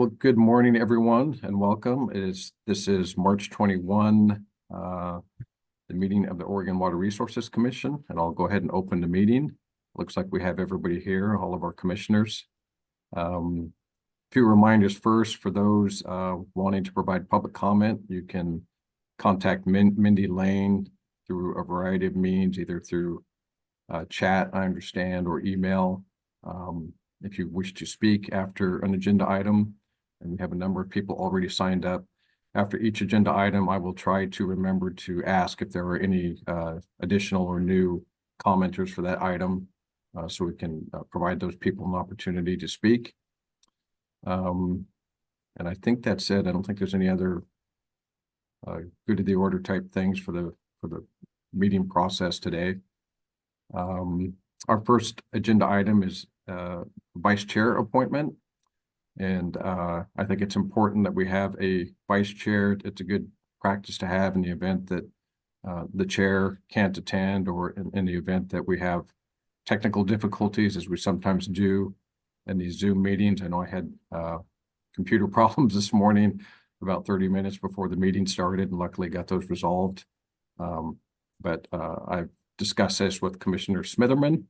well, good morning, everyone, and welcome. This is March 21, the meeting of the Oregon Water Resources Commission, and I'll go ahead and open the meeting. Looks like we have everybody here, all of our commissioners. A few reminders first for those wanting to provide public comment. You can contact Mindy Lane through a variety of means, either through chat, I understand, or email. If you wish to speak after an agenda item, and we have a number of people already signed up. After each agenda item, I will try to remember to ask if there are any additional or new commenters for that item, so we can provide those people an opportunity to speak. And I think that's it. I don't think there's any other good to the order type things for the meeting process today. Our first agenda item is vice chair appointment. And I think it's important that we have a vice chair. It's a good practice to have in the event that the chair can't attend, or in the event that we have technical difficulties, as we sometimes do in these Zoom meetings. I know I had computer problems this morning about 30 minutes before the meeting started, and luckily got those resolved. But I've discussed this with Commissioner Smitherman,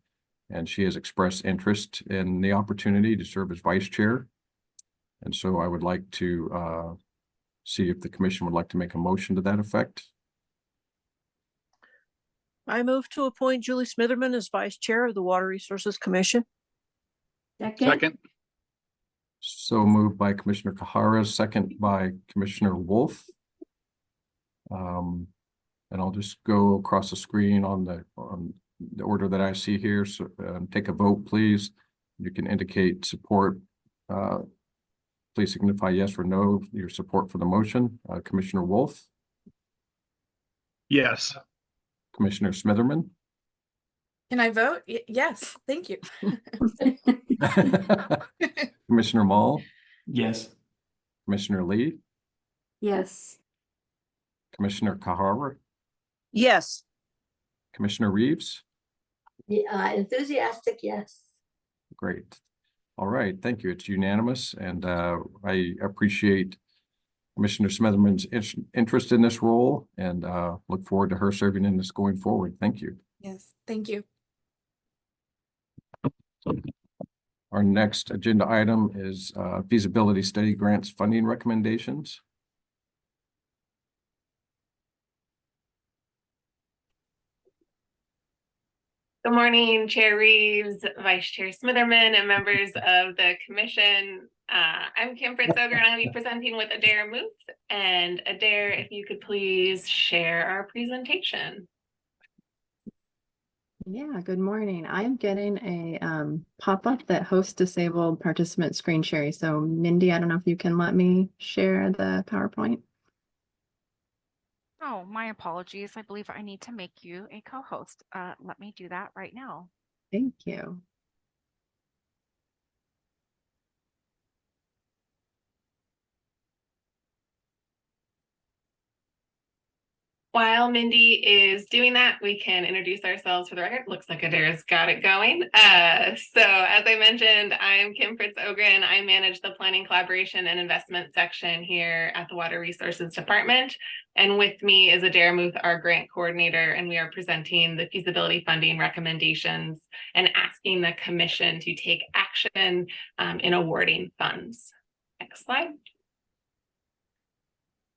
and she has expressed interest in the opportunity to serve as vice chair. And so I would like to see if the commission would like to make a motion to that effect. I move to appoint Julie Smitherman as vice chair of the Water Resources Commission. Second. So moved by Commissioner Kahara, second by Commissioner Wolf. And I'll just go across the screen on the order that I see here. So take a vote, please. You can indicate support. Please signify yes or no your support for the motion. Commissioner Wolf. Yes. Commissioner Smitherman. Can I vote? Yes, thank you. Commissioner Mall. Yes. Commissioner Lee. Yes. Commissioner Kahara. Yes. Commissioner Reeves. Enthusiastic, yes. Great. All right, thank you. It's unanimous, and I appreciate Commissioner Smitherman's interest in this role, and look forward to her serving in this going forward. Thank you. Yes, thank you. Our next agenda item is feasibility study grants funding recommendations. Good morning, Chair Reeves, Vice Chair Smitherman, and members of the commission. I'm Kim Fritz-Ogre, and I'll be presenting with Adair Muth. And Adair, if you could please share our presentation. Yeah, good morning. I'm getting a pop-up that host disabled participant screen sharing. So Mindy, I don't know if you can let me share the PowerPoint. Oh, my apologies. I believe I need to make you a co-host. Let me do that right now. Thank you. While Mindy is doing that, we can introduce ourselves for the record. Looks like Adair's got it going. So as I mentioned, I'm Kim Fritz-Ogre. I manage the planning, collaboration, and investment section here at the Water Resources Department. And with me is Adair Muth, our grant coordinator, and we are presenting the feasibility funding recommendations and asking the commission to take action in awarding funds. Next slide.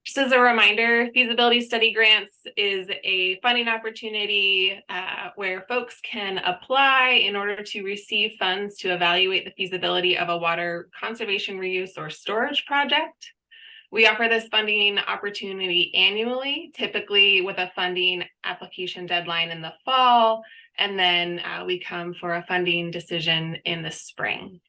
Just as a reminder, feasibility study grants is a funding opportunity where folks can apply in order to receive funds to evaluate the feasibility of a water conservation, reuse, or storage project. We offer this funding opportunity annually, typically with a funding application deadline in the fall, and then we come for a funding decision in the spring.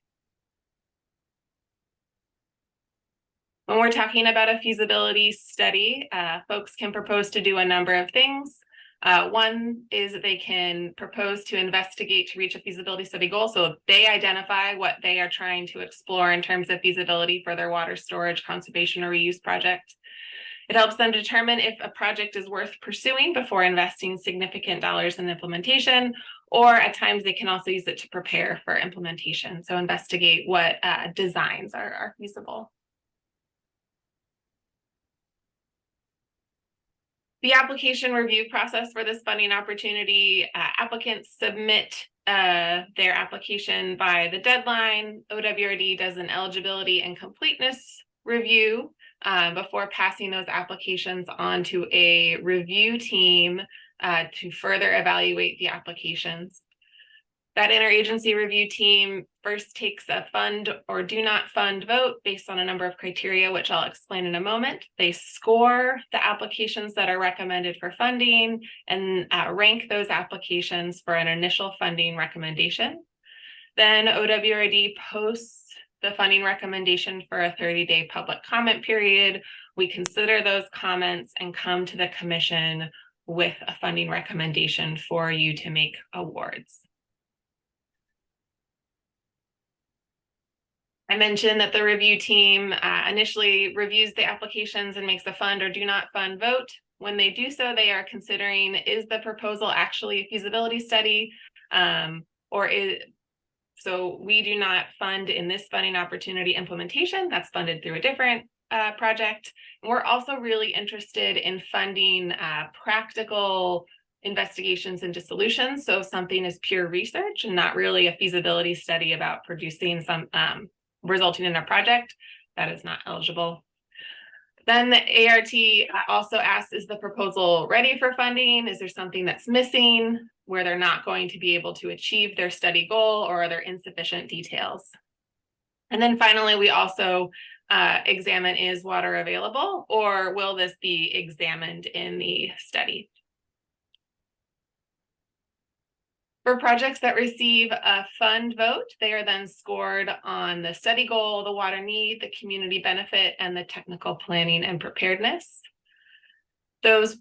When we're talking about a feasibility study, folks can propose to do a number of things. One is that they can propose to investigate to reach a feasibility study goal. So they identify what they are trying to explore in terms of feasibility for their water storage, conservation, or reuse project. It helps them determine if a project is worth pursuing before investing significant dollars in implementation, or at times they can also use it to prepare for implementation. So investigate what designs are feasible. The application review process for this funding opportunity, applicants submit their application by the deadline. OWRD does an eligibility and completeness review before passing those applications on to a review team to further evaluate the applications. That interagency review team first takes a fund or do not fund vote based on a number of criteria, which I'll explain in a moment. They score the applications that are recommended for funding and rank those applications for an initial funding recommendation. Then OWRD posts the funding recommendation for a 30-day public comment period. We consider those comments and come to the commission with a funding recommendation for you to make awards. I mentioned that the review team initially reviews the applications and makes a fund or do not fund vote. When they do so, they are considering, is the proposal actually a feasibility study? So we do not fund in this funding opportunity implementation. That's funded through a different project. And we're also really interested in funding practical investigations into solutions. So if something is pure research and not really a feasibility study about producing some resulting in a project, that is not eligible. Then the ART also asks, is the proposal ready for funding? Is there something that's missing where they're not going to be able to achieve their study goal, or are there insufficient details? And then finally, we also examine, is water available, or will this be examined in the study? For projects that receive a fund vote, they are then scored on the study goal, the water need, the community benefit, and the technical planning and preparedness. Those,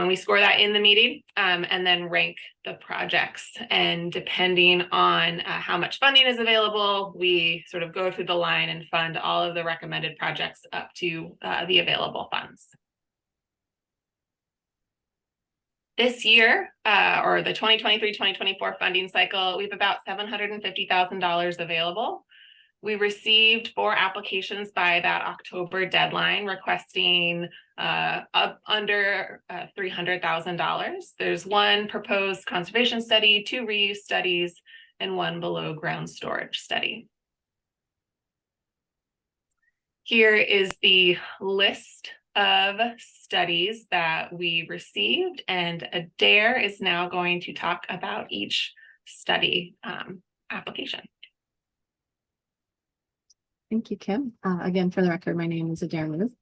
we score that in the meeting and then rank the projects. And depending on how much funding is available, we sort of go through the line and fund all of the recommended projects up to the available funds. This year, or the 2023-2024 funding cycle, we have about $750,000 available. We received 4 applications by that October deadline requesting up under $300,000. There's 1 proposed conservation study, 2 reuse studies, and 1 below ground storage study. Here is the list of studies that we received, and Adair is now going to talk about each study application. Thank you, Kim. Again, for the record, my name is Adair Muth.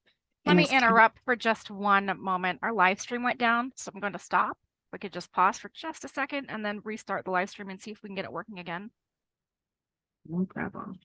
Let me interrupt for just one moment. Our live stream went down, so I'm going to stop. We could just pause for just a second and then restart the live stream and see if we can get it working again. No problem.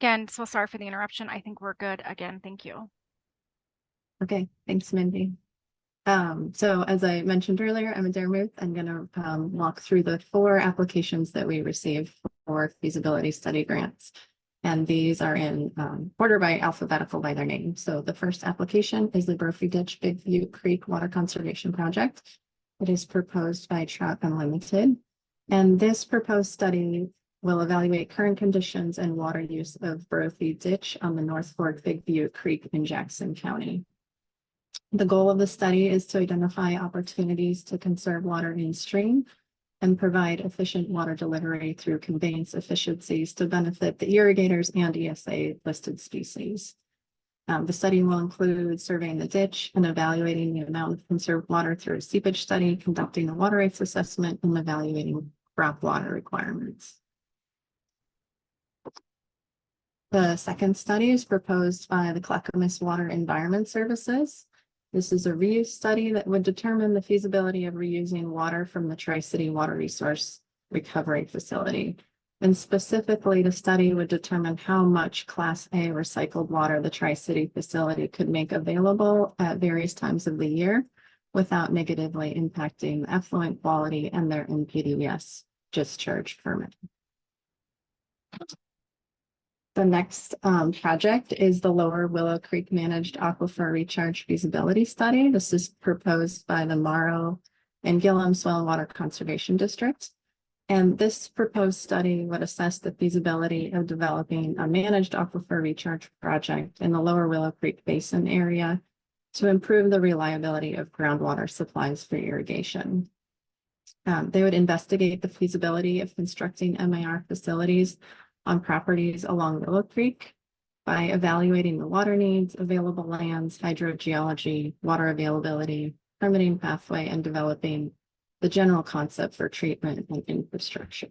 Again, so sorry for the interruption. I think we're good again. Thank you. Okay, thanks, Mindy. So as I mentioned earlier, I'm Adair Muth. I'm going to walk through the 4 applications that we received for feasibility study grants. And these are in order by alphabetical by their name. So the first application is the Brophy Ditch Big Butte Creek Water Conservation Project. It is proposed by Trout Unlimited. And this proposed study will evaluate current conditions and water use of Brophy Ditch on the North Fork Big Butte Creek in Jackson County. The goal of the study is to identify opportunities to conserve water in stream and provide efficient water delivery through conveyance efficiencies to benefit the irrigators and ESA listed species. The study will include surveying the ditch and evaluating the amount of conserved water through a seepage study, conducting a water rights assessment, and evaluating crop water requirements. The second study is proposed by the Clackamas Water Environment Services. This is a reuse study that would determine the feasibility of reusing water from the Tri-City Water Resource Recovery Facility. And specifically, the study would determine how much Class A recycled water the Tri-City facility could make available at various times of the year without negatively impacting effluent quality and their NPDES discharge permit. The next project is the Lower Willow Creek Managed Aquifer Recharge Feasibility Study. This is proposed by the Morrow and Gillum Soil and Water Conservation District. And this proposed study would assess the feasibility of developing a managed aquifer recharge project in the Lower Willow Creek Basin area to improve the reliability of groundwater supplies for irrigation. They would investigate the feasibility of constructing MAR facilities on properties along Willow Creek by evaluating the water needs, available lands, hydrogeology, water availability, permitting pathway, and developing the general concept for treatment and infrastructure.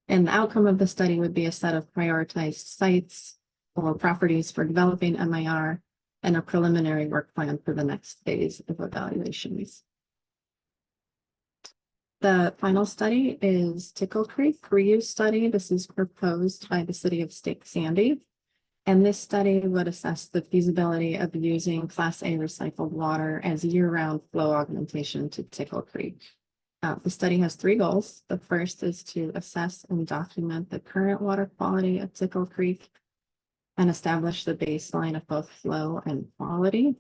And the outcome of the study would be a set of prioritized sites or properties for developing MAR and a preliminary work plan for the next phase of evaluations. The final study is Tickle Creek Reuse Study. This is proposed by the City of Sandy. And this study would assess the feasibility of using Class A recycled water as year-round flow augmentation to Tickle Creek. The study has 3 goals. The first is to assess and document the current water quality of Tickle Creek and establish the baseline of both flow and quality.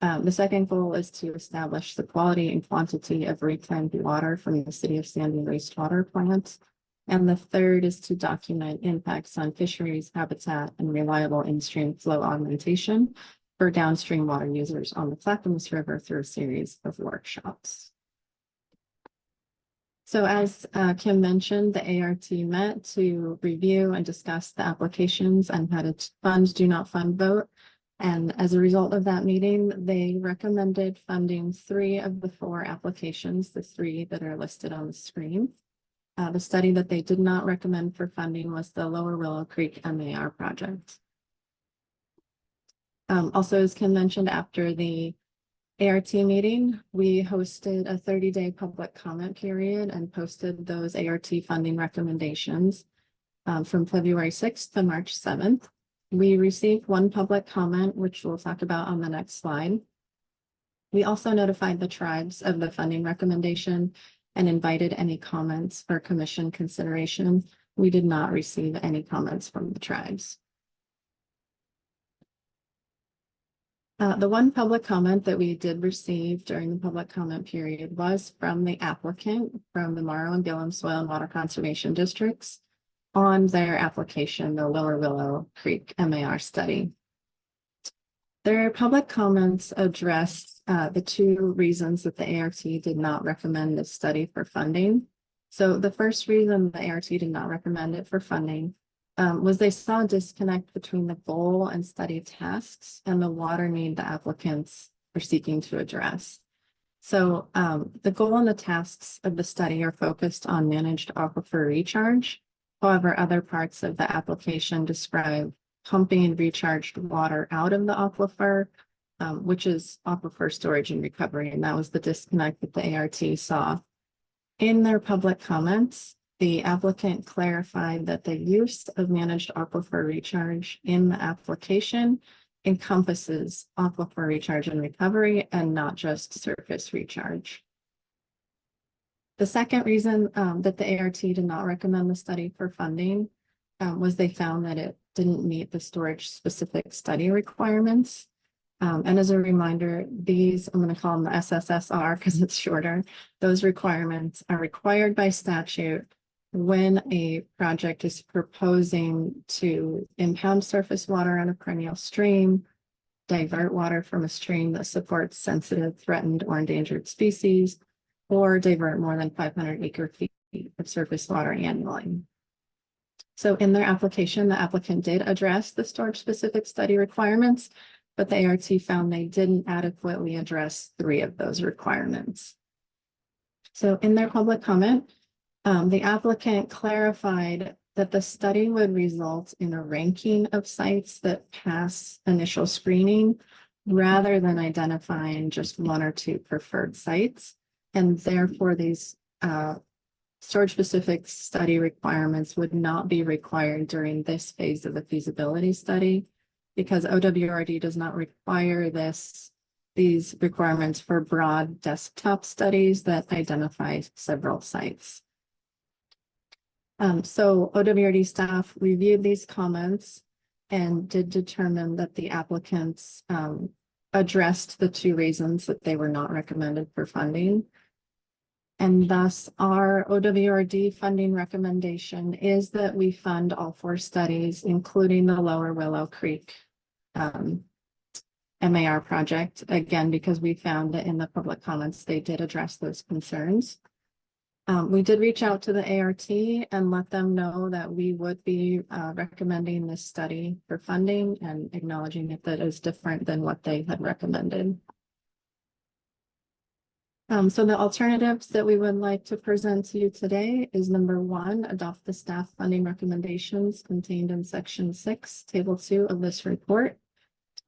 The second goal is to establish the quality and quantity of reclaimed water from the City of Sandy wastewater plant. And the third is to document impacts on fisheries, habitat, and reliable in-stream flow augmentation for downstream water users on the Clackamas River through a series of workshops. So as Kim mentioned, the ART met to review and discuss the applications and had a fund, do not fund vote. And as a result of that meeting, they recommended funding 3 of the 4 applications, the 3 that are listed on the screen. The study that they did not recommend for funding was the Lower Willow Creek MAR project. Also, as Kim mentioned, after the ART meeting, we hosted a 30-day public comment period and posted those ART funding recommendations from February 6th to March 7th. We received 1 public comment, which we'll talk about on the next slide. We also notified the tribes of the funding recommendation and invited any comments for commission consideration. We did not receive any comments from the tribes. The 1 public comment that we did receive during the public comment period was from the applicant from the Morrow and Gillum Soil and Water Conservation Districts on their application, the Lower Willow Creek MAR study. Their public comments addressed the 2 reasons that the ART did not recommend this study for funding. So the first reason the ART did not recommend it for funding was they saw a disconnect between the goal and study tasks and the water need the applicants are seeking to address. So the goal and the tasks of the study are focused on managed aquifer recharge. However, other parts of the application describe pumping recharged water out of the aquifer, which is aquifer storage and recovery. And that was the disconnect that the ART saw. In their public comments, the applicant clarified that the use of managed aquifer recharge in the application encompasses aquifer recharge and recovery and not just surface recharge. The second reason that the ART did not recommend the study for funding was they found that it didn't meet the storage specific study requirements. And as a reminder, these, I'm going to call them the SSSR because it's shorter. Those requirements are required by statute when a project is proposing to impound surface water on a perennial stream, divert water from a stream that supports sensitive, threatened, or endangered species, or divert more than 500 acre-feet of surface water annually. So in their application, the applicant did address the storage-specific study requirements, but the ART found they didn't adequately address 3 of those requirements. So in their public comment, the applicant clarified that the study would result in a ranking of sites that pass initial screening rather than identifying just one or two preferred sites. And therefore, these storage-specific study requirements would not be required during this phase of the feasibility study because OWRD does not require these requirements for broad desktop studies that identify several sites. So OWRD staff reviewed these comments and did determine that the applicants addressed the two reasons that they were not recommended for funding. And thus our OWRD funding recommendation is that we fund all 4 studies, including the Lower Willow Creek MAR project, again, because we found that in the public comments, they did address those concerns. We did reach out to the ART and let them know that we would be recommending this study for funding and acknowledging that that is different than what they had recommended. So the alternatives that we would like to present to you today is number 1, adopt the staff funding recommendations contained in section 6, table 2 of this report.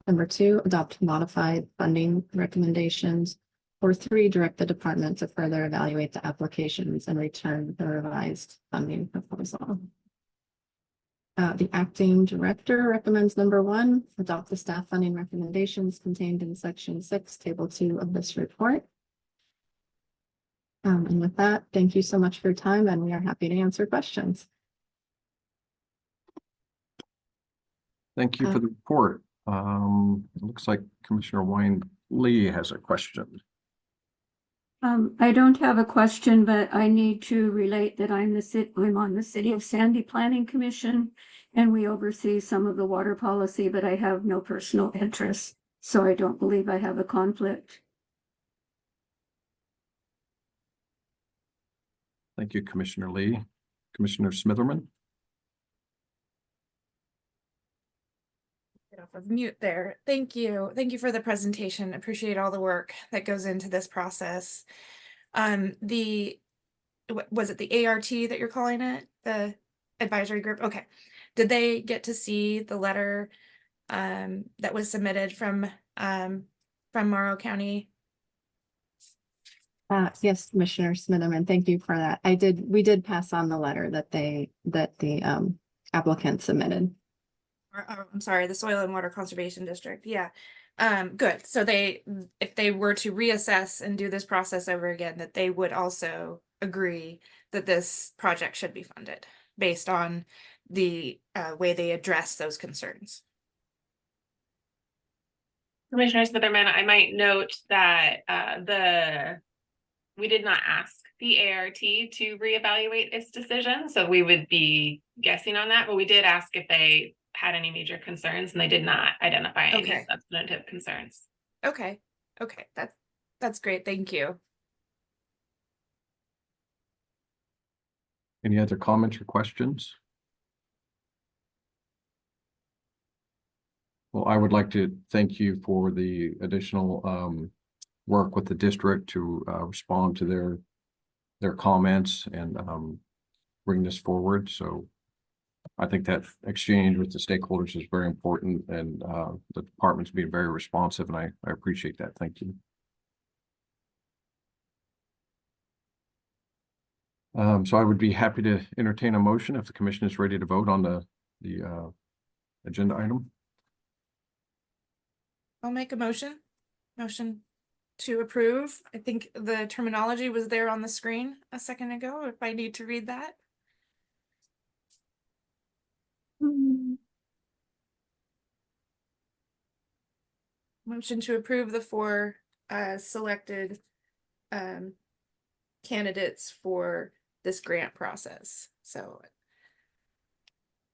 Number 2, adopt modified funding recommendations. Or 3, direct the department to further evaluate the applications and return the revised funding proposal. The acting director recommends number 1, adopt the staff funding recommendations contained in section 6, table 2 of this report. And with that, thank you so much for your time, and we are happy to answer questions. Thank you for the report. It looks like Commissioner Wayne Lee has a question. I don't have a question, but I need to relate that I'm on the City of Sandy Planning Commission, and we oversee some of the water policy, but I have no personal interest, so I don't believe I have a conflict. Thank you, Commissioner Lee. Commissioner Smitherman. Get off of mute there. Thank you. Thank you for the presentation. Appreciate all the work that goes into this process. Was it the ART that you're calling it? The advisory group? Okay. Did they get to see the letter that was submitted from Morrow County? Yes, Commissioner Smitherman, thank you for that. We did pass on the letter that the applicant submitted. I'm sorry, the Soil and Water Conservation District. Yeah. Good. So if they were to reassess and do this process over again, that they would also agree that this project should be funded based on the way they address those concerns. Commissioner Smitherman, I might note that we did not ask the ART to reevaluate its decision, so we would be guessing on that, but we did ask if they had any major concerns, and they did not identify any substantive concerns. Okay. Okay. That's great. Thank you. Any other comments or questions? Well, I would like to thank you for the additional work with the district to respond to their comments and bring this forward. So I think that exchange with the stakeholders is very important, and the department's being very responsive, and I appreciate that. Thank you. So I would be happy to entertain a motion if the commission is ready to vote on the agenda item. I'll make a motion to approve. I think the terminology was there on the screen a second ago, if I need to read that. Motion to approve the 4 selected candidates for this grant process. So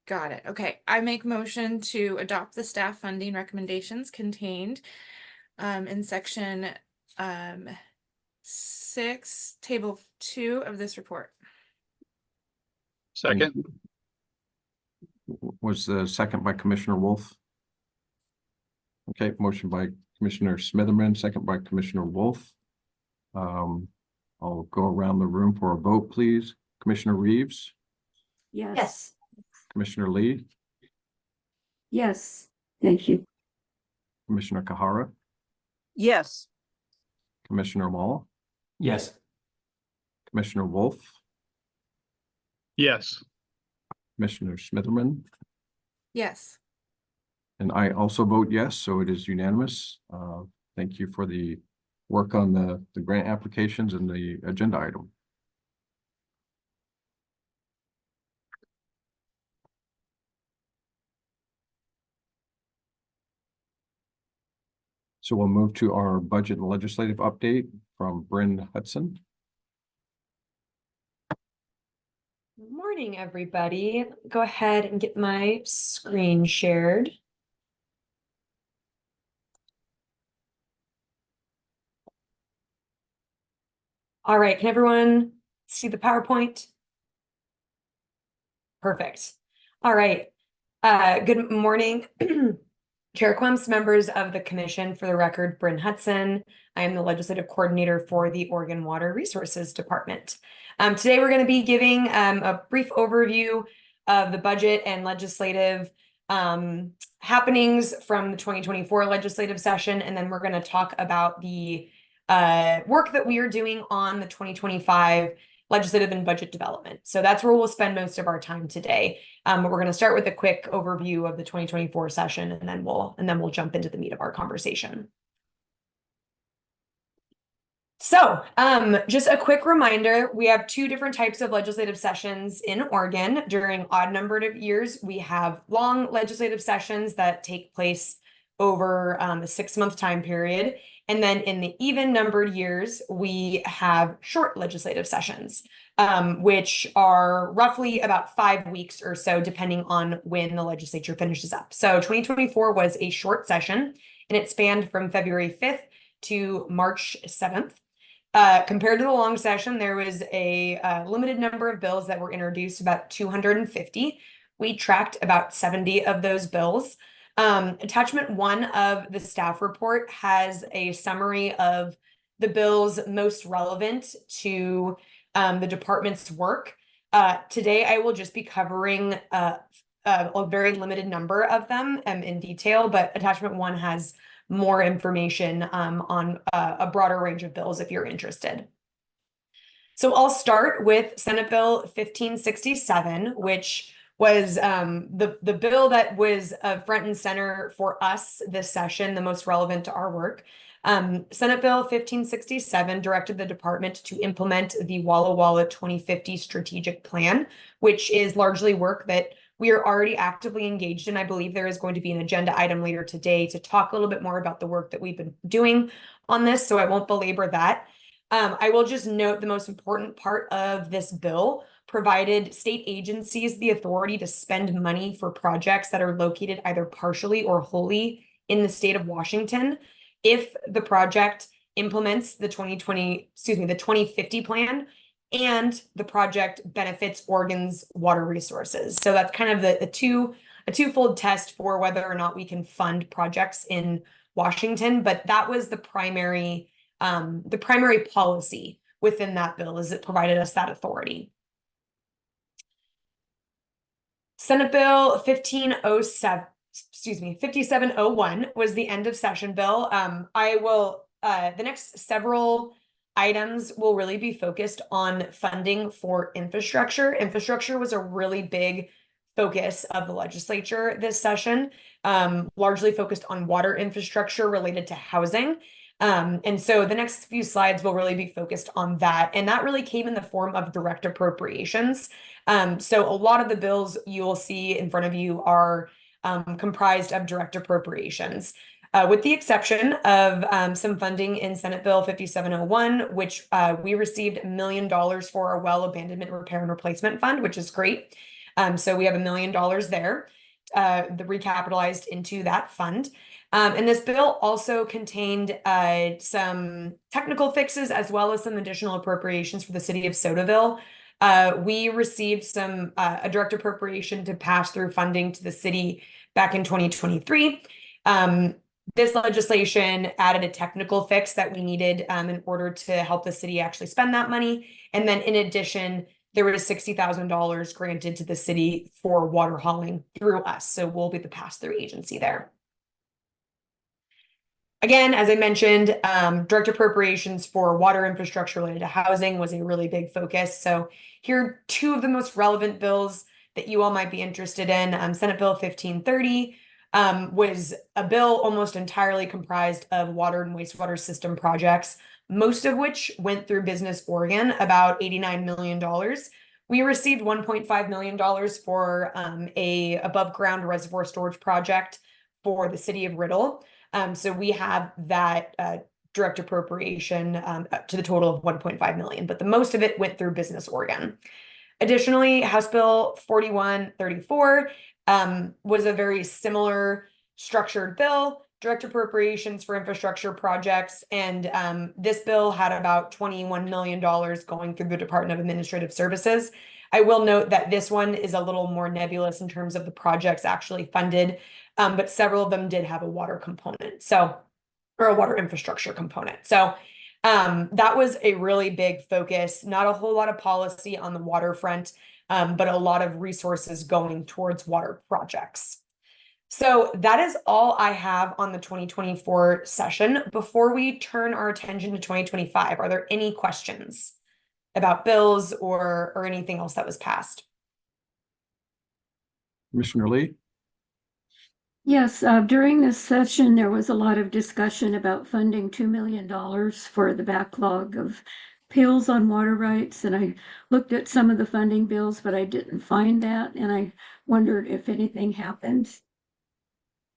got it. Okay. I make motion to adopt the staff funding recommendations contained in section 6, table 2 of this report. Second. Was the second by Commissioner Wolf? Okay, motion by Commissioner Smitherman, second by Commissioner Wolf. I'll go around the room for a vote, please. Commissioner Reeves, Yes. Commissioner Lee, Yes, thank you. Commissioner Kahara, Yes. Commissioner Mall, Yes. Commissioner Wolf, Yes. Commissioner Smitherman, Yes. and I also vote yes, so it is unanimous. Thank you for the work on the grant applications and the agenda item. So we'll move to our budget and legislative update from Bryn Hudson. Good morning, everybody. Go ahead and get my screen shared. All right, can everyone see the PowerPoint? Perfect. All right. Good morning. Chair Quimps, members of the commission. For the record, Bryn Hudson. I am the legislative coordinator for the Oregon Water Resources Department. Today, we're going to be giving a brief overview of the budget and legislative happenings from the 2024 legislative session, and then we're going to talk about the work that we are doing on the 2025 legislative and budget development. So that's where we'll spend most of our time today. But we're going to start with a quick overview of the 2024 session, and then we'll jump into the meat of our conversation. So just a quick reminder, we have two different types of legislative sessions in Oregon. During odd numbered of years, we have long legislative sessions that take place over a 6-month time period. And then in the even numbered years, we have short legislative sessions, which are roughly about 5 weeks or so, depending on when the legislature finishes up. So 2024 was a short session, and it spanned from February 5th to March 7th. Compared to the long session, there was a limited number of bills that were introduced, about 250. We tracked about 70 of those bills. Attachment 1 of the staff report has a summary of the bills most relevant to the department's work. Today, I will just be covering a very limited number of them in detail, but attachment 1 has more information on a broader range of bills if you're interested. So I'll start with Senate Bill 1567, which was the bill that was front and center for us this session, the most relevant to our work. Senate Bill 1567 directed the department to implement the Walla Walla 2050 strategic plan, which is largely work that we are already actively engaged in. I believe there is going to be an agenda item later today to talk a little bit more about the work that we've been doing on this, so I won't belabor that. I will just note the most important part of this bill provided state agencies the authority to spend money for projects that are located either partially or wholly in the state of Washington if the project implements the 2050 plan and the project benefits Oregon's water resources. So that's kind of a twofold test for whether or not we can fund projects in Washington, but that was the primary policy within that bill, is it provided us that authority. Senate Bill 5701 was the end of session bill. The next several items will really be focused on funding for infrastructure. Infrastructure was a really big focus of the legislature this session, largely focused on water infrastructure related to housing. And so the next few slides will really be focused on that. And that really came in the form of direct appropriations. So a lot of the bills you will see in front of you are comprised of direct appropriations, with the exception of some funding in Senate Bill 5701, which we received $1 million for our well abandonment repair and replacement fund, which is great. So we have $1 million there, recapitalized into that fund. And this bill also contained some technical fixes as well as some additional appropriations for the city of Sotaville. We received a direct appropriation to pass through funding to the city back in 2023. This legislation added a technical fix that we needed in order to help the city actually spend that money. And then in addition, there was $60,000 granted to the city for water hauling through us. So we'll be the pass-through agency there. Again, as I mentioned, direct appropriations for water infrastructure related to housing was a really big focus. So here are two of the most relevant bills that you all might be interested in. Senate Bill 1530 was a bill almost entirely comprised of water and wastewater system projects, most of which went through Business Oregon, about $89 million. We received $1.5 million for a above ground reservoir storage project for the city of Riddle. So we have that direct appropriation to the total of 1.5 million, but the most of it went through Business Oregon. Additionally, House Bill 4134 was a very similar structured bill, direct appropriations for infrastructure projects. And this bill had about $21 million going through the Department of Administrative Services. I will note that this one is a little more nebulous in terms of the projects actually funded, but several of them did have a water component, or a water infrastructure component. So that was a really big focus, not a whole lot of policy on the waterfront, but a lot of resources going towards water projects. So that is all I have on the 2024 session. Before we turn our attention to 2025, are there any questions about bills or anything else that was passed? Commissioner Lee? Yes, during this session, there was a lot of discussion about funding $2 million for the backlog of appeals on water rights. And I looked at some of the funding bills, but I didn't find that. And I wondered if anything happened.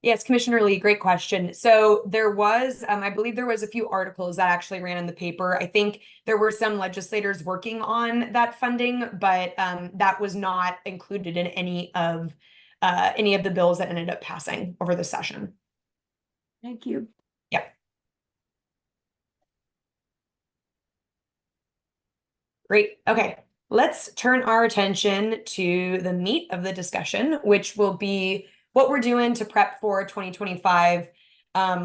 Yes, Commissioner Lee, great question. So there was, I believe there was a few articles that actually ran in the paper. I think there were some legislators working on that funding, but that was not included in any of the bills that ended up passing over the session. Thank you. Yeah. Great. Okay. Let's turn our attention to the meat of the discussion, which will be what we're doing to prep for 2025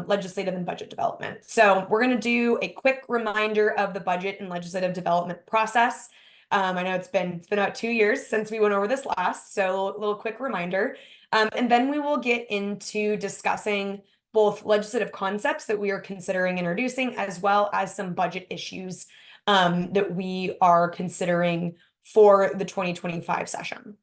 legislative and budget development. So we're going to do a quick reminder of the budget and legislative development process. I know it's been about 2 years since we went over this last, so a little quick reminder. And then we will get into discussing both legislative concepts that we are considering introducing, as well as some budget issues that we are considering for the 2025 session.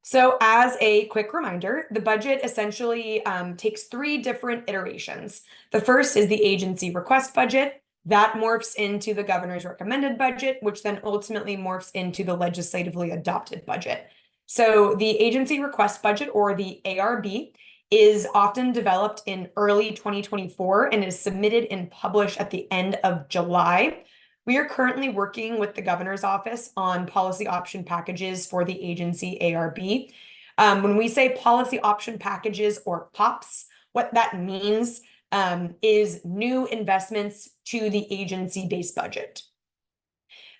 So as a quick reminder, the budget essentially takes 3 different iterations. The first is the agency request budget. That morphs into the governor's recommended budget, which then ultimately morphs into the legislatively adopted budget. So the agency request budget, or the ARB, is often developed in early 2024 and is submitted and published at the end of July. We are currently working with the governor's office on policy option packages for the agency ARB. When we say policy option packages, or POPs, what that means is new investments to the agency base budget.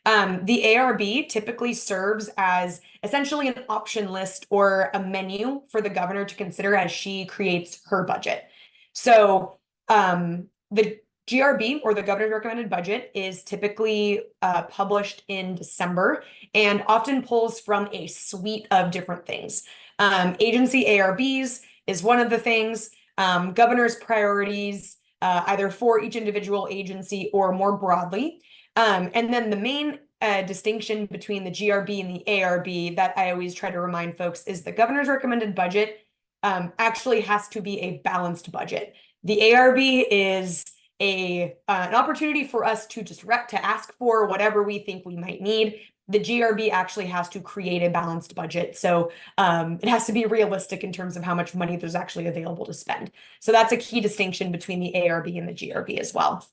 The ARB typically serves as essentially an option list or a menu for the governor to consider as she creates her budget. So the GRB, or the governor's recommended budget, is typically published in December and often pulls from a suite of different things. Agency ARBs is one of the things. Governor's priorities, either for each individual agency or more broadly. And then the main distinction between the GRB and the ARB that I always try to remind folks is the governor's recommended budget actually has to be a balanced budget. The ARB is an opportunity for us to just to ask for whatever we think we might need. The GRB actually has to create a balanced budget. So it has to be realistic in terms of how much money there's actually available to spend. So that's a key distinction between the ARB and the GRB as well.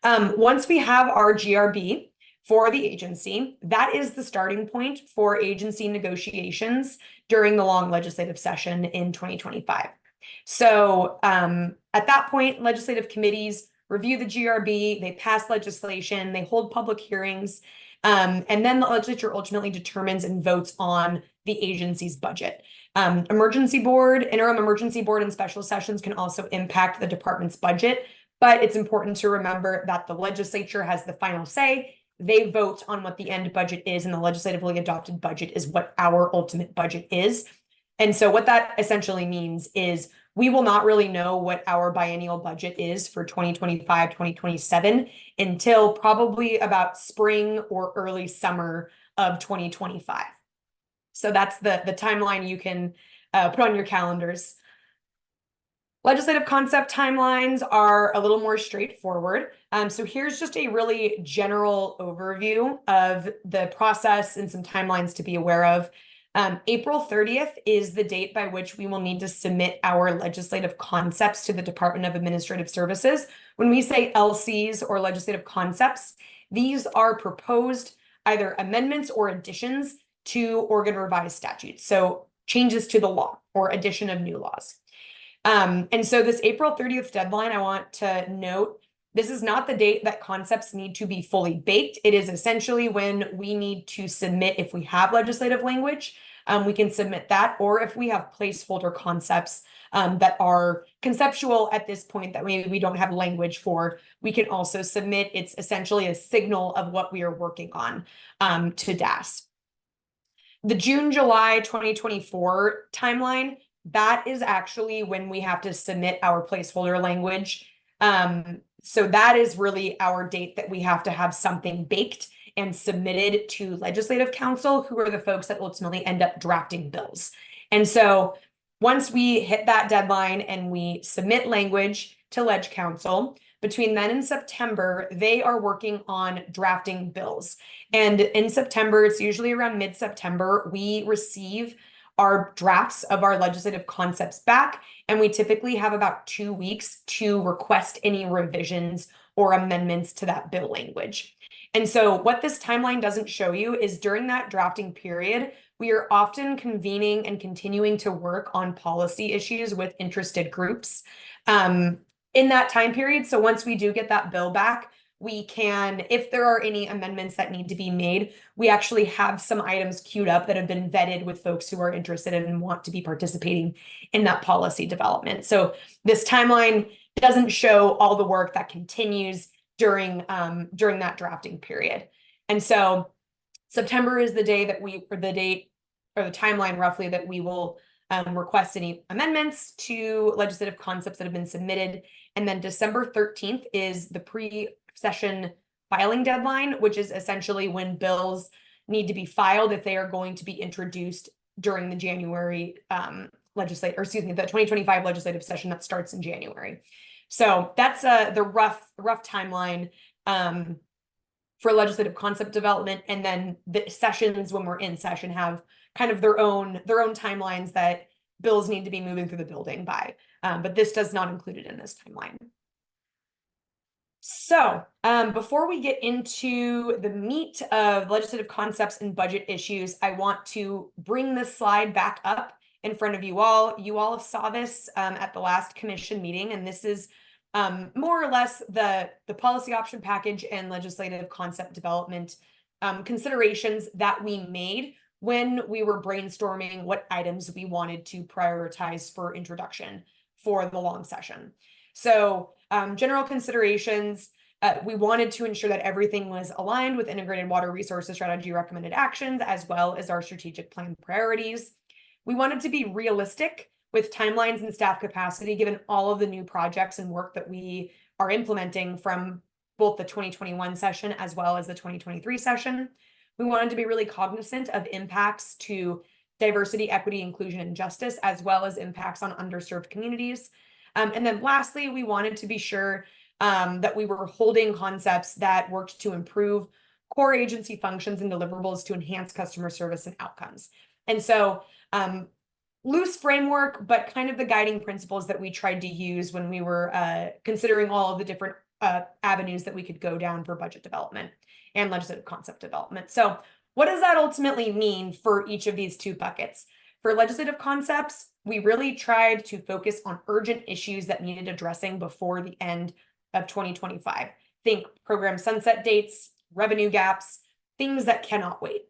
Once we have our GRB for the agency, that is the starting point for agency negotiations during the long legislative session in 2025. So at that point, legislative committees review the GRB, they pass legislation, they hold public hearings, and then the legislature ultimately determines and votes on the agency's budget. Emergency board, interim emergency board, and special sessions can also impact the department's budget, but it's important to remember that the legislature has the final say they vote on what the end budget is, and the legislatively adopted budget is what our ultimate budget is. And so what that essentially means is we will not really know what our biennial budget is for 2025, 2027 until probably about spring or early summer of 2025. So that's the timeline you can put on your calendars. Legislative concept timelines are a little more straightforward. So here's just a really general overview of the process and some timelines to be aware of. April 30th is the date by which we will need to submit our legislative concepts to the Department of Administrative Services. When we say LCs or legislative concepts, these are proposed either amendments or additions to Oregon revised statutes. So changes to the law or addition of new laws. And so this April 30th deadline, I want to note, this is not the date that concepts need to be fully baked. It is essentially when we need to submit, if we have legislative language, we can submit that, or if we have placeholder concepts that are conceptual at this point that maybe we don't have language for, we can also submit. It's essentially a signal of what we are working on to DAS. The June-July 2024 timeline, that is actually when we have to submit our placeholder language. So that is really our date that we have to have something baked and submitted to Legislative Council, who are the folks that ultimately end up drafting bills. And so once we hit that deadline and we submit language to Leg Council, between then and September, they are working on drafting bills. And in September, it's usually around mid-September, we receive our drafts of our legislative concepts back, and we typically have about 2 weeks to request any revisions or amendments to that bill language. And so what this timeline doesn't show you is during that drafting period, we are often convening and continuing to work on policy issues with interested groups in that time period. So once we do get that bill back, we can, if there are any amendments that need to be made, we actually have some items queued up that have been vetted with folks who are interested and want to be participating in that policy development. So this timeline doesn't show all the work that continues during that drafting period. And so September is the day that the timeline roughly that we will request any amendments to legislative concepts that have been submitted. And then December 13th is the pre-session filing deadline, which is essentially when bills need to be filed if they are going to be introduced during the January the 2025 legislative session that starts in January. So that's the rough timeline for legislative concept development. And then the sessions when we're in session have kind of their own timelines that bills need to be moving through the building by. But this does not include it in this timeline. So before we get into the meat of legislative concepts and budget issues, I want to bring this slide back up in front of you all. You all saw this at the last commission meeting, and this is more or less the policy option package and legislative concept development considerations that we made when we were brainstorming what items we wanted to prioritize for introduction for the long session. So general considerations, we wanted to ensure that everything was aligned with integrated water resources strategy recommended actions, as well as our strategic plan priorities. We wanted to be realistic with timelines and staff capacity, given all of the new projects and work that we are implementing from both the 2021 session as well as the 2023 session. We wanted to be really cognizant of impacts to diversity, equity, inclusion, and justice, as well as impacts on underserved communities. And then lastly, we wanted to be sure that we were holding concepts that worked to improve core agency functions and deliverables to enhance customer service and outcomes. And so loose framework, but kind of the guiding principles that we tried to use when we were considering all of the different avenues that we could go down for budget development and legislative concept development. So what does that ultimately mean for each of these two buckets? For legislative concepts, we really tried to focus on urgent issues that needed addressing before the end of 2025. Think program sunset dates, revenue gaps, things that cannot wait.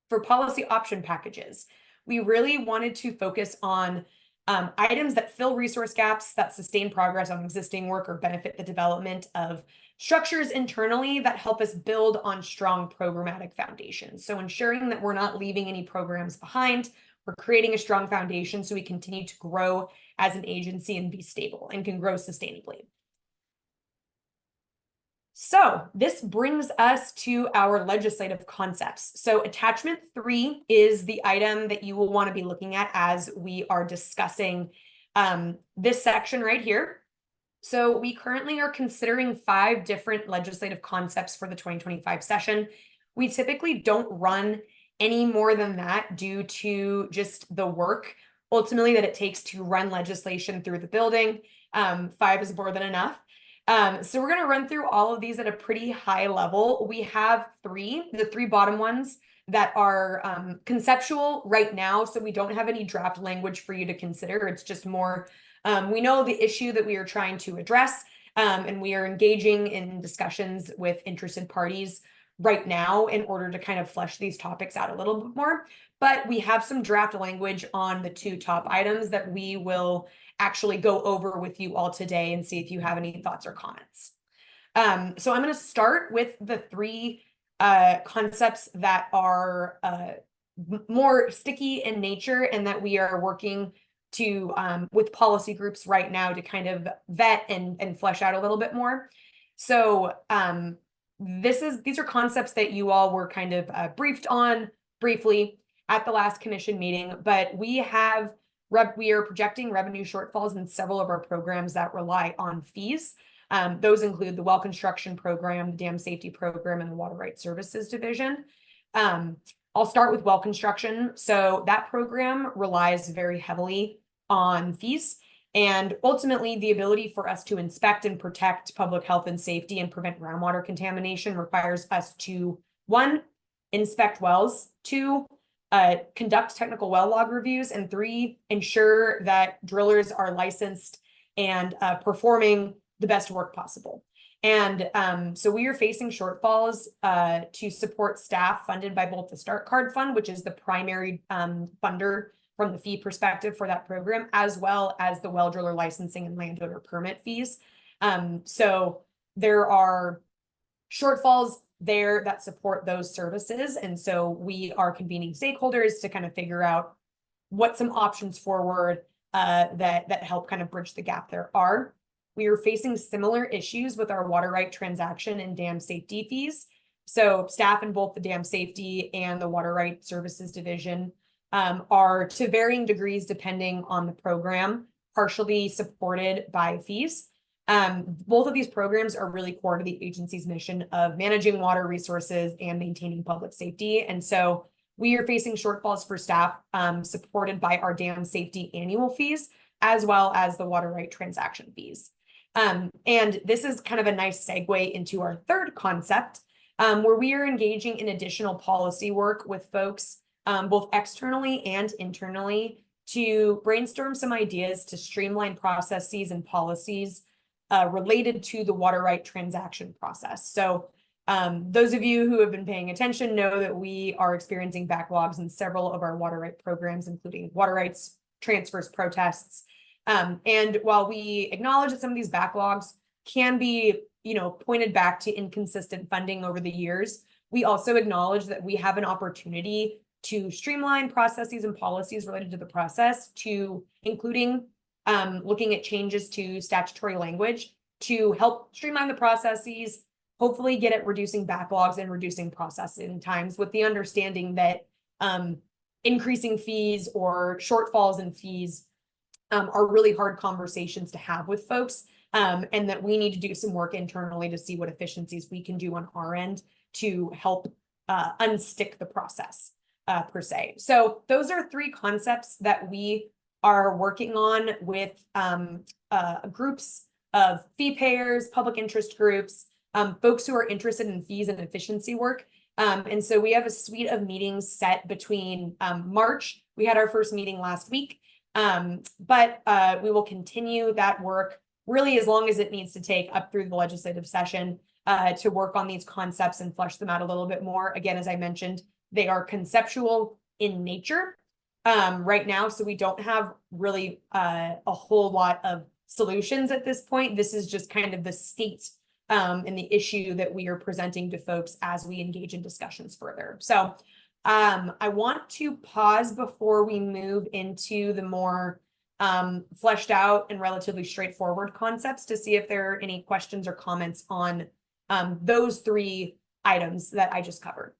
For policy option packages, we really wanted to focus on items that fill resource gaps, that sustain progress on existing work, or benefit the development of structures internally that help us build on strong programmatic foundations. So ensuring that we're not leaving any programs behind, we're creating a strong foundation so we continue to grow as an agency and be stable and can grow sustainably. So this brings us to our legislative concepts. So attachment 3 is the item that you will want to be looking at as we are discussing this section right here. So we currently are considering 5 different legislative concepts for the 2025 session. We typically don't run any more than that due to just the work ultimately that it takes to run legislation through the building. 5 is more than enough. So we're going to run through all of these at a pretty high level. We have the 3 bottom ones that are conceptual right now. So we don't have any draft language for you to consider. It's just more, we know the issue that we are trying to address, and we are engaging in discussions with interested parties right now in order to kind of flesh these topics out a little bit more. But we have some draft language on the 2 top items that we will actually go over with you all today and see if you have any thoughts or comments. So I'm going to start with the 3 concepts that are more sticky in nature and that we are working to with policy groups right now to kind of vet and flesh out a little bit more. So these are concepts that you all were kind of briefed on briefly at the last commission meeting, but we are projecting revenue shortfalls in several of our programs that rely on fees. Those include the well construction program, the dam safety program, and the water rights services division. I'll start with well construction. So that program relies very heavily on fees, and ultimately the ability for us to inspect and protect public health and safety and prevent groundwater contamination requires us to 1, inspect wells, 2, conduct technical well log reviews, and 3, ensure that drillers are licensed and performing the best work possible. And so we are facing shortfalls to support staff funded by both the Start Card Fund, which is the primary funder from the fee perspective for that program, as well as the well driller licensing and landowner permit fees. So there are shortfalls there that support those services. And so we are convening stakeholders to kind of figure out what some options forward that help kind of bridge the gap there are. We are facing similar issues with our water right transaction and dam safety fees. So staff in both the dam safety and the water right services division are to varying degrees depending on the program, partially supported by fees. Both of these programs are really core to the agency's mission of managing water resources and maintaining public safety. And so we are facing shortfalls for staff supported by our dam safety annual fees, as well as the water right transaction fees. And this is kind of a nice segue into our 3rd concept, where we are engaging in additional policy work with folks, both externally and internally, to brainstorm some ideas to streamline processes and policies related to the water right transaction process. So those of you who have been paying attention know that we are experiencing backlogs in several of our water right programs, including water rights, transfers, protests. And while we acknowledge that some of these backlogs can be, pointed back to inconsistent funding over the years, we also acknowledge that we have an opportunity to streamline processes and policies related to the process, to including looking at changes to statutory language to help streamline the processes, hopefully get at reducing backlogs and reducing processing times, with the understanding that increasing fees or shortfalls in fees are really hard conversations to have with folks, and that we need to do some work internally to see what efficiencies we can do on our end to help unstick the process per se. So those are 3 concepts that we are working on with groups of fee payers, public interest groups, folks who are interested in fees and efficiency work. And so we have a suite of meetings set between March. We had our first meeting last week, but we will continue that work really as long as it needs to take up through the legislative session to work on these concepts and flesh them out a little bit more. Again, as I mentioned, they are conceptual in nature. right now, so we don't have really a whole lot of solutions at this point. This is just kind of the state and the issue that we are presenting to folks as we engage in discussions further. So I want to pause before we move into the more fleshed out and relatively straightforward concepts to see if there are any questions or comments on those three items that I just covered.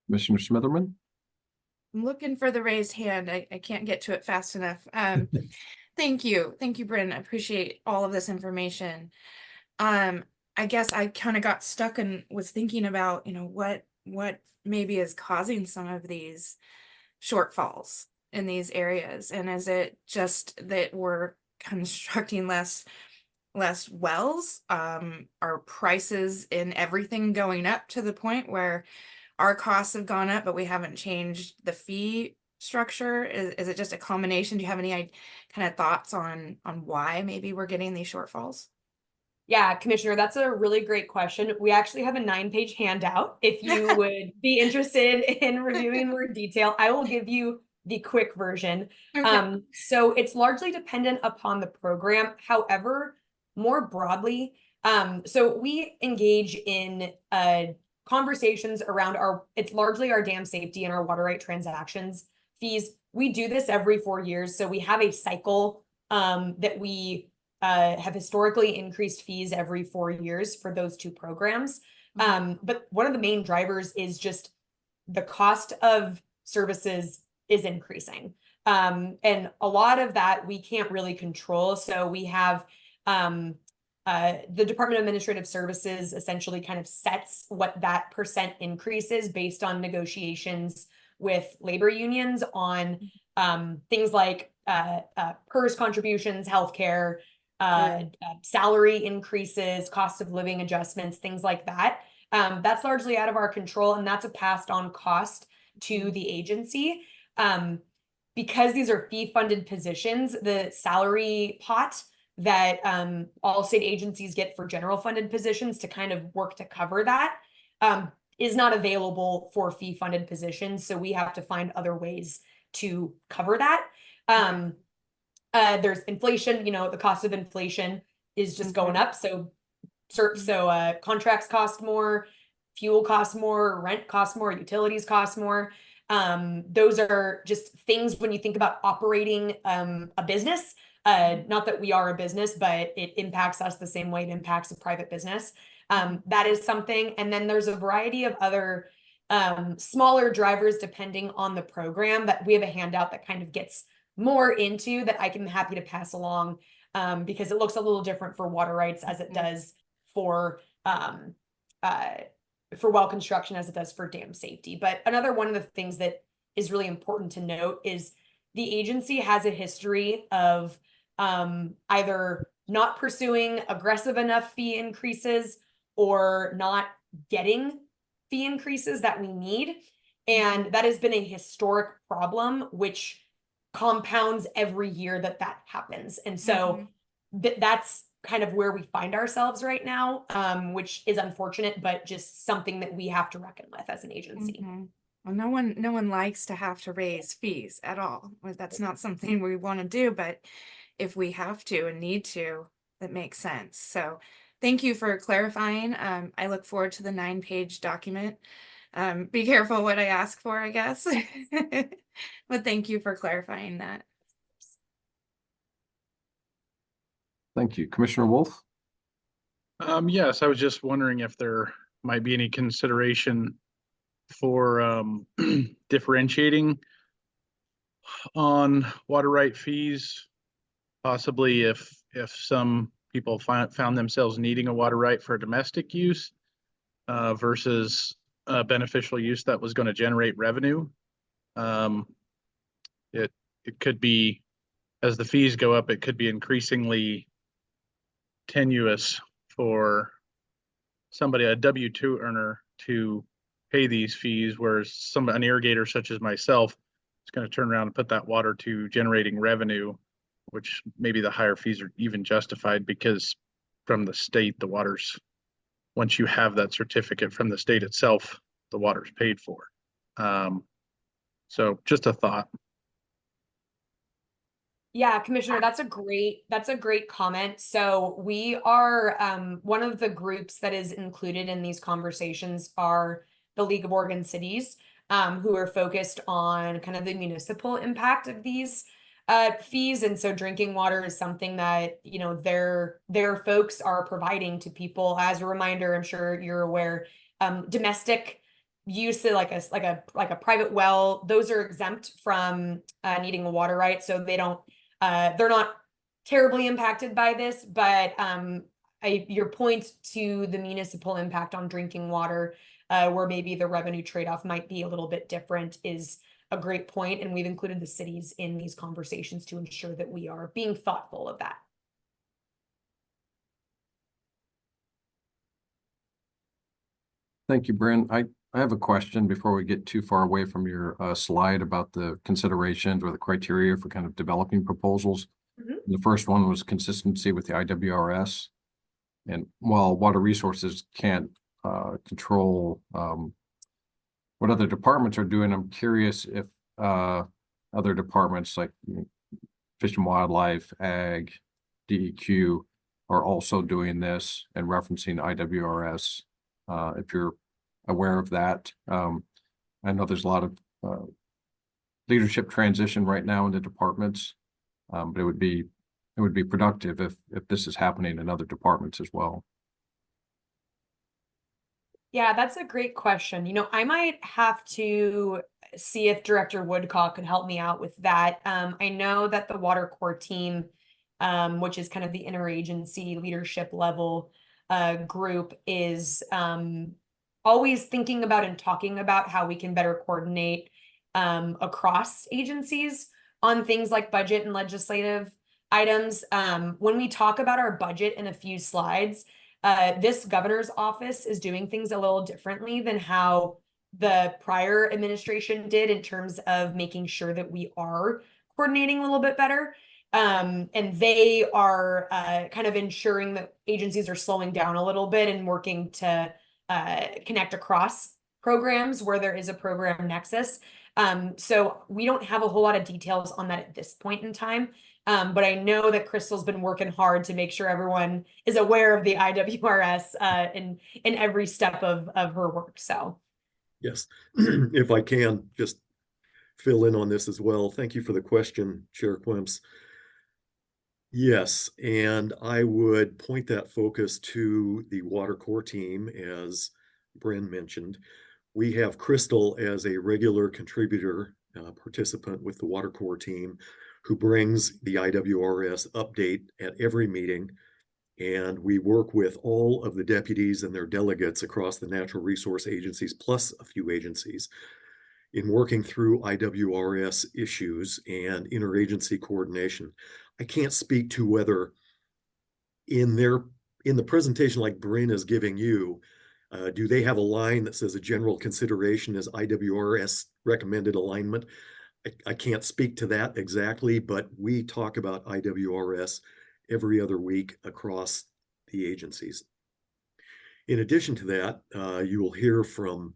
Commissioner Smitherman? I'm looking for the raised hand. I can't get to it fast enough. Thank you. Thank you, Bryn. I appreciate all of this information. I guess I kind of got stuck and was thinking about, what maybe is causing some of these shortfalls in these areas. And is it just that we're constructing less wells? Are prices in everything going up to the point where our costs have gone up, but we haven't changed the fee structure? Is it just a combination? Do you have any kind of thoughts on why maybe we're getting these shortfalls? Yeah, Commissioner, that's a really great question. We actually have a 9-page handout. If you would be interested in reviewing more detail, I will give you the quick version. Okay. So it's largely dependent upon the program. However, more broadly, so we engage in conversations around it's largely our dam safety and our water right transactions fees. We do this every 4 years. So we have a cycle that we have historically increased fees every 4 years for those two programs. But one of the main drivers is just the cost of services is increasing. And a lot of that we can't really control. So we have the Department of Administrative Services essentially kind of sets what that percent increase is based on negotiations with labor unions on things like PERS contributions, healthcare, salary increases, cost of living adjustments, things like that. That's largely out of our control, and that's a passed on cost to the agency. Because these are fee-funded positions, the salary pot that all state agencies get for general funded positions to kind of work to cover that is not available for fee-funded positions. So we have to find other ways to cover that. There's inflation, the cost of inflation is just going up. So contracts cost more, fuel costs more, rent costs more, utilities cost more. Those are just things when you think about operating a business. Not that we are a business, but it impacts us the same way it impacts a private business. That is something. And then there's a variety of other smaller drivers depending on the program that we have a handout that kind of gets more into that I'm happy to pass along because it looks a little different for water rights as it does for well construction as it does for dam safety. But another one of the things that is really important to note is the agency has a history of either not pursuing aggressive enough fee increases or not getting fee increases that we need. And that has been a historic problem, which compounds every year that happens. And so that's kind of where we find ourselves right now, which is unfortunate, but just something that we have to reckon with as an agency. Well, no one likes to have to raise fees at all. Well, that's not something we want to do, but if we have to and need to, that makes sense. So thank you for clarifying. I look forward to the 9-page document. Be careful what I ask for, I guess. But thank you for clarifying that. Thank you. Commissioner Wolf? Yes, I was just wondering if there might be any consideration for differentiating on water right fees, possibly if some people found themselves needing a water right for domestic use versus beneficial use that was going to generate revenue. It could be, as the fees go up, it could be increasingly tenuous for somebody, a W-2 earner, to pay these fees, whereas an irrigator such as myself is going to turn around and put that water to generating revenue, which maybe the higher fees are even justified because from the state, the water's once you have that certificate from the state itself, the water's paid for. So just a thought. Yeah, Commissioner, that's a great comment. So we are, one of the groups that is included in these conversations are the League of Oregon Cities, who are focused on kind of the municipal impact of these fees. And so drinking water is something that, you know, their folks are providing to people. As a reminder, I'm sure you're aware, domestic use, like a private well, those are exempt from needing a water right. So they don't, they're not terribly impacted by this, but your point to the municipal impact on drinking water, where maybe the revenue trade-off might be a little bit different, is a great point, and we've included the cities in these conversations to ensure that we are being thoughtful of that. Thank you, Bryn. I have a question before we get too far away from your slide about the considerations or the criteria for kind of developing proposals. Mhm. The first one was consistency with the IWRS. And while Water Resources can't control what other departments are doing, I'm curious if other departments like Fish and Wildlife, Ag, DEQ are also doing this and referencing IWRS. If you're aware of that, I know there's a lot of leadership transition right now in the departments, but it would be productive if this is happening in other departments as well. Yeah, that's a great question. You know, I might have to see if Director Woodcock could help me out with that. I know that the Water Corps team, which is kind of the interagency leadership level group, is always thinking about and talking about how we can better coordinate across agencies on things like budget and legislative items. When we talk about our budget in a few slides, this governor's office is doing things a little differently than how the prior administration did in terms of making sure that we are coordinating a little bit better. And they are kind of ensuring that agencies are slowing down a little bit and working to connect across programs where there is a program nexus. So we don't have a whole lot of details on that at this point in time. But I know that Crystal's been working hard to make sure everyone is aware of the IWRS in every step of her work. So yes, if I can just fill in on this as well. Thank you for the question, Chair Quimps. Yes, and I would point that focus to the Water Corps team, as Bryn mentioned. We have Crystal as a regular contributor, participant with the Water Corps team, who brings the IWRS update at every meeting. And we work with all of the deputies and their delegates across the natural resource agencies, plus a few agencies, in working through IWRS issues and interagency coordination. I can't speak to whether in the presentation like Bryn is giving you, do they have a line that says a general consideration is IWRS recommended alignment? I can't speak to that exactly, but we talk about IWRS every other week across the agencies. In addition to that, you will hear from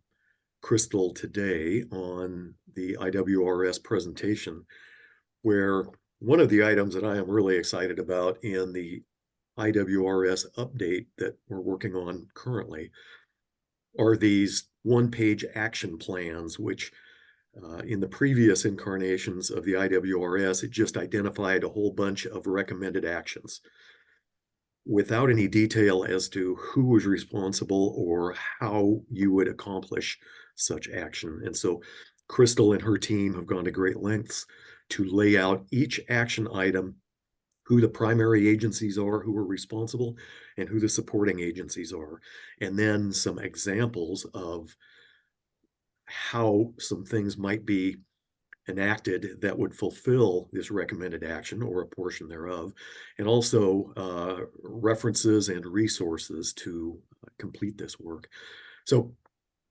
Crystal today on the IWRS presentation, where one of the items that I am really excited about in the IWRS update that we're working on currently are these one-page action plans, which in the previous incarnations of the IWRS, it just identified a whole bunch of recommended actions without any detail as to who was responsible or how you would accomplish such action. And so Crystal and her team have gone to great lengths to lay out each action item, who the primary agencies are who are responsible, and who the supporting agencies are. And then some examples of how some things might be enacted that would fulfill this recommended action or a portion thereof, and also references and resources to complete this work. So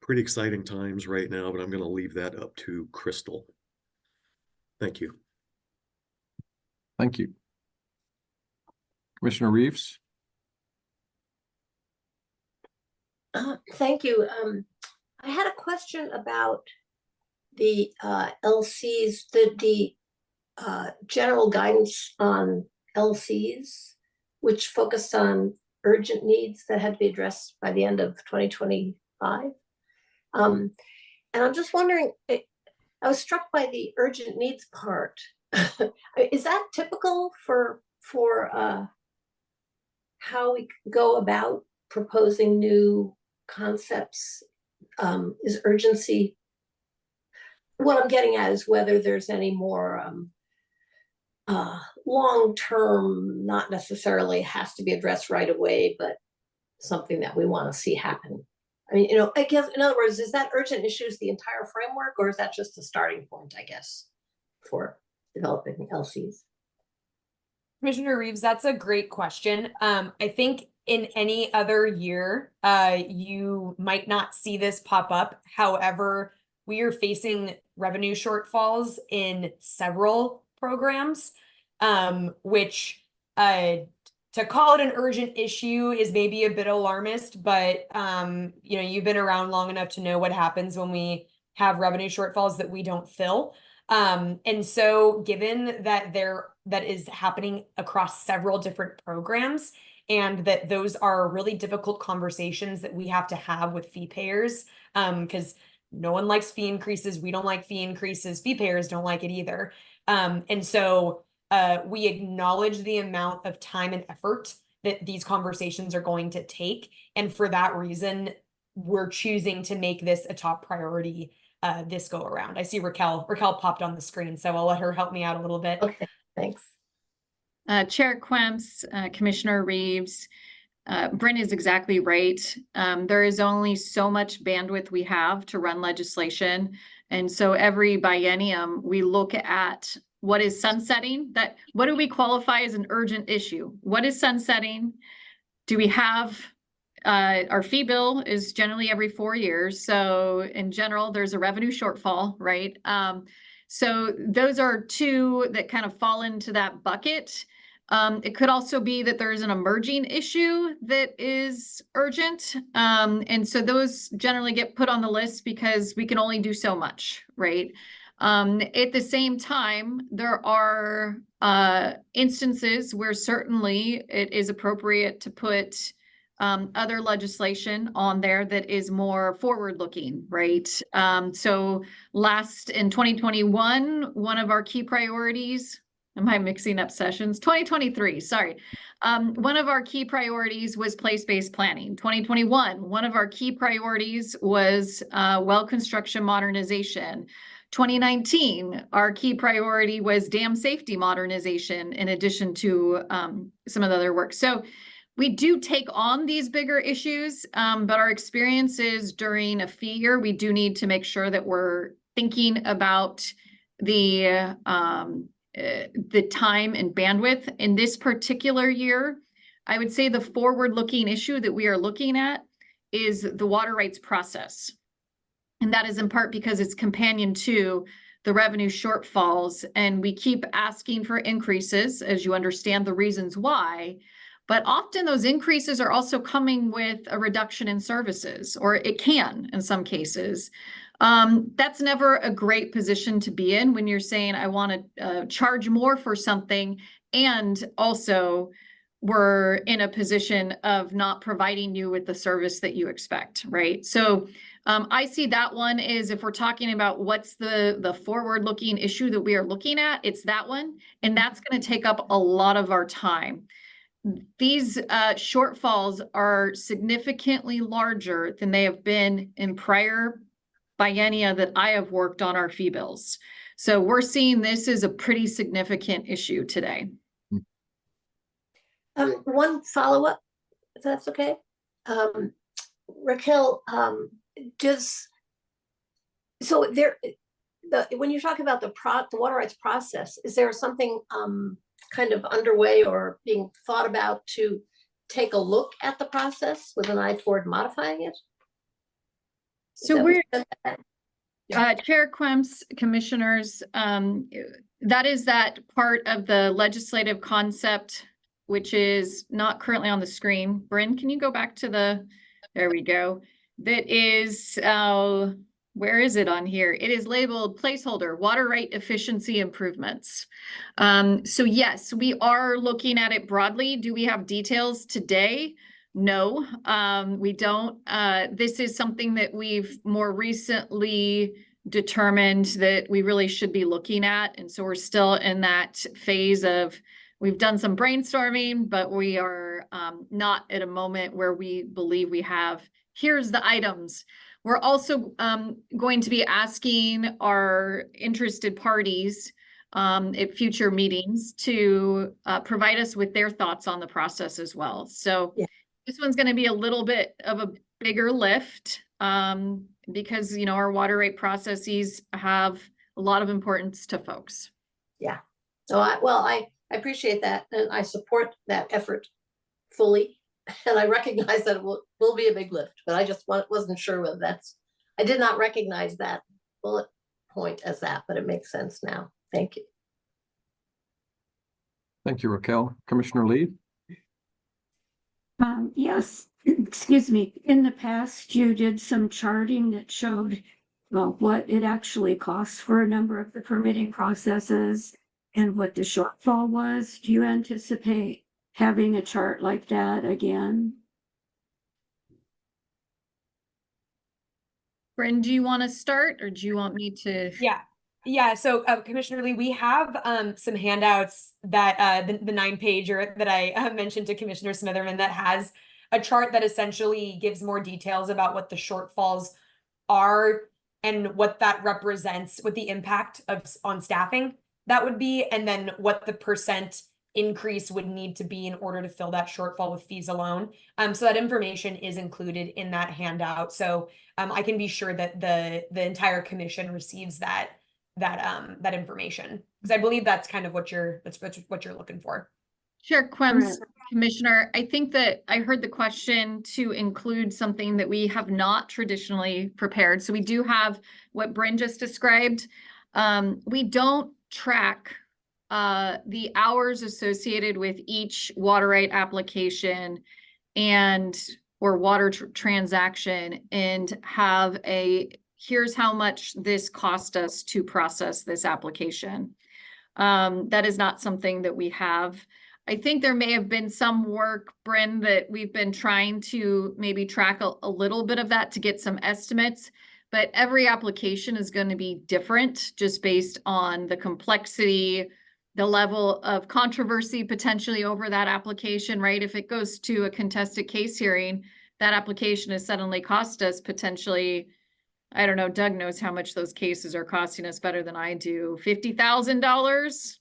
pretty exciting times right now, but I'm going to leave that up to Crystal. Thank you. Thank you. Commissioner Reeves? Thank you. I had a question about the LCs, the general guidance on LCs, which focused on urgent needs that had to be addressed by the end of 2025. And I'm just wondering, I was struck by the urgent needs part. Is that typical for how we go about proposing new concepts? Is urgency, what I'm getting at is whether there's any more long-term, not necessarily has to be addressed right away, but something that we want to see happen. I mean, I guess, in other words, is that urgent issues the entire framework, or is that just a starting point, I guess, for developing LCs? Commissioner Reeves, that's a great question. I think in any other year, you might not see this pop up. However, we are facing revenue shortfalls in several programs, which to call it an urgent issue is maybe a bit alarmist, but you've been around long enough to know what happens when we have revenue shortfalls that we don't fill. And so given that that is happening across several different programs, and that those are really difficult conversations that we have to have with fee payers, because no one likes fee increases. We don't like fee increases. Fee payers don't like it either. And so we acknowledge the amount of time and effort that these conversations are going to take. And for that reason, we're choosing to make this a top priority this go around. I see Raquel popped on the screen, so I'll let her help me out a little bit. Okay, thanks. Chair Quemps, Commissioner Reeves, Bryn is exactly right. There is only so much bandwidth we have to run legislation. And so every biennium, we look at what is sunsetting, what do we qualify as an urgent issue? What is sunsetting? Do we have, our fee bill is generally every 4 years. So in general, there's a revenue shortfall, right? So those are two that kind of fall into that bucket. It could also be that there's an emerging issue that is urgent. And so those generally get put on the list because we can only do so much, right? At the same time, there are instances where certainly it is appropriate to put other legislation on there that is more forward-looking, right? So in 2021, one of our key priorities, am I mixing up sessions? 2023, sorry. One of our key priorities was place-based planning. 2021, one of our key priorities was well construction modernization. 2019, our key priority was dam safety modernization in addition to some of the other work. So we do take on these bigger issues, but our experiences during a fee year, we do need to make sure that we're thinking about the time and bandwidth. In this particular year, I would say the forward-looking issue that we are looking at is the water rights process. And that is in part because it's companion to the revenue shortfalls. And we keep asking for increases, as you understand the reasons why. But often those increases are also coming with a reduction in services, or it can in some cases. That's never a great position to be in when you're saying, I want to charge more for something, and also we're in a position of not providing you with the service that you expect, right? So I see that one is, if we're talking about what's the forward-looking issue that we are looking at, it's that one, and that's going to take up a lot of our time. These shortfalls are significantly larger than they have been in prior biennia that I have worked on our fee bills. So we're seeing this as a pretty significant issue today. One follow-up, if that's okay. Raquel, when you talk about the water rights process, is there something kind of underway or being thought about to take a look at the process with an eye toward modifying it? So we're Chair Quemps, commissioners, that is that part of the legislative concept, which is not currently on the screen. Bryn, can you go back to the There we go. That is, where is it on here? It is labeled placeholder, water right efficiency improvements. So yes, we are looking at it broadly. Do we have details today? No, we don't. This is something that we've more recently determined that we really should be looking at. And so we're still in that phase of, we've done some brainstorming, but we are not at a moment where we believe we have, here's the items. We're also going to be asking our interested parties at future meetings to provide us with their thoughts on the process as well. So Yeah. This one's going to be a little bit of a bigger lift because, you know, our water rate processes have a lot of importance to folks. Yeah. So I appreciate that, and I support that effort fully. And I recognize that it will be a big lift, but I just wasn't sure whether I did not recognize that bullet point as that, but it makes sense now. Thank you. Thank you, Raquel. Commissioner Lee? Yes, excuse me. In the past, you did some charting that showed, well, what it actually costs for a number of the permitting processes and what the shortfall was. Do you anticipate having a chart like that again? Bryn, do you want to start or do you want me to? Yeah. So Commissioner Lee, we have some handouts that the 9-pager that I mentioned to Commissioner Smitherman that has a chart that essentially gives more details about what the shortfalls are and what that represents, what the impact on staffing that would be, and then what the percent increase would need to be in order to fill that shortfall with fees alone. So that information is included in that handout. So I can be sure that the entire commission receives that information, because I believe that's kind of what you're looking for. Chair Quims, Commissioner, I think that I heard the question to include something that we have not traditionally prepared. So we do have what Bryn just described. We don't track the hours associated with each water right application or water transaction and have here's how much this cost us to process this application. That is not something that we have. I think there may have been some work, Bryn, that we've been trying to maybe track a little bit of that to get some estimates, but every application is going to be different just based on the complexity, the level of controversy potentially over that application, right? If it goes to a contested case hearing, that application has suddenly cost us potentially, I don't know, Doug knows how much those cases are costing us better than I do. $50,000,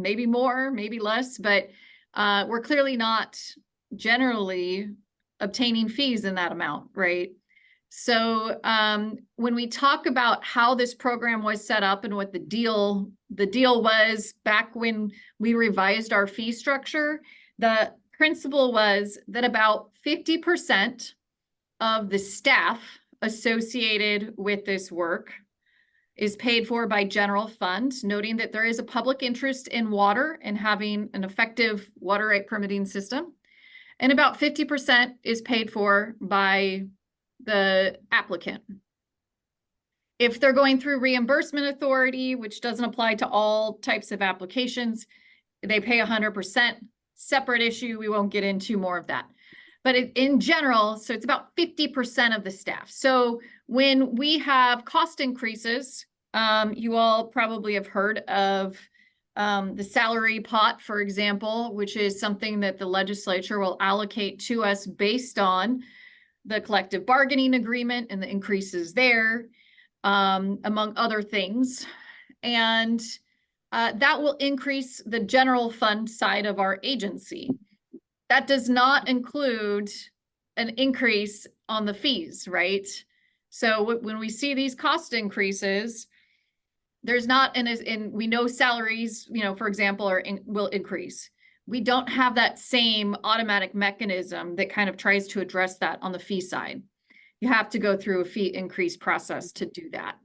maybe more, maybe less, but we're clearly not generally obtaining fees in that amount, right? So when we talk about how this program was set up and what the deal was back when we revised our fee structure, the principle was that about 50% of the staff associated with this work is paid for by general fund, noting that there is a public interest in water and having an effective water right permitting system. And about 50% is paid for by the applicant. If they're going through reimbursement authority, which doesn't apply to all types of applications, they pay 100%. Separate issue. We won't get into more of that. But in general, so it's about 50% of the staff. So when we have cost increases, you all probably have heard of the salary pot, for example, which is something that the legislature will allocate to us based on the collective bargaining agreement and the increases there, among other things. And that will increase the general fund side of our agency. That does not include an increase on the fees, right? So when we see these cost increases, there's not, and we know salaries, you know, for example, will increase. We don't have that same automatic mechanism that kind of tries to address that on the fee side. You have to go through a fee increase process to do that.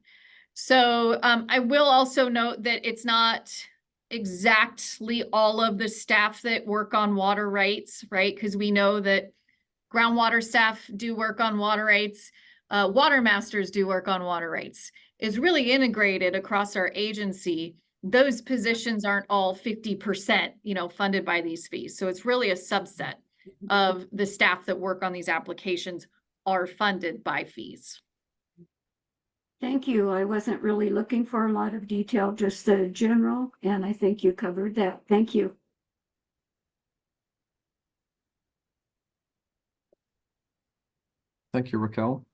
So I will also note that it's not exactly all of the staff that work on water rights, right? Because we know that groundwater staff do work on water rates, water masters do work on water rates. Is really integrated across our agency. Those positions aren't all 50%, funded by these fees. So it's really a subset of the staff that work on these applications are funded by fees. Thank you. I wasn't really looking for a lot of detail, just the general, and I think you covered that. Thank you. Thank you, Raquel.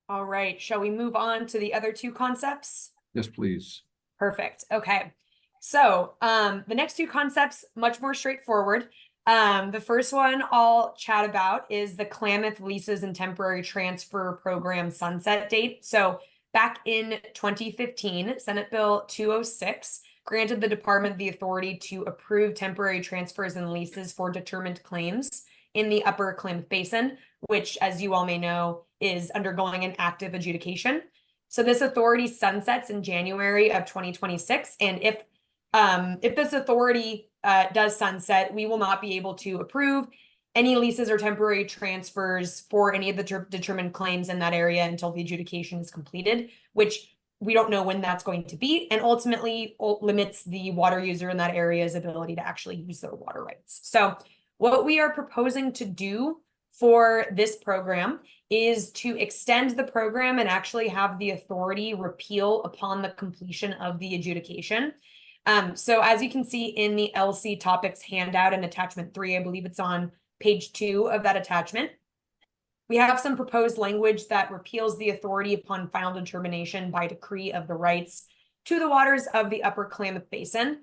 All right, shall we move on to the other two concepts? Yes, please. Perfect. Okay. So the next two concepts, much more straightforward. The first one I'll chat about is the Klamath Leases and Temporary Transfer Program sunset date. So back in 2015, Senate Bill 206 granted the department the authority to approve temporary transfers and leases for determined claims in the Upper Klamath Basin, which, as you all may know, is undergoing an active adjudication. So this authority sunsets in January of 2026. And if this authority does sunset, we will not be able to approve any leases or temporary transfers for any of the determined claims in that area until the adjudication is completed, which we don't know when that's going to be, and ultimately limits the water user in that area's ability to actually use their water rights. So what we are proposing to do for this program is to extend the program and actually have the authority repeal upon the completion of the adjudication. So as you can see in the LC topics handout in attachment 3, I believe it's on page 2 of that attachment, we have some proposed language that repeals the authority upon final determination by decree of the rights to the waters of the Upper Klamath Basin.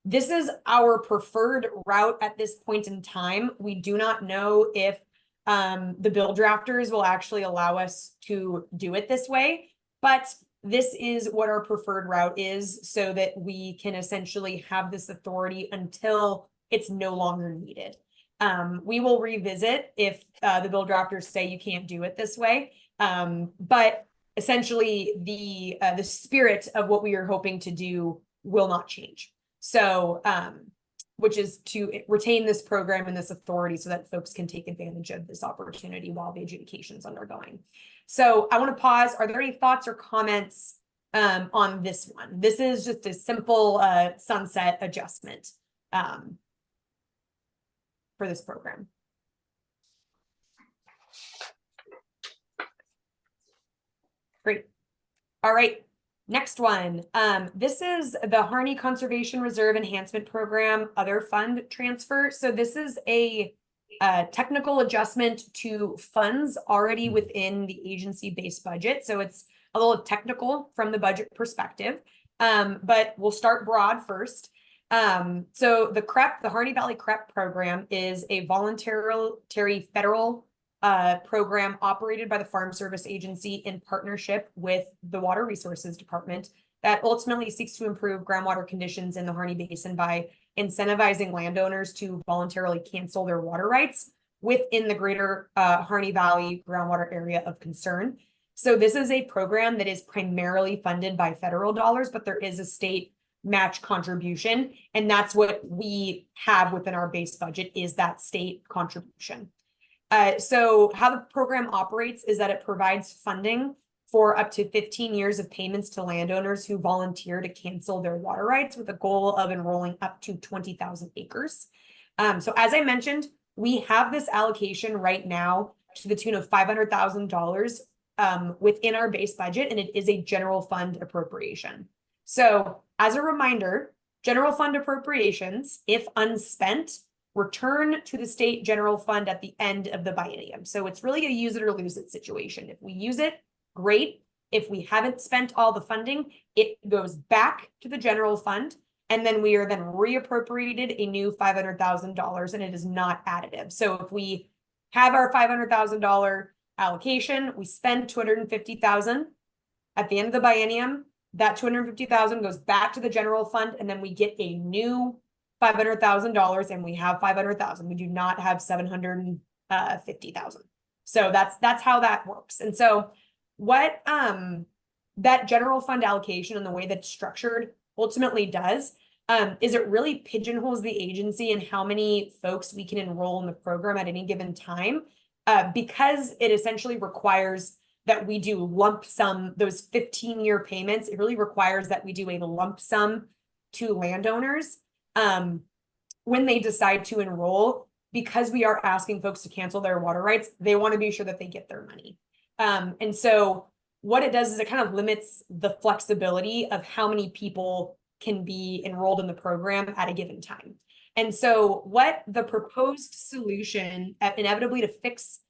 This is our preferred route at this point in time. We do not know if the bill drafters will actually allow us to do it this way, but this is what our preferred route is so that we can essentially have this authority until it's no longer needed. We will revisit if the bill drafters say you can't do it this way, but essentially the spirit of what we are hoping to do will not change. So, which is to retain this program and this authority so that folks can take advantage of this opportunity while the adjudication is undergoing. So I want to pause. Are there any thoughts or comments on this one? This is just a simple sunset adjustment for this program. Great. All right. Next one. This is the Harney Conservation Reserve Enhancement Program Other Fund Transfer. So this is a technical adjustment to funds already within the agency-based budget. So it's a little technical from the budget perspective, but we'll start broad first. So the CREP, the Harney Valley CREP program, is a voluntary federal program operated by the Farm Service Agency in partnership with the Water Resources Department that ultimately seeks to improve groundwater conditions in the Harney Basin by incentivizing landowners to voluntarily cancel their water rights within the greater Harney Valley groundwater area of concern. So this is a program that is primarily funded by federal dollars, but there is a state match contribution, and that's what we have within our base budget is that state contribution. So how the program operates is that it provides funding for up to 15 years of payments to landowners who volunteer to cancel their water rights with a goal of enrolling up to 20,000 acres. So as I mentioned, we have this allocation right now to the tune of $500,000 within our base budget, and it is a general fund appropriation. So as a reminder, general fund appropriations, if unspent, return to the state general fund at the end of the biennium. So it's really a use it or lose it situation. If we use it, great. If we haven't spent all the funding, it goes back to the general fund, and then we are then reappropriated a new $500,000, and it is not additive. So if we have our $500,000 allocation, we spend $250,000 at the end of the biennium, that $250,000 goes back to the general fund, and then we get a new $500,000, and we have $500,000. We do not have $750,000. So that's how that works. And so what that general fund allocation and the way that's structured ultimately does is it really pigeonholes the agency and how many folks we can enroll in the program at any given time, because it essentially requires that we do lump sum, those 15-year payments. It really requires that we do a lump sum to landowners when they decide to enroll, because we are asking folks to cancel their water rights. They want to be sure that they get their money. And so what it does is it kind of limits the flexibility of how many people can be enrolled in the program at a given time. And so what the proposed solution inevitably to fix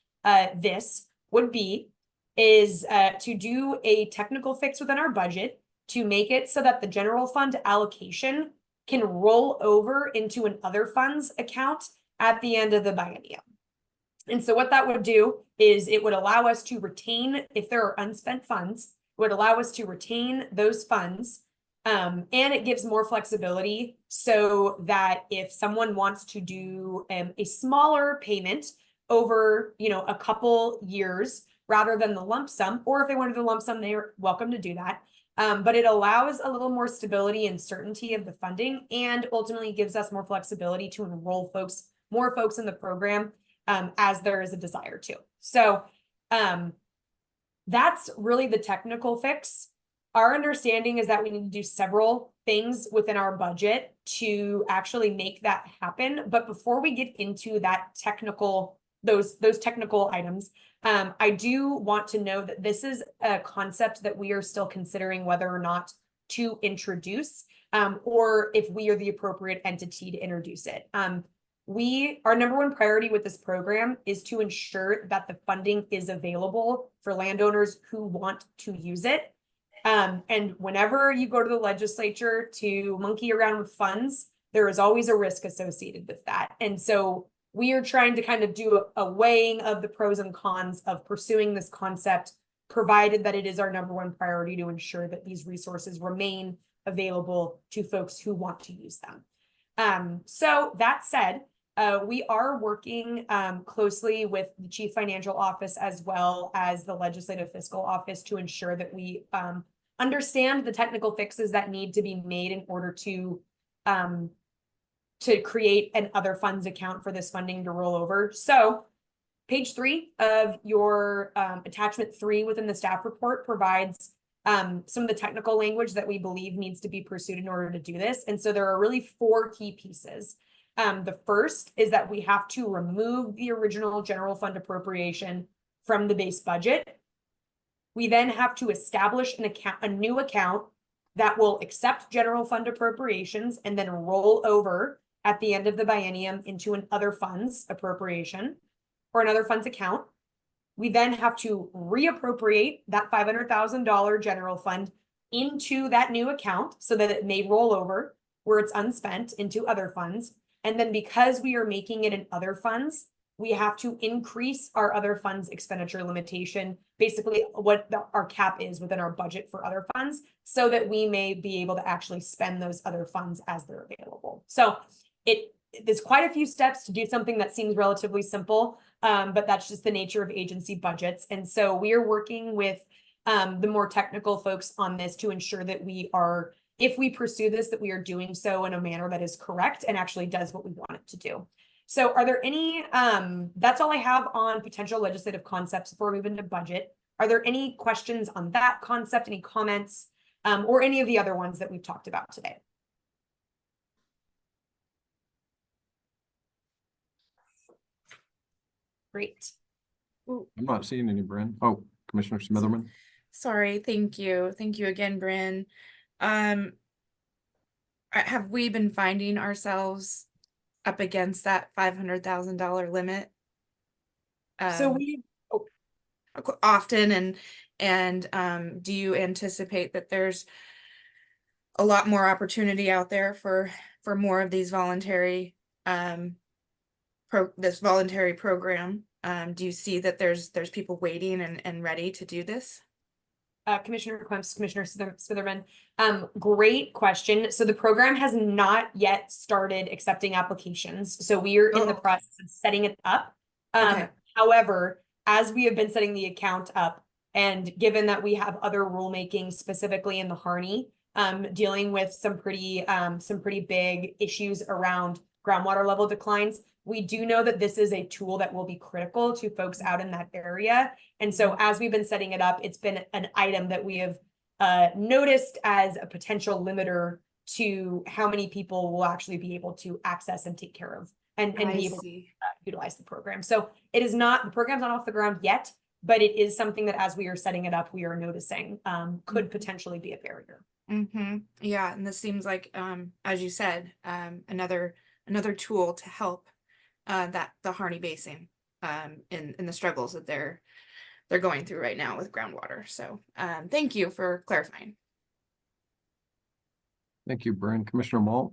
this would be is to do a technical fix within our budget to make it so that the general fund allocation can roll over into an other funds account at the end of the biennium. And so what that would do is it would allow us to retain, if there are unspent funds, it would allow us to retain those funds. And it gives more flexibility so that if someone wants to do a smaller payment over, a couple years rather than the lump sum, or if they wanted a lump sum, they are welcome to do that. But it allows a little more stability and certainty of the funding, and ultimately gives us more flexibility to enroll more folks in the program as there is a desire to. So that's really the technical fix. Our understanding is that we need to do several things within our budget to actually make that happen. But before we get into that technical, those technical items, I do want to know that this is a concept that we are still considering whether or not to introduce, or if we are the appropriate entity to introduce it. Our number one priority with this program is to ensure that the funding is available for landowners who want to use it. And whenever you go to the legislature to monkey around with funds, there is always a risk associated with that. And so we are trying to kind of do a weighing of the pros and cons of pursuing this concept, provided that it is our number one priority to ensure that these resources remain available to folks who want to use them. So that said, we are working closely with the Chief Financial Office as well as the Legislative Fiscal Office to ensure that we understand the technical fixes that need to be made in order to create an other funds account for this funding to roll over. So page 3 of your attachment 3 within the staff report provides some of the technical language that we believe needs to be pursued in order to do this. And so there are really 4 key pieces. The first is that we have to remove the original general fund appropriation from the base budget. We then have to establish a new account that will accept general fund appropriations and then roll over at the end of the biennium into an other funds appropriation or another funds account. We then have to reappropriate that $500,000 general fund into that new account so that it may roll over where it's unspent into other funds. And then because we are making it in other funds, we have to increase our other funds expenditure limitation, basically what our cap is within our budget for other funds, so that we may be able to actually spend those other funds as they're available. So there's quite a few steps to do something that seems relatively simple, but that's just the nature of agency budgets. And so we are working with the more technical folks on this to ensure that we are, if we pursue this, that we are doing so in a manner that is correct and actually does what we want it to do. So are there any, that's all I have on potential legislative concepts before we move into budget. Are there any questions on that concept, any comments, or any of the other ones that we've talked about today? Great. I'm not seeing any, Bryn. Oh, Commissioner Smitherman. Sorry, thank you. Thank you again, Bryn. Have we been finding ourselves up against that $500,000 limit? So we often, and do you anticipate that there's a lot more opportunity out there for more of these voluntary this voluntary program? Do you see that there's people waiting and ready to do this? Commissioner Quimps, Commissioner Smitherman, great question. So the program has not yet started accepting applications. So we are in the process of setting it up. Okay. However, as we have been setting the account up, and given that we have other rulemaking specifically in the Harney, dealing with some pretty big issues around groundwater level declines. We do know that this is a tool that will be critical to folks out in that area. And so as we've been setting it up, it's been an item that we have noticed as a potential limiter to how many people will actually be able to access and take care of and be able to utilize the program. So it is not, the program's not off the ground yet, but it is something that as we are setting it up, we are noticing could potentially be a barrier. Yeah, and this seems like, as you said, another tool to help the Harney Basin in the struggles that they're going through right now with groundwater. So thank you for clarifying. Thank you, Bryn. Commissioner Malt?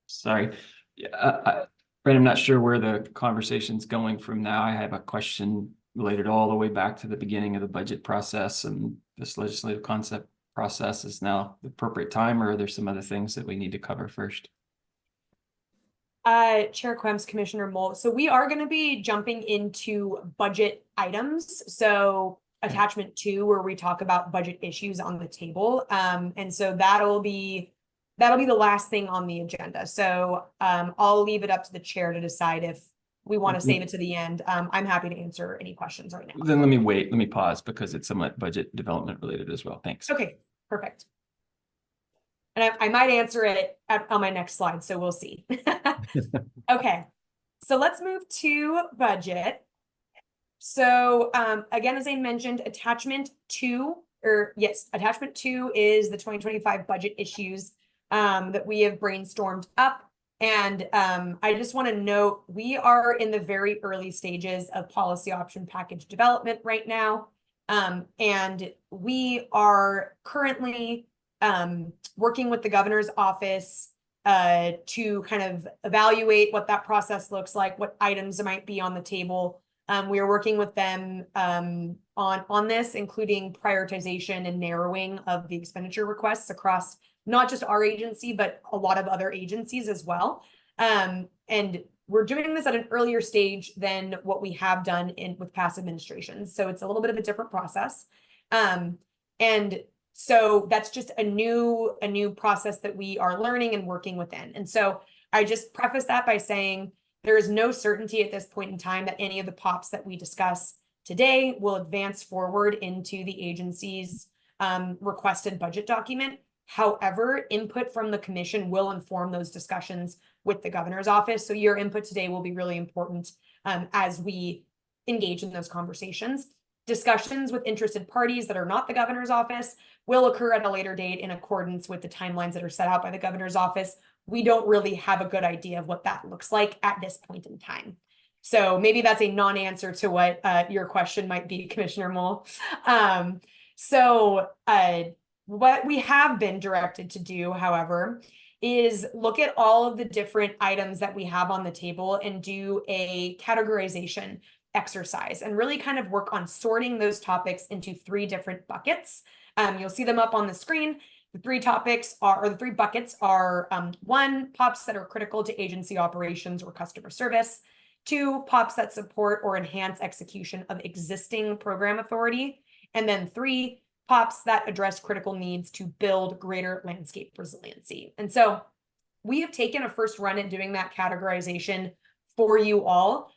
Sorry. Yeah, Brent, I'm not sure where the conversation's going from now. I have a question related all the way back to the beginning of the budget process, and this legislative concept process is now the appropriate time, or are there some other things that we need to cover first? Chair Quemps, Commissioner Mole. So we are going to be jumping into budget items. So attachment 2, where we talk about budget issues on the table. And so that'll be the last thing on the agenda. So I'll leave it up to the chair to decide if we want to save it to the end. I'm happy to answer any questions right now. Then let me pause because it's somewhat budget development related as well. Thanks. Okay, perfect. And I might answer it on my next slide, so we'll see. Okay, so let's move to budget. So again, as I mentioned, attachment 2 is the 2025 budget issues that we have brainstormed up. And I just want to note, we are in the very early stages of policy option package development right now. And we are currently working with the governor's office to kind of evaluate what that process looks like, what items might be on the table. We are working with them on this, including prioritization and narrowing of the expenditure requests across not just our agency, but a lot of other agencies as well. And we're doing this at an earlier stage than what we have done with past administrations. So it's a little bit of a different process. And so that's just a new process that we are learning and working within. And so I just preface that by saying there is no certainty at this point in time that any of the POPs that we discuss today will advance forward into the agency's requested budget document. However, input from the commission will inform those discussions with the governor's office. So your input today will be really important as we engage in those conversations. Discussions with interested parties that are not the governor's office will occur at a later date in accordance with the timelines that are set out by the governor's office. We don't really have a good idea of what that looks like at this point in time. So maybe that's a non-answer to what your question might be, Commissioner Mole. What we have been directed to do, however, is look at all of the different items that we have on the table and do a categorization exercise and really kind of work on sorting those topics into 3 different buckets. You'll see them up on the screen. The 3 buckets are 1, POPs that are critical to agency operations or customer service, 2, POPs that support or enhance execution of existing program authority, and then 3, POPs that address critical needs to build greater landscape resiliency. And so we have taken a first run at doing that categorization for you all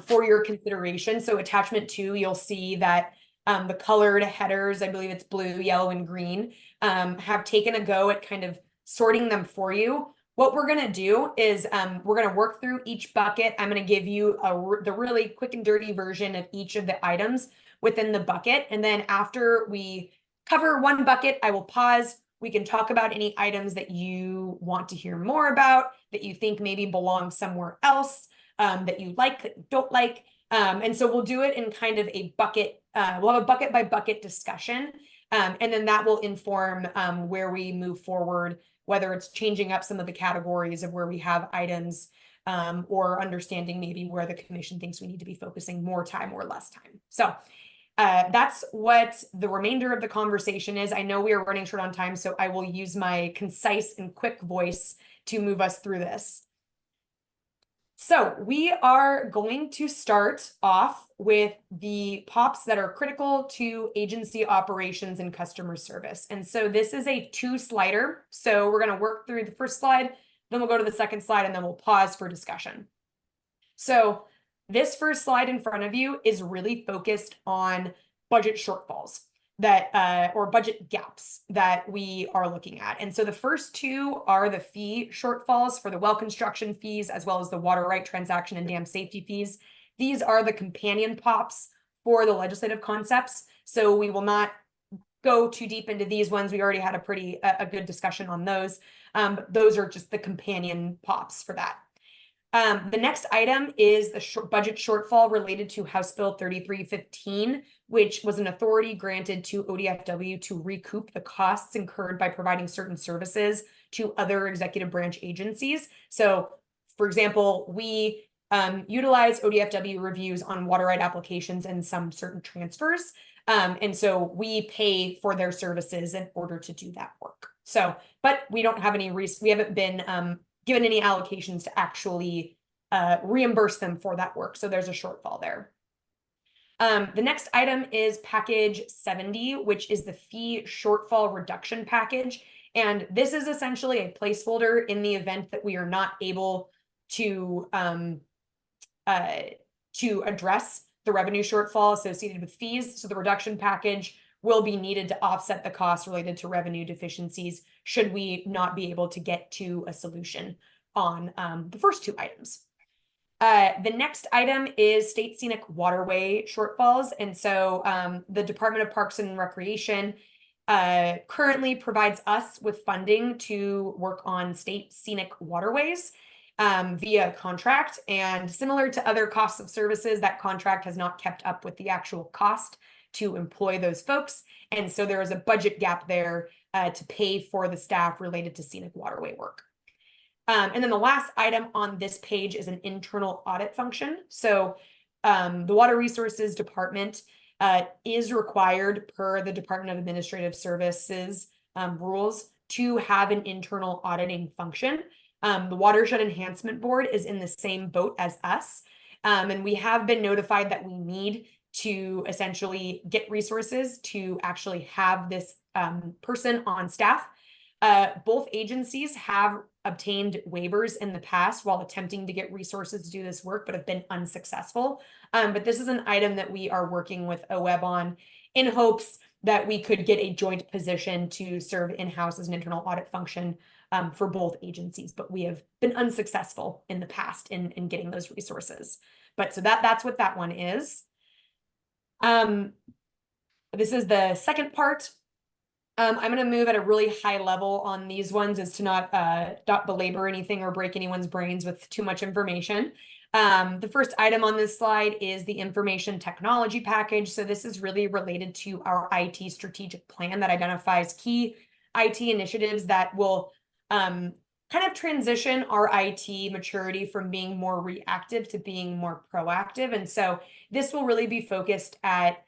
for your consideration. So attachment 2, you'll see that the colored headers, I believe it's blue, yellow, and green, have taken a go at kind of sorting them for you. What we're going to do is we're going to work through each bucket. I'm going to give you the really quick and dirty version of each of the items within the bucket. And then after we cover one bucket, I will pause. We can talk about any items that you want to hear more about, that you think maybe belong somewhere else, that you like, don't like. And so we'll do it in kind of a bucket. We'll have a bucket by bucket discussion. And then that will inform where we move forward, whether it's changing up some of the categories of where we have items or understanding maybe where the commission thinks we need to be focusing more time or less time. So that's what the remainder of the conversation is. I know we are running short on time, so I will use my concise and quick voice to move us through this. So we are going to start off with the POPs that are critical to agency operations and customer service. And so this is a 2-slider. So we're going to work through the first slide, then we'll go to the second slide, and then we'll pause for discussion. So this first slide in front of you is really focused on budget shortfalls that or budget gaps that we are looking at. And so the first two are the fee shortfalls for the well construction fees, as well as the water right transaction and dam safety fees. These are the companion POPs for the legislative concepts. So we will not go too deep into these ones. We already had a good discussion on those. Those are just the companion POPs for that. The next item is the budget shortfall related to House Bill 3315, which was an authority granted to ODFW to recoup the costs incurred by providing certain services to other executive branch agencies. So, for example, we utilize ODFW reviews on water right applications and some certain transfers. And so we pay for their services in order to do that work. So, but we don't have any we haven't been given any allocations to actually reimburse them for that work. So there's a shortfall there. The next item is package 70, which is the fee shortfall reduction package. And this is essentially a placeholder in the event that we are not able to address the revenue shortfall associated with fees. So the reduction package will be needed to offset the costs related to revenue deficiencies should we not be able to get to a solution on the first two items. The next item is state scenic waterway shortfalls. And so the Department of Parks and Recreation currently provides us with funding to work on state scenic waterways via contract. And similar to other costs of services, that contract has not kept up with the actual cost to employ those folks. And so there is a budget gap there to pay for the staff related to scenic waterway work. And then the last item on this page is an internal audit function. So the Water Resources Department is required per the Department of Administrative Services rules to have an internal auditing function. The Watershed Enhancement Board is in the same boat as us. And we have been notified that we need to essentially get resources to actually have this person on staff. Both agencies have obtained waivers in the past while attempting to get resources to do this work, but have been unsuccessful. But this is an item that we are working with OWEB on in hopes that we could get a joint position to serve in-house as an internal audit function for both agencies. But we have been unsuccessful in the past in getting those resources. But so that's what that one is. This is the second part. I'm going to move at a really high level on these ones as to not belabor anything or break anyone's brains with too much information. The first item on this slide is the information technology package. So this is really related to our IT strategic plan that identifies key IT initiatives that will kind of transition our IT maturity from being more reactive to being more proactive. And so this will really be focused at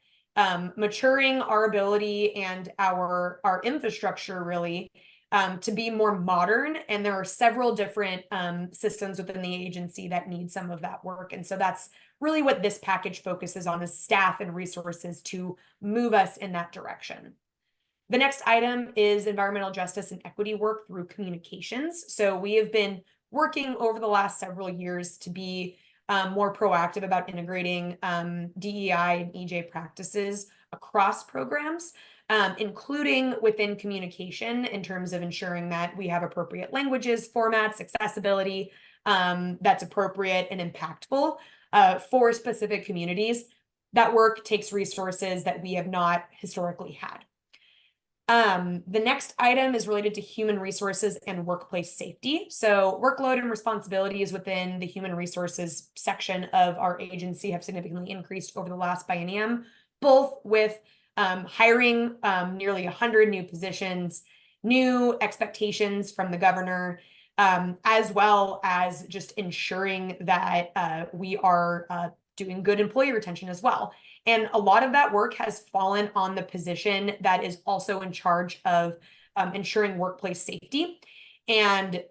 maturing our ability and our infrastructure really to be more modern. And there are several different systems within the agency that need some of that work. And so that's really what this package focuses on, is staff and resources to move us in that direction. The next item is environmental justice and equity work through communications. So we have been working over the last several years to be more proactive about integrating DEI and EJ practices across programs, including within communication in terms of ensuring that we have appropriate languages, formats, accessibility that's appropriate and impactful for specific communities. That work takes resources that we have not historically had. The next item is related to human resources and workplace safety. So workload and responsibilities within the human resources section of our agency have significantly increased over the last biennium, both with hiring nearly 100 new positions, new expectations from the governor, as well as just ensuring that we are doing good employee retention as well. And a lot of that work has fallen on the position that is also in charge of ensuring workplace safety. And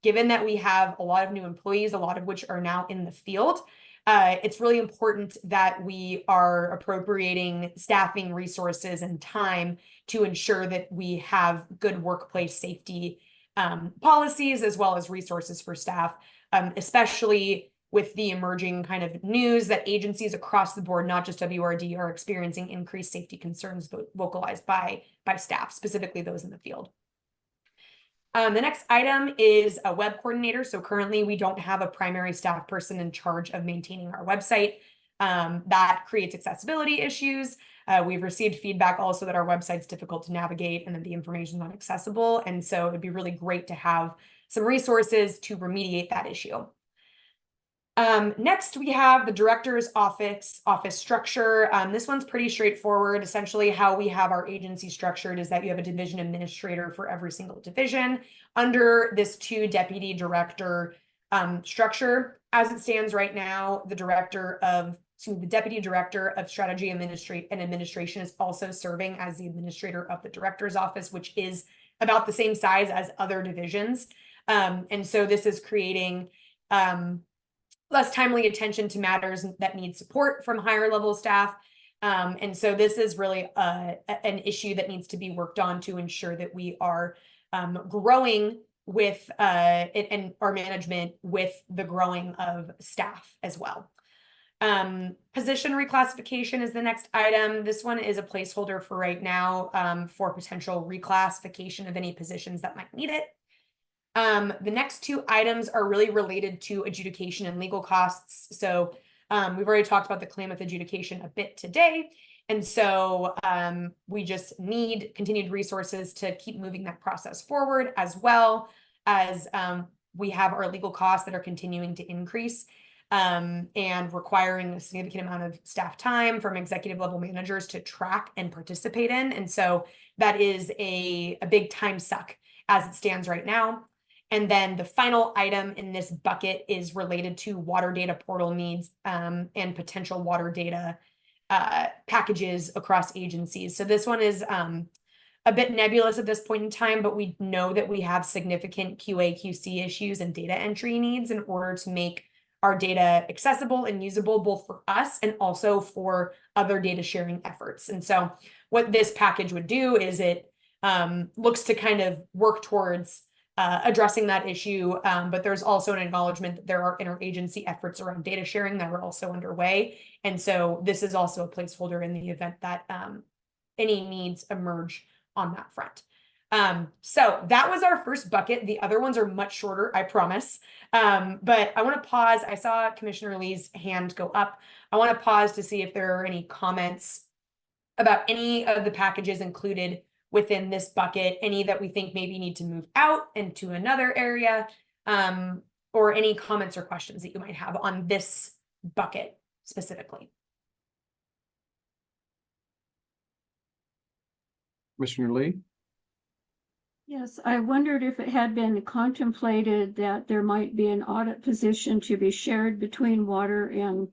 given that we have a lot of new employees, a lot of which are now in the field, it's really important that we are appropriating staffing resources and time to ensure that we have good workplace safety policies as well as resources for staff, especially with the emerging kind of news that agencies across the board, not just WRD, are experiencing increased safety concerns vocalized by staff, specifically those in the field. The next item is a web coordinator. So currently we don't have a primary staff person in charge of maintaining our website. That creates accessibility issues. We've received feedback also that our website's difficult to navigate and that the information is not accessible. And so it'd be really great to have some resources to remediate that issue. Next, we have the director's office structure. This one's pretty straightforward. Essentially, how we have our agency structured is that you have a division administrator for every single division under this 2 deputy director structure. As it stands right now, the deputy director of strategy and administration is also serving as the administrator of the director's office, which is about the same size as other divisions. And so this is creating less timely attention to matters that need support from higher level staff. And so this is really an issue that needs to be worked on to ensure that we are growing with and our management with the growing of staff as well. Position reclassification is the next item. This one is a placeholder for right now for potential reclassification of any positions that might need it. The next 2 items are really related to adjudication and legal costs. So we've already talked about the Klamath adjudication a bit today. And so we just need continued resources to keep moving that process forward, as well as we have our legal costs that are continuing to increase and requiring a significant amount of staff time from executive level managers to track and participate in. And so that is a big time suck as it stands right now. And then the final item in this bucket is related to water data portal needs and potential water data packages across agencies. So this one is a bit nebulous at this point in time, but we know that we have significant QA/QC issues and data entry needs in order to make our data accessible and usable both for us and also for other data sharing efforts. And so what this package would do is it looks to kind of work towards addressing that issue, but there's also an acknowledgement that there are interagency efforts around data sharing that are also underway. And so this is also a placeholder in the event that any needs emerge on that front. So that was our first bucket. The other ones are much shorter, I promise. But I want to pause. I saw Commissioner Lee's hand go up. I want to pause to see if there are any comments about any of the packages included within this bucket, any that we think maybe need to move out into another area, or any comments or questions that you might have on this bucket specifically. Commissioner Lee? Yes, I wondered if it had been contemplated that there might be an audit position to be shared between water and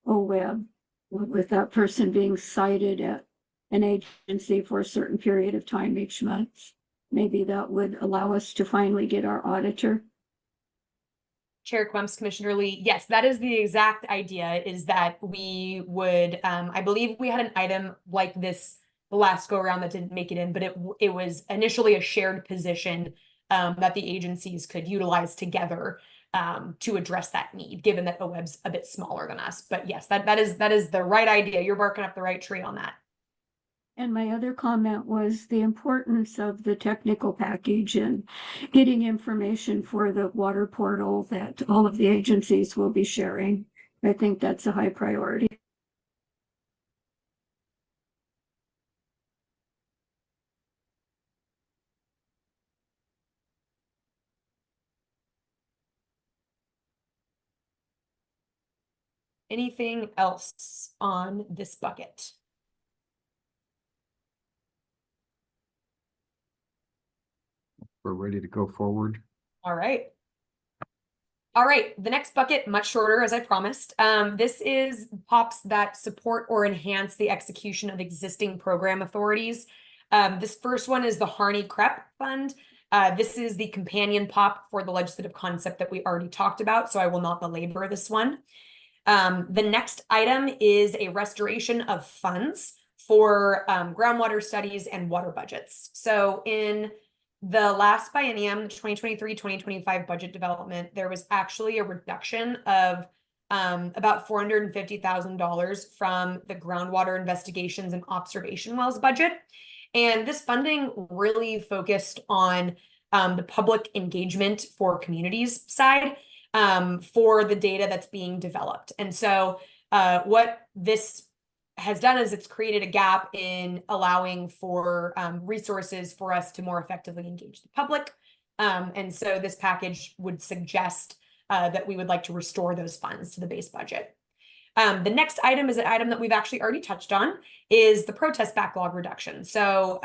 OWEB, with that person being cited at an agency for a certain period of time each month. Maybe that would allow us to finally get our auditor. Chair Quemps, Commissioner Lee, yes, that is the exact idea, is that we would, I believe we had an item like this the last go around that didn't make it in, but it was initially a shared position that the agencies could utilize together to address that need, given that OWEB's a bit smaller than us. But yes, that is the right idea. You're barking up the right tree on that. And my other comment was the importance of the technical package and getting information for the water portal that all of the agencies will be sharing. I think that's a high priority. Anything else on this bucket? We're ready to go forward. All right. All right, the next bucket, much shorter, as I promised. This is POPs that support or enhance the execution of existing program authorities. This first one is the Harney CREP Fund. This is the companion POP for the legislative concept that we already talked about, so I will not belabor this one. The next item is a restoration of funds for groundwater studies and water budgets. So in the last biennium, 2023-2025 budget development, there was actually a reduction of about $450,000 from the groundwater investigations and observation wells budget. And this funding really focused on the public engagement for communities side for the data that's being developed. And so what this has done is it's created a gap in allowing for resources for us to more effectively engage the public. And so this package would suggest that we would like to restore those funds to the base budget. The next item is an item that we've actually already touched on, is the protest backlog reduction. So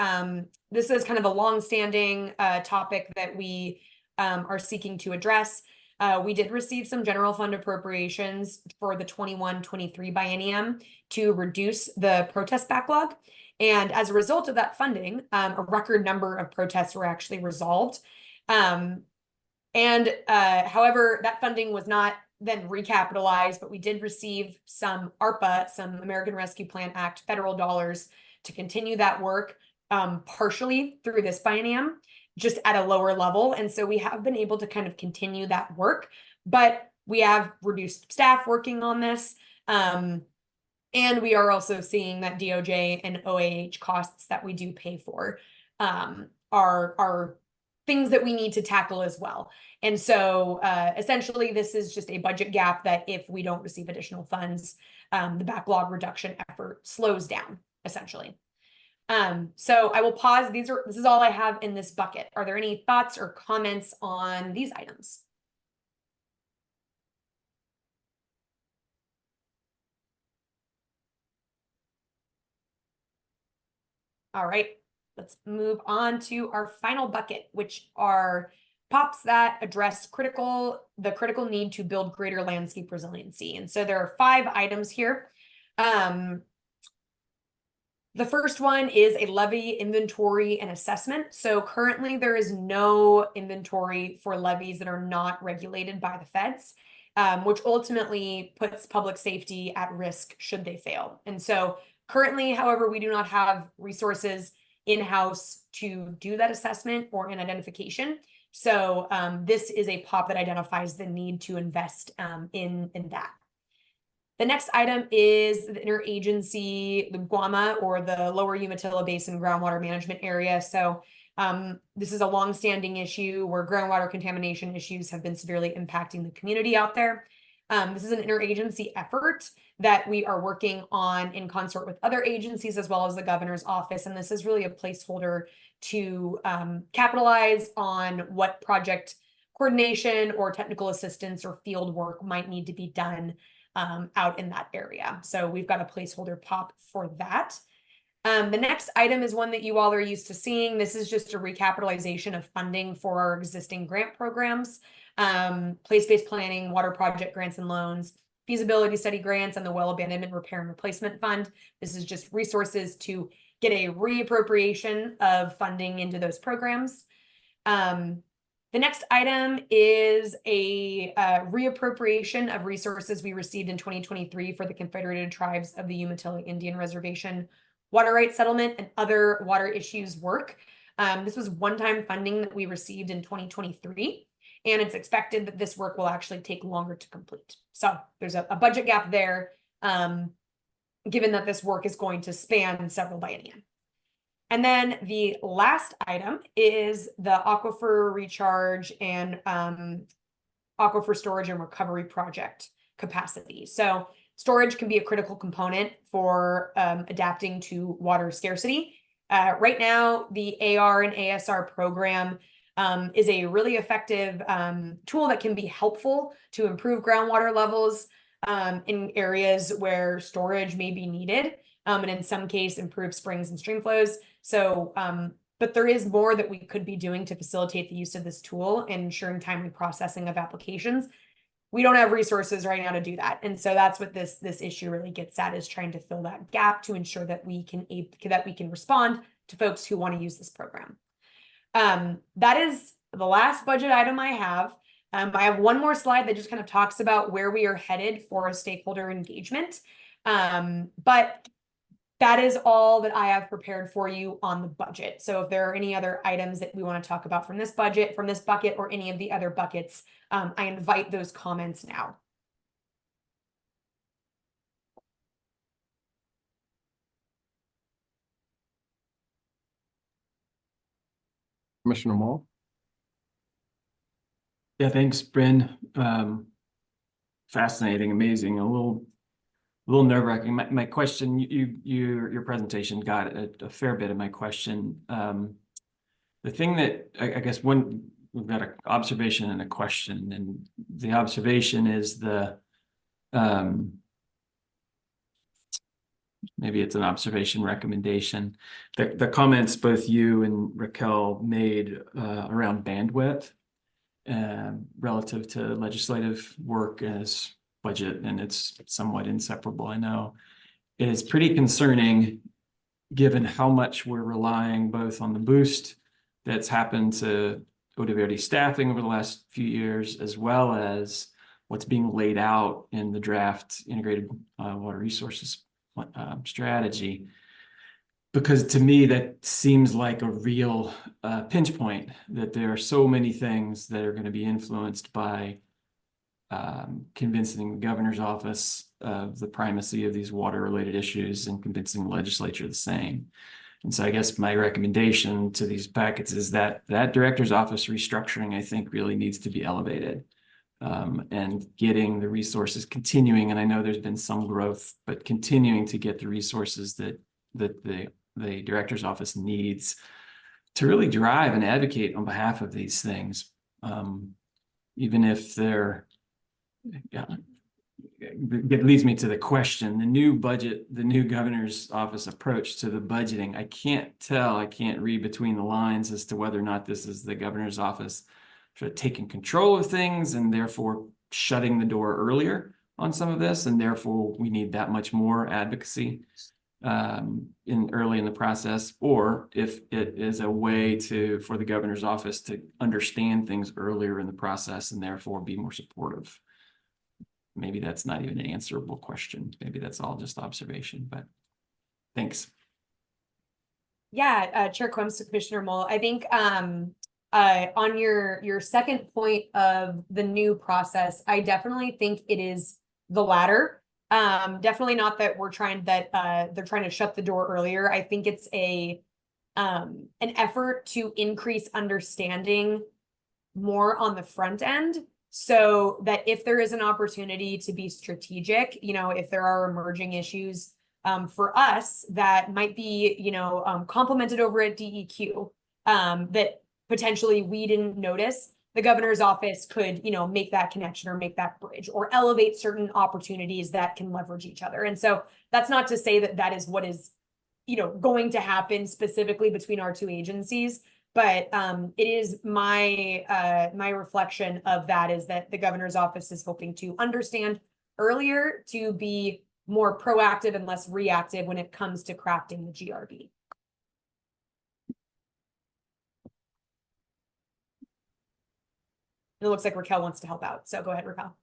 this is kind of a long-standing topic that we are seeking to address. We did receive some general fund appropriations for the 21-23 biennium to reduce the protest backlog. And as a result of that funding, a record number of protests were actually resolved. However, that funding was not then recapitalized, but we did receive some ARPA, some American Rescue Plan Act federal dollars to continue that work partially through this biennium, just at a lower level. And so we have been able to kind of continue that work, but we have reduced staff working on this. And we are also seeing that DOJ and OAH costs that we do pay for are things that we need to tackle as well. And so essentially, this is just a budget gap that if we don't receive additional funds, the backlog reduction effort slows down, essentially. So I will pause. This is all I have in this bucket. Are there any thoughts or comments on these items? All right, let's move on to our final bucket, which are POPs that address the critical need to build greater landscape resiliency. And so there are 5 items here. The first one is a levee inventory and assessment. So currently there is no inventory for levees that are not regulated by the feds, which ultimately puts public safety at risk should they fail. And so currently, however, we do not have resources in-house to do that assessment or an identification. So this is a POP that identifies the need to invest in that. The next item is the interagency, the GWAMA, or the Lower Umatilla Basin Groundwater Management Area. So this is a longstanding issue where groundwater contamination issues have been severely impacting the community out there. This is an interagency effort that we are working on in concert with other agencies as well as the governor's office. And this is really a placeholder to capitalize on what project coordination or technical assistance or field work might need to be done out in that area. So we've got a placeholder POP for that. The next item is one that you all are used to seeing. This is just a recapitalization of funding for our existing grant programs, place-based planning, water project grants and loans, feasibility study grants, and the well abandonment repair and replacement fund. This is just resources to get a reappropriation of funding into those programs. The next item is a reappropriation of resources we received in 2023 for the Confederated Tribes of the Umatilla Indian Reservation water rights settlement and other water issues work. This was one-time funding that we received in 2023, and it's expected that this work will actually take longer to complete. So there's a budget gap there, given that this work is going to span several biennia. And then the last item is the aquifer recharge and aquifer storage and recovery project capacity. So storage can be a critical component for adapting to water scarcity. Right now, the AR and ASR program is a really effective tool that can be helpful to improve groundwater levels in areas where storage may be needed, and in some case improve springs and stream flows. So, but there is more that we could be doing to facilitate the use of this tool and ensuring timely processing of applications. We don't have resources right now to do that. And so that's what this issue really gets at, is trying to fill that gap to ensure that we can respond to folks who want to use this program. That is the last budget item I have. I have one more slide that just kind of talks about where we are headed for stakeholder engagement. But that is all that I have prepared for you on the budget. So if there are any other items that we want to talk about from this budget, from this bucket, or any of the other buckets, I invite those comments now. Commissioner Mull? Yeah, thanks, Bryn. Fascinating, amazing, a little nerve-wracking. My question, your presentation got a fair bit of my question. The thing that I guess we've got an observation and a question, and the observation is maybe it's an observation recommendation. The comments both you and Raquel made around bandwidth relative to legislative work as budget, and it's somewhat inseparable, I know, is pretty concerning given how much we're relying both on the boost that's happened to Eau Verde staffing over the last few years, as well as what's being laid out in the draft integrated water resources strategy. Because to me, that seems like a real pinch point, that there are so many things that are going to be influenced by convincing the governor's office of the primacy of these water-related issues and convincing the legislature the same. And so I guess my recommendation to these packets is that director's office restructuring, I think, really needs to be elevated. And getting the resources continuing, and I know there's been some growth, but continuing to get the resources that the director's office needs to really drive and advocate on behalf of these things. Even if they're, it leads me to the question, the new budget, the new governor's office approach to the budgeting. I can't read between the lines as to whether or not this is the governor's office sort of taking control of things and therefore shutting the door earlier on some of this, and therefore we need that much more advocacy early in the process, or if it is a way for the governor's office to understand things earlier in the process and therefore be more supportive. Maybe that's not even an answerable question. Maybe that's all just observation, but thanks. Yeah, Chair Quimps, Commissioner Mull, I think on your second point of the new process, I definitely think it is the latter. Definitely not that they're trying to shut the door earlier. I think it's an effort to increase understanding more on the front end, so that if there is an opportunity to be strategic, if there are emerging issues for us that might be, complemented over at DEQ, that potentially we didn't notice, the governor's office could, make that connection or make that bridge or elevate certain opportunities that can leverage each other. And so that's not to say that that is what is, going to happen specifically between our two agencies. But it is my reflection of that is that the governor's office is hoping to understand earlier, to be more proactive and less reactive when it comes to crafting the GRB. It looks like Raquel wants to help out, so go ahead, Raquel.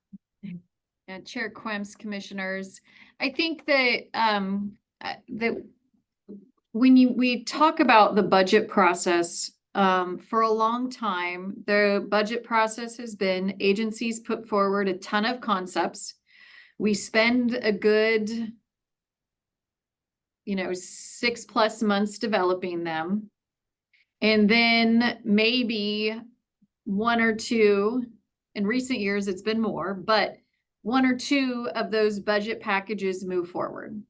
Chair Quimps, commissioners, I think that when we talk about the budget process, for a long time, the budget process has been agencies put forward a ton of concepts. We spend a good, 6+ months developing them. And then maybe one or two, in recent years, it's been more, but one or two of those budget packages move forward,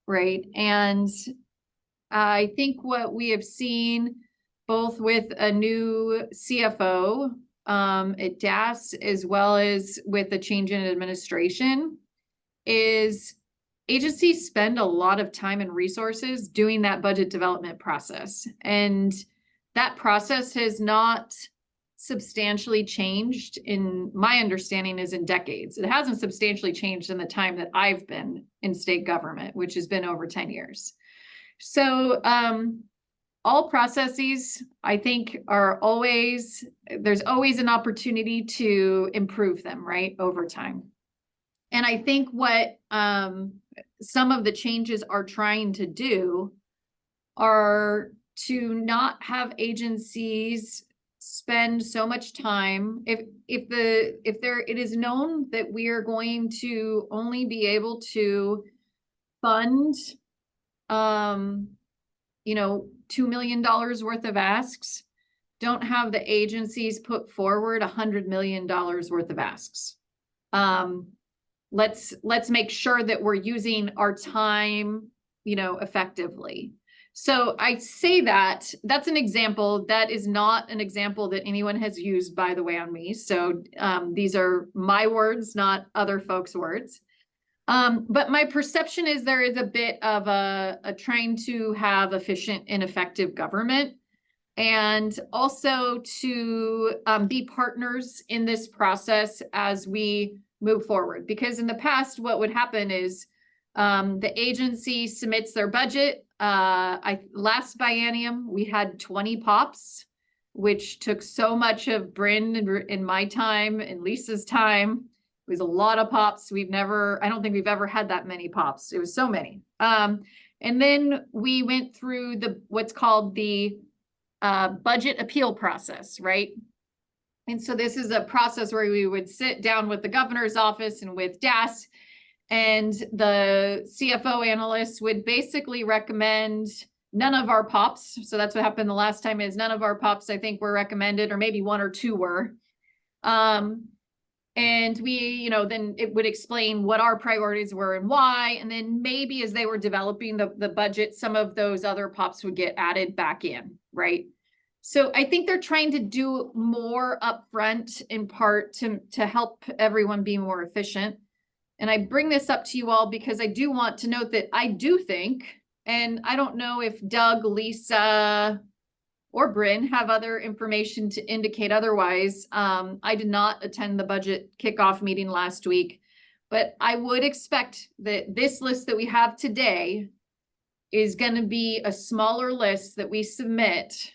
right? And I think what we have seen both with a new CFO at DAS, as well as with the change in administration, is agencies spend a lot of time and resources doing that budget development process. And that process has not substantially changed, in my understanding, is in decades. It hasn't substantially changed in the time that I've been in state government, which has been over 10 years. So all processes, I think, are always, there's always an opportunity to improve them, right, over time. And I think what some of the changes are trying to do are to not have agencies spend so much time it is known that we are going to only be able to fund $2 million worth of asks. Don't have the agencies put forward $100 million worth of asks. Let's make sure that we're using our time, effectively. So I say that's an example. That is not an example that anyone has used, by the way, on me. So these are my words, not other folks' words. But my perception is there is a bit of a trying to have efficient and effective government, and also to be partners in this process as we move forward. Because in the past, what would happen is the agency submits their budget. Last biennium, we had 20 POPs, which took so much of Bryn and my time and Lisa's time. It was a lot of POPs. I don't think we've ever had that many POPs. It was so many. And then we went through what's called the budget appeal process, right? And so this is a process where we would sit down with the governor's office and with DAS, and the CFO analysts would basically recommend none of our POPs. So that's what happened the last time, is none of our POPs, I think, were recommended, or maybe one or two were. And we, then it would explain what our priorities were and why. And then maybe as they were developing the budget, some of those other POPs would get added back in, right? So I think they're trying to do more upfront, in part to help everyone be more efficient. And I bring this up to you all because I do want to note that I do think, and I don't know if Doug, Lisa, or Bryn have other information to indicate otherwise. I did not attend the budget kickoff meeting last week, but I would expect that this list that we have today is going to be a smaller list that we submit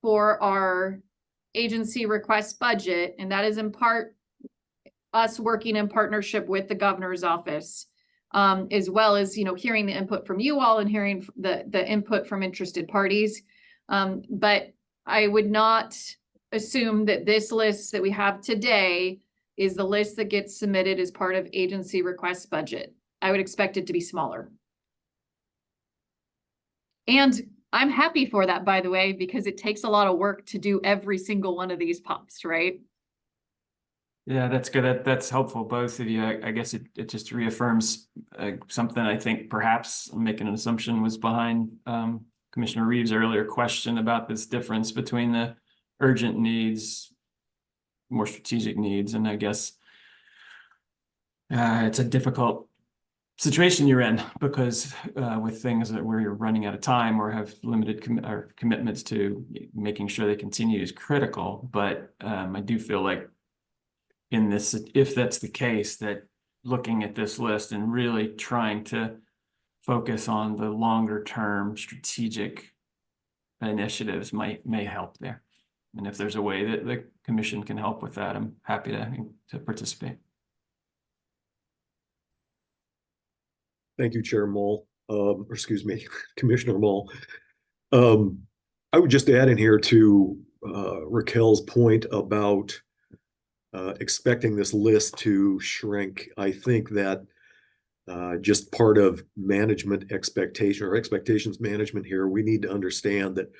for our agency request budget. And that is in part us working in partnership with the governor's office, as well as, hearing the input from you all and hearing the input from interested parties. But I would not assume that this list that we have today is the list that gets submitted as part of agency request budget. I would expect it to be smaller. And I'm happy for that, by the way, because it takes a lot of work to do every single one of these POPs, right? Yeah, that's good. That's helpful, both of you. I guess it just reaffirms something I think perhaps I'm making an assumption was behind Commissioner Reeves' earlier question about this difference between the urgent needs, more strategic needs, and I guess it's a difficult situation you're in, because with things that where you're running out of time or have limited commitments to making sure they continue is critical. But I do feel like in this, if that's the case, that looking at this list and really trying to focus on the longer term strategic initiatives may help there. And if there's a way that the commission can help with that, I'm happy to participate. Thank you, Chair Mull, or excuse me, Commissioner Mull. I would just add in here to Raquel's point about expecting this list to shrink. I think that just part of management expectation or expectations management here, we need to understand that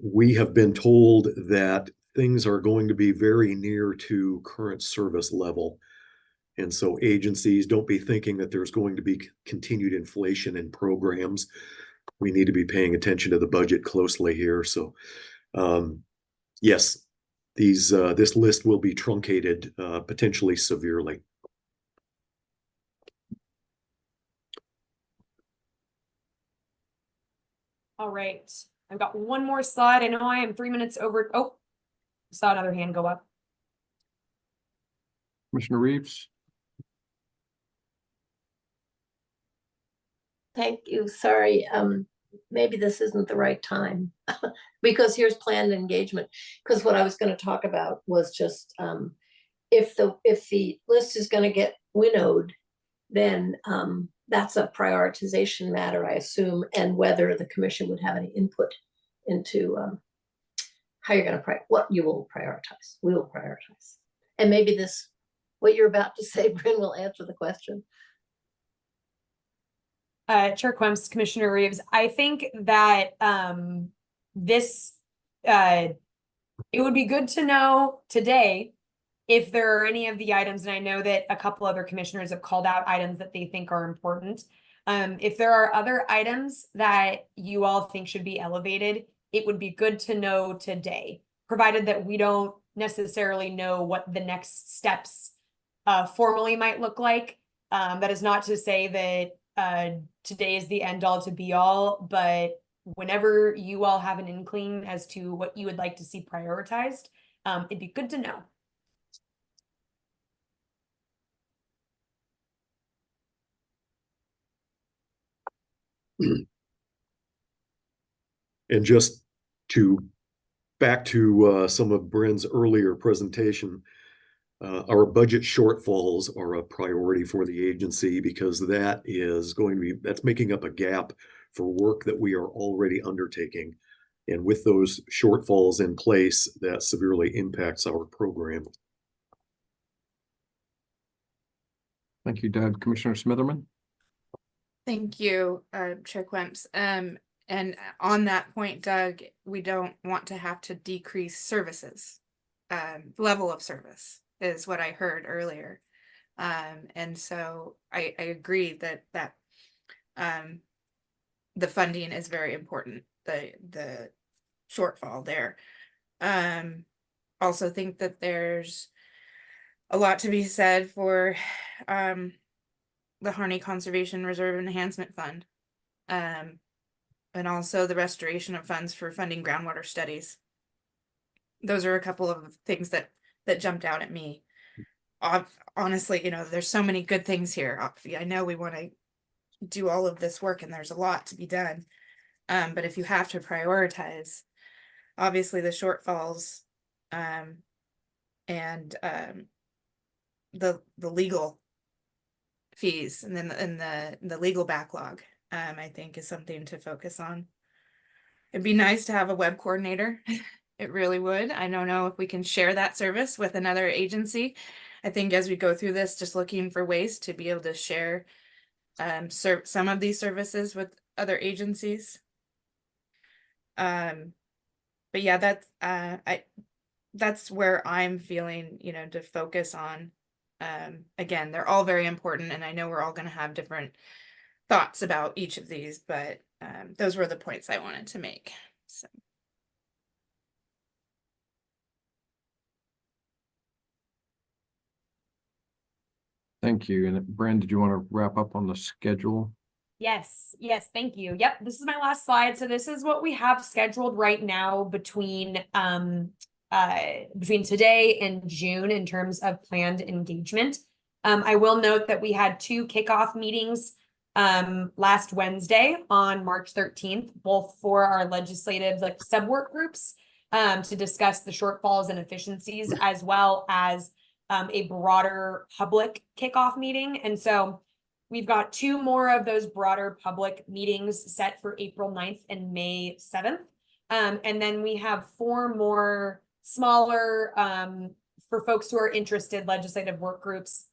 we have been told that things are going to be very near to current service level. And so agencies, don't be thinking that there's going to be continued inflation in programs. We need to be paying attention to the budget closely here. So yes, this list will be truncated potentially severely. All right, I've got one more slide. I know I am 3 minutes over. Oh, saw another hand go up. Commissioner Reeves? Thank you. Sorry. maybe this isn't the right time. Because here's planned engagement. Because what I was going to talk about was just if the list is going to get winnowed, then that's a prioritization matter, I assume, and whether the commission would have any input into how you're going to what you will prioritize. We will prioritize. And maybe this, what you're about to say, Bryn, will answer the question. Chair Quemps, Commissioner Reeves, I think that it would be good to know today if there are any of the items, and I know that a couple other commissioners have called out items that they think are important. If there are other items that you all think should be elevated, it would be good to know today, provided that we don't necessarily know what the next steps formally might look like. That is not to say that today is the end all to be all, but whenever you all have an inkling as to what you would like to see prioritized, it'd be good to know. And just to back to some of Bryn's earlier presentation, our budget shortfalls are a priority for the agency because that is going to be, that's making up a gap for work that we are already undertaking. And with those shortfalls in place, that severely impacts our program. Thank you, Doug. Commissioner Smitherman? Thank you, Chair Quemps. And on that point, Doug, we don't want to have to decrease services. Level of service is what I heard earlier. And so I agree that the funding is very important, the shortfall there. Also think that there's a lot to be said for the Harney Conservation Reserve Enhancement Fund. And also the restoration of funds for funding groundwater studies. Those are a couple of things that jumped out at me. Honestly, you know, there's so many good things here. I know we want to do all of this work and there's a lot to be done. But if you have to prioritize, obviously the shortfalls and the legal fees and then the legal backlog, I think is something to focus on. It'd be nice to have a web coordinator. It really would. I don't know if we can share that service with another agency. I think as we go through this, just looking for ways to be able to share some of these services with other agencies. But yeah, that's where I'm feeling, you know, to focus on. Again, they're all very important, and I know we're all going to have different thoughts about each of these, but those were the points I wanted to make. So. Thank you. And Bryn, did you want to wrap up on the schedule? Yes, thank you. Yep, this is my last slide. So this is what we have scheduled right now between today and June in terms of planned engagement. I will note that we had 2 kickoff meetings last Wednesday on March 13th, both for our legislative sub-work groups to discuss the shortfalls and efficiencies, as well as a broader public kickoff meeting. And so we've got 2 more of those broader public meetings set for April 9th and May 7th. And then we have 4 more smaller, for folks who are interested, legislative work groups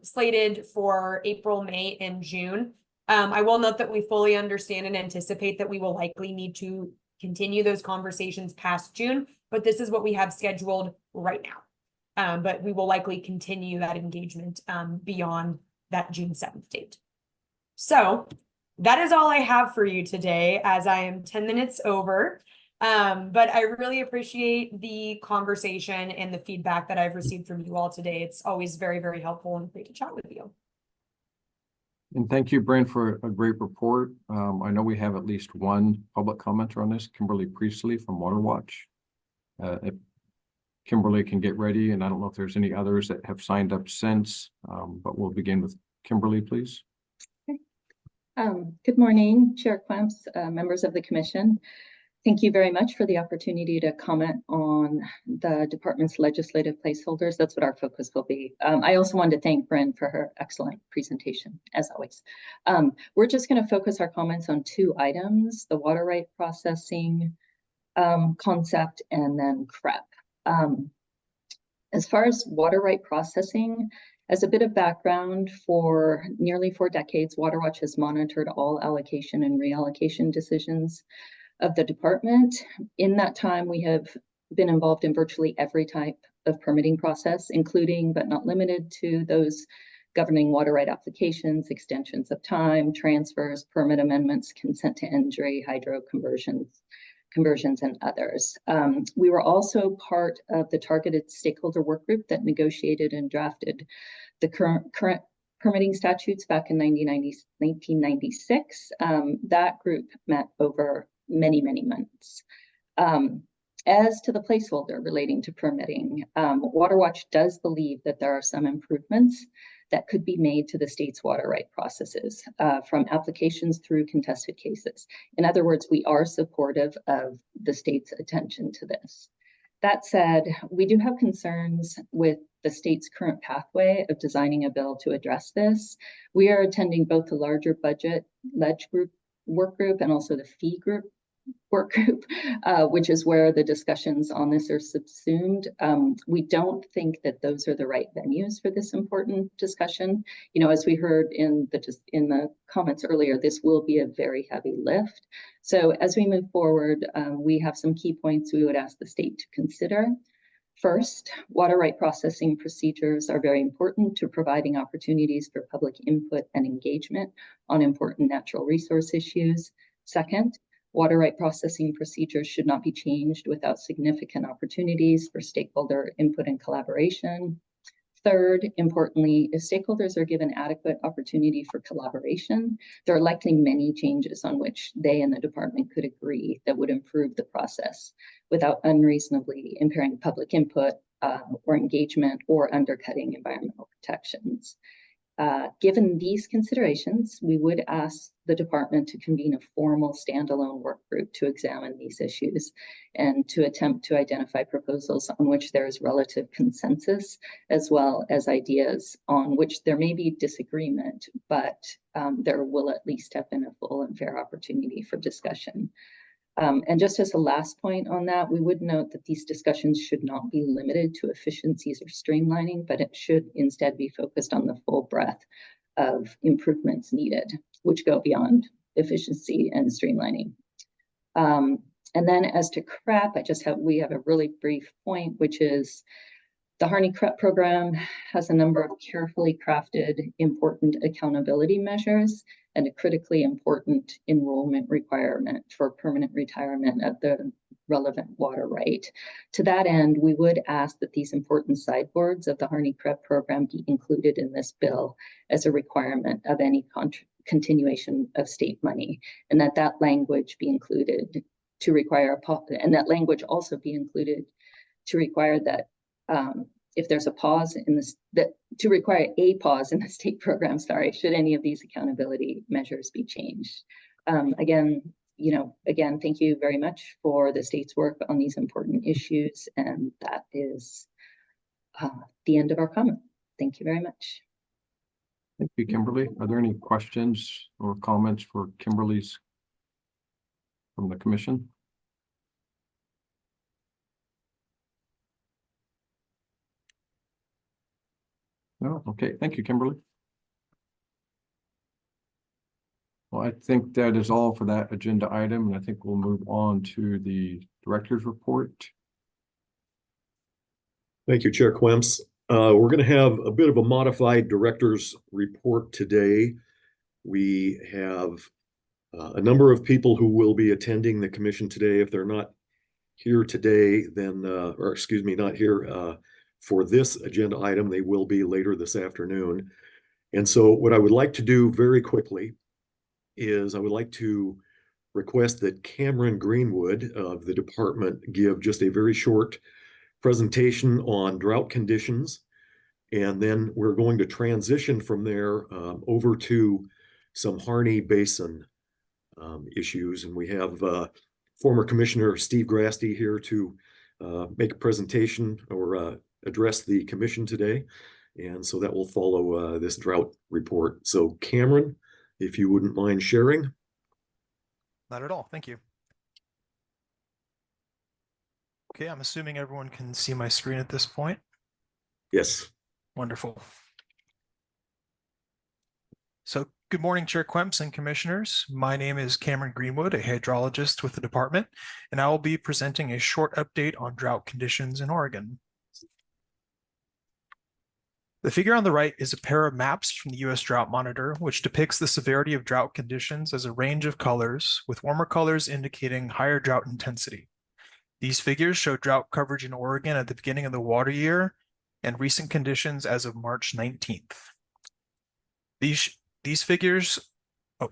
slated for April, May, and June. I will note that we fully understand and anticipate that we will likely need to continue those conversations past June, but this is what we have scheduled right now. But we will likely continue that engagement beyond that June 7th date. So that is all I have for you today, as I am 10 minutes over. But I really appreciate the conversation and the feedback that I've received from you all today. It's always very, very helpful and great to chat with you. And thank you, Bryn, for a great report. I know we have at least one public commenter on this, Kimberly Priestley from Water Watch. If Kimberly can get ready, and I don't know if there's any others that have signed up since, but we'll begin with Kimberly, please. Good morning, Chair Quamps, members of the commission. Thank you very much for the opportunity to comment on the department's legislative placeholders. That's what our focus will be. I also wanted to thank Bryn for her excellent presentation, as always. We're just going to focus our comments on two items, the water right processing concept and then CREP. As far as water right processing, as a bit of background, for nearly 4 decades, WaterWatch has monitored all allocation and reallocation decisions of the department. In that time, we have been involved in virtually every type of permitting process, including but not limited to those governing water right applications, extensions of time, transfers, permit amendments, consent to injury, hydro conversions, and others. We were also part of the targeted stakeholder work group that negotiated and drafted the current permitting statutes back in 1996. That group met over many months. As to the placeholder relating to permitting, WaterWatch does believe that there are some improvements that could be made to the state's water right processes, from applications through contested cases. In other words, we are supportive of the state's attention to this. That said, we do have concerns with the state's current pathway of designing a bill to address this. We are attending both the larger budget ledge group work group and also the fee group work group, which is where the discussions on this are subsumed. We don't think that those are the right venues for this important discussion. You know, as we heard in the comments earlier, this will be a very heavy lift. So as we move forward, we have some key points we would ask the state to consider. First, water right processing procedures are very important to providing opportunities for public input and engagement on important natural resource issues. Second, water right processing procedures should not be changed without significant opportunities for stakeholder input and collaboration. Third, importantly, if stakeholders are given adequate opportunity for collaboration, there are likely many changes on which they and the department could agree that would improve the process without unreasonably impairing public input or engagement or undercutting environmental protections. Given these considerations, we would ask the department to convene a formal standalone work group to examine these issues and to attempt to identify proposals on which there is relative consensus, as well as ideas on which there may be disagreement, but there will at least have been a full and fair opportunity for discussion. And just as a last point on that, we would note that these discussions should not be limited to efficiencies or streamlining, but it should instead be focused on the full breadth of improvements needed, which go beyond efficiency and streamlining. And then as to CREP, we have a really brief point, which is the Harney CREP program has a number of carefully crafted important accountability measures and a critically important enrollment requirement for permanent retirement of the relevant water right. To that end, we would ask that these important sideboards of the Harney CREP program be included in this bill as a requirement of any continuation of state money, and that language be included to require and that language also be included to require that if there's a pause in this, to require a pause in the state program, should any of these accountability measures be changed. Again, thank you very much for the state's work on these important issues. And that is the end of our comment. Thank you very much. Thank you, Kimberly. Are there any questions or comments for Kimberly's from the commission? No? Okay, thank you, Kimberly. Well, I think that is all for that agenda item, and I think we'll move on to the director's report. Thank you, Chair Quemps. We're going to have a bit of a modified director's report today. We have a number of people who will be attending the commission today. If they're not here today, then, not here for this agenda item, they will be later this afternoon. And so what I would like to do very quickly is I would like to request that Cameron Greenwood of the department give just a very short presentation on drought conditions. And then we're going to transition from there over to some Harney Basin issues. And we have former Commissioner Steve Grasty here to make a presentation or address the commission today. And so that will follow this drought report. So Cameron, if you wouldn't mind sharing. Not at all. Thank you. Okay, I'm assuming everyone can see my screen at this point. Yes. Wonderful. So good morning, Chair Quemps and Commissioners. My name is Cameron Greenwood, a hydrologist with the department, and I will be presenting a short update on drought conditions in Oregon. The figure on the right is a pair of maps from the U.S. Drought Monitor, which depicts the severity of drought conditions as a range of colors, with warmer colors indicating higher drought intensity. These figures show drought coverage in Oregon at the beginning of the water year and recent conditions as of March 19th. These figures,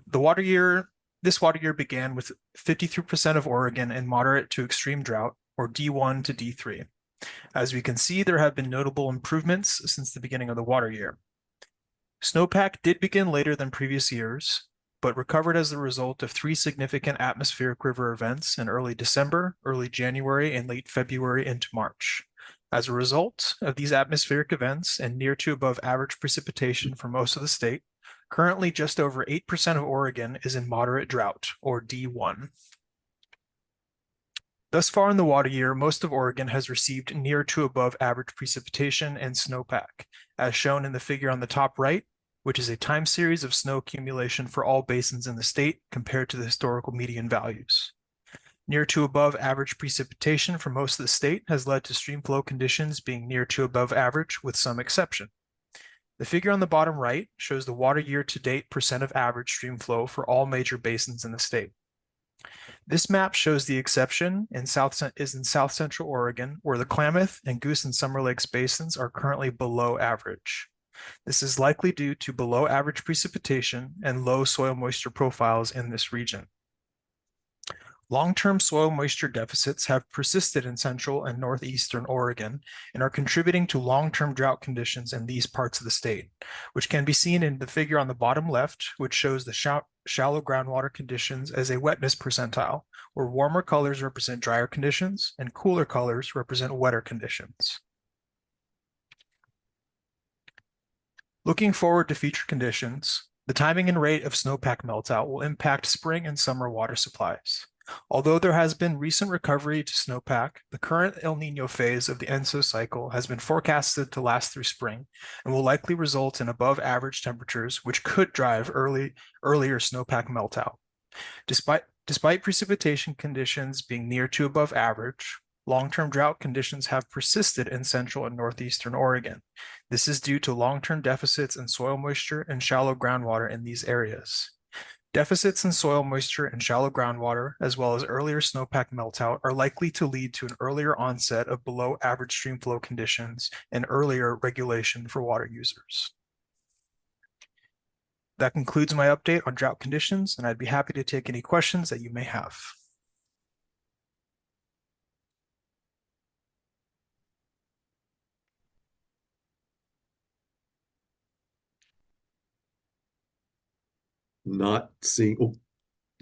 this water year began with 53% of Oregon in moderate to extreme drought, or D1 to D3. As we can see, there have been notable improvements since the beginning of the water year. Snowpack did begin later than previous years, but recovered as the result of 3 significant atmospheric river events in early December, early January, and late February into March. As a result of these atmospheric events and near to above average precipitation for most of the state, currently just over 8% of Oregon is in moderate drought, or D1. Thus far in the water year, most of Oregon has received near to above average precipitation and snowpack, as shown in the figure on the top right, which is a time series of snow accumulation for all basins in the state compared to the historical median values. Near to above average precipitation for most of the state has led to stream flow conditions being near to above average with some exception. The figure on the bottom right shows the water year to date percent of average stream flow for all major basins in the state. This map shows the exception in South Central Oregon, where the Klamath and Goose and Summer Lakes basins are currently below average. This is likely due to below average precipitation and low soil moisture profiles in this region. Long-term soil moisture deficits have persisted in central and northeastern Oregon and are contributing to long-term drought conditions in these parts of the state, which can be seen in the figure on the bottom left, which shows the shallow groundwater conditions as a wetness percentile, where warmer colors represent drier conditions and cooler colors represent wetter conditions. Looking forward to future conditions, the timing and rate of snowpack meltout will impact spring and summer water supplies. Although there has been recent recovery to snowpack, the current El Niño phase of the ENSO cycle has been forecasted to last through spring and will likely result in above average temperatures, which could drive earlier snowpack meltout. Despite precipitation conditions being near to above average, long-term drought conditions have persisted in central and northeastern Oregon. This is due to long-term deficits in soil moisture and shallow groundwater in these areas. Deficits in soil moisture and shallow groundwater, as well as earlier snowpack meltout, are likely to lead to an earlier onset of below average stream flow conditions and earlier regulation for water users. That concludes my update on drought conditions, and I'd be happy to take any questions that you may have. Not seeing, oh,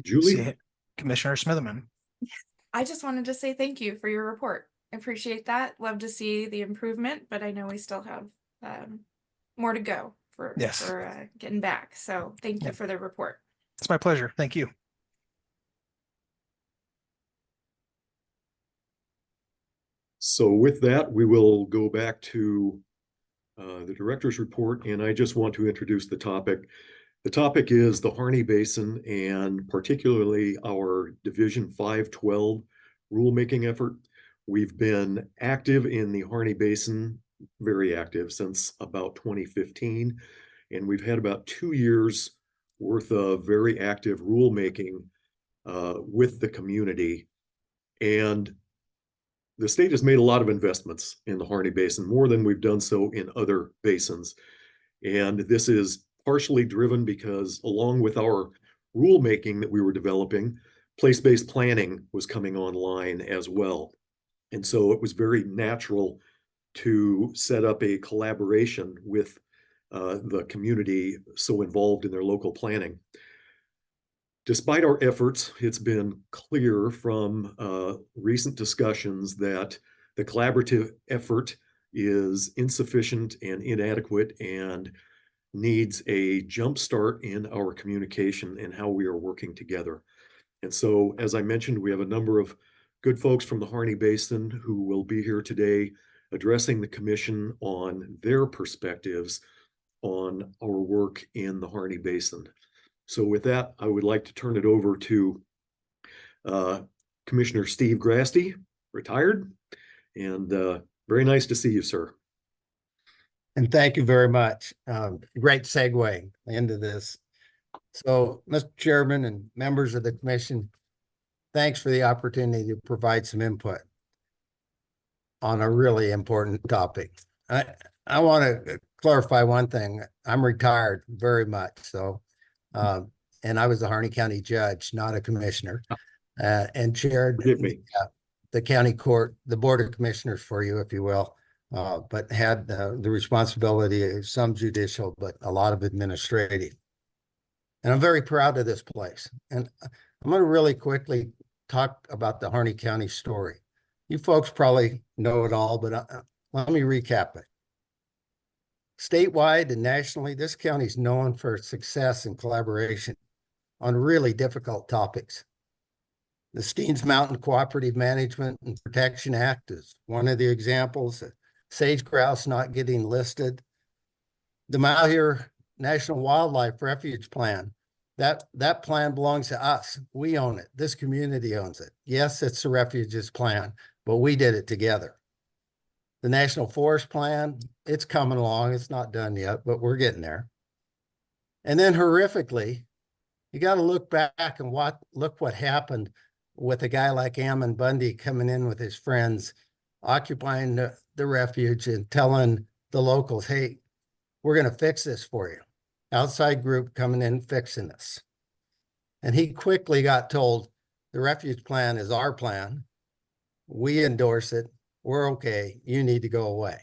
Julie? Commissioner Smitherman. I just wanted to say thank you for your report. I appreciate that. Love to see the improvement, but I know we still have more to go for getting back. So thank you for the report. It's my pleasure. Thank you. So with that, we will go back to the director's report, and I just want to introduce the topic. The topic is the Harney Basin, and particularly our Division 512 rulemaking effort. We've been active in the Harney Basin, very active since about 2015, and we've had about 2 years worth of very active rulemaking with the community. And the state has made a lot of investments in the Harney Basin, more than we've done so in other basins. And this is partially driven because, along with our rulemaking that we were developing, place-based planning was coming online as well. And so it was very natural to set up a collaboration with the community so involved in their local planning. Despite our efforts, it's been clear from recent discussions that the collaborative effort is insufficient and inadequate and needs a jumpstart in our communication and how we are working together. And so, as I mentioned, we have a number of good folks from the Harney Basin who will be here today addressing the commission on their perspectives on our work in the Harney Basin. So with that, I would like to turn it over to Commissioner Steve Grasty, retired, and very nice to see you, sir. And thank you very much. Great segue into this. So, Mr. Chairman and members of the commission, thanks for the opportunity to provide some input on a really important topic. I want to clarify one thing. I'm retired very much. So, and I was a Harney County judge, not a commissioner, and chaired the county court, the board of commissioners for you, if you will. But had the responsibility of some judicial, but a lot of administrative. And I'm very proud of this place. And I'm going to really quickly talk about the Harney County story. You folks probably know it all, but let me recap it. Statewide and nationally, this county is known for its success and collaboration on really difficult topics. The Steens Mountain Cooperative Management and Protection Act is one of the examples. Sage grouse not getting listed. The Malheur National Wildlife Refuge Plan, that plan belongs to us. We own it. This community owns it. Yes, it's the refuges plan, but we did it together. The National Forest Plan, it's coming along. It's not done yet, but we're getting there. And then horrifically, you got to look back and look what happened with a guy like Ammon Bundy coming in with his friends, occupying the refuge and telling the locals, hey, we're going to fix this for you. Outside group coming in fixing this. And he quickly got told, the refuge plan is our plan. We endorse it. We're okay. You need to go away.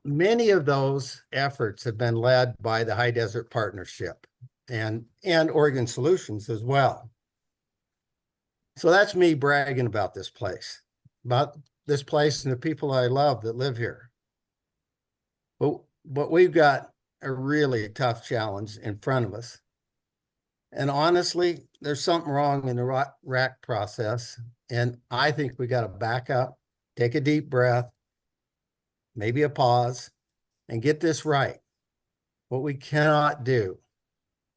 Many of those efforts have been led by the High Desert Partnership and Oregon Solutions as well. So that's me bragging about this place and the people I love that live here. But we've got a really tough challenge in front of us. And honestly, there's something wrong in the RAC process. And I think we got to back up, take a deep breath, maybe a pause, and get this right. What we cannot do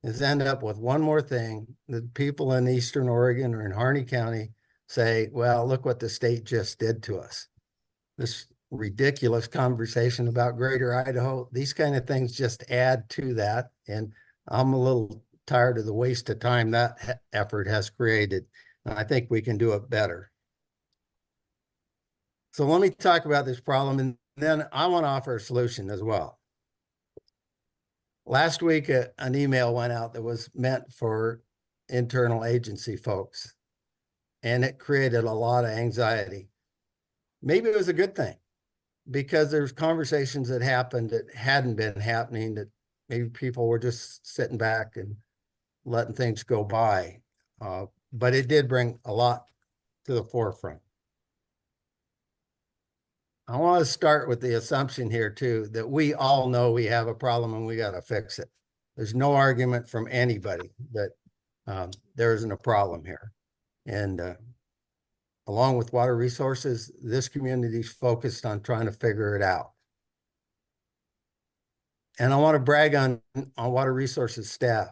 is end up with one more thing that people in Eastern Oregon or in Harney County say, well, look what the state just did to us. This ridiculous conversation about Greater Idaho, these kind of things just add to that. And I'm a little tired of the waste of time that effort has created. And I think we can do it better. So let me talk about this problem, and then I want to offer a solution as well. Last week, an email went out that was meant for internal agency folks, and it created a lot of anxiety. Maybe it was a good thing, because there's conversations that happened that hadn't been happening, that maybe people were just sitting back and letting things go by. But it did bring a lot to the forefront. I want to start with the assumption here too, that we all know we have a problem and we got to fix it. There's no argument from anybody that there isn't a problem here. And along with water resources, this community is focused on trying to figure it out. And I want to brag on water resources staff.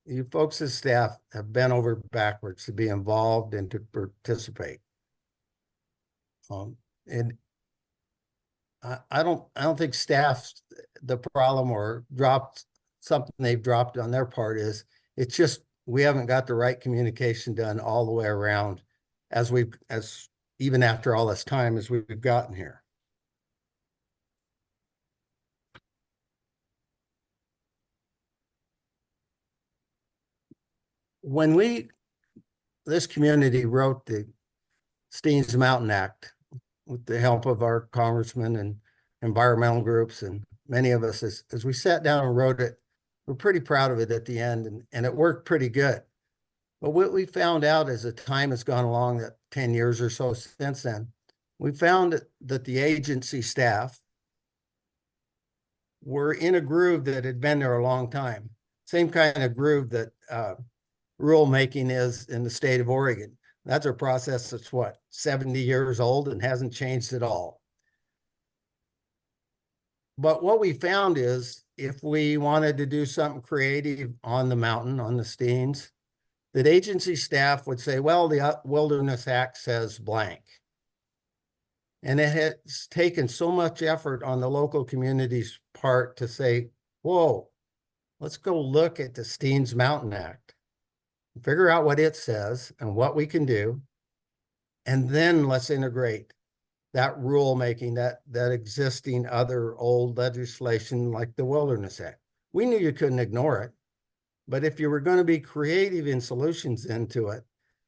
You folks as staff have bent over backwards to be involved and to participate. And I don't think staff's the problem, or something they've dropped on their part. It's just we haven't got the right communication done all the way around as even after all this time as we've gotten here. When this community wrote the Steens Mountain Act, with the help of our congressmen and environmental groups and many of us, as we sat down and wrote it, we're pretty proud of it at the end, and it worked pretty good. But what we found out as the time has gone along, that 10 years or so since then, we found that the agency staff were in a groove that had been there a long time. Same kind of groove that rulemaking is in the state of Oregon. That's a process that's what, 70 years old and hasn't changed at all. But what we found is if we wanted to do something creative on the mountain, on the Steens, that agency staff would say, well, the Wilderness Act says blank. And it has taken so much effort on the local community's part to say, whoa, let's go look at the Steens Mountain Act, figure out what it says and what we can do. And then let's integrate that rulemaking, that existing other old legislation like the Wilderness Act. We knew you couldn't ignore it, but if you were going to be creative in solutions into it,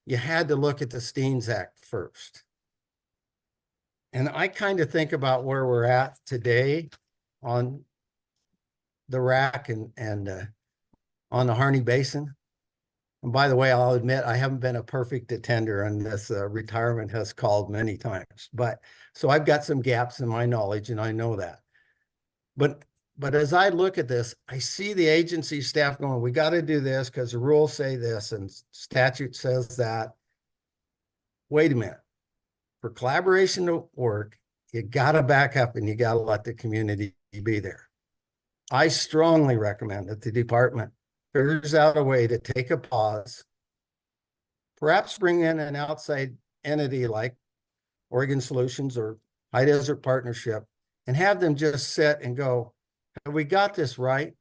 you had to look at the Steens Act first. And I kind of think about where we're at today on the RAC and on the Harney Basin. And by the way, I'll admit I haven't been a perfect attender, and this retirement has called many times. But so I've got some gaps in my knowledge, and I know that. But as I look at this, I see the agency staff going, we got to do this because the rules say this and statute says that. Wait a minute. For collaboration to work, you got to back up and you got to let the community be there. I strongly recommend that the department figures out a way to take a pause, perhaps bring in an outside entity like Oregon Solutions or High Desert Partnership, and have them just sit and go, have we got this right?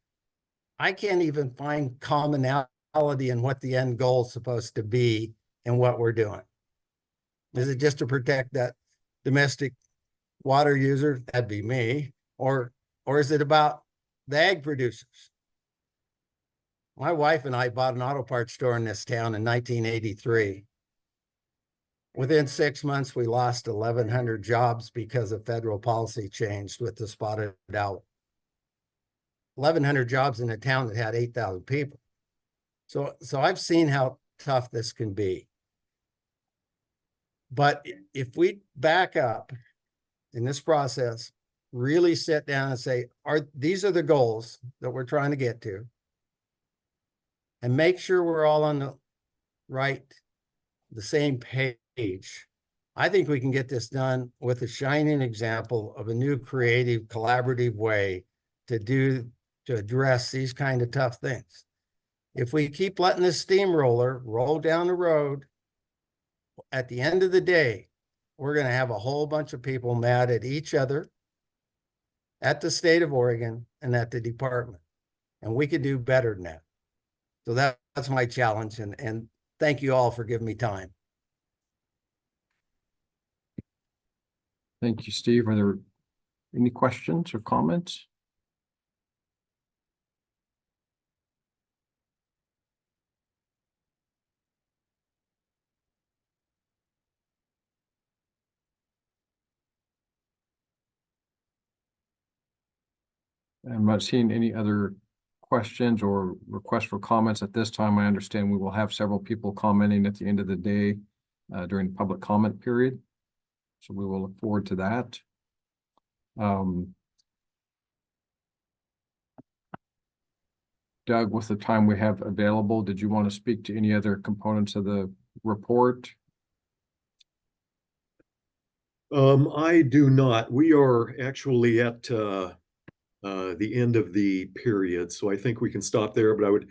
I can't even find commonality in what the end goal is supposed to be and what we're doing. Is it just to protect that domestic water user? That'd be me. Or is it about the ag producers? My wife and I bought an auto parts store in this town in 1983. Within 6 months, we lost 1,100 jobs because of federal policy changed with the spotted owl. 1,100 jobs in a town that had 8,000 people. So I've seen how tough this can be. But if we back up in this process, really sit down and say, these are the goals that we're trying to get to, and make sure we're all on the same page, I think we can get this done with a shining example of a new creative, collaborative way to address these kind of tough things. If we keep letting this steamroller roll down the road, at the end of the day, we're going to have a whole bunch of people mad at each other, at the state of Oregon, and at the department. And we could do better than that. So that's my challenge. And thank you all for giving me time. Thank you, Steve. Are there any questions or comments? I'm not seeing any other questions or requests for comments at this time. I understand we will have several people commenting at the end of the day during the public comment period. So we will look forward to that. Doug, with the time we have available, did you want to speak to any other components of the report? I do not. We are actually at the end of the period, so I think we can stop there, but I would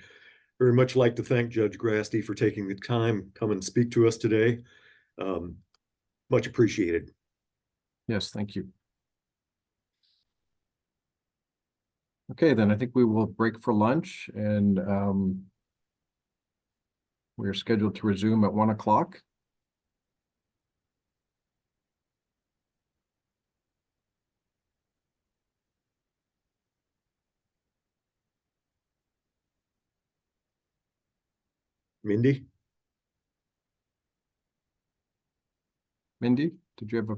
very much like to thank Judge Grasty for taking the time to come and speak to us today. Much appreciated. Yes, thank you. Okay, then I think we will break for lunch, and we're scheduled to resume at 1 o'clock. Mindy? Mindy, did you have a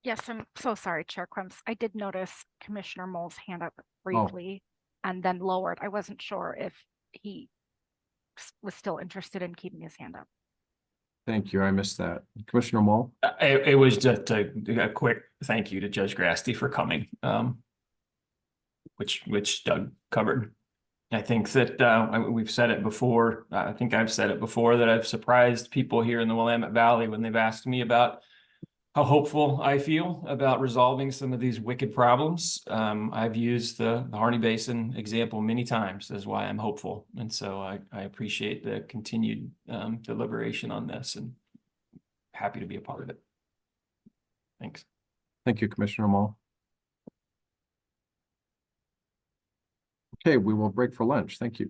Yes, I'm so sorry, Chair Crumbs. I did notice Commissioner Mole's hand up briefly and then lowered. I wasn't sure if he was still interested in keeping his hand up. Thank you. I missed that. Commissioner Mole? It was just a quick thank you to Judge Grasty for coming, which Doug covered. I think that we've said it before. I think I've said it before that I've surprised people here in the Willamette Valley when they've asked me about how hopeful I feel about resolving some of these wicked problems. I've used the Harney Basin example many times as why I'm hopeful. And so I appreciate the continued deliberation on this and happy to be a part of it. Thanks. Thank you, Commissioner Mole. Okay, we will break for lunch. Thank you.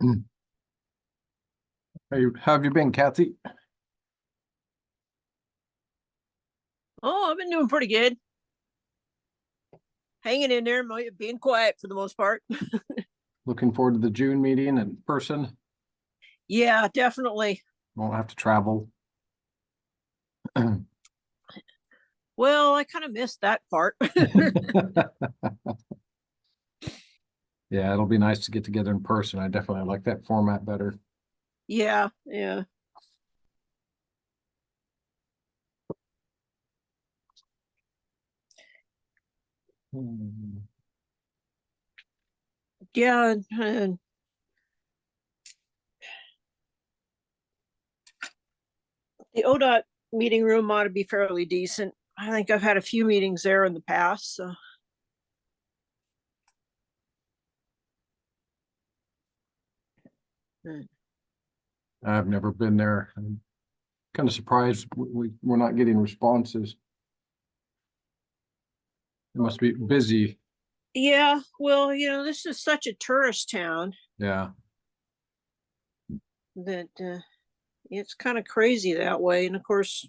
How have you been, Kathy? Oh, I've been doing pretty good. Hanging in there, being quiet for the most part. Looking forward to the June meeting in person. Yeah, definitely. Won't have to travel. Well, I kind of missed that part. Yeah, it'll be nice to get together in person. I definitely like that format better. Yeah, yeah. Yeah, and the ODOT meeting room ought to be fairly decent. I think I've had a few meetings there in the past, so. I've never been there. I'm kind of surprised we're not getting responses. It must be busy. Yeah, well, this is such a tourist town Yeah. that it's kind of crazy that way. And of course,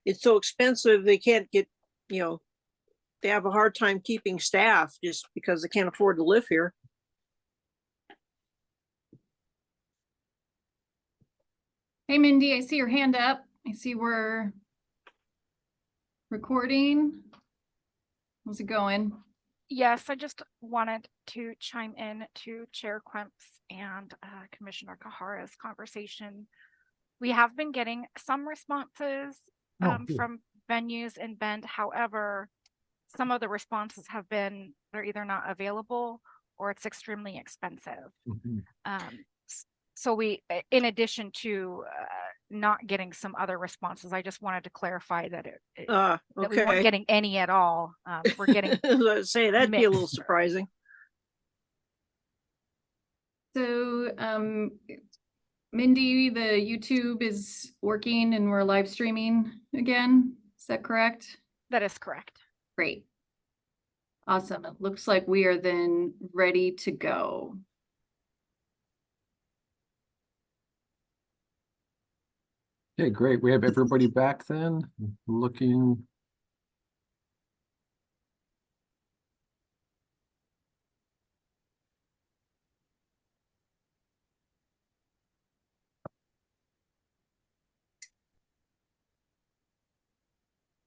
it's so expensive, they can't get, they have a hard time keeping staff just because they can't afford to live here. Hey, Mindy, I see your hand up. I see we're recording. How's it going? Yes, I just wanted to chime in to Chair Quimps and Commissioner Kahara's conversation. We have been getting some responses good. from venues in Bend. However, some of the responses have been they're either not available or it's extremely expensive. So we, in addition to not getting some other responses, I just wanted to clarify that that we weren't Okay. getting any at all. We're getting Let's say that'd be a little mixed. surprising. So, Mindy, the YouTube is working and we're live streaming again. Is that correct? That is correct. Great. Awesome. It looks like we are then ready to go. Okay, great. We have everybody back then. Looking.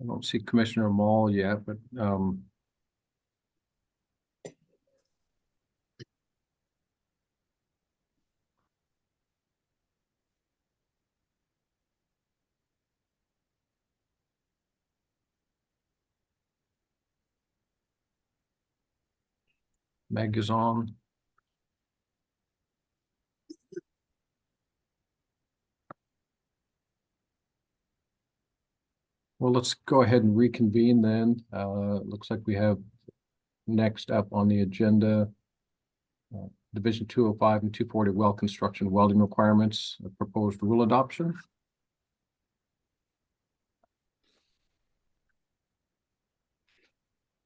I don't see Commissioner Mall yet, but Meg is on. Well, let's go ahead and reconvene then. Looks like we have next up on the agenda Division 205 and 240 well construction welding requirements, a proposed rule adoption.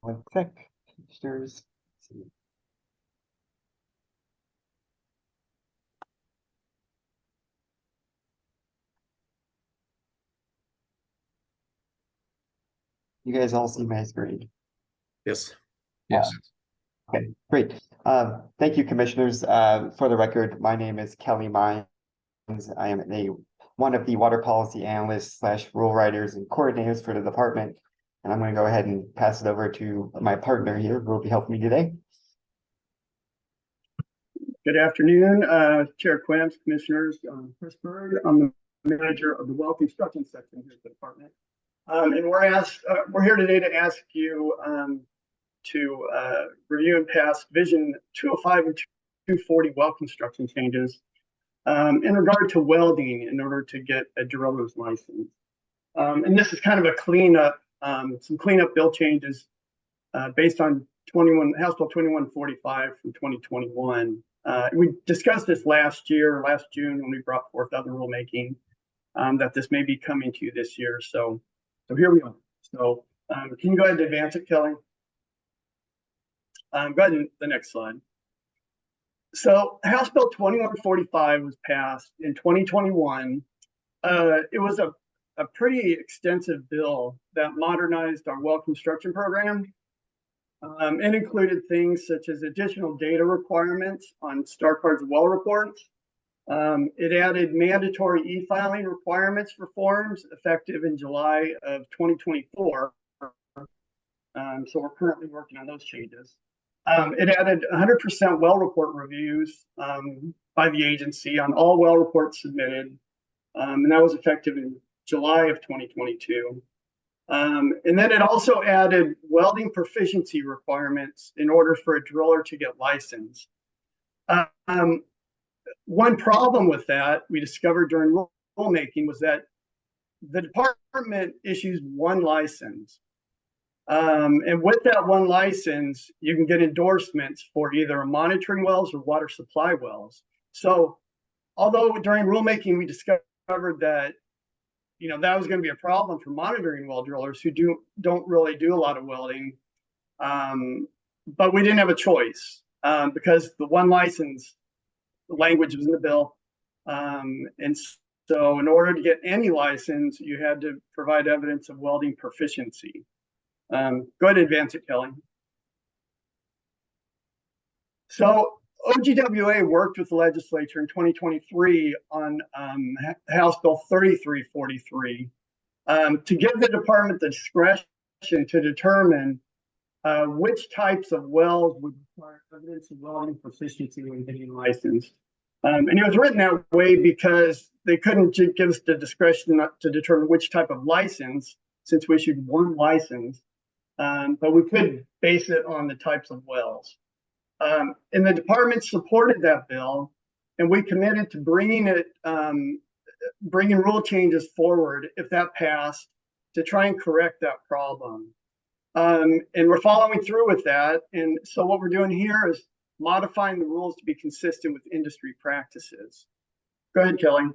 One sec, commissioners. You guys all see my screen? Yes. Yes. Okay, great. Thank you, commissioners. For the record, my name is Kelly Mines. I am one of the water policy analysts / rule writers and coordinators for the department. And I'm going to go ahead and pass it over to my partner here who will be helping me today. Good afternoon, Chair Quimps, Commissioners, Chris Berg. I'm the manager of the well construction section here at the department. And we're here today to ask you to review and pass Vision 205 and 240 well construction changes in regard to welding in order to get a driller's license. And this is kind of a cleanup, some cleanup bill changes based on House Bill 2145 from 2021. We discussed this last June, when we brought forth other rulemaking, that this may be coming to you this year. So here we are. So can you go ahead and advance it, Kelly? Go ahead to the next slide. So House Bill 2145 was passed in 2021. It was a pretty extensive bill that modernized our well construction program. It included things such as additional data requirements on StarCard's well reports. It added mandatory e-filing requirements for forms effective in July of 2024. So we're currently working on those changes. It added 100% well report reviews by the agency on all well reports submitted. And that was effective in July of 2022. And then it also added welding proficiency requirements in order for a driller to get licensed. One problem with that we discovered during rulemaking was that the department issues one license. And with that one license, you can get endorsements for either monitoring wells or water supply wells. So although during rulemaking, we discovered that, that was going to be a problem for monitoring well drillers who don't really do a lot of welding. But we didn't have a choice because the one license language was in the bill. And so in order to get any license, you had to provide evidence of welding proficiency. Go ahead and advance it, Kelly. So OGWA worked with the legislature in 2023 on House Bill 3343 to give the department the discretion to determine which types of wells would require evidence of welding proficiency when getting licensed. And it was written that way because they couldn't give us the discretion to determine which type of license, since we issued one license. But we could base it on the types of wells. And the department supported that bill, and we committed to bringing rule changes forward if that passed to try and correct that problem. And we're following through with that. And so what we're doing here is modifying the rules to be consistent with industry practices. Go ahead, Kelly.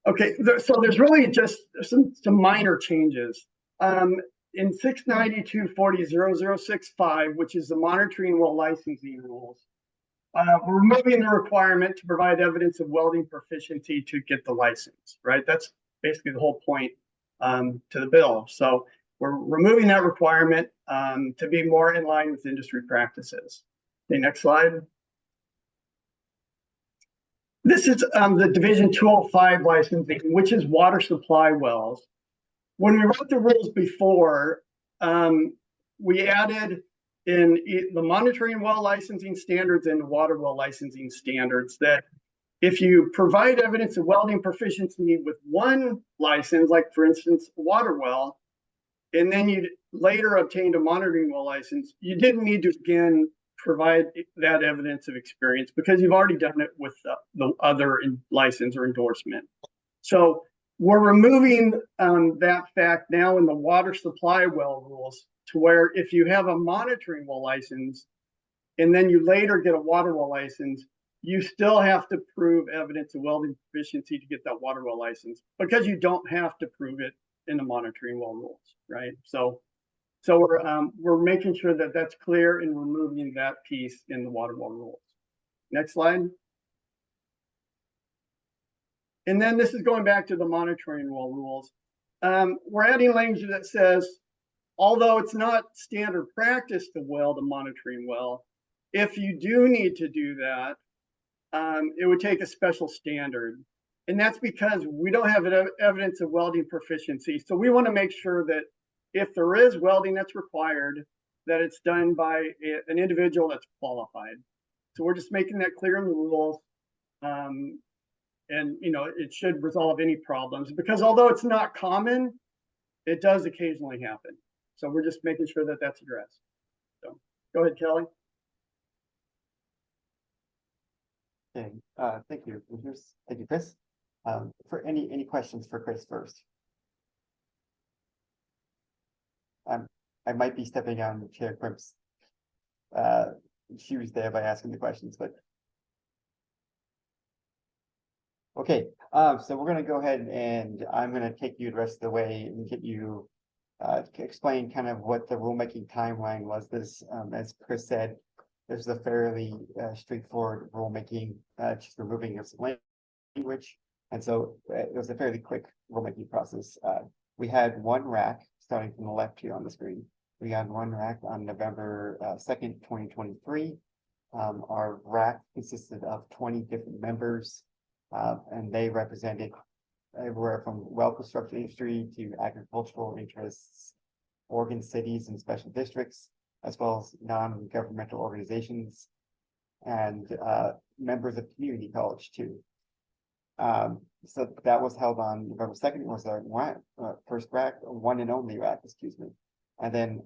Okay, so there's really just some minor changes. In 692-40-0065, which is the monitoring well licensing rules, we're removing the requirement to provide evidence of welding proficiency to get the license, right? That's basically the whole point to the bill. So we're removing that requirement to be more in line with industry practices. Okay, next slide. This is the Division 205 licensing, which is water supply wells. When we wrote the rules before, we added in the monitoring well licensing standards and water well licensing standards that if you provide evidence of welding proficiency with one license, like for instance, a water well, and then you later obtained a monitoring well license, you didn't need to again provide that evidence of experience because you've already done it with the other license or endorsement. So we're removing that fact now in the water supply well rules to where if you have a monitoring well license and then you later get a water well license, you still have to prove evidence of welding proficiency to get that water well license because you don't have to prove it in the monitoring well rules, right? So we're making sure that that's clear and removing that piece in the water well rules. Next slide. And then this is going back to the monitoring well rules. We're adding language that says, although it's not standard practice to weld a monitoring well, if you do need to do that, it would take a special standard. And that's because we don't have evidence of welding proficiency. So we want to make sure that if there is welding that's required, that it's done by an individual that's qualified. So we're just making that clear in the rules. And it should resolve any problems because although it's not common, it does occasionally happen. So we're just making sure that that's addressed. So go ahead, Kelly. Okay, thank you. Thank you, Chris. For any questions for Chris first? I might be stepping on Chair Crimp's shoes there by asking the questions, but okay. So we're going to go ahead and I'm going to take you the rest of the way and get you explain kind of what the rulemaking timeline was. This, as Chris said, this is a fairly straightforward rulemaking, just removing of some language. And so it was a fairly quick rulemaking process. We had one rack starting from the left here on the screen. We had one rack on November 2nd, 2023. Our rack consisted of 20 different members, and they represented everywhere from well construction industry to agricultural interests, Oregon cities and special districts, as well as non-governmental organizations and members of community college too. So that was held on November 2nd. It was our first rack, one and only rack, excuse me. And then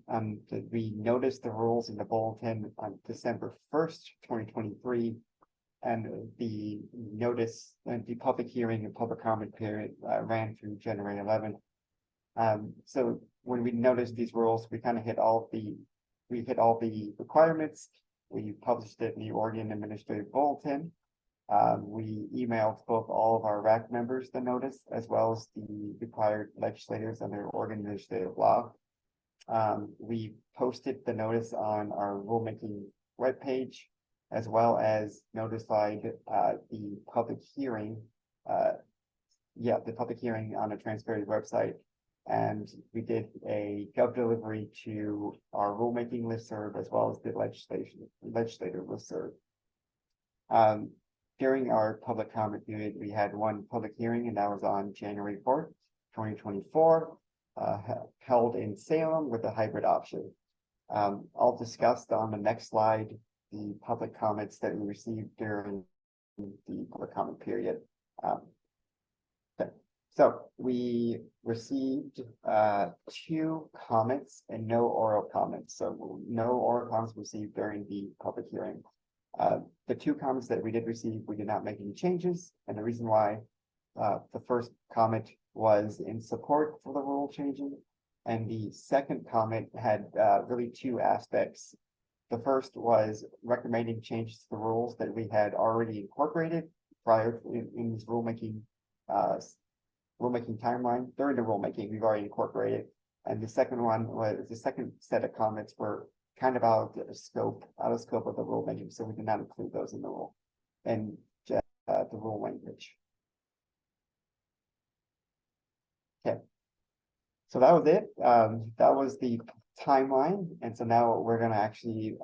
we noticed the rules in the bulletin on December 1st, 2023. And the notice and the public hearing and public comment period ran through January 11th. So when we noticed these rules, we kind of hit all the requirements. We published it in the Oregon Administrative Bulletin. We emailed both all of our RAC members the notice, as well as the required legislators under Oregon Administrative Law. We posted the notice on our rulemaking webpage, as well as notified the public hearing. The public hearing on the Transparency website. And we did a gov delivery to our rulemaking listserv, as well as the legislative listserv. During our public comment period, we had one public hearing, and that was on January 4th, 2024, held in Salem with a hybrid option. I'll discuss on the next slide the public comments that we received during the public comment period. So we received 2 comments and no oral comments. So no oral comments received during the public hearing. The 2 comments that we did receive, we did not make any changes. And the reason why, the first comment was in support for the rule changing. And the second comment had really 2 aspects. The first was recommending changes to the rules that we had already incorporated prior to in this rulemaking timeline. During the rulemaking, we've already incorporated. And the second one was the second set of comments were kind of out of scope of the rulemaking, so we did not include those in the rule and the rule language. Okay, so that was it. That was the timeline, and so now we're going to actually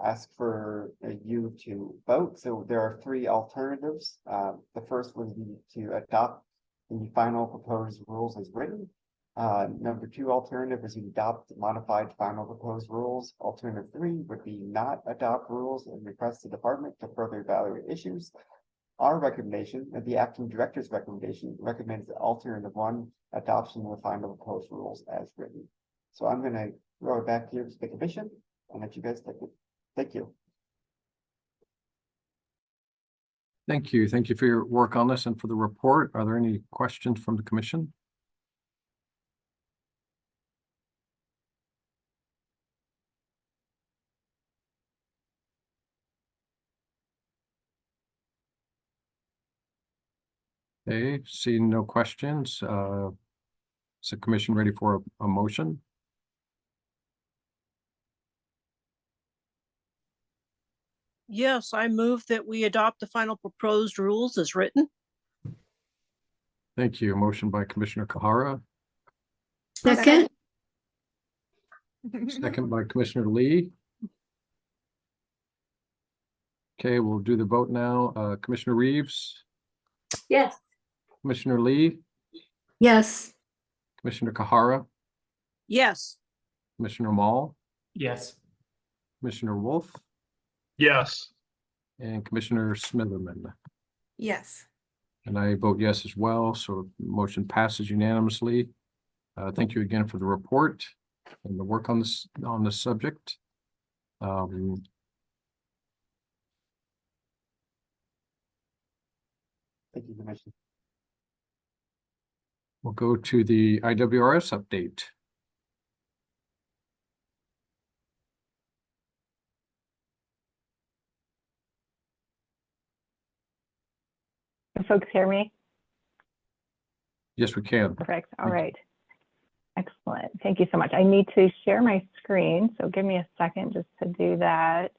ask for you to vote. So there are 3 alternatives. The first would be to adopt the final proposed rules as written. Number 2 alternative is to adopt modified final proposed rules. Alternative 3 would be not adopt rules and request the department to further evaluate issues. Our recommendation, the acting director's recommendation, recommends alternative 1, adoption of the final proposed rules as written. So I'm going to throw it back here to the commission and let you guys take it. Thank you. Thank you. Thank you for your work on this and for the report. Are there any questions from the commission? Okay, seeing no questions, is the commission ready for a motion? Yes, I move that we adopt the final proposed rules as written. Thank you. Motion by Commissioner Kahara, Second. second by Commissioner Lee. Okay, we'll do the vote now. Commissioner Reeves, Yes. Commissioner Lee, Yes. Commissioner Kahara, Yes. Commissioner Mall, Yes. Commissioner Wolf, Yes. and Commissioner Smitherman. Yes. And I vote yes as well, so motion passes unanimously. Thank you again for the report and the work on this subject. Thank you, Commissioner. We'll go to the IWRS update. Can folks hear me? Yes, we can. Perfect. All right. Excellent. Thank you so much. I need to share my screen, so give me a second just to do that.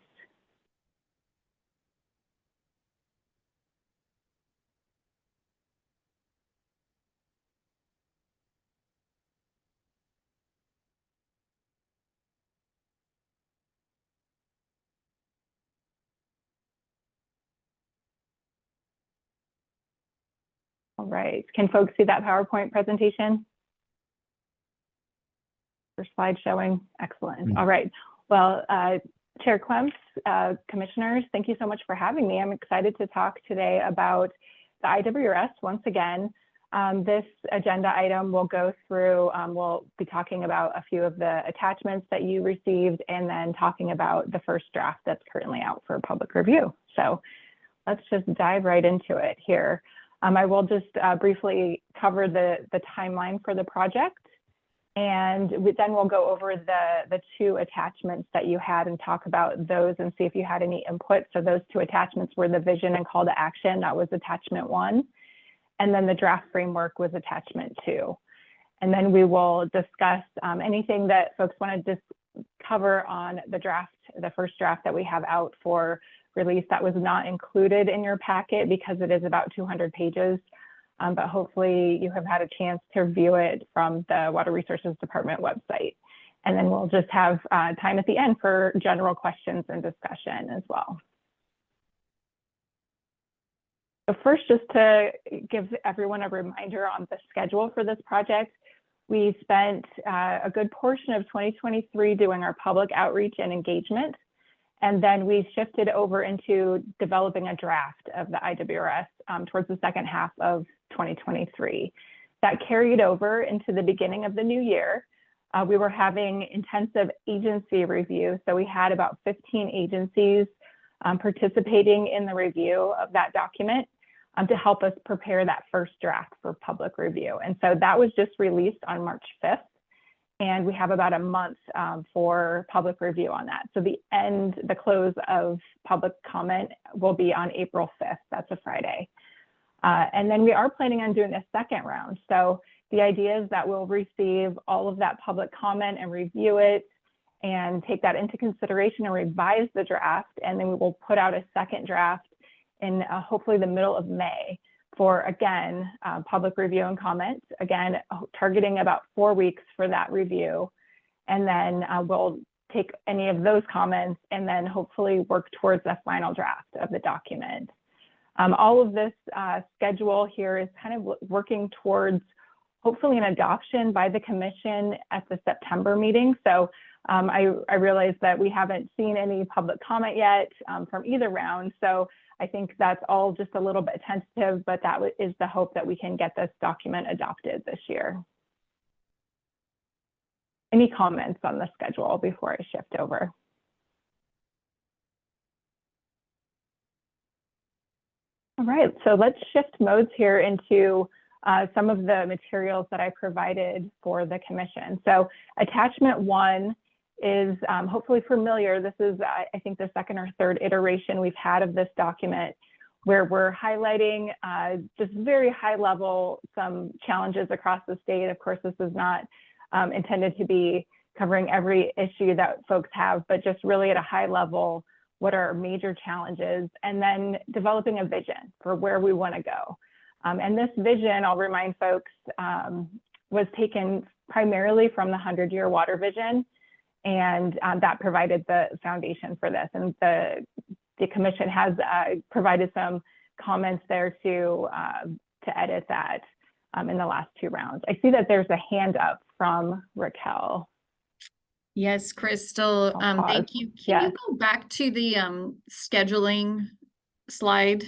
All right. Can folks see that PowerPoint presentation? Your slide showing? Excellent. All right. Well, Chair Klemps, commissioners, thank you so much for having me. I'm excited to talk today about the IWRS once again. This agenda item will go through, we'll be talking about a few of the attachments that you received and then talking about the first draft that's currently out for public review. So let's just dive right into it here. I will just briefly cover the timeline for the project, and then we'll go over the two attachments that you had and talk about those and see if you had any input. So those two attachments were the vision and call to action. That was attachment 1. And then the draft framework was attachment 2. And then we will discuss anything that folks want to cover on the draft, the first draft that we have out for release that was not included in your packet because it is about 200 pages. But hopefully you have had a chance to view it from the Water Resources Department website. And then we'll just have time at the end for general questions and discussion as well. So first, just to give everyone a reminder on the schedule for this project, we spent a good portion of 2023 doing our public outreach and engagement. And then we shifted over into developing a draft of the IWRS towards the second half of 2023. That carried over into the beginning of the new year. We were having intensive agency review. So we had about 15 agencies participating in the review of that document to help us prepare that first draft for public review. And so that was just released on March 5th. And we have about a month for public review on that. So the close of public comment will be on April 5th. That's a Friday. And then we are planning on doing a second round. So the idea is that we'll receive all of that public comment and review it and take that into consideration and revise the draft. And then we will put out a second draft in hopefully the middle of May for, again, public review and comment, again, targeting about 4 weeks for that review. And then we'll take any of those comments and then hopefully work towards a final draft of the document. All of this schedule here is kind of working towards hopefully an adoption by the commission at the September meeting. So I realize that we haven't seen any public comment yet from either round. So I think that's all just a little bit tentative, but that is the hope that we can get this document adopted this year. Any comments on the schedule before I shift over? All right, so let's shift modes here into some of the materials that I provided for the commission. So attachment 1 is hopefully familiar. This is, I think, the second or third iteration we've had of this document where we're highlighting just very high level some challenges across the state. Of course, this is not intended to be covering every issue that folks have, but just really at a high level, what are major challenges, and then developing a vision for where we want to go. And this vision, I'll remind folks, was taken primarily from the 100-year water vision. And that provided the foundation for this. And the commission has provided some comments there to edit that in the last 2 rounds. I see that there's a hand up from Raquel. Yes, Crystal, thank you. Can you go back to the scheduling slide?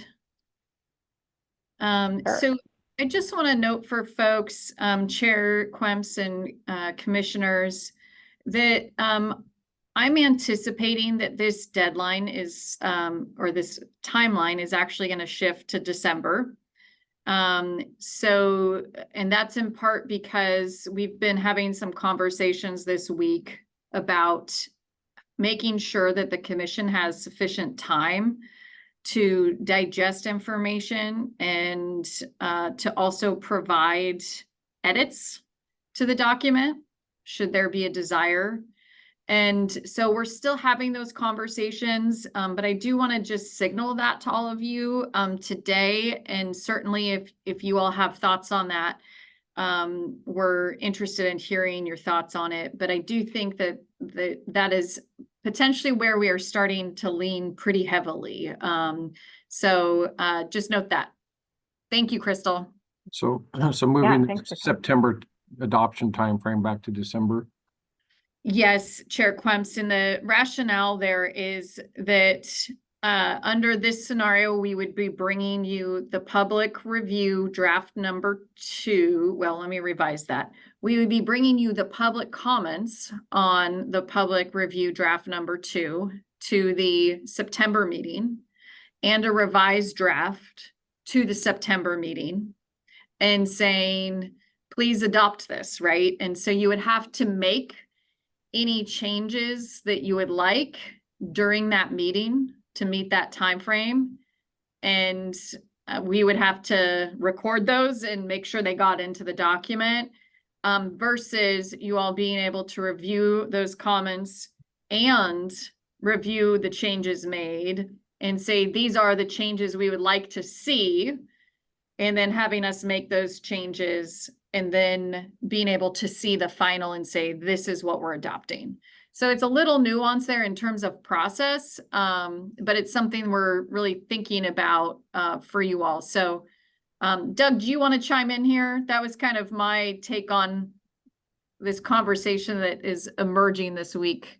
Sure. So I just want to note for folks, Chair Klemps and commissioners, that I'm anticipating that this deadline is, or this timeline is actually going to shift to December. So, and that's in part because we've been having some conversations this week about making sure that the commission has sufficient time to digest information and to also provide edits to the document, should there be a desire. And so we're still having those conversations, but I do want to just signal that to all of you today. And certainly if you all have thoughts on that, we're interested in hearing your thoughts on it. But I do think that is potentially where we are starting to lean pretty heavily. So just note that. Thank you, Crystal. So moving thanks for September adoption timeframe back to December. Yes, Chair Quempson, the rationale there is that under this scenario, we would be bringing you the public review draft number 2. Well, let me revise that. We would be bringing you the public comments on the public review draft number 2 to the September meeting and a revised draft to the September meeting and saying, please adopt this, right? And so you would have to make any changes that you would like during that meeting to meet that time frame. And we would have to record those and make sure they got into the document versus you all being able to review those comments and review the changes made and say, these are the changes we would like to see, and then having us make those changes and then being able to see the final and say, this is what we're adopting. So it's a little nuance there in terms of process, but it's something we're really thinking about for you all. So Doug, do you want to chime in here? That was kind of my take on this conversation that is emerging this week.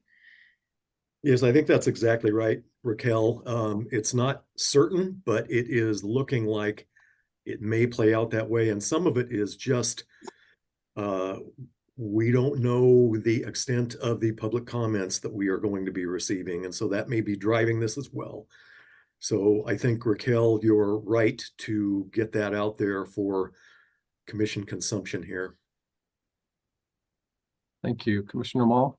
Yes, I think that's exactly right, Raquel. It's not certain, but it is looking like it may play out that way. And some of it is just, we don't know the extent of the public comments that we are going to be receiving. And so that may be driving this as well. So I think, Raquel, you're right to get that out there for commission consumption here. Thank you. Commissioner Mall?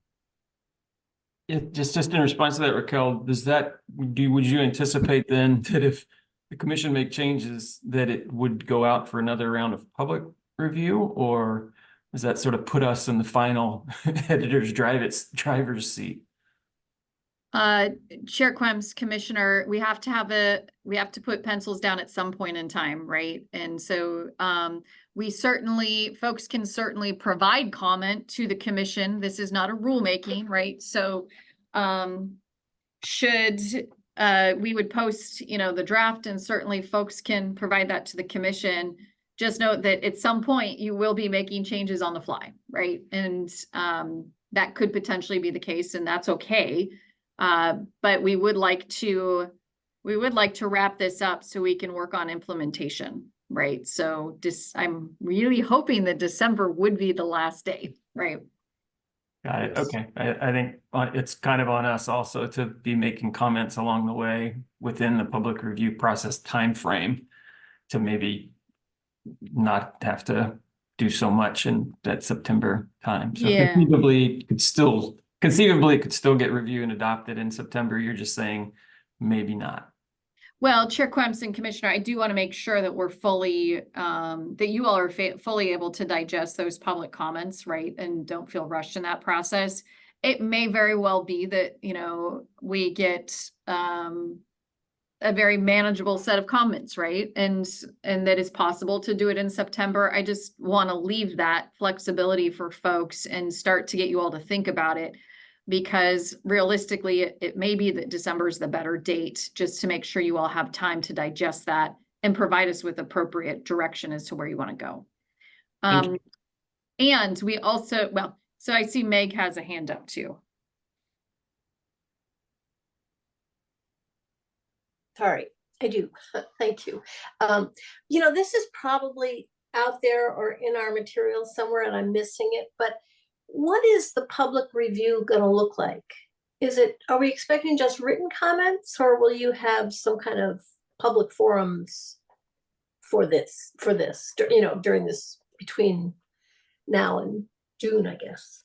Yeah, just in response to that, Raquel, would you anticipate then that if the commission make changes that it would go out for another round of public review, or does that sort of put us in the final editor's driver's seat? Chair Quems, Commissioner, we have to put pencils down at some point in time, right? And so folks can certainly provide comment to the commission. This is not a rulemaking, right? So we would post, the draft, and certainly folks can provide that to the commission. Just note that at some point you will be making changes on the fly, right? And that could potentially be the case, and that's okay. But we would like to wrap this up so we can work on implementation, right? So I'm really hoping that December would be the last day, right? Got it. Okay. I think it's kind of on us also to be making comments along the way within the public review process timeframe to maybe not have to do so much in that September time. So Yeah. conceivably it could still get reviewed and adopted in September. You're just saying maybe not. Well, Chair Quempson, Commissioner, I do want to make sure that we're fully, that you all are fully able to digest those public comments, right? And don't feel rushed in that process. It may very well be that, we get a very manageable set of comments, right? And that it's possible to do it in September. I just want to leave that flexibility for folks and start to get you all to think about it. Because realistically, it may be that December is the better date, just to make sure you all have time to digest that and provide us with appropriate direction as to where you want to go. And we also, so I see Meg has a hand up too. Sorry, I do. Thank you. This is probably out there or in our materials somewhere and I'm missing it, but what is the public review going to look like? Are we expecting just written comments, or will you have some kind of public forums for this, during this, between now and June, I guess?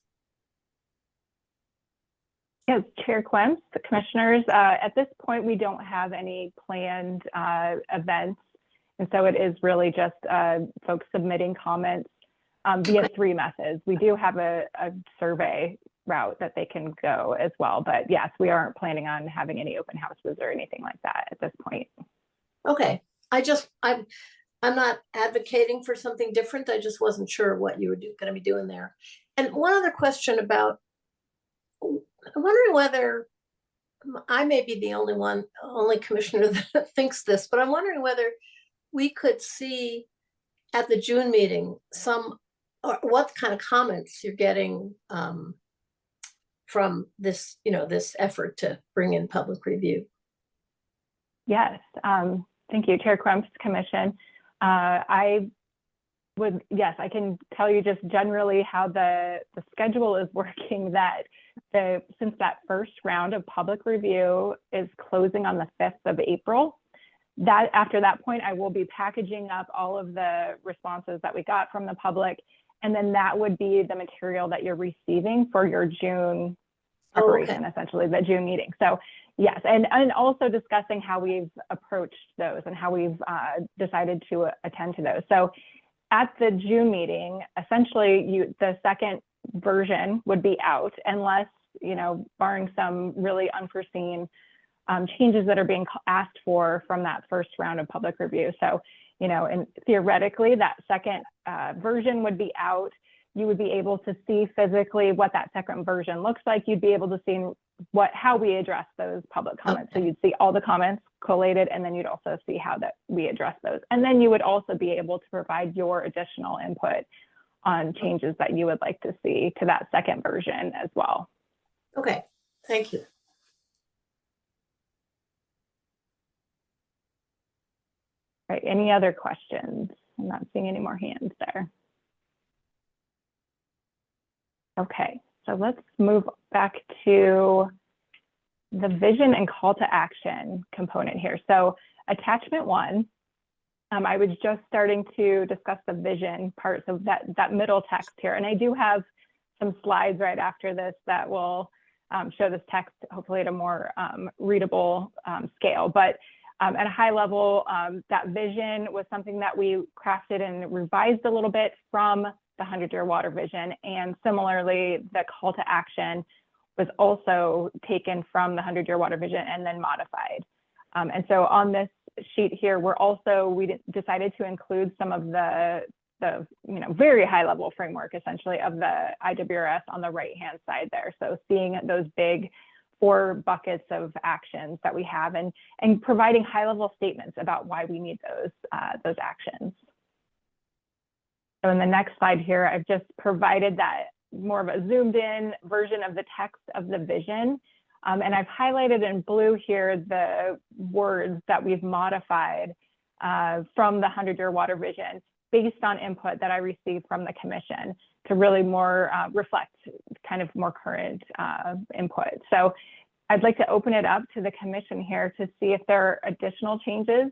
Yes, Chair Quems, the commissioners, at this point, we don't have any planned events. And so it is really just folks submitting comments via 3 methods. We do have a survey route that they can go as well, but yes, we aren't planning on having any open houses or anything like that at this point. Okay, I'm not advocating for something different. I just wasn't sure what you were gonna be doing there. And one other question about, I'm wondering whether, I may be the only commissioner that thinks this, but I'm wondering whether we could see at the June meeting or what kind of comments you're getting from this, this effort to bring in public review. Yes, thank you, Chair Crumps Commission. Yes, I can tell you just generally how the schedule is working, that since that first round of public review is closing on the 5th of April, that after that point, I will be packaging up all of the responses that we got from the public, and then that would be the material that you're receiving for your June preparation, essentially the June meeting. So yes, and also discussing how we've approached those and how we've decided to attend to those. So at the June meeting, essentially the second version would be out unless, barring some really unforeseen changes that are being asked for from that first round of public review. So, and theoretically that second version would be out. You would be able to see physically what that second version looks like. You'd be able to see how we address those public comments. So you'd see all the comments collated, and then you'd also see how that we address those. And then you would also be able to provide your additional input on changes that you would like to see to that second version as well. Okay, thank you. Right, any other questions? I'm not seeing any more hands there. Okay, so let's move back to the vision and call to action component here. So attachment 1, I was just starting to discuss the vision parts of that middle text here. And I do have some slides right after this that will show this text hopefully at a more readable scale. But at a high level, that vision was something that we crafted and revised a little bit from the 100-year water vision. And similarly, the call to action was also taken from the 100-year water vision and then modified. And so on this sheet here, we decided to include some of the very high level framework essentially of the IWRS on the right-hand side there. So seeing those big 4 buckets of actions that we have and providing high level statements about why we need those actions. So in the next slide here, I've just provided that more of a zoomed in version of the text of the vision. And I've highlighted in blue here the words that we've modified from the 100-year water vision based on input that I received from the commission to really more reflect kind of more current input. So I'd like to open it up to the commission here to see if there are additional changes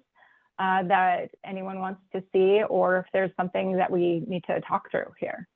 that anyone wants to see, or if there's something that we need to talk through here.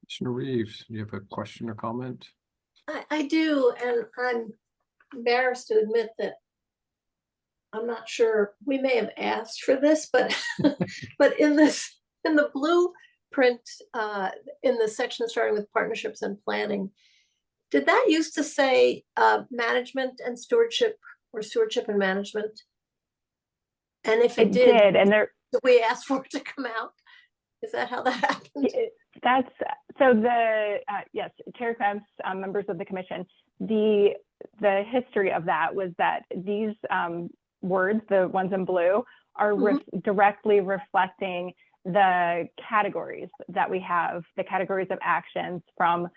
Commissioner Reeves, do you have a question or comment? I do, and I'm embarrassed to admit that I'm not sure, we may have asked for this, but but in the blueprint, in the section starting with partnerships and planning, did that used to say management and stewardship, or stewardship and management? And if it did, and did we ask for it to come out? Is that how that happened? That's so yes, Chair Crumps, members of the commission, the history of that was that these words, the ones in blue, are directly reflecting the categories that we have, the categories of actions from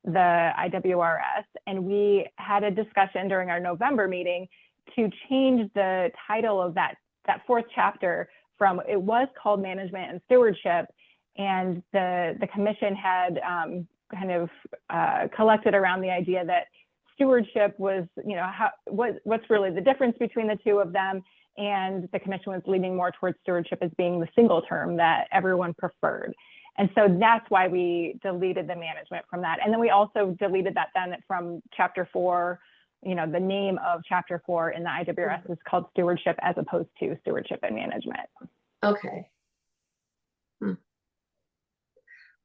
the IWRS. And we had a discussion during our November meeting to change the title of that fourth chapter from, it was called Management and Stewardship, and the commission had kind of collected around the idea that stewardship was, you know, what's really the difference between the two of them, and the commission was leaning more towards stewardship as being the single term that everyone preferred. And so that's why we deleted the management from that. And then we also deleted that then from chapter 4, you know, the name of chapter 4 in the IWRS is called stewardship as opposed to stewardship and management. Okay.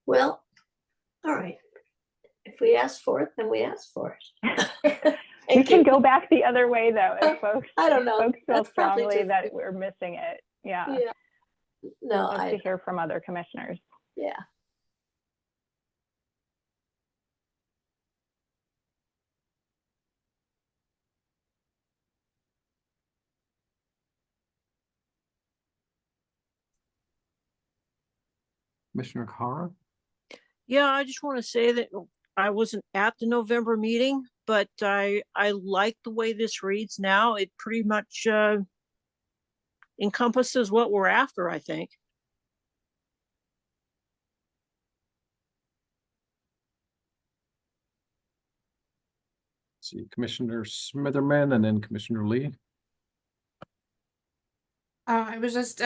Well, all right. If we ask for it, then we ask for it. We can go back the other way though, if folks, I don't know. folks feel That's probably strongly that different. we're missing it. Yeah. No, Love to hear from other commissioners. yeah. Commissioner Hara? Yeah, I just want to say that I wasn't at the November meeting, but I like the way this reads now. It pretty much encompasses what we're after, I think. See Commissioner Smitherman and then Commissioner Lee. I was just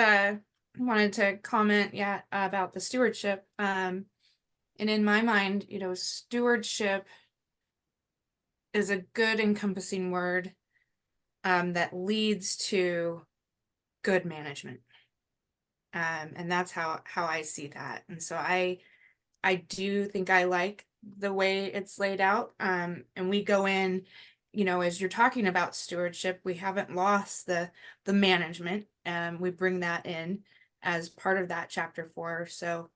wanted to comment, about the stewardship. And in my mind, you know, stewardship is a good encompassing word that leads to good management. And that's how I see that. And so I do think I like the way it's laid out. And we go in, you know, as you're talking about stewardship, we haven't lost the management. We bring that in as part of that chapter 4. So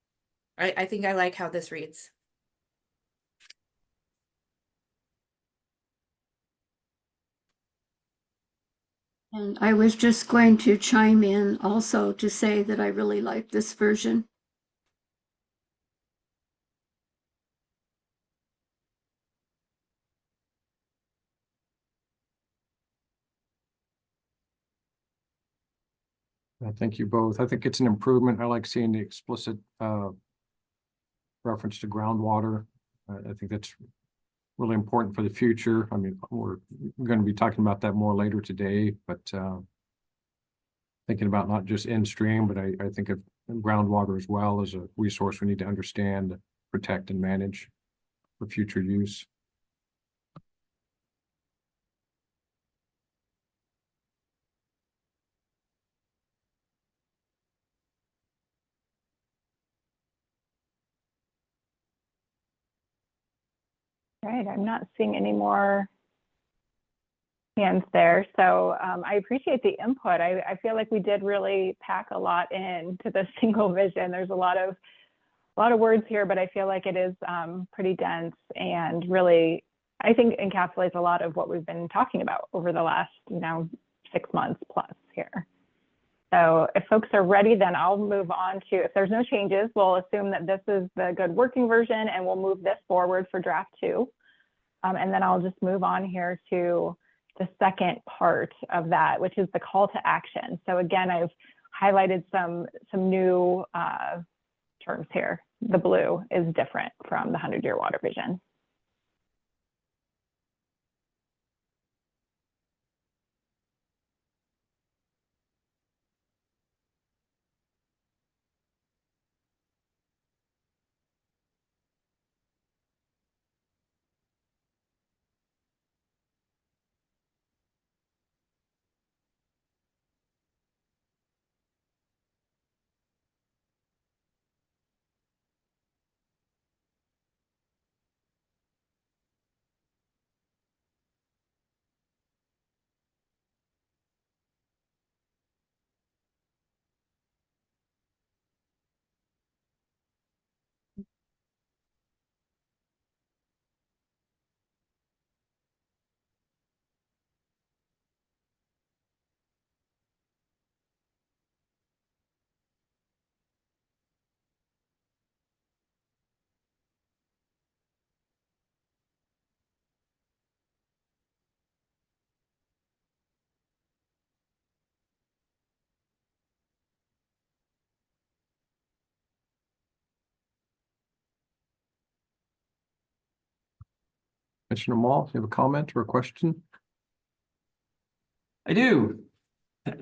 I think I like how this reads. And I was just going to chime in also to say that I really like this version. Thank you both. I think it's an improvement. I like seeing the explicit reference to groundwater. I think that's really important for the future. I mean, we're going to be talking about that more later today, but thinking about not just in stream, but I think of groundwater as well as a resource we need to understand, protect, and manage for future use. Right, I'm not seeing any more hands there. So I appreciate the input. I feel like we did really pack a lot into the single vision. There's a lot of words here, but I feel like it is pretty dense and really, I think, encapsulates a lot of what we've been talking about over the last, 6 months plus here. So if folks are ready, then I'll move on to, if there's no changes, we'll assume that this is the good working version and we'll move this forward for draft 2. And then I'll just move on here to the second part of that, which is the call to action. So again, I've highlighted some new terms here. The blue is different from the 100-year water vision. Commissioner Mall, you have a comment or a question? I do.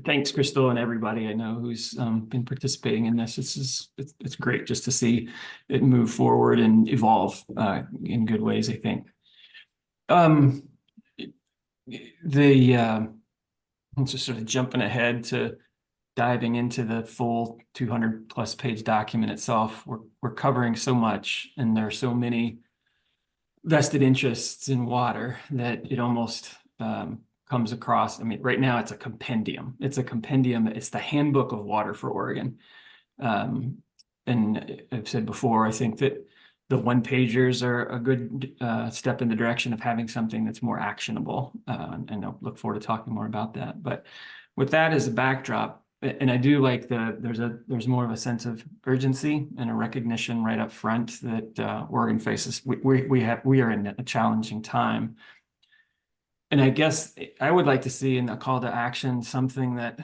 Thanks, Crystal, and everybody I know who's been participating in this. It's great just to see it move forward and evolve in good ways, I think. I'm just sort of jumping ahead to diving into the full 200+ page document itself. We're covering so much, and there are so many vested interests in water that it almost comes across. I mean, right now it's a compendium. It's the handbook of water for Oregon. And I've said before, I think that the one-pagers are a good step in the direction of having something that's more actionable. And I'll look forward to talking more about that. But with that as a backdrop, and I do like there's more of a sense of urgency and a recognition right up front that Oregon faces. We are in a challenging time. And I guess I would like to see in the call to action something that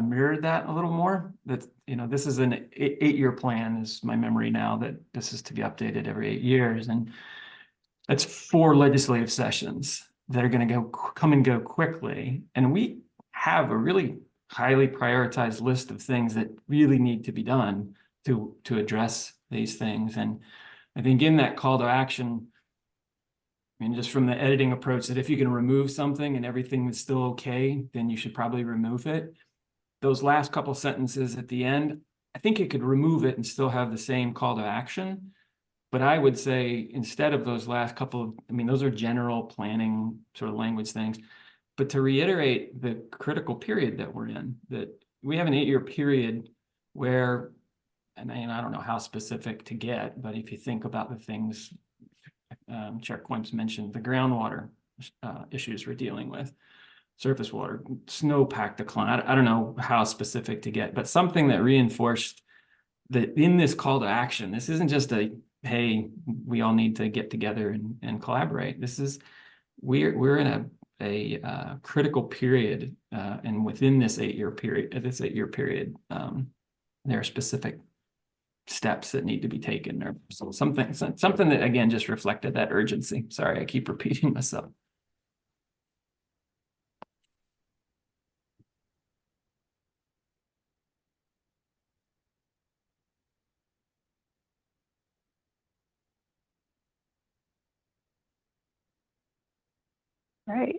mirrored that a little more. That, you know, this is an 8-year plan, is my memory now, that this is to be updated every 8 years. And that's 4 legislative sessions that are going to come and go quickly. And we have a really highly prioritized list of things that really need to be done to address these things. And I think in that call to action, I mean, just from the editing approach, that if you can remove something and everything is still okay, then you should probably remove it. Those last couple sentences at the end, I think you could remove it and still have the same call to action. But I would say instead of those last couple, I mean, those are general planning sort of language things. But to reiterate the critical period that we're in, that we have an 8-year period where, and I don't know how specific to get, but if you think about the things Chair Quimps mentioned, the groundwater issues we're dealing with, surface water, snowpack decline. I don't know how specific to get, but something that reinforced that in this call to action, this isn't just a, hey, we all need to get together and collaborate. This is, we're in a critical period, and within this 8-year period, there are specific steps that need to be taken, or something that again just reflected that urgency. Sorry, I keep repeating myself. Right.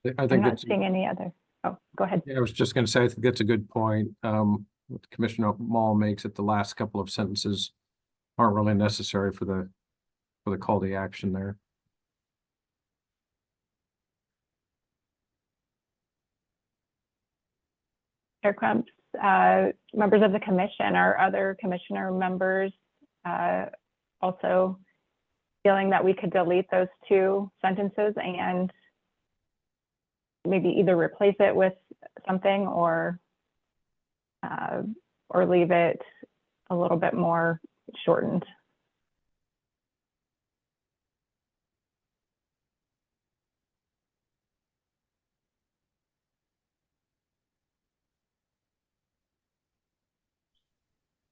I I'm think not that's, seeing any other. Oh, go ahead. I was just going to say, I think that's a good point. What Commissioner Mall makes, that the last couple of sentences aren't really necessary for the call to action there. Chair Crumps, members of the commission, or other commissioner members also feeling that we could delete those 2 sentences and maybe either replace it with something or leave it a little bit more shortened.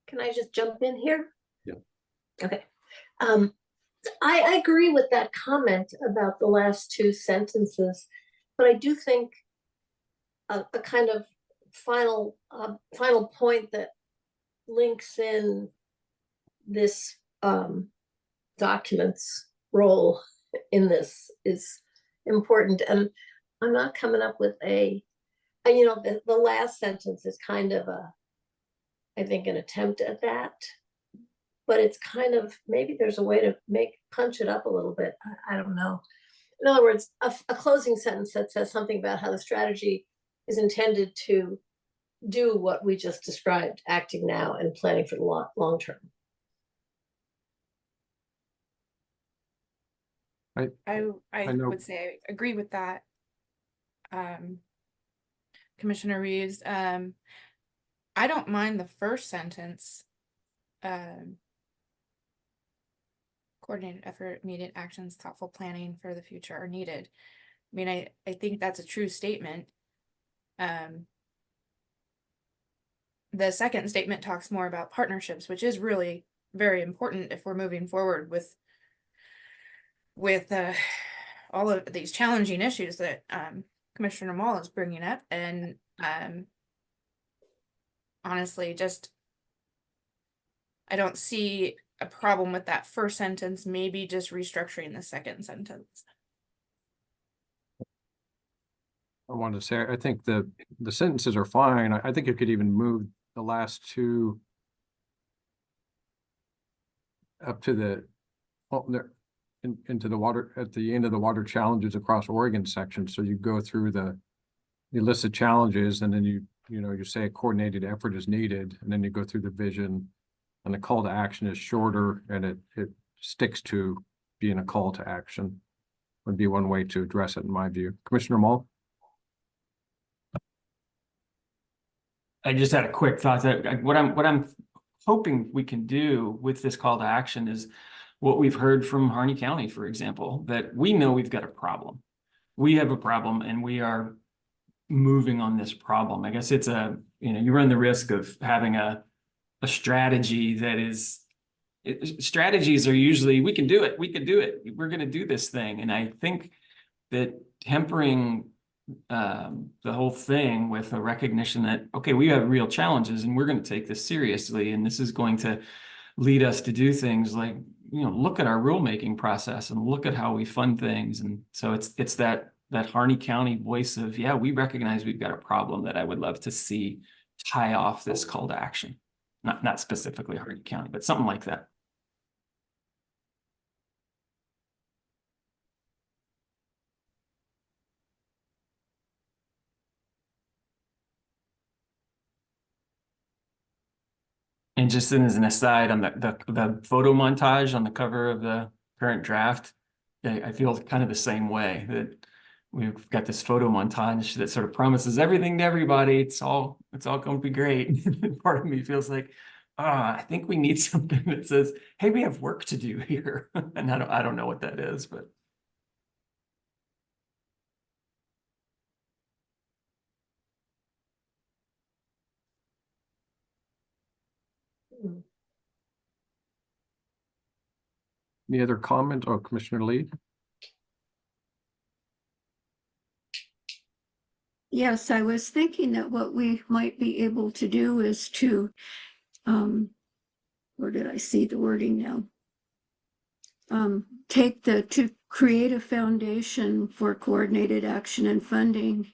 Can I just jump in here? Yeah. Okay. I agree with that comment about the last 2 sentences, but I do think a kind of final point that links in this document's role in this is important. And I'm not coming up with the last sentence is kind of I think an attempt at that, but it's kind of, maybe there's a way to punch it up a little bit. I don't know. In other words, a closing sentence that says something about how the strategy is intended to do what we just described, acting now and planning for the long term. I know. would say I agree with that. Commissioner Reeves, I don't mind the first sentence. Coordinated effort, immediate actions, thoughtful planning for the future are needed. I mean, I think that's a true statement. The second statement talks more about partnerships, which is really very important if we're moving forward with all of these challenging issues that Commissioner Mall is bringing up, and honestly, just I don't see a problem with that first sentence. Maybe just restructuring the second sentence. I wanted to say, I think the sentences are fine. I think you could even move the last two up to the, well, into the water, at the end of the water challenges across Oregon section. So you go through the list of challenges, and then you say a coordinated effort is needed, and then you go through the vision, and the call to action is shorter, and it sticks to being a call to action. Would be one way to address it in my view. Commissioner Mall? I just had a quick thought that what I'm hoping we can do with this call to action is what we've heard from Harney County, for example, that we know we've got a problem. We have a problem and we are moving on this problem. I guess it's you run the risk of having a strategy that is, strategies are usually, we can do it, we're going to do this thing. And I think that tempering the whole thing with a recognition that, okay, we have real challenges and we're going to take this seriously, and this is going to lead us to do things like, look at our rulemaking process and look at how we fund things. And so it's that Harney County voice of, yeah, we recognize we've got a problem, that I would love to see tie off this call to action. Not specifically Harney County, but something like that. And just as an aside, on the photo montage on the cover of the current draft, I feel kind of the same way, that we've got this photo montage that sort of promises everything to everybody. It's all going to be great. Part of me feels like, I think we need something that says, hey, we have work to do here. And I don't know what that is, but. Any other comment? Oh, Commissioner Lee? Yes, I was thinking that what we might be able to do is to, where did I see the wording now? To create a foundation for coordinated action and funding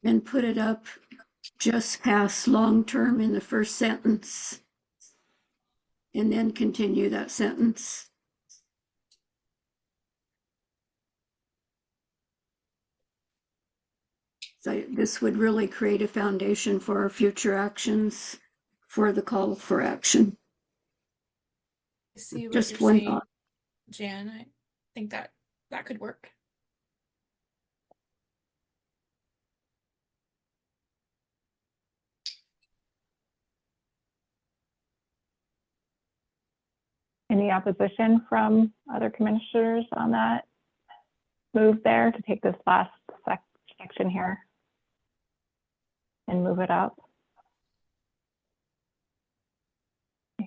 and put it up just past long-term in the first sentence. And then continue that sentence. So this would really create a foundation for our future actions for the call for action. I see what Just you're one saying, thought. Jan. I think that could work. Any opposition from other commissioners on that move there to take this last section here and move it up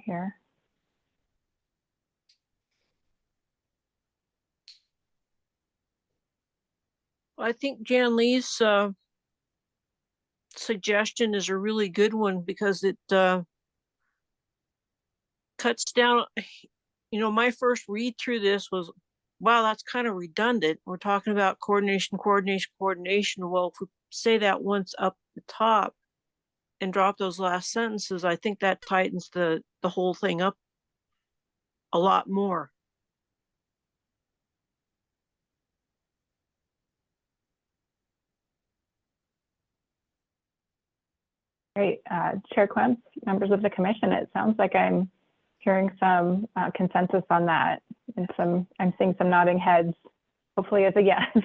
here? I think Jan Lee's suggestion is a really good one, because it cuts down, my first read through this was, wow, that's kind of redundant. We're talking about coordination. Well, if we say that once up the top and drop those last sentences, I think that tightens the whole thing up a lot more. Great. Chair Quemps, members of the commission, it sounds like I'm hearing some consensus on that, and I'm seeing some nodding heads, hopefully as a yes.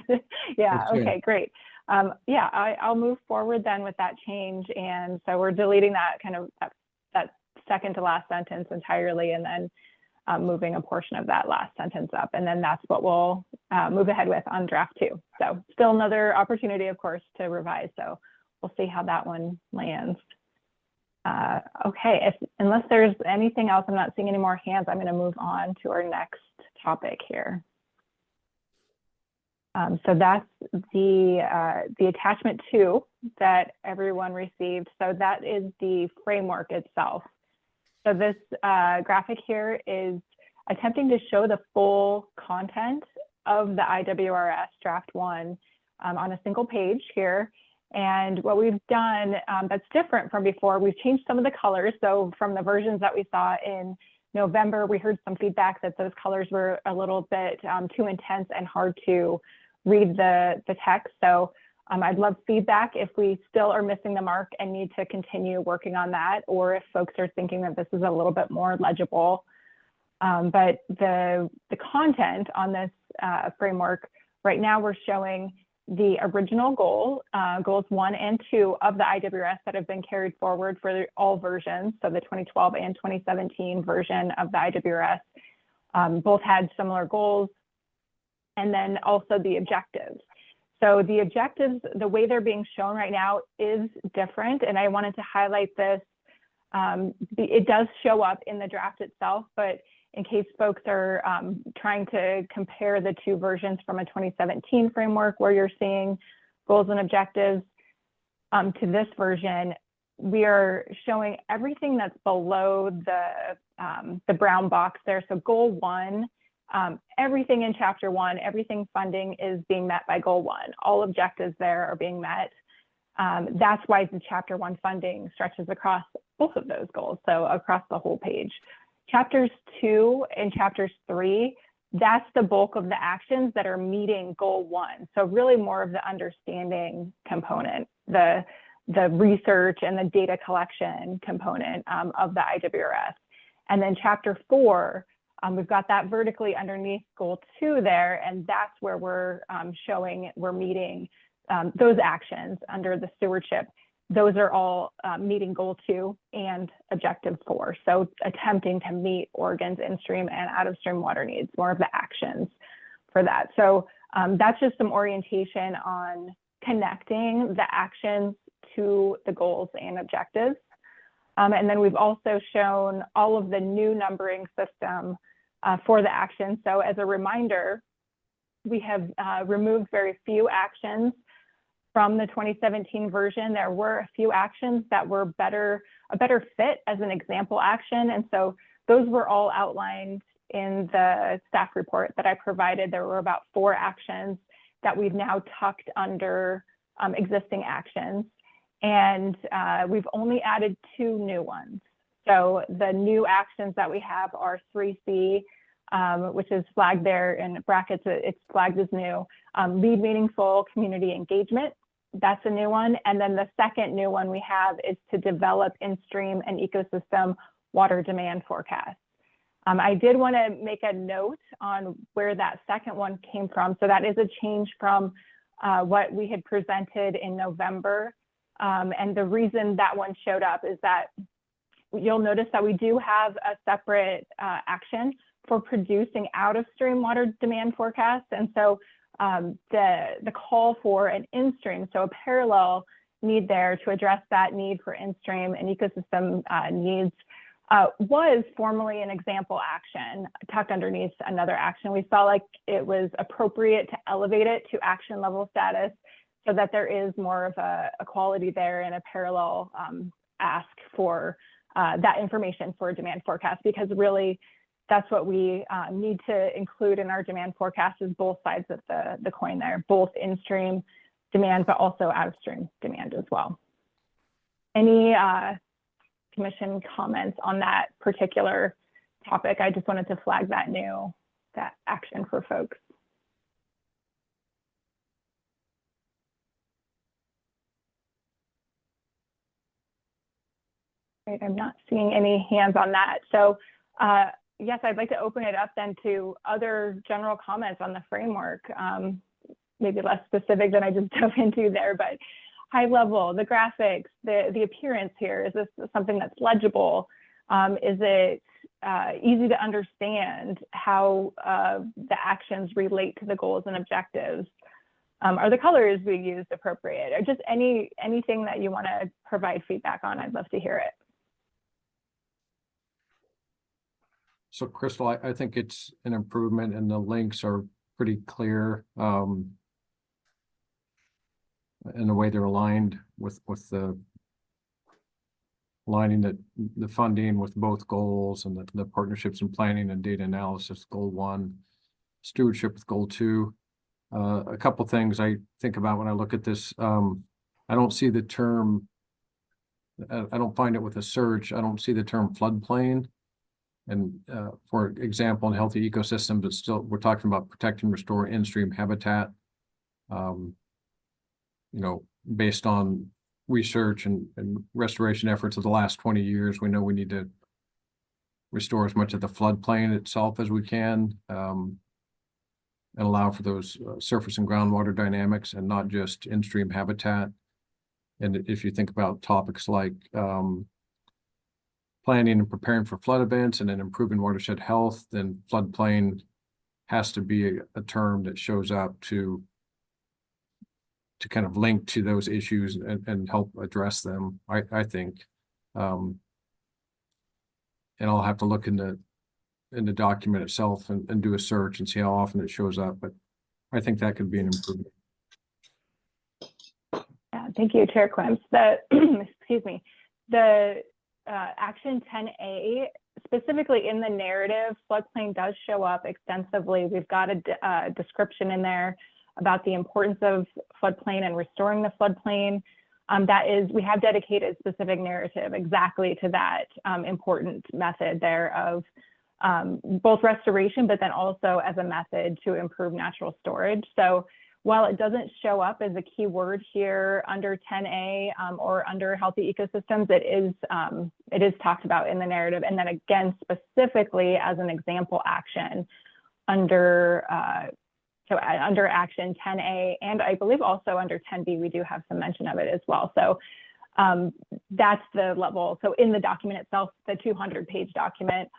Yeah, okay, great. I'll move forward then with that change. And so we're deleting that second to last sentence entirely, and then moving a portion of that last sentence up. And then that's what we'll move ahead with on draft 2. So still another opportunity, of course, to revise. So we'll see how that one lands. Okay, unless there's anything else, I'm not seeing any more hands. I'm going to move on to our next topic here. So that's the attachment 2 that everyone received. So that is the framework itself. So this graphic here is attempting to show the full content of the IWRS Draft 1 on a single page here. And what we've done that's different from before, we've changed some of the colors. So from the versions that we saw in November, we heard some feedback that those colors were a little bit too intense and hard to read the text. So I'd love feedback if we still are missing the mark and need to continue working on that, or if folks are thinking that this is a little bit more legible. But the content on this framework, right now we're showing the original goals 1 and 2 of the IWRS that have been carried forward for all versions. So the 2012 and 2017 version of the IWRS both had similar goals, and then also the objectives. So the objectives, the way they're being shown right now is different, and I wanted to highlight this. It does show up in the draft itself, but in case folks are trying to compare the 2 versions from a 2017 framework where you're seeing goals and objectives to this version, we are showing everything that's below the brown box there. So goal 1, everything in chapter 1, everything funding is being met by goal 1. All objectives there are being met. That's why the chapter 1 funding stretches across both of those goals, so across the whole page. Chapters 2 and chapters 3, that's the bulk of the actions that are meeting goal 1. So really more of the understanding component, the research and the data collection component of the IWRS. And then chapter 4, we've got that vertically underneath goal 2 there, and that's where we're showing we're meeting those actions under the stewardship. Those are all meeting goal 2 and objective 4. So attempting to meet Oregon's in-stream and out-of-stream water needs, more of the actions for that. So that's just some orientation on connecting the actions to the goals and objectives. And then we've also shown all of the new numbering system for the actions. So as a reminder, we have removed very few actions from the 2017 version. There were a few actions that were a better fit as an example action. And so those were all outlined in the staff report that I provided. There were about 4 actions that we've now tucked under existing actions. And we've only added 2 new ones. So the new actions that we have are 3C, which is flagged there in brackets, it's flagged as new. Lead meaningful community engagement, that's a new one. And then the second new one we have is to develop in-stream and ecosystem water demand forecasts. I did want to make a note on where that second one came from. So that is a change from what we had presented in November. And the reason that one showed up is that you'll notice that we do have a separate action for producing out-of-stream water demand forecasts. And so the call for an in-stream, so a parallel need there to address that need for in-stream and ecosystem needs was formally an example action tucked underneath another action. We felt like it was appropriate to elevate it to action level status so that there is more of a quality there and a parallel ask for that information for a demand forecast, because really that's what we need to include in our demand forecast, is both sides of the coin there, both in-stream demand, but also out-of-stream demand as well. Any commission comments on that particular topic? I just wanted to flag that action for folks. Right, I'm not seeing any hands on that. So yes, I'd like to open it up then to other general comments on the framework, maybe less specific than I just dove into there, but high level, the graphics, the appearance here, is this something that's legible? Is it easy to understand how the actions relate to the goals and objectives? Are the colors we used appropriate? Or just anything that you want to provide feedback on, I'd love to hear it. So Crystal, I think it's an improvement and the links are pretty clear. in the way they're aligned with the aligning the funding with both goals and the partnerships and planning and data analysis, goal 1, stewardship with goal 2. A couple things I think about when I look at this. I don't see the term, I don't find it with a search. I don't see the term floodplain. And for example, in healthy ecosystems, it's still, we're talking about protect and restore in-stream habitat. You know, based on research and restoration efforts of the last 20 years, we know we need to restore as much of the floodplain itself as we can, and allow for those surface and groundwater dynamics and not just in-stream habitat. And if you think about topics like planning and preparing for flood events and then improving watershed health, then floodplain has to be a term that shows up to kind of link to those issues and help address them, I think. And I'll have to look in the document itself and do a search and see how often it shows up, but I think that could be an improvement. Yeah, thank you, Chair Quimps. Excuse me, the Action 10A, specifically in the narrative, floodplain does show up extensively. We've got a description in there about the importance of floodplain and restoring the floodplain. We have dedicated specific narrative exactly to that important method there of both restoration, but then also as a method to improve natural storage. So while it doesn't show up as a key word here under 10A or under healthy ecosystems, it is talked about in the narrative. And then again, specifically as an example action under under Action 10A, and I believe also under 10B, we do have some mention of it as well. So that's the level. So in the document itself, the 200-page document,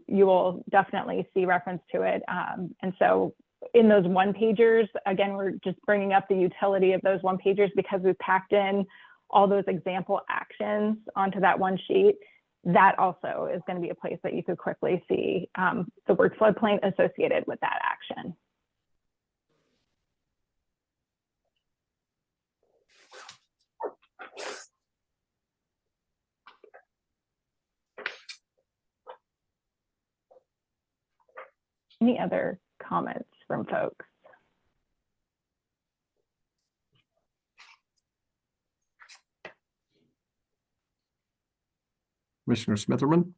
you will definitely see reference to it. And so in those one-pagers, again, we're just bringing up the utility of those one-pagers because we packed in all those example actions onto that one sheet. That also is going to be a place that you could quickly see the word floodplain associated with that action. Any other comments from folks? Commissioner Smitherman?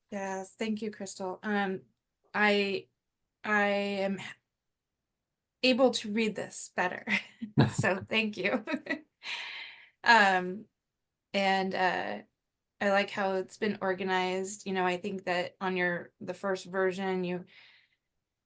Yes, thank you, Crystal. I am able to read this better, so thank you. I like how it's been organized. You know, I think that on the first version, you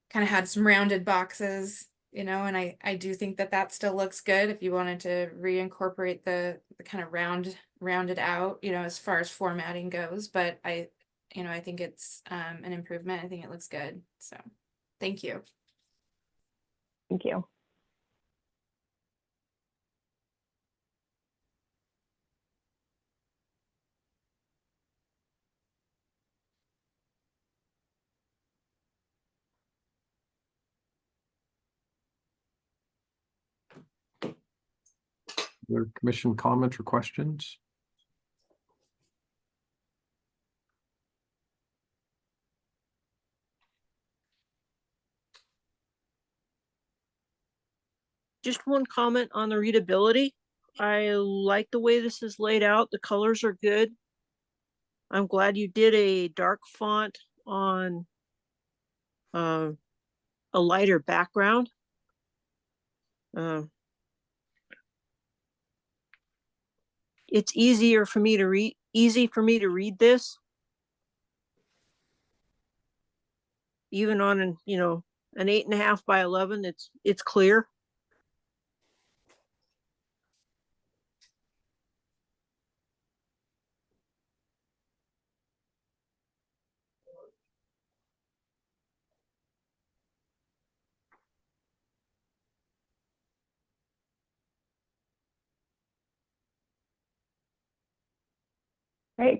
kind of had some rounded boxes, you know, and I do think that still looks good if you wanted to reincorporate the kind of rounded out, you know, as far as formatting goes. But I think it's an improvement. I think it looks good. So thank you. Thank you. Other commission comments or questions? Just one comment on the readability. I like the way this is laid out. The colors are good. I'm glad you did a dark font on a lighter background. It's easy for me to read this. Even on an 8.5 by 11, it's clear.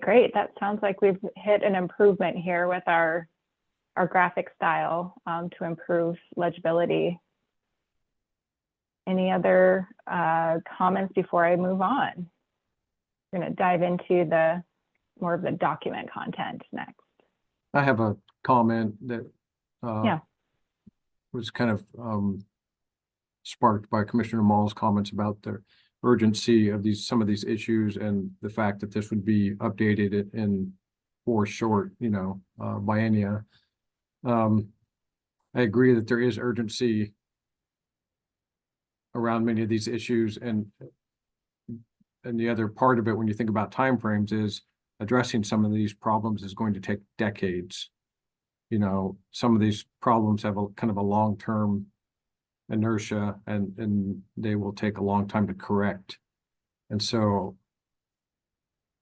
Great. That sounds like we've hit an improvement here with our graphic style to improve legibility. any other comments before I move on? We're going to dive into the more of the document content next. I have a comment that Yeah. was kind of sparked by Commissioner Mall's comments about the urgency of some of these issues and the fact that this would be updated in 4 short, biennia. I agree that there is urgency around many of these issues, and the other part of it, when you think about timeframes, is addressing some of these problems is going to take decades. Some of these problems have a kind of a long-term inertia, and they will take a long time to correct. And so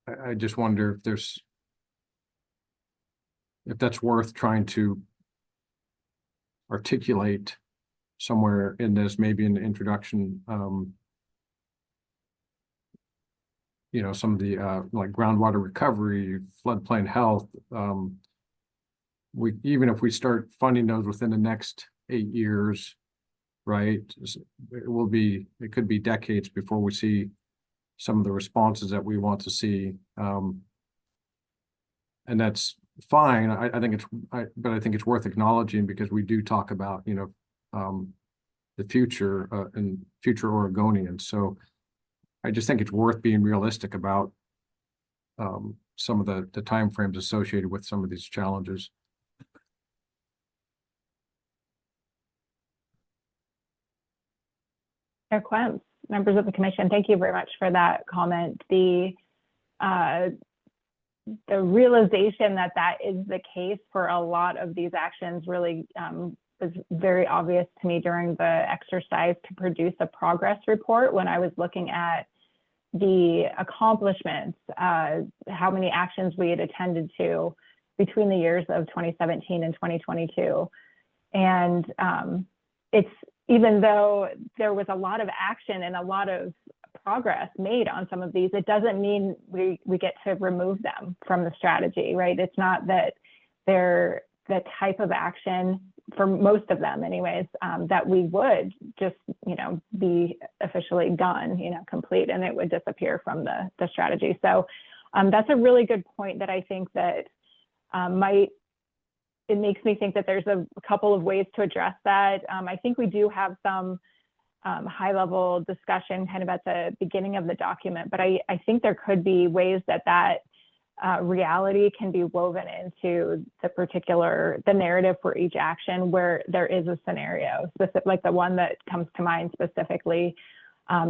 I just wonder if that's worth trying to articulate somewhere in this, maybe in the introduction, some of the like groundwater recovery, floodplain health. Even if we start funding those within the next 8 years, right, it could be decades before we see some of the responses that we want to see. And that's fine. I think it's worth acknowledging, because we do talk about, the future and future Oregonians. So I just think it's worth being realistic about some of the timeframes associated with some of these challenges. Chair Quemps, members of the commission, thank you very much for that comment. The realization that is the case for a lot of these actions really was very obvious to me during the exercise to produce a progress report when I was looking at the accomplishments, how many actions we had attended to between the years of 2017 and 2022. And it's, even though there was a lot of action and a lot of progress made on some of these, it doesn't mean we get to remove them from the strategy, right? It's not that they're the type of action, for most of them anyways, that we would just, be officially done, complete, and it would disappear from the strategy. So that's a really good point that I think that it makes me think that there's a couple of ways to address that. I think we do have some high-level discussion kind of at the beginning of the document, but I think there could be ways that reality can be woven into the narrative for each action, where there is a scenario specific, like the one that comes to mind specifically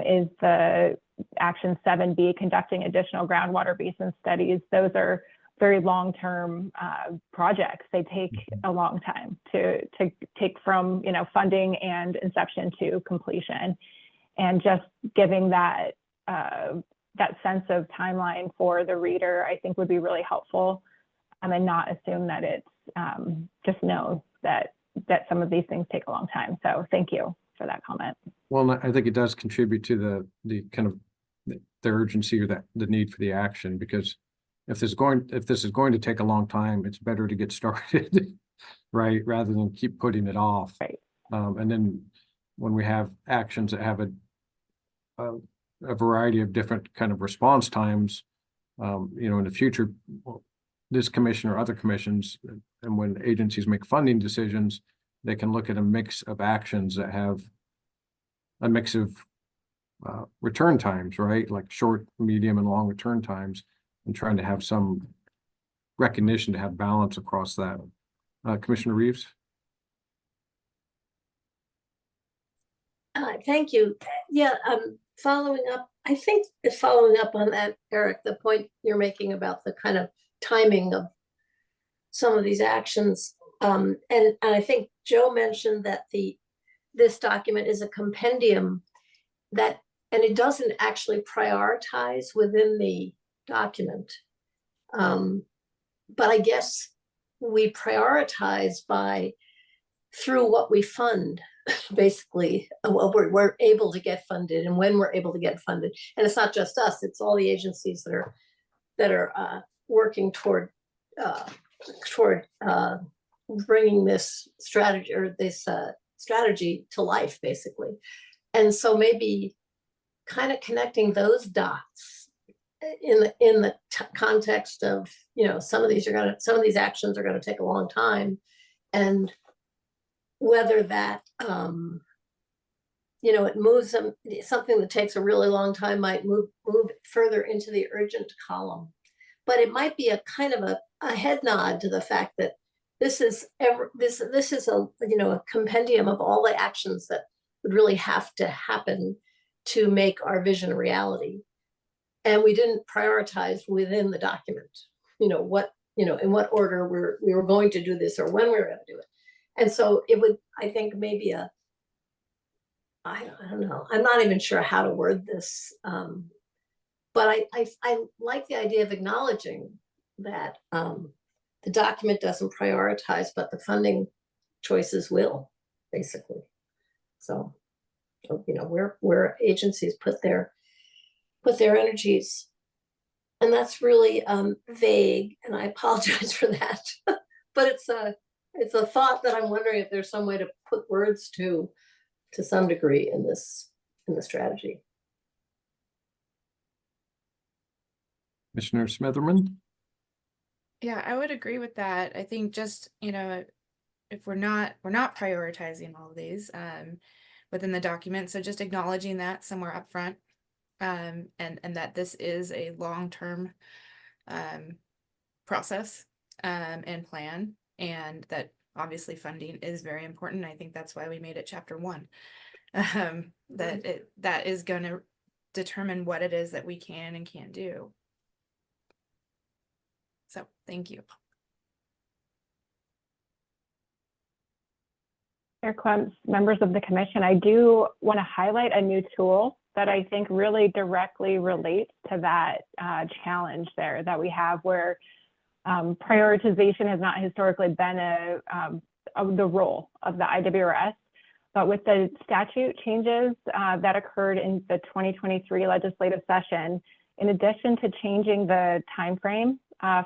is the action 7B, conducting additional groundwater basin studies. Those are very long-term projects. They take a long time to take from funding and inception to completion, and just giving that sense of timeline for the reader, I think, would be really helpful, and not assume that it's just know that some of these things take a long time. So thank you for that comment. Well, I think it does contribute to the kind of the urgency or the need for the action, because if this is going to take a long time, it's better to get started, right, rather than keep putting it off. Right. And then when we have actions that have a variety of different kind of response times, in the future, this commission or other commissions, and when agencies make funding decisions, they can look at a mix of actions that have a mix of return times, right, like short, medium, and long return times, and trying to have some recognition to have balance across that. Commissioner Reeves? Thank you. Yeah, following up on that, Eric, the point you're making about the kind of timing of some of these actions. And I think Joe mentioned that this document is a compendium and it doesn't actually prioritize within the document. But I guess we prioritize through what we fund, basically, what we're able to get funded and when we're able to get funded. And it's not just us, it's all the agencies that are working toward bringing this strategy to life, basically. And so maybe kind of connecting those dots in the context of, you know, some of these actions are going to take a long time, and whether that you know, it moves them, something that takes a really long time might move further into the urgent column. But it might be a kind of a head nod to the fact that this is a, you know, a compendium of all the actions that would really have to happen to make our vision a reality. And we didn't prioritize within the document, you know, what, you know, in what order we were going to do this or when we were going to do it. And so it would, I think, maybe I don't know, I'm not even sure how to word this. But I like the idea of acknowledging that the document doesn't prioritize, but the funding choices will, basically. So, you know, where agencies put their energies, and that's really vague, and I apologize for that. But it's a thought that I'm wondering if there's some way to put words to some degree in the strategy. Commissioner Smitherman? Yeah, I would agree with that. I think just, you know, if we're not prioritizing all of these within the document, so just acknowledging that somewhere up front, and that this is a long-term process and plan, and that obviously funding is very important. I think that's why we made it chapter 1. That is going to determine what it is that we can and can't do. So thank you. Chair Clemps, members of the commission, I do want to highlight a new tool that I think really directly relates to that challenge there that we have, where prioritization has not historically been the role of the IWRS. But with the statute changes that occurred in the 2023 legislative session, in addition to changing the timeframe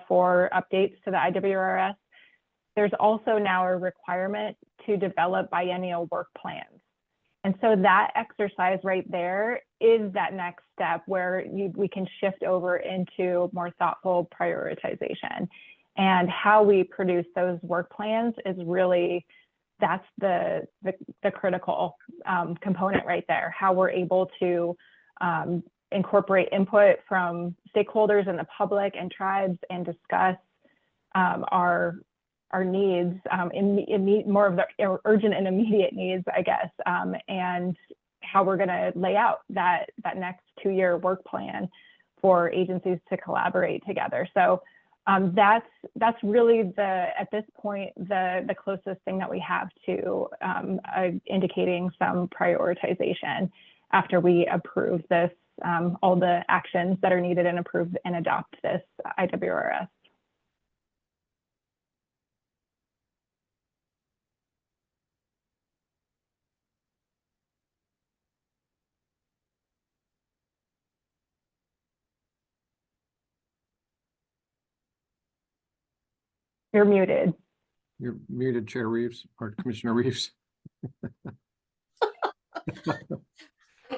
for updates to the IWRS, there's also now a requirement to develop biennial work plans. And so that exercise right there is that next step where we can shift over into more thoughtful prioritization. And how we produce those work plans is really, that's the critical component right there. How we're able to incorporate input from stakeholders in the public and tribes and discuss our needs, more of the urgent and immediate needs, I guess, and how we're going to lay out that next 2-year work plan for agencies to collaborate together. So that's really at this point the closest thing that we have to indicating some prioritization after we approve this, all the actions that are needed and approve and adopt this IWRS. You're muted. You're muted, Chair Reeves, or Commissioner Reeves.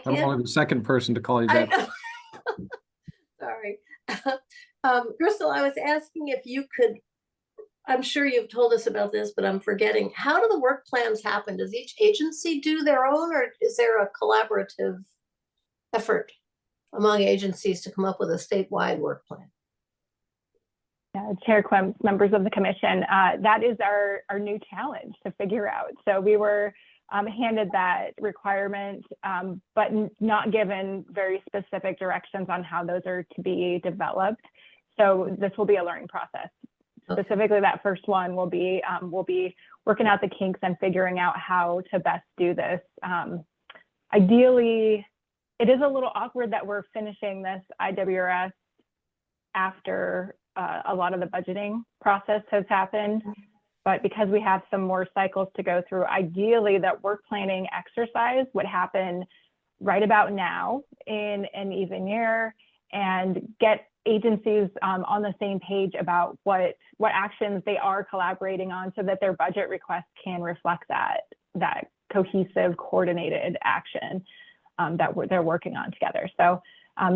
I'm only the second person to call you that. Sorry. Crystal, I was asking if you could, I'm sure you've told us about this, but I'm forgetting. How do the work plans happen? Does each agency do their own, or is there a collaborative effort among agencies to come up with a statewide work plan? Chair Clemps, members of the commission, that is our new challenge to figure out. So we were handed that requirement, but not given very specific directions on how those are to be developed. So this will be a learning process. Okay. Specifically, that first one will be working out the kinks and figuring out how to best do this. Ideally, it is a little awkward that we're finishing this IWRS after a lot of the budgeting process has happened, but because we have some more cycles to go through, ideally that work planning exercise would happen right about now in an even year and get agencies on the same page about what actions they are collaborating on so that their budget requests can reflect that cohesive, coordinated action that they're working on together. So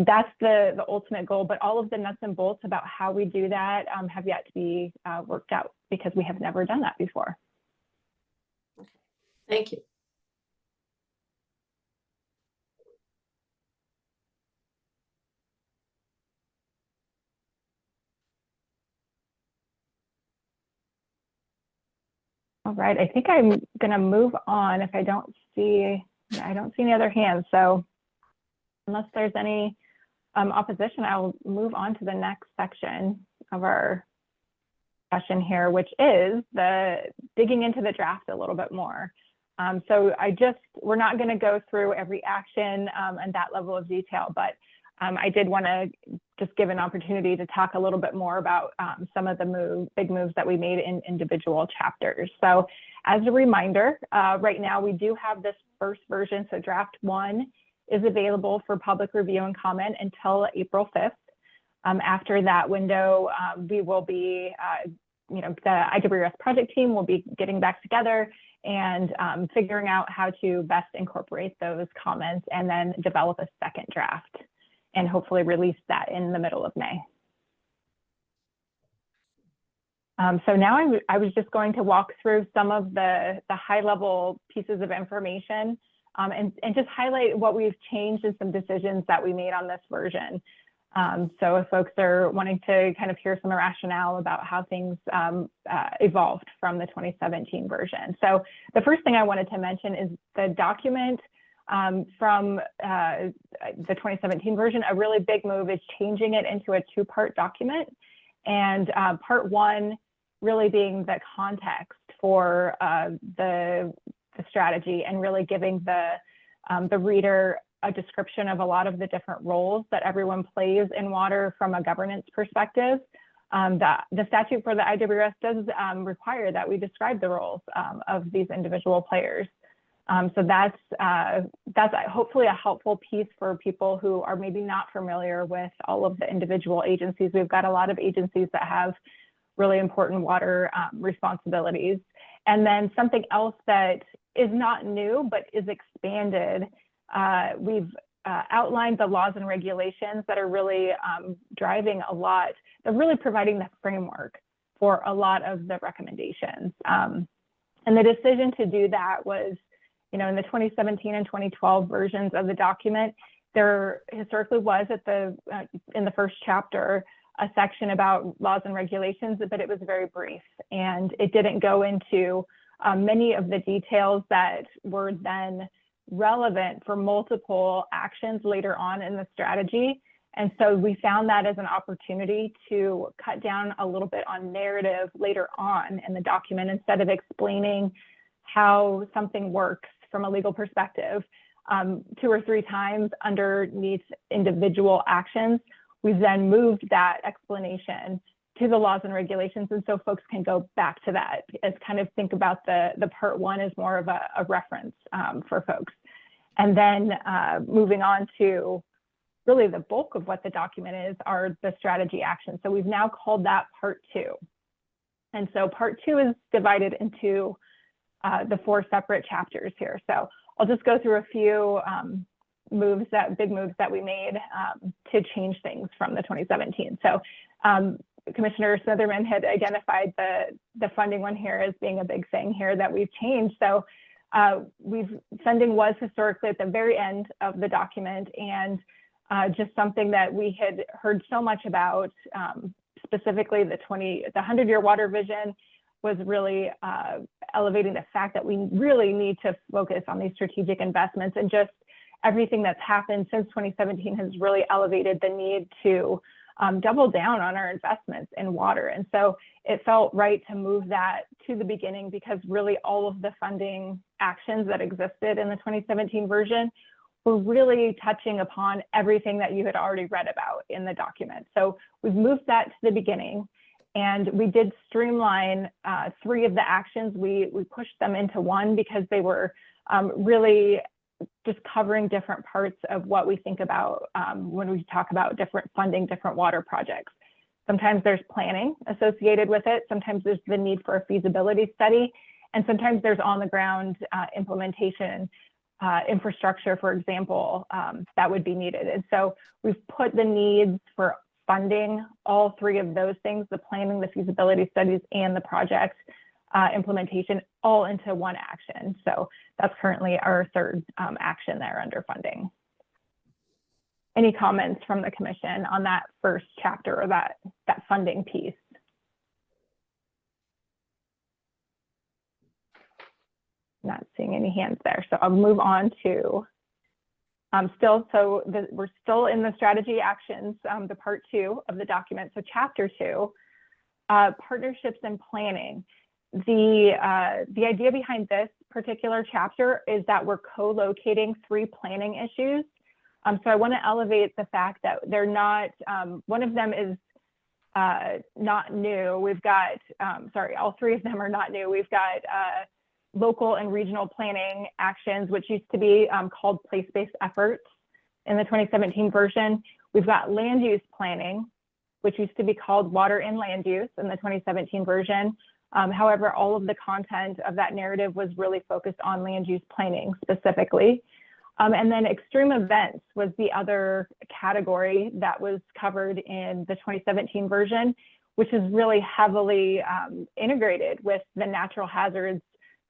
that's the ultimate goal, but all of the nuts and bolts about how we do that have yet to be worked out because we have never done that before. Thank you. All right, I think I'm gonna move on if I don't see any other hands. So unless there's any opposition, I'll move on to the next section of our discussion here, which is the digging into the draft a little bit more. So we're not gonna go through every action and that level of detail, but I did wanna just give an opportunity to talk a little bit more about some of the big moves that we made in individual chapters. So as a reminder, right now we do have this first version. So draft 1 is available for public review and comment until April 5th. After that window, we will be, the IWRS project team will be getting back together and figuring out how to best incorporate those comments and then develop a second draft and hopefully release that in the middle of May. So now I was just going to walk through some of the high level pieces of information and just highlight what we've changed and some decisions that we made on this version. So if folks are wanting to kind of hear some rationale about how things evolved from the 2017 version. So the first thing I wanted to mention is the document from the 2017 version. A really big move is changing it into a two-part document, and part 1 really being the context for the strategy and really giving the reader a description of a lot of the different roles that everyone plays in water from a governance perspective. The statute for the IWRS does require that we describe the roles of these individual players. So that's hopefully a helpful piece for people who are maybe not familiar with all of the individual agencies. We've got a lot of agencies that have really important water responsibilities. And then something else that is not new, but is expanded. We've outlined the laws and regulations that are really driving a lot. They're really providing the framework for a lot of the recommendations. And the decision to do that was, in the 2017 and 2012 versions of the document, there historically was in the first chapter, a section about laws and regulations, but it was very brief and it didn't go into many of the details that were then relevant for multiple actions later on in the strategy. And so we found that as an opportunity to cut down a little bit on narrative later on in the document. Instead of explaining how something works from a legal perspective 2 or 3 times underneath individual actions, we've then moved that explanation to the laws and regulations. And so folks can go back to that as kind of think about the part 1 as more of a reference for folks. And then moving on to really the bulk of what the document is are the strategy actions. So we've now called that part 2. And so part 2 is divided into the 4 separate chapters here. So I'll just go through a few big moves that we made to change things from the 2017. So Commissioner Smitherman had identified the funding one here as being a big thing here that we've changed. So funding was historically at the very end of the document, and just something that we had heard so much about, specifically the 100-year water vision was really elevating the fact that we really need to focus on these strategic investments, and just everything that's happened since 2017 has really elevated the need to double down on our investments in water. And so it felt right to move that to the beginning, because really all of the funding actions that existed in the 2017 version were really touching upon everything that you had already read about in the document. So we've moved that to the beginning, and we did streamline 3 of the actions. We pushed them into one because they were really just covering different parts of what we think about when we talk about funding different water projects. Sometimes there's planning associated with it. Sometimes there's the need for a feasibility study. And sometimes there's on the ground implementation infrastructure, for example, that would be needed. And so we've put the needs for funding all three of those things, the planning, the feasibility studies, and the project implementation, all into one action. So that's currently our third action there under funding. Any comments from the commission on that first chapter or that funding piece? Not seeing any hands there. So I'll move on to we're still in the strategy actions, the part 2 of the document. So chapter 2, partnerships and planning. The idea behind this particular chapter is that we're co-locating 3 planning issues. So I want to elevate the fact that they're not, one of them is not new. We've got, all 3 of them are not new. We've got local and regional planning actions, which used to be called place-based efforts in the 2017 version. We've got land use planning, which used to be called water and land use in the 2017 version. However, all of the content of that narrative was really focused on land use planning specifically. And then extreme events was the other category that was covered in the 2017 version, which is really heavily integrated with the natural hazards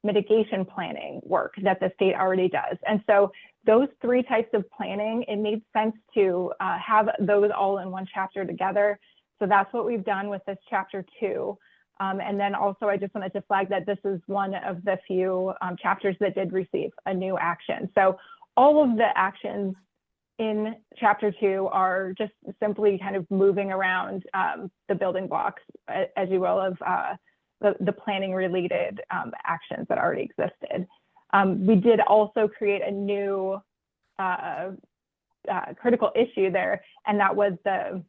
mitigation planning work that the state already does. And so those 3 types of planning, it made sense to have those all in one chapter together. So that's what we've done with this chapter 2. And then also I just wanted to flag that this is one of the few chapters that did receive a new action. So all of the actions in chapter 2 are just simply kind of moving around the building blocks, as you will, of the planning related actions that already existed. We did also create a new critical issue there, and that was the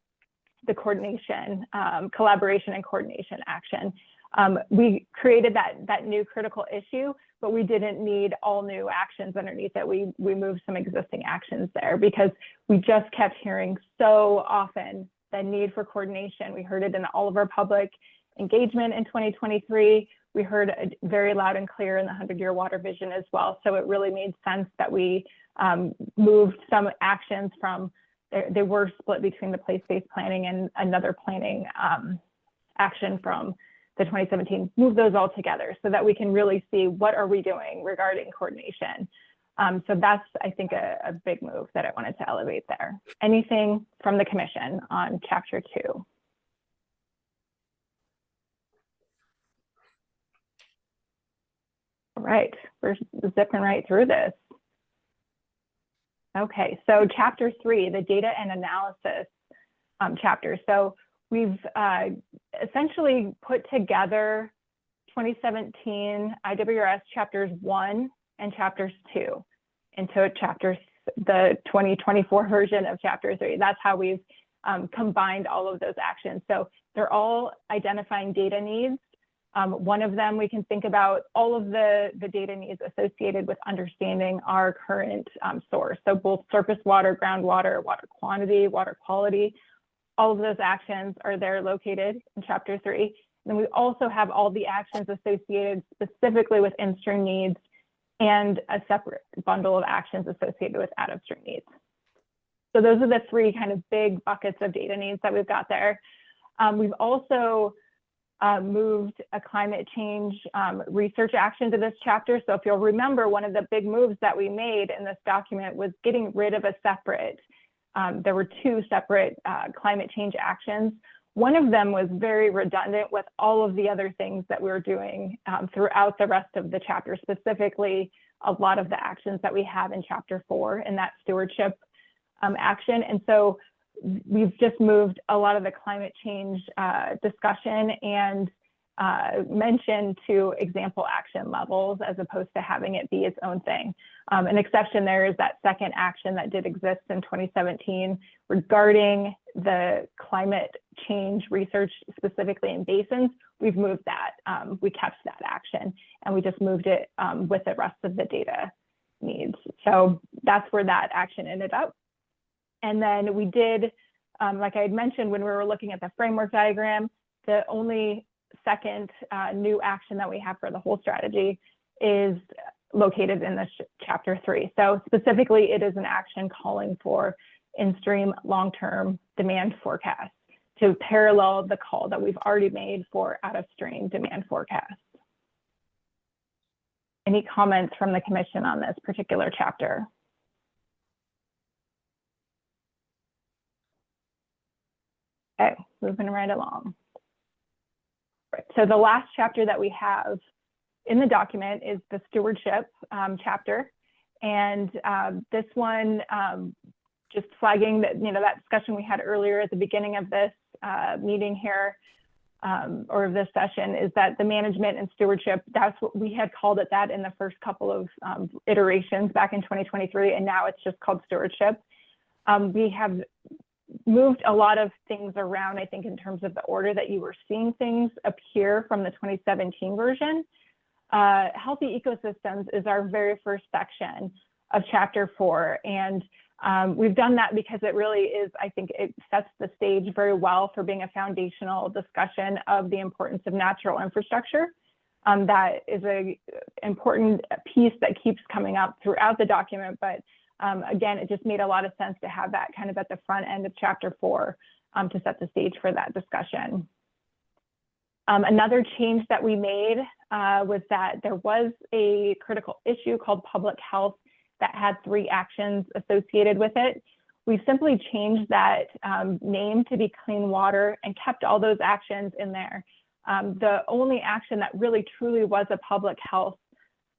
coordination, collaboration and coordination action. We created that new critical issue, but we didn't need all new actions underneath it. We moved some existing actions there because we just kept hearing so often the need for coordination. We heard it in all of our public engagement in 2023. We heard it very loud and clear in the 100-year water vision as well. So it really made sense that we moved some actions from, they were split between the place-based planning and another planning action from the 2017, move those all together so that we can really see what are we doing regarding coordination. So that's, I think, a big move that I wanted to elevate there. Anything from the commission on chapter 2? All right, we're zipping right through this. Okay, so chapter 3, the data and analysis chapter. So we've essentially put together 2017 IWRS chapters 1 and chapters 2 into the 2024 version of chapter 3. That's how we've combined all of those actions. So they're all identifying data needs. One of them, we can think about all of the data needs associated with understanding our current source. So both surface water, groundwater, water quantity, water quality, all of those actions are there located in chapter 3. And then we also have all the actions associated specifically with in-stream needs and a separate bundle of actions associated with out-of-stream needs. So those are the 3 kind of big buckets of data needs that we've got there. We've also moved a climate change research action to this chapter. So if you'll remember, one of the big moves that we made in this document was getting rid of a separate, there were 2 separate climate change actions. One of them was very redundant with all of the other things that we were doing throughout the rest of the chapter, specifically a lot of the actions that we have in chapter 4 in that stewardship action. And so we've just moved a lot of the climate change discussion and mention to example action levels as opposed to having it be its own thing. An exception there is that second action that did exist in 2017 regarding the climate change research specifically in basins. We've moved that. We kept that action and we just moved it with the rest of the data needs. So that's where that action ended up. And then we did, like I had mentioned when we were looking at the framework diagram, the only second new action that we have for the whole strategy is located in this chapter 3. So specifically, it is an action calling for in-stream long-term demand forecasts to parallel the call that we've already made for out-of-stream demand forecasts. Any comments from the commission on this particular chapter? Okay, moving right along. Right, so the last chapter that we have in the document is the stewardship chapter. And this one, just flagging that, that discussion we had earlier at the beginning of this meeting here, or of this session, is that the management and stewardship, that's what we had called it that in the first couple of iterations back in 2023, and now it's just called stewardship. We have moved a lot of things around, I think, in terms of the order that you were seeing things appear from the 2017 version. Healthy ecosystems is our very first section of chapter 4. And we've done that because it really is, I think it sets the stage very well for being a foundational discussion of the importance of natural infrastructure. That is an important piece that keeps coming up throughout the document, but again, it just made a lot of sense to have that kind of at the front end of chapter 4 to set the stage for that discussion. Another change that we made was that there was a critical issue called public health that had 3 actions associated with it. We simply changed that name to be clean water and kept all those actions in there. The only action that really truly was a public health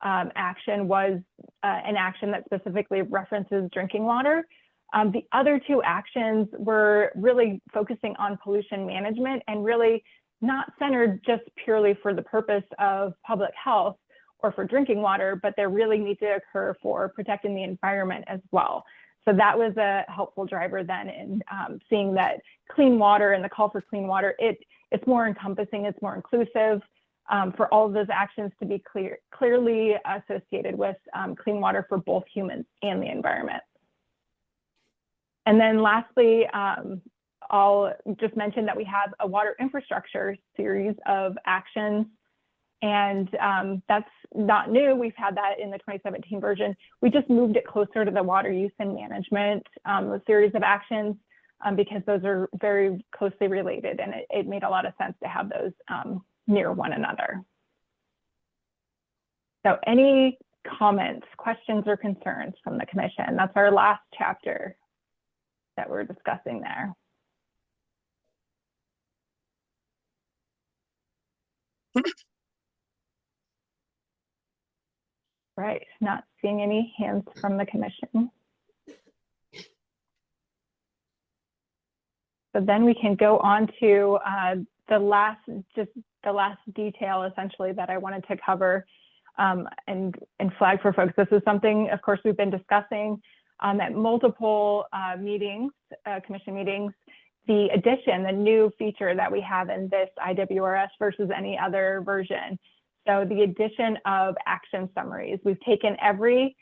action was an action that specifically references drinking water. The other 2 actions were really focusing on pollution management and really not centered just purely for the purpose of public health or for drinking water, but they really need to occur for protecting the environment as well. So that was a helpful driver then in seeing that clean water and the call for clean water, it's more encompassing, it's more inclusive for all of those actions to be clearly associated with clean water for both humans and the environment. And then lastly, I'll just mention that we have a water infrastructure series of actions, and that's not new. We've had that in the 2017 version. We just moved it closer to the water use and management series of actions because those are very closely related, and it made a lot of sense to have those near one another. So any comments, questions, or concerns from the commission? That's our last chapter that we're discussing there. Right, not seeing any hands from the commission. So then we can go on to the last detail essentially that I wanted to cover and flag for folks. This is something, of course, we've been discussing at multiple meetings, commission meetings, the addition, the new feature that we have in this IWRS versus any other version. So the addition of action summaries. We've taken every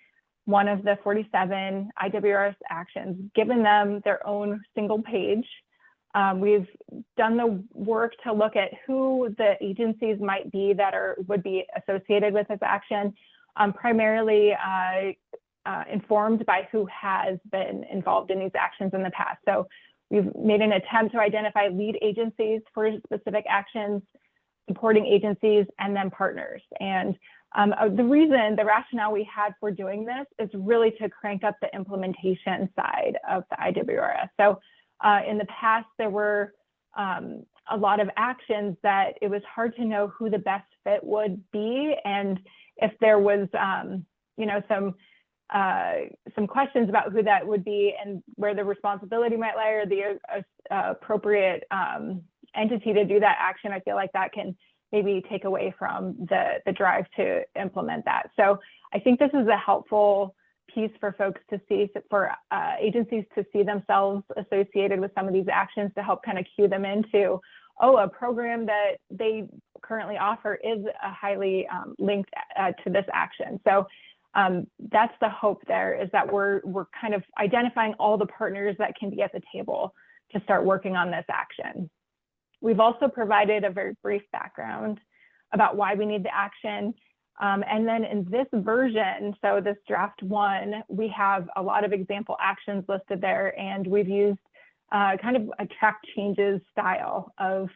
one of the 47 IWRS actions, given them their own single page. We've done the work to look at who the agencies might be that would be associated with this action, primarily informed by who has been involved in these actions in the past. So we've made an attempt to identify lead agencies for specific actions, supporting agencies, and then partners. And the rationale we had for doing this is really to crank up the implementation side of the IWRS. So in the past, there were a lot of actions that it was hard to know who the best fit would be. And if there was, some questions about who that would be and where the responsibility might lie or the appropriate entity to do that action, I feel like that can maybe take away from the drive to implement that. So I think this is a helpful piece for folks to see, for agencies to see themselves associated with some of these actions to help kind of cue them into, oh, a program that they currently offer is highly linked to this action. So that's the hope there, is that we're kind of identifying all the partners that can be at the table to start working on this action. We've also provided a very brief background about why we need the action. And then in this version, so this draft 1, we have a lot of example actions listed there, and we've used kind of a track changes style of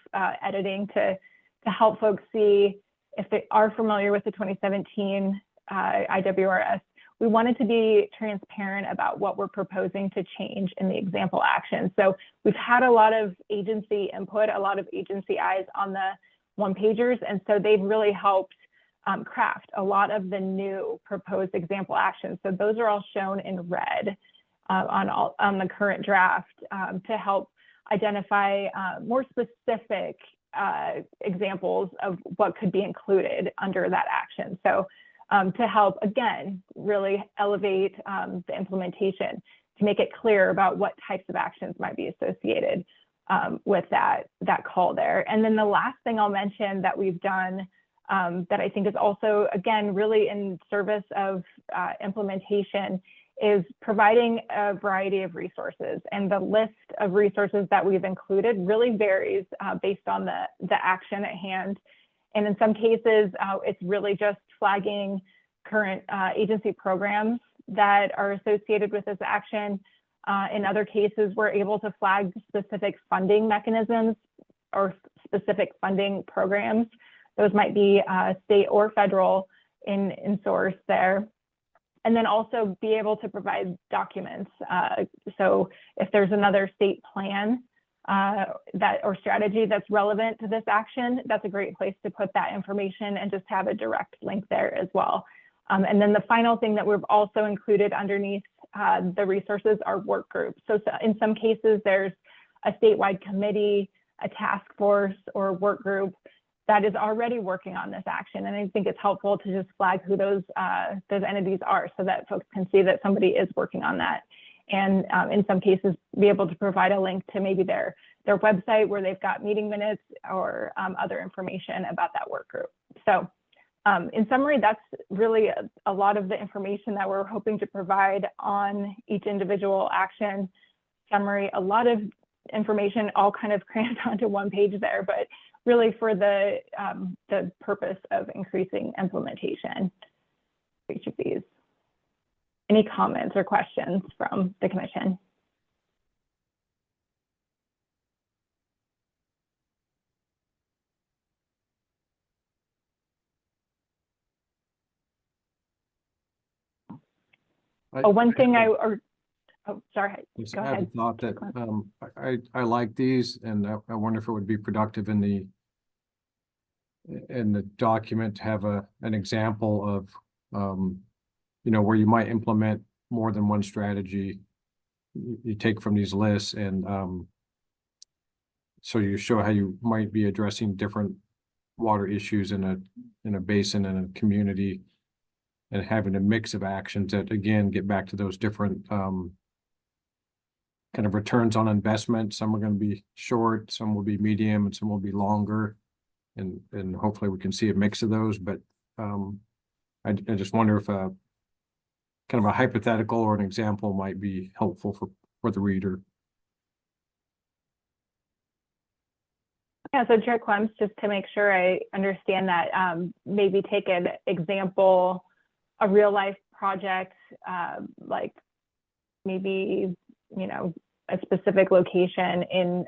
editing to help folks see if they are familiar with the 2017 IWRS. We wanted to be transparent about what we're proposing to change in the example action. So we've had a lot of agency input, a lot of agency eyes on the one-pagers, and so they've really helped craft a lot of the new proposed example actions. So those are all shown in red on the current draft to help identify more specific examples of what could be included under that action. So to help, again, really elevate the implementation, to make it clear about what types of actions might be associated with that call there. And then the last thing I'll mention that we've done that I think is also, again, really in service of implementation is providing a variety of resources. And the list of resources that we've included really varies based on the action at hand. And in some cases, it's really just flagging current agency programs that are associated with this action. In other cases, we're able to flag specific funding mechanisms or specific funding programs. Those might be state or federal in source there. And then also be able to provide documents. So if there's another state plan or strategy that's relevant to this action, that's a great place to put that information and just have a direct link there as well. And then the final thing that we've also included underneath the resources are work groups. So in some cases, there's a statewide committee, a task force, or work group that is already working on this action. And I think it's helpful to just flag who those entities are so that folks can see that somebody is working on that. And in some cases, be able to provide a link to maybe their website where they've got meeting minutes or other information about that work group. So in summary, that's really a lot of the information that we're hoping to provide on each individual action summary. A lot of information all kind of crammed onto one page there, but really for the purpose of increasing implementation for each of these. Any comments or questions from the commission? One thing sorry, go I ahead. had thought that I like these, and I wonder if it would be productive in the document to have an example of where you might implement more than one strategy you take from these lists, and so you show how you might be addressing different water issues in a basin and a community, and having a mix of actions that again get back to those different kind of returns on investment. Some are going to be short, some will be medium, and some will be longer, and hopefully we can see a mix of those. But I just wonder if kind of a hypothetical or an example might be helpful for the reader. Yeah, so Chair Clems, just to make sure I understand that, maybe take an example, a real life project, like maybe, a specific location in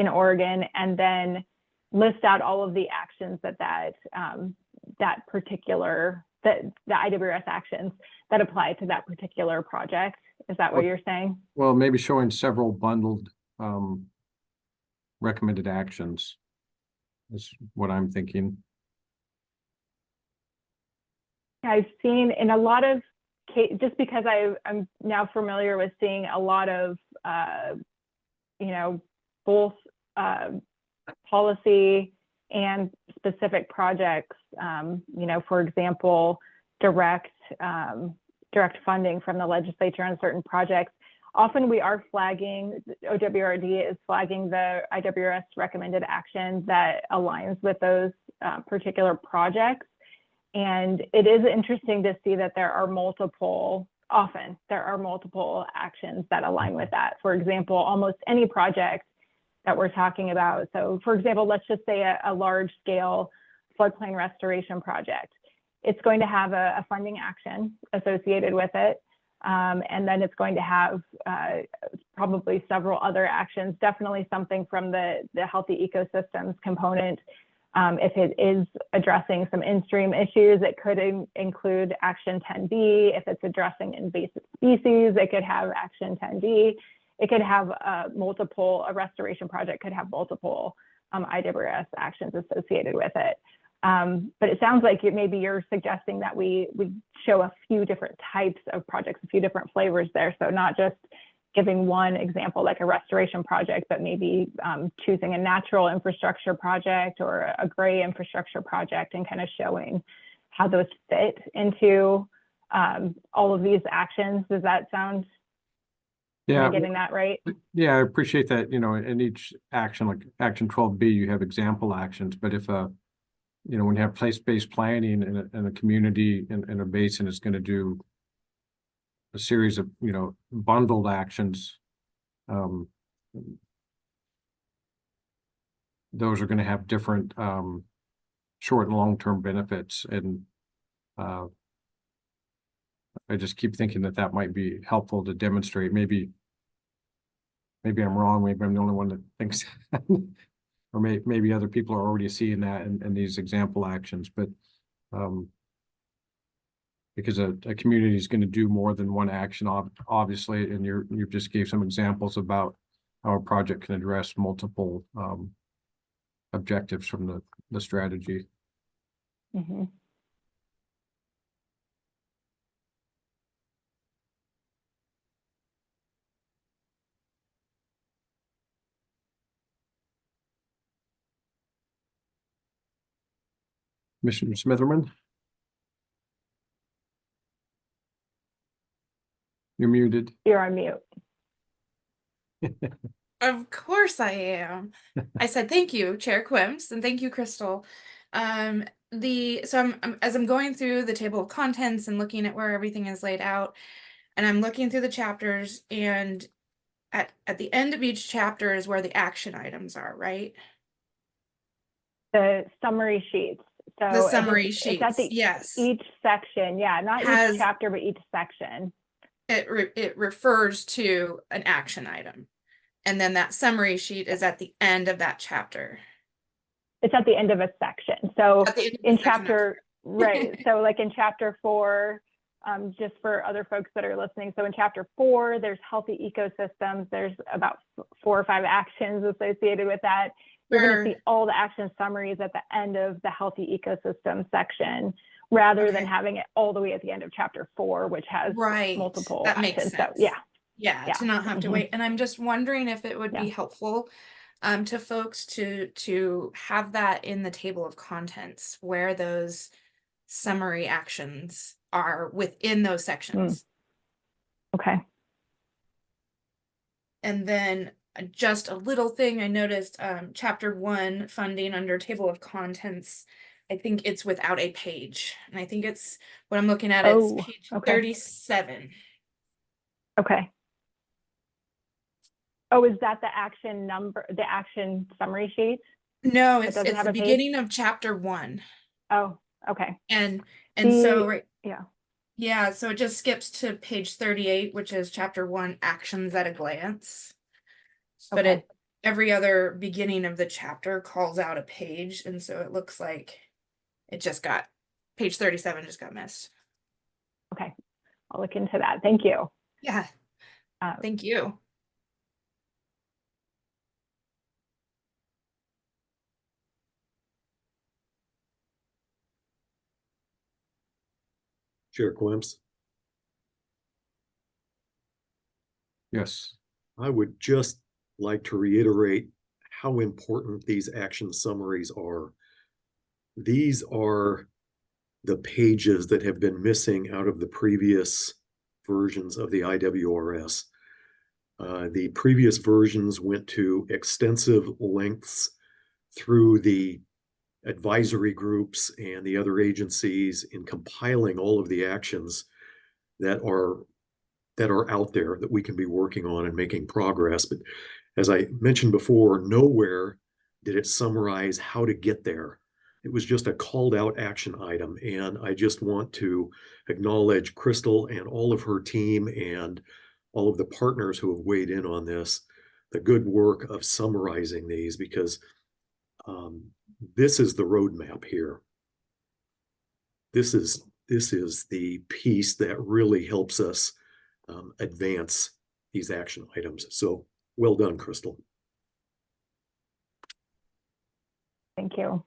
Oregon, and then list out all of the actions the IWRS actions that apply to that particular project. Is that what you're saying? Well, maybe showing several bundled recommended actions is what I'm thinking. I've seen in a lot of cases, just because I'm now familiar with seeing a lot of, both policy and specific projects, for example, direct funding from the legislature on certain projects. Often we are flagging, OWRD is flagging the IWRS recommended action that aligns with those particular projects. And it is interesting to see that often there are multiple actions that align with that. For example, almost any project that we're talking about. So for example, let's just say a large scale floodplain restoration project. It's going to have a funding action associated with it. And then it's going to have probably several other actions, definitely something from the healthy ecosystems component. If it is addressing some in-stream issues, it could include action 10B. If it's addressing invasive species, it could have action 10D. It could have a restoration project could have multiple IWRS actions associated with it. But it sounds like maybe you're suggesting that we show a few different types of projects, a few different flavors there. So not just giving one example like a restoration project, but maybe choosing a natural infrastructure project or a gray infrastructure project and kind of showing how those fit into all of these actions. Does that sound, am Yeah. I getting that right? Yeah, I appreciate that, you know, in each action, like action 12B, you have example actions, but if you know, when you have place-based planning in a community in a basin, it's going to do a series of, you know, bundled actions. Those are going to have different short and long-term benefits, and I just keep thinking that might be helpful to demonstrate. Maybe I'm wrong. Maybe I'm the only one that thinks. Or maybe other people are already seeing that in these example actions, but because a community is going to do more than one action, obviously, and you just gave some examples about how a project can address multiple objectives from the strategy. Mm-hmm. Commissioner Smitherman? You're muted. You're on mute. Of course I am. I said thank you, Chair Quims, and thank you, Crystal. So I'm as I'm going through the table of contents and looking at where everything is laid out, and I'm looking through the chapters, and at the end of each chapter is where the action items are, right? The summary sheets. So The summary it's at sheets, yes. each section, yeah, not Has- each chapter, but each section. It refers to an action item. And then that summary sheet is at the end of that chapter. It's at the end of a section. So At the end of the in section, chapter, right, so like in chapter 4, just for other folks that are listening. So in chapter 4, there's healthy ecosystems. There's about 4 or 5 actions associated with that. You're going to see all the action summaries at the end of the healthy ecosystem section, rather than having it all the way at the end of chapter 4, which has multiple that actions. makes sense. So Yeah, to not have to Mhm. wait. And I'm just wondering if it would be Yeah. helpful to folks to have that in the table of contents where those summary actions are within those sections. Okay. And then just a little thing I noticed, chapter 1 funding under table of contents, I think it's without a page. And I think it's what I'm looking at, it's page 37. Okay. Oh, is that the action number, the action summary sheet? No, It it's doesn't have the a page? beginning of chapter 1. Oh, okay. And so right, yeah. yeah, so it just skips to page 38, which is chapter 1, actions at a glance. But Okay. every other beginning of the chapter calls out a page, and so it looks like it just got page 37 just got missed. Okay. I'll look into that. Thank you. Yeah. Thank you. Chair Quims. Yes. I would just like to reiterate how important these action summaries are. These are the pages that have been missing out of the previous versions of the IWRS. The previous versions went to extensive lengths through the advisory groups and the other agencies in compiling all of the actions that are out there that we can be working on and making progress. But As I mentioned before, nowhere did it summarize how to get there. It was just a called out action item. And I just want to acknowledge Crystal and all of her team and all of the partners who have weighed in on this, the good work of summarizing these, because this is the roadmap here. This is the piece that really helps us advance these action items. So well done, Crystal. Thank you.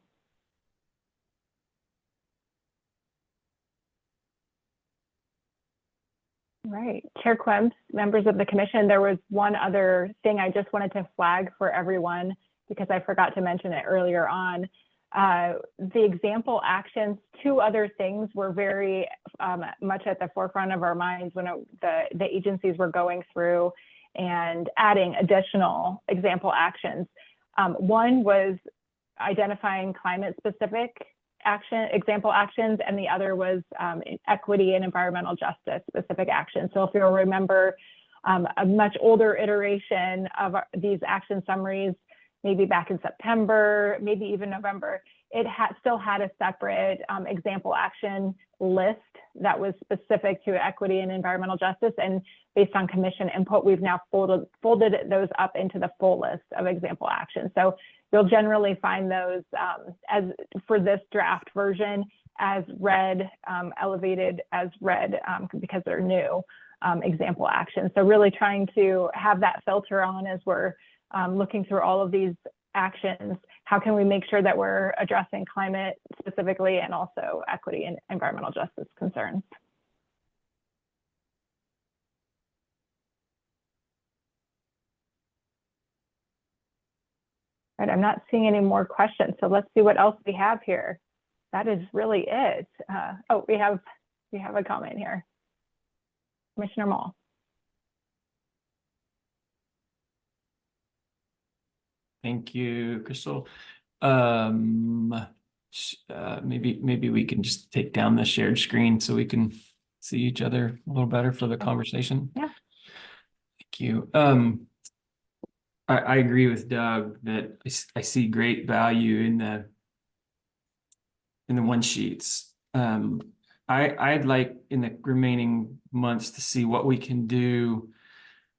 Right. Chair Quemps, members of the commission, there was one other thing I just wanted to flag for everyone because I forgot to mention it earlier on. The example actions, two other things were very much at the forefront of our minds when the agencies were going through and adding additional example actions. One was identifying climate-specific example actions, and the other was equity and environmental justice specific actions. So if you'll remember, a much older iteration of these action summaries, maybe back in September, maybe even November, it still had a separate example action list that was specific to equity and environmental justice. And based on commission input, we've now folded those up into the full list of example actions. So you'll generally find those as for this draft version as red, elevated as red because they're new example actions. So really trying to have that filter on as we're looking through all of these actions. How can we make sure that we're addressing climate specifically and also equity and environmental justice concerns? All right, I'm not seeing any more questions, so let's see what else we have here. That is really it. Oh, we have a comment here. Commissioner Mall. Thank you, Crystal. Maybe we can just take down the shared screen so we can see each other a little better for the conversation. Yeah. Thank you. I agree with Doug that I see great value in the one sheets. I'd like in the remaining months to see what we can do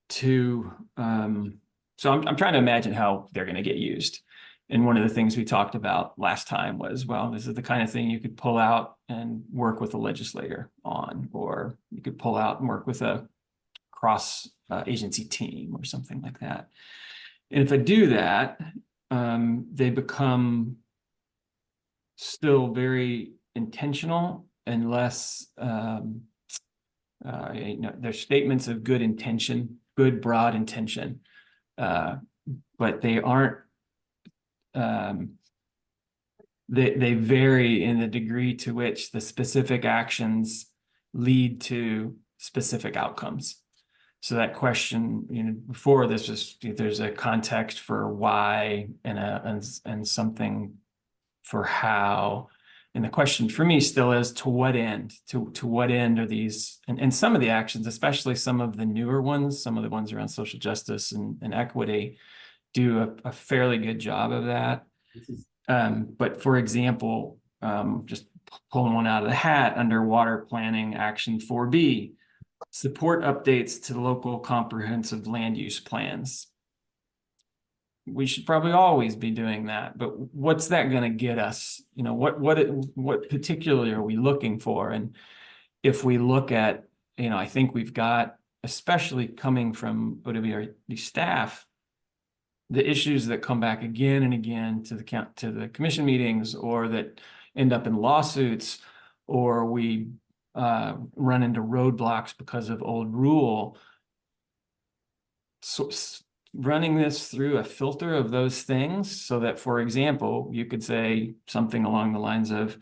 to so I'm trying to imagine how they're going to get used. And one of the things we talked about last time was, well, this is the kind of thing you could pull out and work with a legislator on, or you could pull out and work with a cross agency team or something like that. And if I do that, they become still very intentional and less, they're statements of good intention, good broad intention. But they aren't, they vary in the degree to which the specific actions lead to specific outcomes. So that question, before this was, there's a context for why and something for how. And the question for me still is to what end? To what end are these? And some of the actions, especially some of the newer ones, some of the ones around social justice and equity, do a fairly good job of that. But for example, just pulling one out of the hat, under water planning action 4B, support updates to the local comprehensive land use plans. We should probably always be doing that, but what's that going to get us? What particularly are we looking for? And if we look at, I think we've got, especially coming from OWRD staff, the issues that come back again and again to the commission meetings, or that end up in lawsuits, or we run into roadblocks because of old rule. So running this through a filter of those things so that, for example, you could say something along the lines of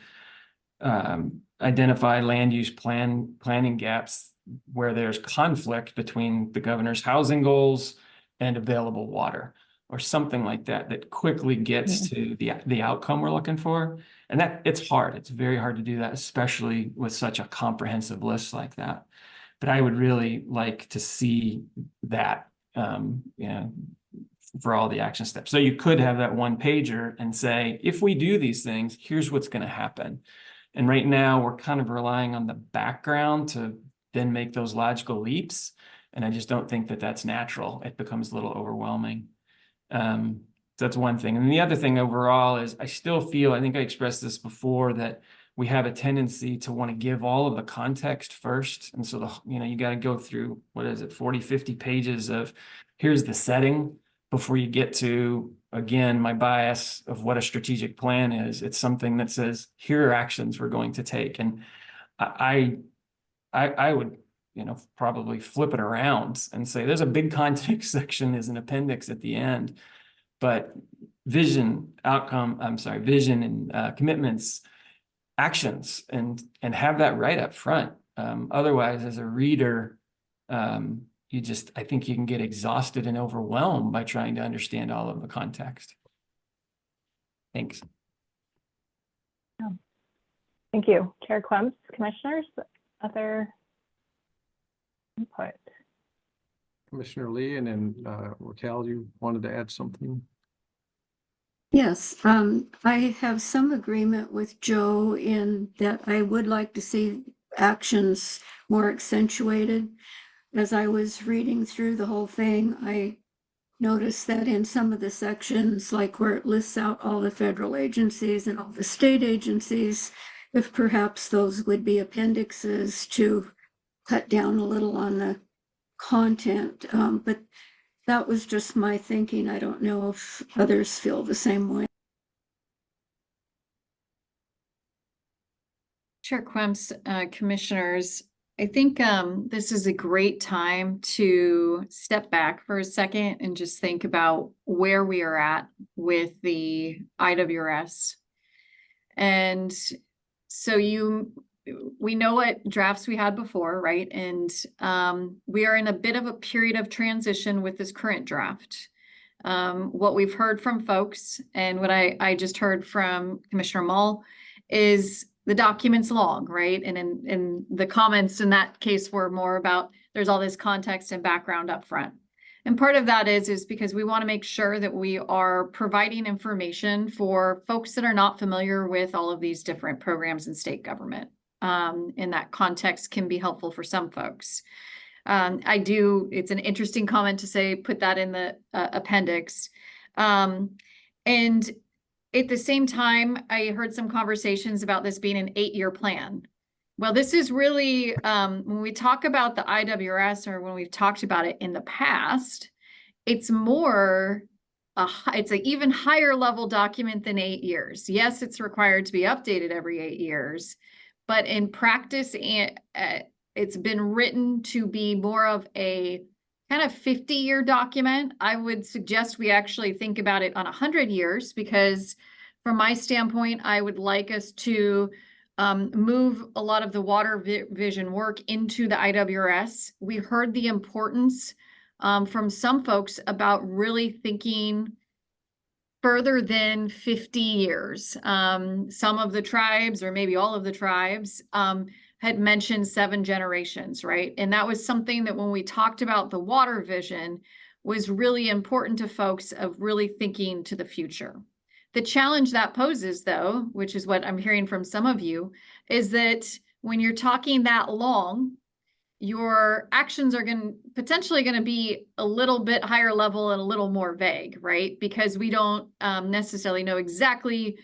identify land use planning gaps where there's conflict between the governor's housing goals and available water, or something like that, that quickly gets to the outcome we're looking for. And that it's hard. It's very hard to do that, especially with such a comprehensive list like that. But I would really like to see that, for all the action steps. So you could have that one pager and say, if we do these things, here's what's going to happen. And right now we're kind of relying on the background to then make those logical leaps. And I just don't think that that's natural. It becomes a little overwhelming. That's one thing. And the other thing overall is I still feel, I think I expressed this before, that we have a tendency to want to give all of the context first. And so, you got to go through, 40, 50 pages of here's the setting before you get to, again, my bias of what a strategic plan is. It's something that says, here are actions we're going to take. And I would, probably flip it around and say there's a big context section as an appendix at the end, but vision and commitments, actions, and have that right up front. Otherwise, as a reader, I think you can get exhausted and overwhelmed by trying to understand all of the context. Thanks. Thank you, Chair Clemps. Commissioners, other input? Commissioner Lee, and then Raquel, you wanted to add something? Yes, I have some agreement with Joe in that I would like to see actions more accentuated. As I was reading through the whole thing, I noticed that in some of the sections, like where it lists out all the federal agencies and all the state agencies, if perhaps those would be appendixes to cut down a little on the content. But that was just my thinking. I don't know if others feel the same way. Chair Quemps, commissioners, I think this is a great time to step back for a second and just think about where we are at with the IWRS. And so we know what drafts we had before, right? And we are in a bit of a period of transition with this current draft. What we've heard from folks and what I just heard from Commissioner Mull is the document's long, right? And in the comments in that case were more about there's all this context and background up front. And part of that is because we want to make sure that we are providing information for folks that are not familiar with all of these different programs in state government. In that context can be helpful for some folks. It's an interesting comment to say, put that in the appendix. And at the same time, I heard some conversations about this being an 8-year plan. Well, this is really, when we talk about the IWRS or when we've talked about it in the past, it's more, it's an even higher level document than 8 years. Yes, it's required to be updated every 8 years, but in practice, it's been written to be more of a kind of 50-year document. I would suggest we actually think about it on 100 years, because from my standpoint, I would like us to move a lot of the water vision work into the IWRS. We heard the importance from some folks about really thinking further than 50 years. Some of the tribes, or maybe all of the tribes, had mentioned 7 generations, right? And that was something that when we talked about the water vision was really important to folks of really thinking to the future. The challenge that poses, though, which is what I'm hearing from some of you, is that when you're talking that long, your actions are potentially going to be a little bit higher level and a little more vague, right? Because we don't necessarily know exactly,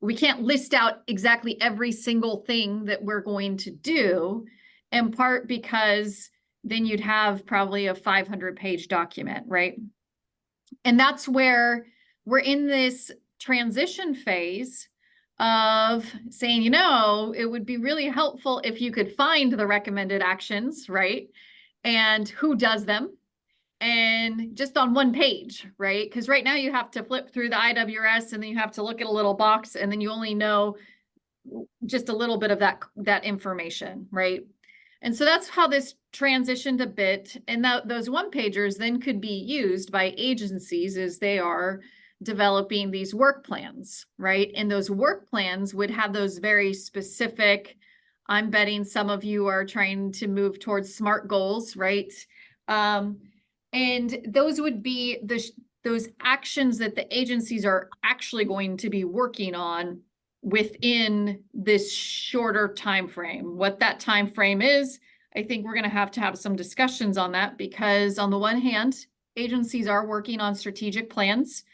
we can't list out exactly every single thing that we're going to do, in part because then you'd have probably a 500-page document, right? And that's where we're in this transition phase of saying, it would be really helpful if you could find the recommended actions, right? And who does them, and just on one page, right? Because right now you have to flip through the IWRS and then you have to look at a little box and then you only know just a little bit of that information, right? And so that's how this transitioned a bit. And those one-pagers then could be used by agencies as they are developing these work plans, right? And those work plans would have those very specific, I'm betting some of you are trying to move towards SMART goals, right? And those would be those actions that the agencies are actually going to be working on within this shorter time frame. What that time frame is, I think we're going to have some discussions on that, because on the one hand, agencies are working on strategic plans.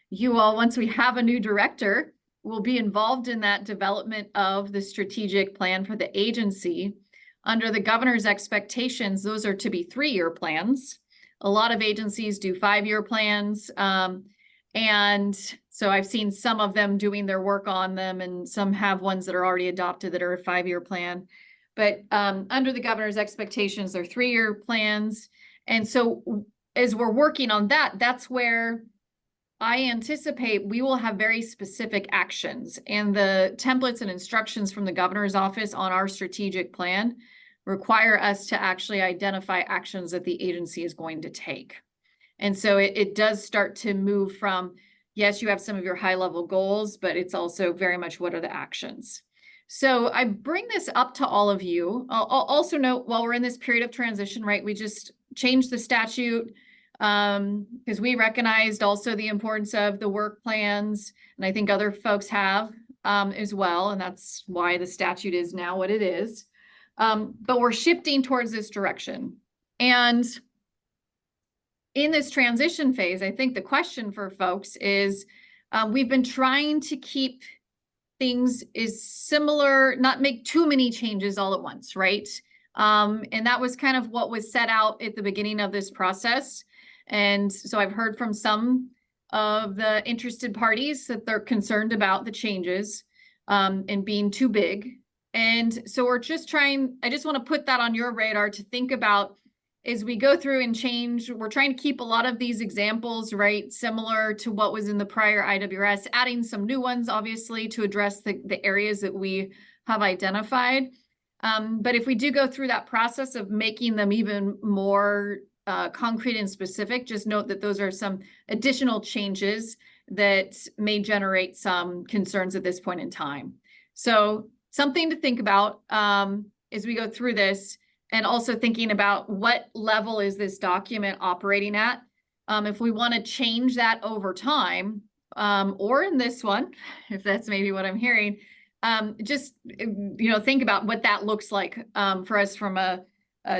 You all, once we have a new director, will be involved in that development of the strategic plan for the agency. Under the governor's expectations, those are to be 3-year plans. A lot of agencies do 5-year plans. And so I've seen some of them doing their work on them, and some have ones that are already adopted that are a 5-year plan. But under the governor's expectations, they're 3-year plans. And so as we're working on that, that's where I anticipate we will have very specific actions, and the templates and instructions from the governor's office on our strategic plan require us to actually identify actions that the agency is going to take. And so it does start to move from, yes, you have some of your high level goals, but it's also very much what are the actions. So I bring this up to all of you. I'll also note, while we're in this period of transition, right, we just changed the statute because we recognized also the importance of the work plans, and I think other folks have as well, and that's why the statute is now what it is. But we're shifting towards this direction. And in this transition phase, I think the question for folks is, we've been trying to keep things is similar, not make too many changes all at once, right? And that was kind of what was set out at the beginning of this process. And so I've heard from some of the interested parties that they're concerned about the changes and being too big. And so we're just trying, I just want to put that on your radar to think about as we go through and change. We're trying to keep a lot of these examples, right, similar to what was in the prior IWRS, adding some new ones, obviously, to address the areas that we have identified. But if we do go through that process of making them even more concrete and specific, just note that those are some additional changes that may generate some concerns at this point in time. So something to think about as we go through this, and also thinking about what level is this document operating at. If we want to change that over time, or in this one, if that's maybe what I'm hearing, just think about what that looks like for us from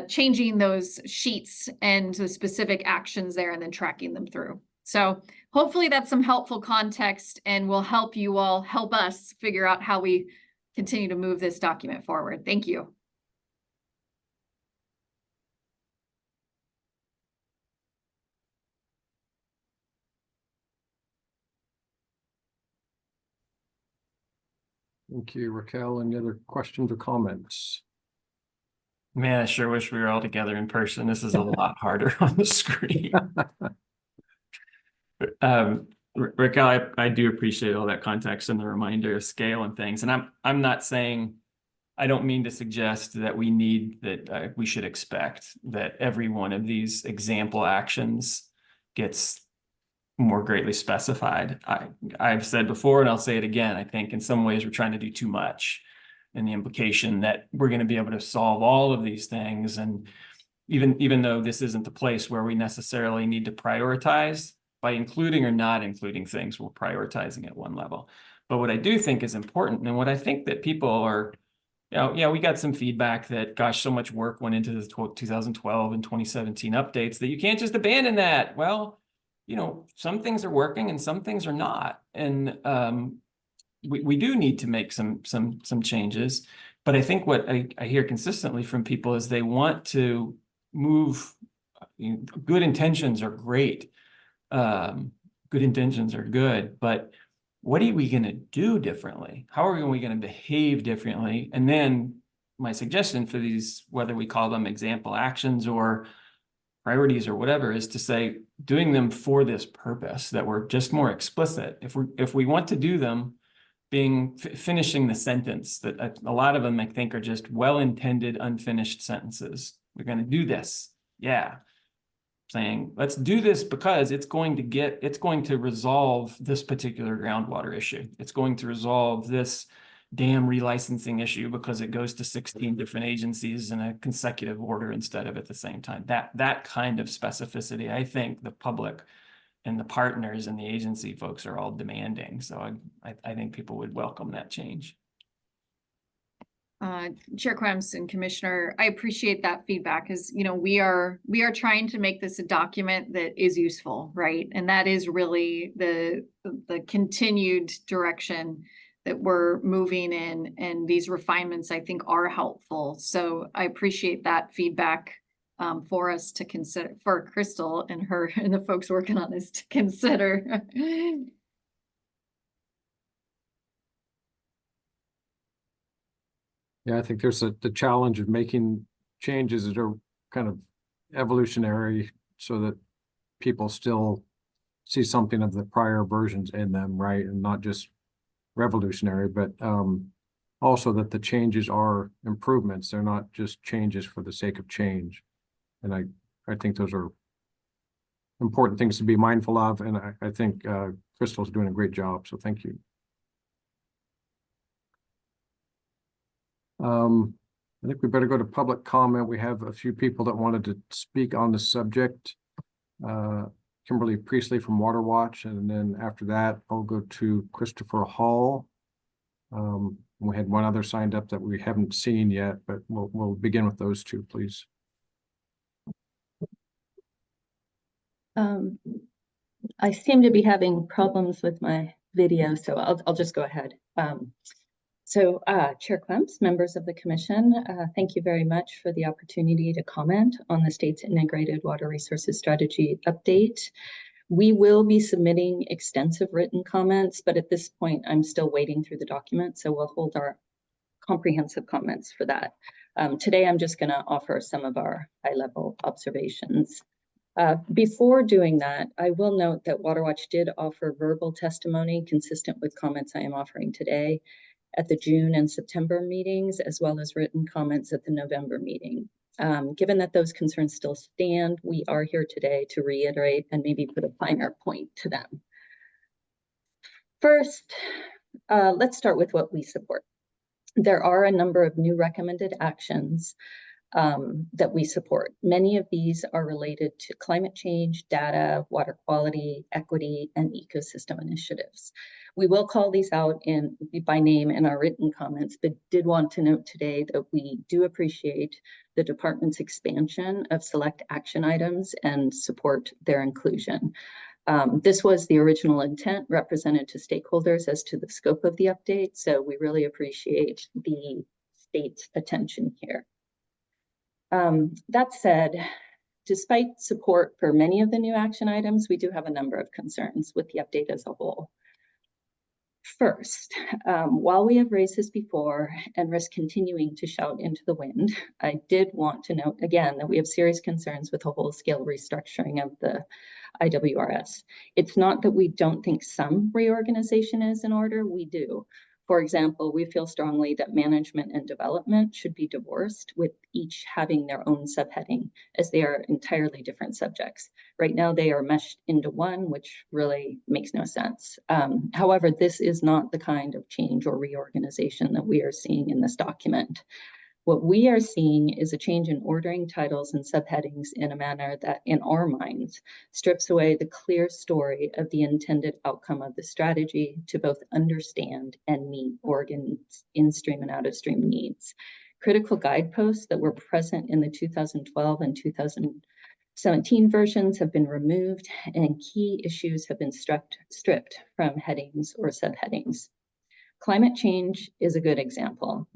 changing those sheets and the specific actions there, and then tracking them through. So hopefully that's some helpful context, and will help you all help us figure out how we continue to move this document forward. Thank you. Thank you, Raquel. Any other questions or comments? Man, I sure wish we were all together in person. This is a lot harder on the screen. Raquel, I do appreciate all that context and the reminder of scale and things. And I'm not saying, I don't mean to suggest that we need that we should expect that every one of these example actions gets more greatly specified. I've said before, and I'll say it again, I think in some ways we're trying to do too much, and the implication that we're going to be able to solve all of these things. And even though this isn't the place where we necessarily need to prioritize, by including or not including things, we're prioritizing at one level. But what I do think is important, and what I think that people are, we got some feedback that, gosh, so much work went into the 2012 and 2017 updates that you can't just abandon that. Well, some things are working and some things are not. And we do need to make some changes. But I think what I hear consistently from people is they want to move. Good intentions are great. Good intentions are good, but what are we going to do differently? How are we going to behave differently? And then my suggestion for these, whether we call them example actions or priorities or whatever, is to say, doing them for this purpose, that we're just more explicit. If we want to do them, finishing the sentence, that a lot of them I think are just well-intended, unfinished sentences. We're going to do this. Yeah. Saying, let's do this because it's going to resolve this particular groundwater issue. It's going to resolve this dam relicensing issue because it goes to 16 different agencies in a consecutive order instead of at the same time. That kind of specificity, I think the public and the partners and the agency folks are all demanding. So I think people would welcome that change. Chair Quamps and Commissioner, I appreciate that feedback because, you know, we are trying to make this a document that is useful, right? And that is really the continued direction that we're moving in, and these refinements I think are helpful. So I appreciate that feedback for us to consider, for Crystal and her and the folks working on this to consider. Yeah, I think there's the challenge of making changes that are kind of evolutionary so that people still see something of the prior versions in them, right? And not just revolutionary, but also that the changes are improvements. They're not just changes for the sake of change. And I think those are important things to be mindful of. And I think Crystal's doing a great job. So thank you. I think we better go to public comment. We have a few people that wanted to speak on the subject. Kimberly Priestley from Water Watch, and then after that, I'll go to Christopher Hall. We had one other signed up that we haven't seen yet, but we'll begin with those two, please. I seem to be having problems with my video, so I'll just go ahead. Chair Quamps, members of the commission, thank you very much for the opportunity to comment on the state's integrated water resources strategy update. We will be submitting extensive written comments, but at this point, I'm still wading through the document, so we'll hold our comprehensive comments for that. Today, I'm just going to offer some of our high-level observations. Before doing that, I will note that WaterWatch did offer verbal testimony consistent with comments I am offering today at the June and September meetings, as well as written comments at the November meeting. Given that those concerns still stand, we are here today to reiterate and maybe put a finer point to them. First, let's start with what we support. There are a number of new recommended actions that we support. Many of these are related to climate change, data, water quality, equity, and ecosystem initiatives. We will call these out by name in our written comments, but did want to note today that we do appreciate the department's expansion of select action items and support their inclusion. This was the original intent represented to stakeholders as to the scope of the update, so we really appreciate the state's attention here. That said, despite support for many of the new action items, we do have a number of concerns with the update as a whole. First, while we have raised this before and risk continuing to shout into the wind, I did want to note again that we have serious concerns with a whole-scale restructuring of the IWRS. It's not that we don't think some reorganization is in order, we do. For example, we feel strongly that management and development should be divorced, with each having their own subheading, as they are entirely different subjects. Right now, they are meshed into one, which really makes no sense. However, this is not the kind of change or reorganization that we are seeing in this document. What we are seeing is a change in ordering titles and subheadings in a manner that, in our minds, strips away the clear story of the intended outcome of the strategy to both understand and meet Oregon's in-stream and out-of-stream needs. Critical guideposts that were present in the 2012 and 2017 versions have been removed, and key issues have been stripped from headings or subheadings. Climate change is a good example.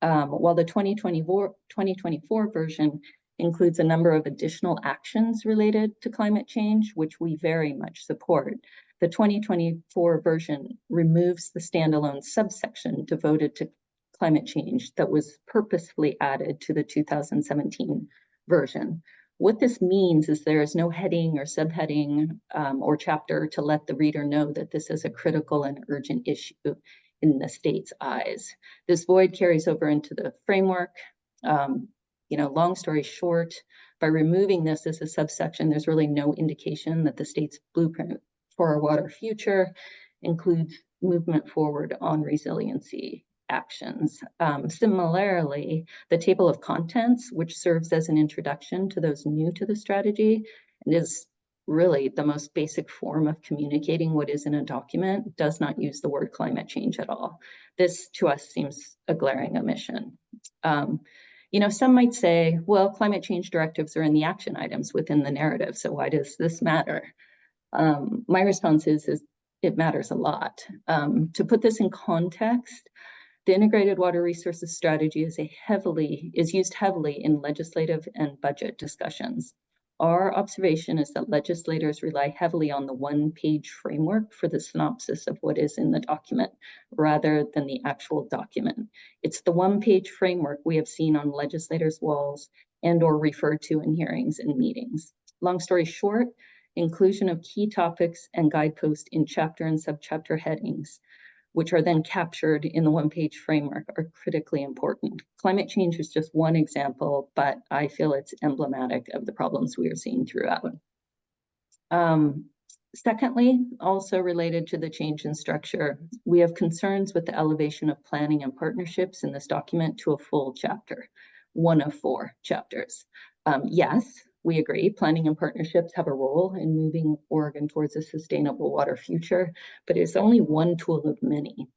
While the 2024 version includes a number of additional actions related to climate change, which we very much support, the 2024 version removes the standalone subsection devoted to climate change that was purposefully added to the 2017 version. What this means is there is no heading or subheading or chapter to let the reader know that this is a critical and urgent issue in the state's eyes. This void carries over into the framework. Long story short, by removing this as a subsection, there's really no indication that the state's blueprint for our water future includes movement forward on resiliency actions. Similarly, the table of contents, which serves as an introduction to those new to the strategy, and is really the most basic form of communicating what is in a document, does not use the word climate change at all. This to us seems a glaring omission. Some might say, well, climate change directives are in the action items within the narrative, so why does this matter? My response is it matters a lot. To put this in context, the Integrated Water Resources Strategy is used heavily in legislative and budget discussions. Our observation is that legislators rely heavily on the one-page framework for the synopsis of what is in the document, rather than the actual document. It's the one-page framework we have seen on legislators' walls and/or referred to in hearings and meetings. Long story short, inclusion of key topics and guideposts in chapter and subchapter headings, which are then captured in the one-page framework, are critically important. Climate change is just one example, but I feel it's emblematic of the problems we are seeing throughout. Secondly, also related to the change in structure, we have concerns with the elevation of planning and partnerships in this document to a full chapter, one of 4 chapters. Yes, we agree, planning and partnerships have a role in moving Oregon towards a sustainable water future, but it's only one tool of many.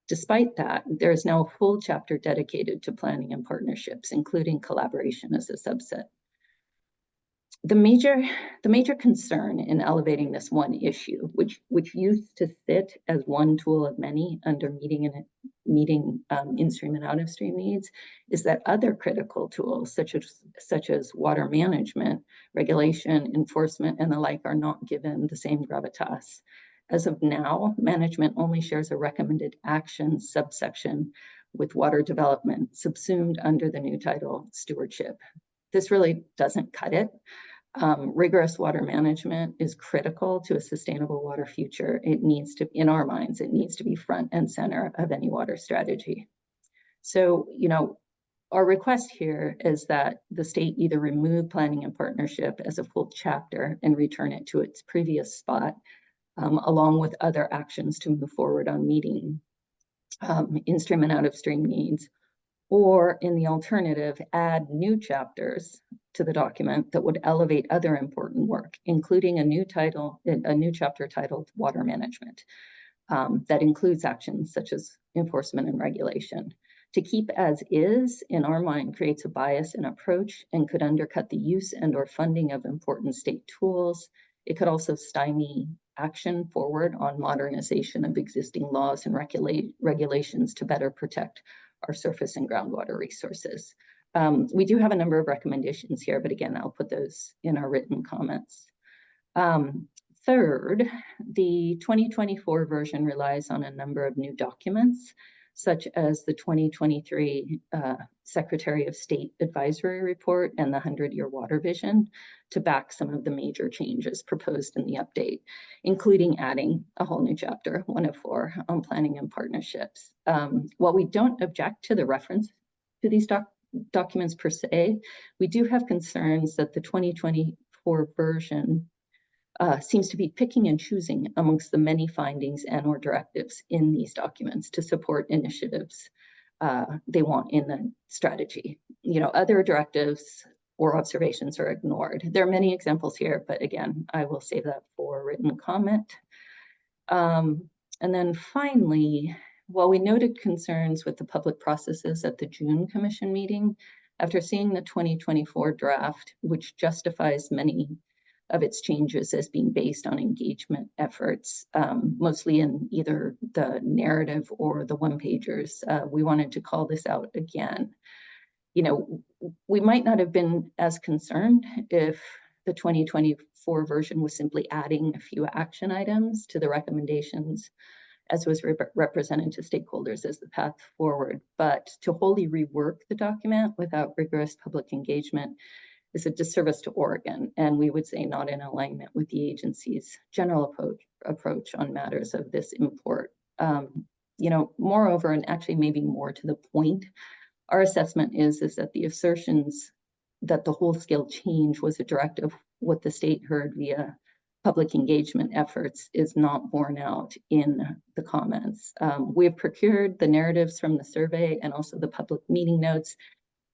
Despite that, there is now a full chapter dedicated to planning and partnerships, including collaboration as a subset. The major concern in elevating this one issue, which used to sit as one tool of many under meeting in-stream and out-of-stream needs, is that other critical tools such as water management, regulation, enforcement, and the like are not given the same gravitas. As of now, management only shares a recommended action subsection with water development subsumed under the new title, stewardship. This really doesn't cut it. Rigorous water management is critical to a sustainable water future. It needs to, in our minds, it needs to be front and center of any water strategy. So, our request here is that the state either remove planning and partnership as a full chapter and return it to its previous spot, along with other actions to move forward on meeting in-stream and out-of-stream needs, or in the alternative, add new chapters to the document that would elevate other important work, including a new chapter titled Water Management, that includes actions such as enforcement and regulation. To keep as is, in our mind, creates a bias in approach and could undercut the use and/or funding of important state tools. It could also stymie action forward on modernization of existing laws and regulations to better protect our surface and groundwater resources. We do have a number of recommendations here, but again, I'll put those in our written comments. Third, the 2024 version relies on a number of new documents, such as the 2023 Secretary of State Advisory Report and the 100-Year Water Vision to back some of the major changes proposed in the update, including adding a whole new chapter, one of 4, on planning and partnerships. While we don't object to the reference to these documents per se, we do have concerns that the 2024 version seems to be picking and choosing amongst the many findings and/or directives in these documents to support initiatives they want in the strategy. Other directives or observations are ignored. There are many examples here, but again, I will save that for written comment. And then finally, while we noted concerns with the public processes at the June Commission meeting, after seeing the 2024 draft, which justifies many of its changes as being based on engagement efforts, mostly in either the narrative or the one-pagers, we wanted to call this out again. We might not have been as concerned if the 2024 version was simply adding a few action items to the recommendations, as was represented to stakeholders as the path forward. But to wholly rework the document without rigorous public engagement is a disservice to Oregon, and we would say not in alignment with the agency's general approach on matters of this import. Moreover, and actually maybe more to the point, our assessment is that the assertions that the whole-scale change was a direct of what the state heard via public engagement efforts is not borne out in the comments. We have procured the narratives from the survey and also the public meeting notes,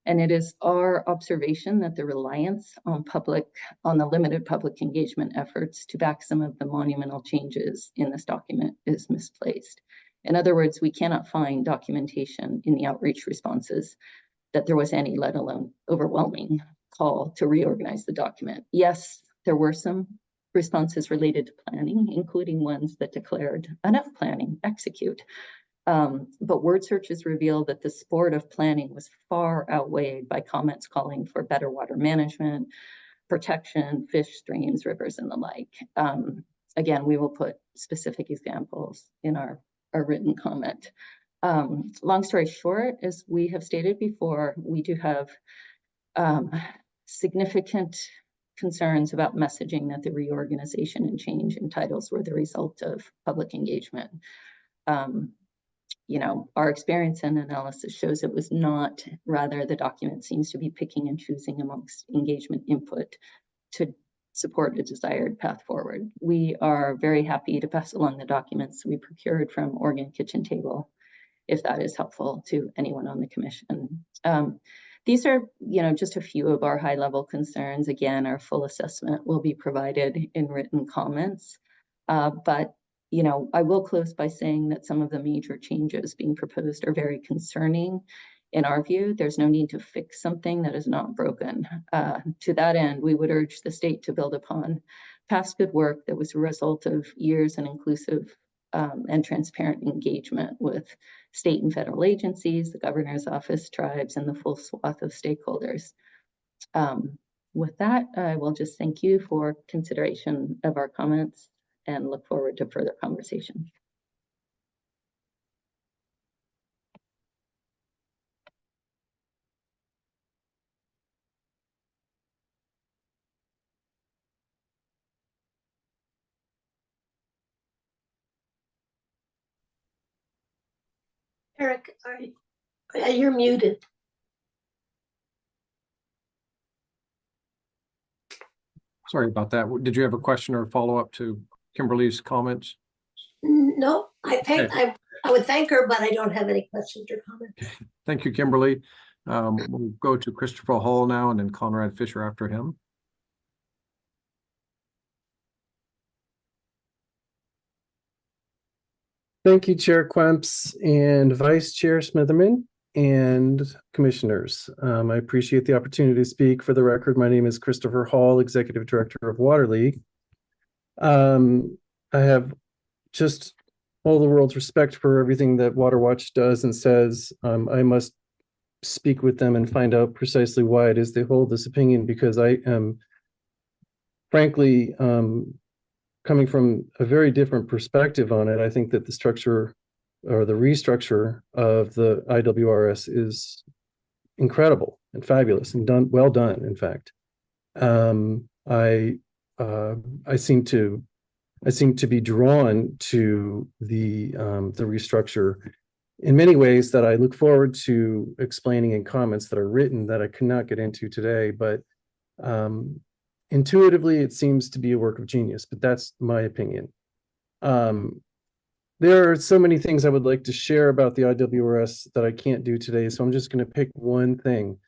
And it is our observation that the reliance on the limited public engagement efforts to back some of the monumental changes in this document is misplaced. In other words, we cannot find documentation in the outreach responses that there was any, let alone overwhelming, call to reorganize the document. Yes, there were some responses related to planning, including ones that declared enough planning, execute. But word searches reveal that the sport of planning was far outweighed by comments calling for better water management, protection, fish streams, rivers, and the like. Again, we will put specific examples in our written comment. Long story short, as we have stated before, we do have significant concerns about messaging that the reorganization and change in titles were the result of public engagement. Our experience and analysis shows it was not. Rather, the document seems to be picking and choosing amongst engagement input to support a desired path forward. We are very happy to pass along the documents we procured from Oregon Kitchen Table, if that is helpful to anyone on the commission. These are, just a few of our high-level concerns. Again, our full assessment will be provided in written comments. But I will close by saying that some of the major changes being proposed are very concerning. In our view, there's no need to fix something that is not broken. To that end, we would urge the state to build upon past good work that was a result of years and inclusive and transparent engagement with state and federal agencies, the governor's office, tribes, and the full swath of stakeholders. With that, I will just thank you for consideration of our comments and look forward to further conversation. Eric, you're muted. Sorry about that. Did you have a question or follow-up to Kimberly's comments? No, I would thank her, but I don't have any questions or comments. Thank you, Kimberly. We'll go to Christopher Hall now and then Conrad Fisher after him. Thank you, Chair Quemps and Vice Chair Smitherman and commissioners. I appreciate the opportunity to speak. For the record, my name is Christopher Hall, Executive Director of Water League. I have just all the world's respect for everything that Water Watch does and says. I must speak with them and find out precisely why it is they hold this opinion, because I am frankly coming from a very different perspective on it. I think that the structure or the restructure of the IWRS is incredible and fabulous and well done, in fact. I seem to be drawn to the restructure in many ways that I look forward to explaining in comments that are written that I cannot get into today, but intuitively, it seems to be a work of genius, but that's my opinion. There are so many things I would like to share about the IWRS that I can't do today, so I'm just going to pick one thing.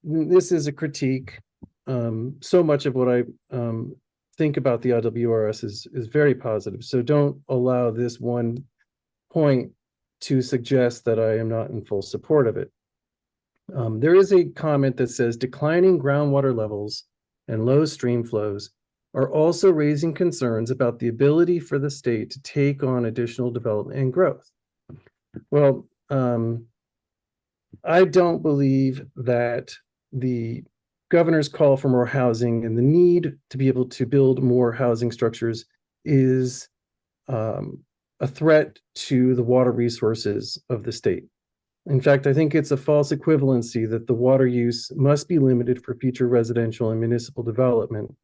This is a critique. So much of what I think about the IWRS is very positive, so don't allow this one point to suggest that I am not in full support of it. There is a comment that says declining groundwater levels and low stream flows are also raising concerns about the ability for the state to take on additional development and growth. Well, I don't believe that the governor's call for more housing and the need to be able to build more housing structures is a threat to the water resources of the state. In fact, I think it's a false equivalency that the water use must be limited for future residential and municipal development,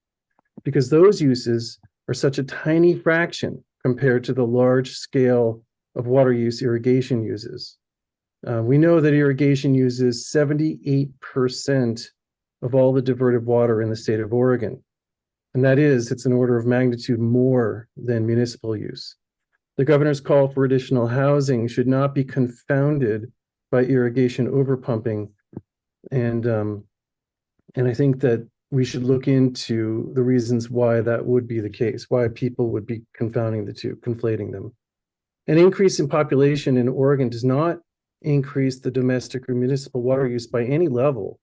because those uses are such a tiny fraction compared to the large scale of water use irrigation uses. We know that irrigation uses 78% of all the diverted water in the state of Oregon. And it's an order of magnitude more than municipal use. The governor's call for additional housing should not be confounded by irrigation overpumping And I think that we should look into the reasons why that would be the case, why people would be confounding the two, conflating them. An increase in population in Oregon does not increase the domestic or municipal water use by any level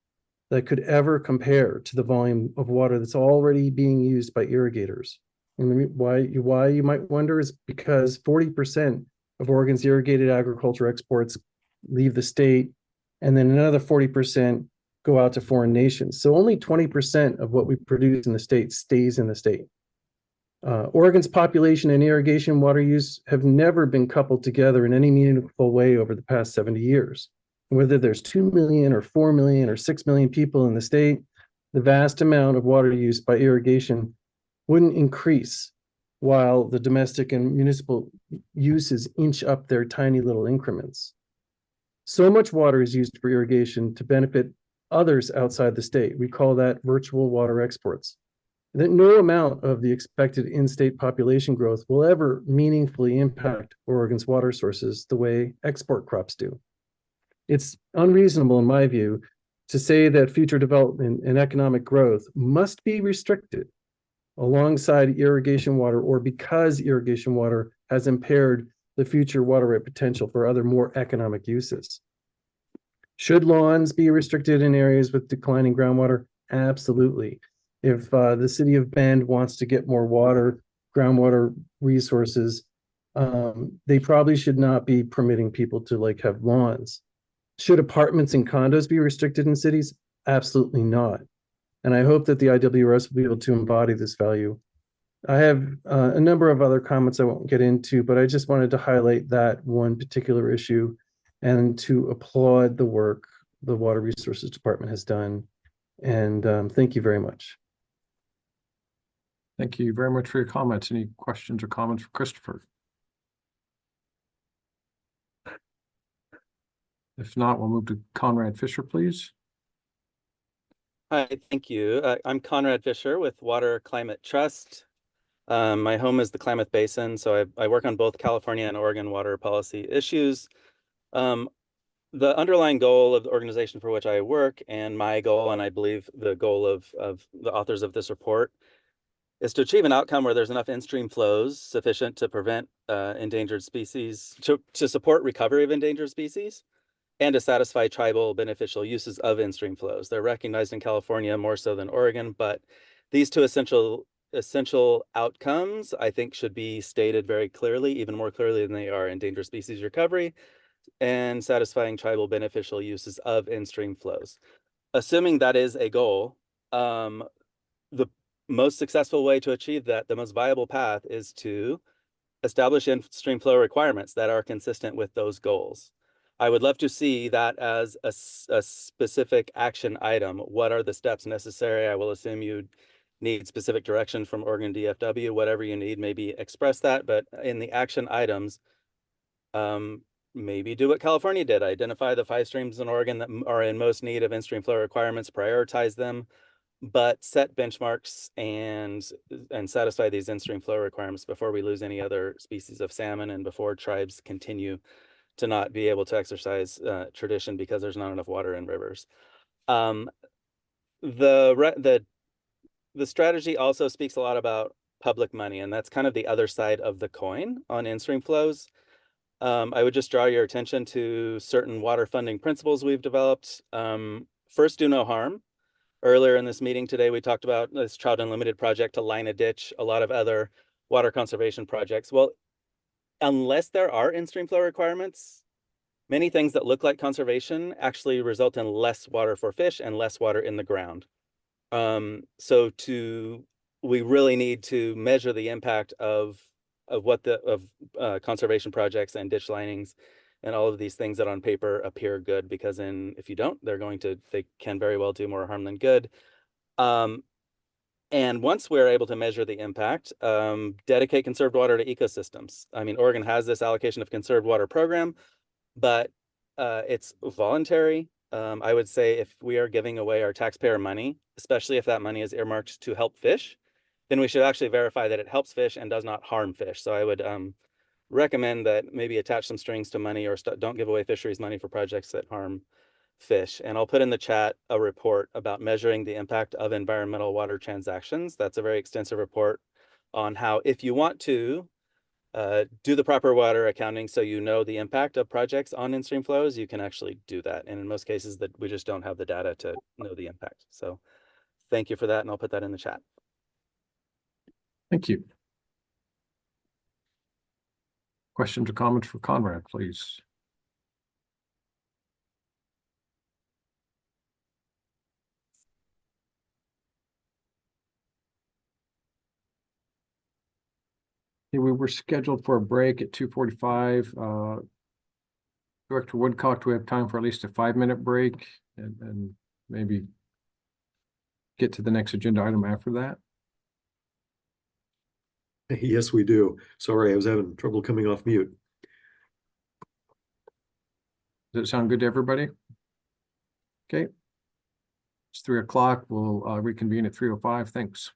that could ever compare to the volume of water that's already being used by irrigators. And why you might wonder is because 40% of Oregon's irrigated agriculture exports leave the state, and then another 40% go out to foreign nations. So only 20% of what we produce in the state stays in the state. Oregon's population and irrigation water use have never been coupled together in any meaningful way over the past 70 years. Whether there's 2 million or 4 million or 6 million people in the state, the vast amount of water use by irrigation wouldn't increase while the domestic and municipal uses inch up their tiny little increments. So much water is used for irrigation to benefit others outside the state. We call that virtual water exports. That no amount of the expected in-state population growth will ever meaningfully impact Oregon's water sources the way export crops do. It's unreasonable, in my view, to say that future development and economic growth must be restricted alongside irrigation water, or because irrigation water has impaired the future water right potential for other more economic uses. Should lawns be restricted in areas with declining groundwater? Absolutely. If the city of Bend wants to get more water, groundwater resources, they probably should not be permitting people to have lawns. Should apartments and condos be restricted in cities? Absolutely not. And I hope that the IWRS will be able to embody this value. I have a number of other comments I won't get into, but I just wanted to highlight that one particular issue and to applaud the work the Water Resources Department has done. And thank you very much. Thank you very much for your comments. Any questions or comments for Christopher? If not, we'll move to Conrad Fisher, please. Hi, thank you. I'm Conrad Fisher with Water Climate Trust. My home is the Klamath Basin, so I work on both California and Oregon water policy issues. The underlying goal of the organization for which I work, and my goal, and I believe the goal of the authors of this report, is to achieve an outcome where there's enough in-stream flows sufficient to prevent endangered species, to support recovery of endangered species, and to satisfy tribal beneficial uses of in-stream flows. They're recognized in California more so than Oregon, but these two essential outcomes, I think, should be stated very clearly, even more clearly than they are: endangered species recovery and satisfying tribal beneficial uses of in-stream flows. Assuming that is a goal, the most successful way to achieve that, the most viable path, is to establish in-stream flow requirements that are consistent with those goals. I would love to see that as a specific action item. What are the steps necessary? I will assume you need specific direction from Oregon DFW. Whatever you need, maybe express that, but in the action items, maybe do what California did. Identify the 5 streams in Oregon that are in most need of in-stream flow requirements, prioritize them, but set benchmarks and satisfy these in-stream flow requirements before we lose any other species of salmon and before tribes continue to not be able to exercise tradition because there's not enough water in rivers. The strategy also speaks a lot about public money, and that's kind of the other side of the coin on in-stream flows. I would just draw your attention to certain water funding principles we've developed. First, do no harm. Earlier in this meeting today, we talked about this Trout Unlimited project to line a ditch, a lot of other water conservation projects. Well, unless there are in-stream flow requirements, many things that look like conservation actually result in less water for fish and less water in the ground. We really need to measure the impact of conservation projects and ditch linings and all of these things that on paper appear good, because if you don't, they can very well do more harm than good. And once we're able to measure the impact, dedicate conserved water to ecosystems. I mean, Oregon has this allocation of conserved water program, but it's voluntary. I would say if we are giving away our taxpayer money, especially if that money is earmarked to help fish, then we should actually verify that it helps fish and does not harm fish. So I would recommend that maybe attach some strings to money, or don't give away fisheries money for projects that harm fish. And I'll put in the chat a report about measuring the impact of environmental water transactions. That's a very extensive report on how, if you want to do the proper water accounting so you know the impact of projects on in-stream flows, you can actually do that. And in most cases that we just don't have the data to know the impact. So thank you for that, and I'll put that in the chat. Thank you. Questions or comments for Conrad, please? Okay, we were scheduled for a break at 2:45. Director Woodcock, do we have time for at least a 5-minute break and maybe get to the next agenda item after that? Yes, we do. Sorry, I was having trouble coming off mute. Does it sound good to everybody? Okay. It's 3 o'clock. We'll reconvene at 3:05. Thanks.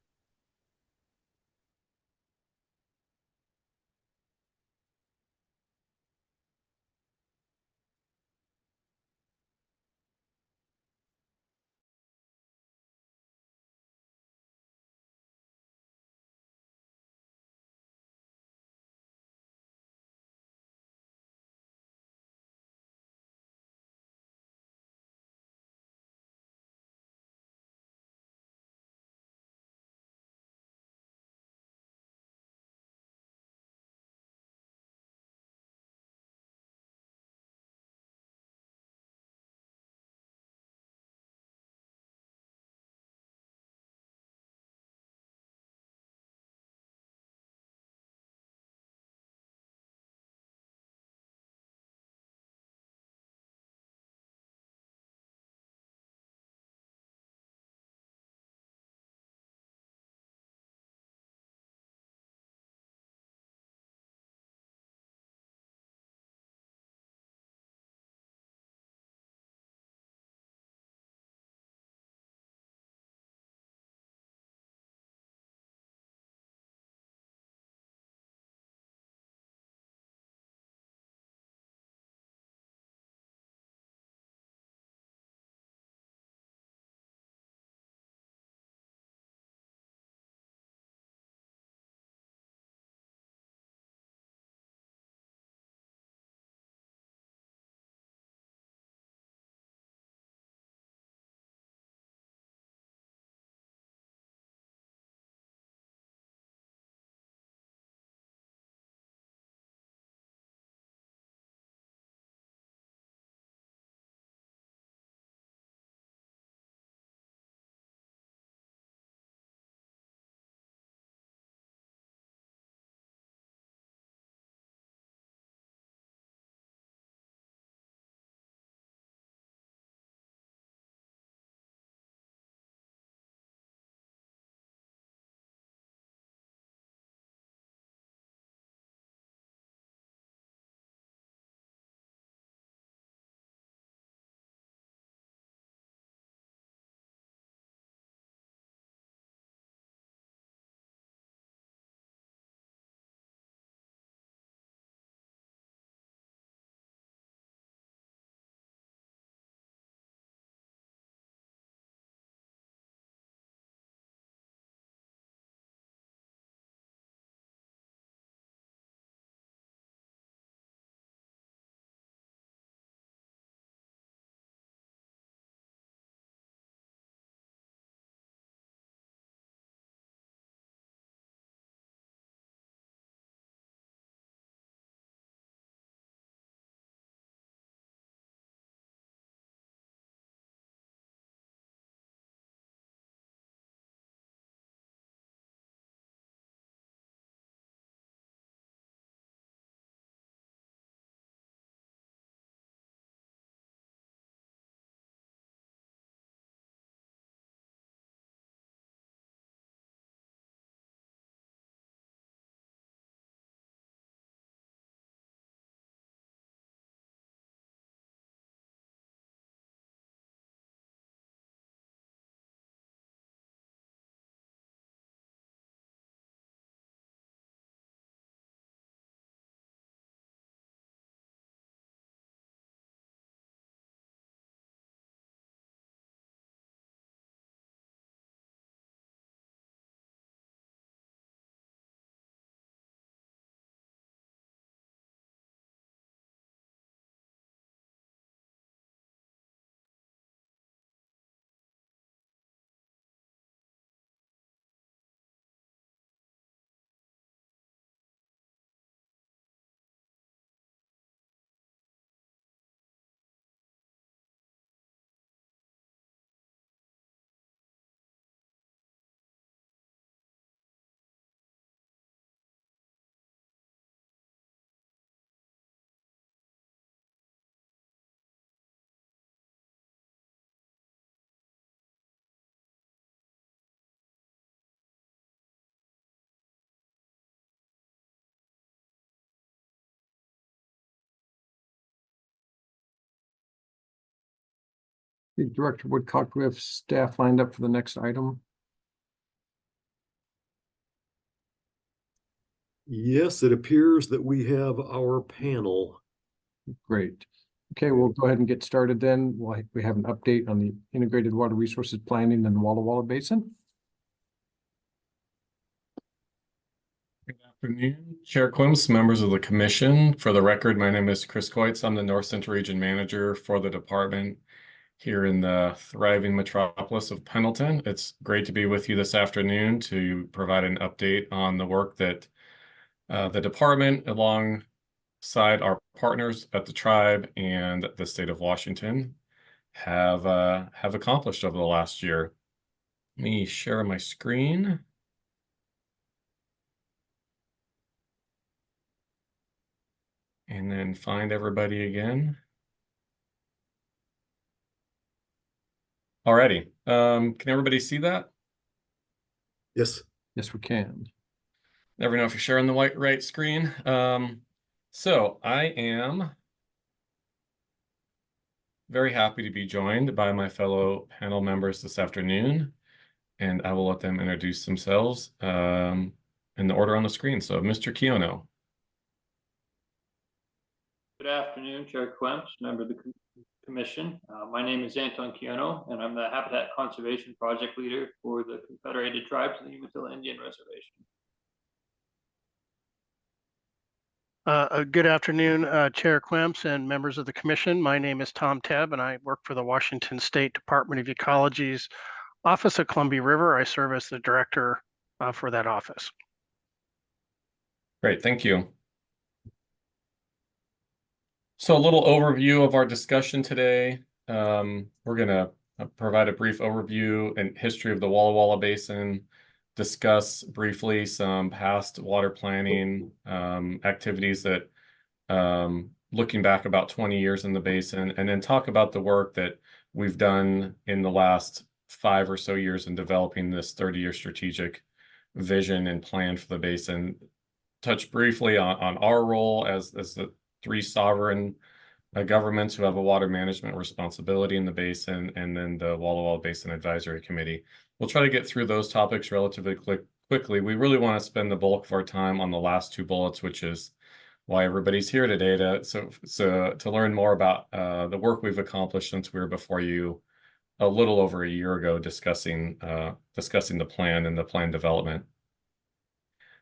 Director Woodcock, we have staff lined up for the next item. Yes, it appears that we have our panel. Great. Okay, we'll go ahead and get started then. We have an update on the Integrated Water Resources Planning in the Walla Walla Basin. Good afternoon, Chair Quims, members of the commission. For the record, my name is Chris Coitz. I'm the North Central Region Manager for the department here in the thriving metropolis of Pendleton. It's great to be with you this afternoon to provide an update on the work that the department, alongside our partners at the tribe and the state of Washington, have accomplished over the last year. Let me share my screen. And then find everybody again. Alrighty, can everybody see that? Yes. Yes, we can. Never know if you're sharing the right screen. So I am very happy to be joined by my fellow panel members this afternoon, and I will let them introduce themselves in the order on the screen. So Mr. Kiono. Good afternoon, Chair Quims, member of the commission. My name is Anton Kiono, and I'm the Habitat Conservation Project Leader for the Confederated Tribes of the Umatilla Indian Reservation. Good afternoon, Chair Quims and members of the commission. My name is Tom Tebb, and I work for the Washington State Department of Ecology's Office of Columbia River. I serve as the director for that office. Great, thank you. So a little overview of our discussion today. We're going to provide a brief overview and history of the Walla Walla Basin, discuss briefly some past water planning activities that looking back about 20 years in the basin, and then talk about the work that we've done in the last 5 or so years in developing this 30-year strategic vision and plan for the basin. Touch briefly on our role as the 3 sovereign governments who have a water management responsibility in the basin, and then the Walla Walla Basin Advisory Committee. We'll try to get through those topics relatively quickly. We really want to spend the bulk of our time on the last 2 bullets, which is why everybody's here today, to learn more about the work we've accomplished since we were before you a little over a year ago discussing the plan and the plan development.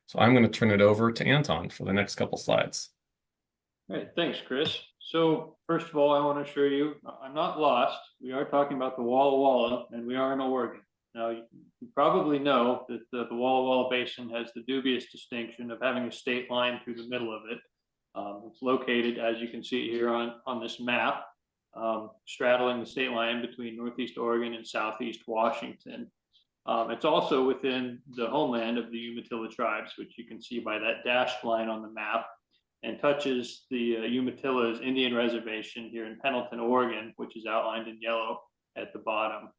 So I'm going to turn it over to Anton for the next couple slides. All right, thanks, Chris. So first of all, I want to assure you, I'm not lost. We are talking about the Walla Walla, and we are in Oregon. Now, you probably know that the Walla Walla Basin has the dubious distinction of having a state line through the middle of it. It's located, as you can see here on this map, straddling the state line between Northeast Oregon and Southeast Washington. It's also within the homeland of the Umatilla tribes, which you can see by that dashed line on the map, and touches the Umatillas Indian Reservation here in Pendleton, Oregon, which is outlined in yellow at the bottom.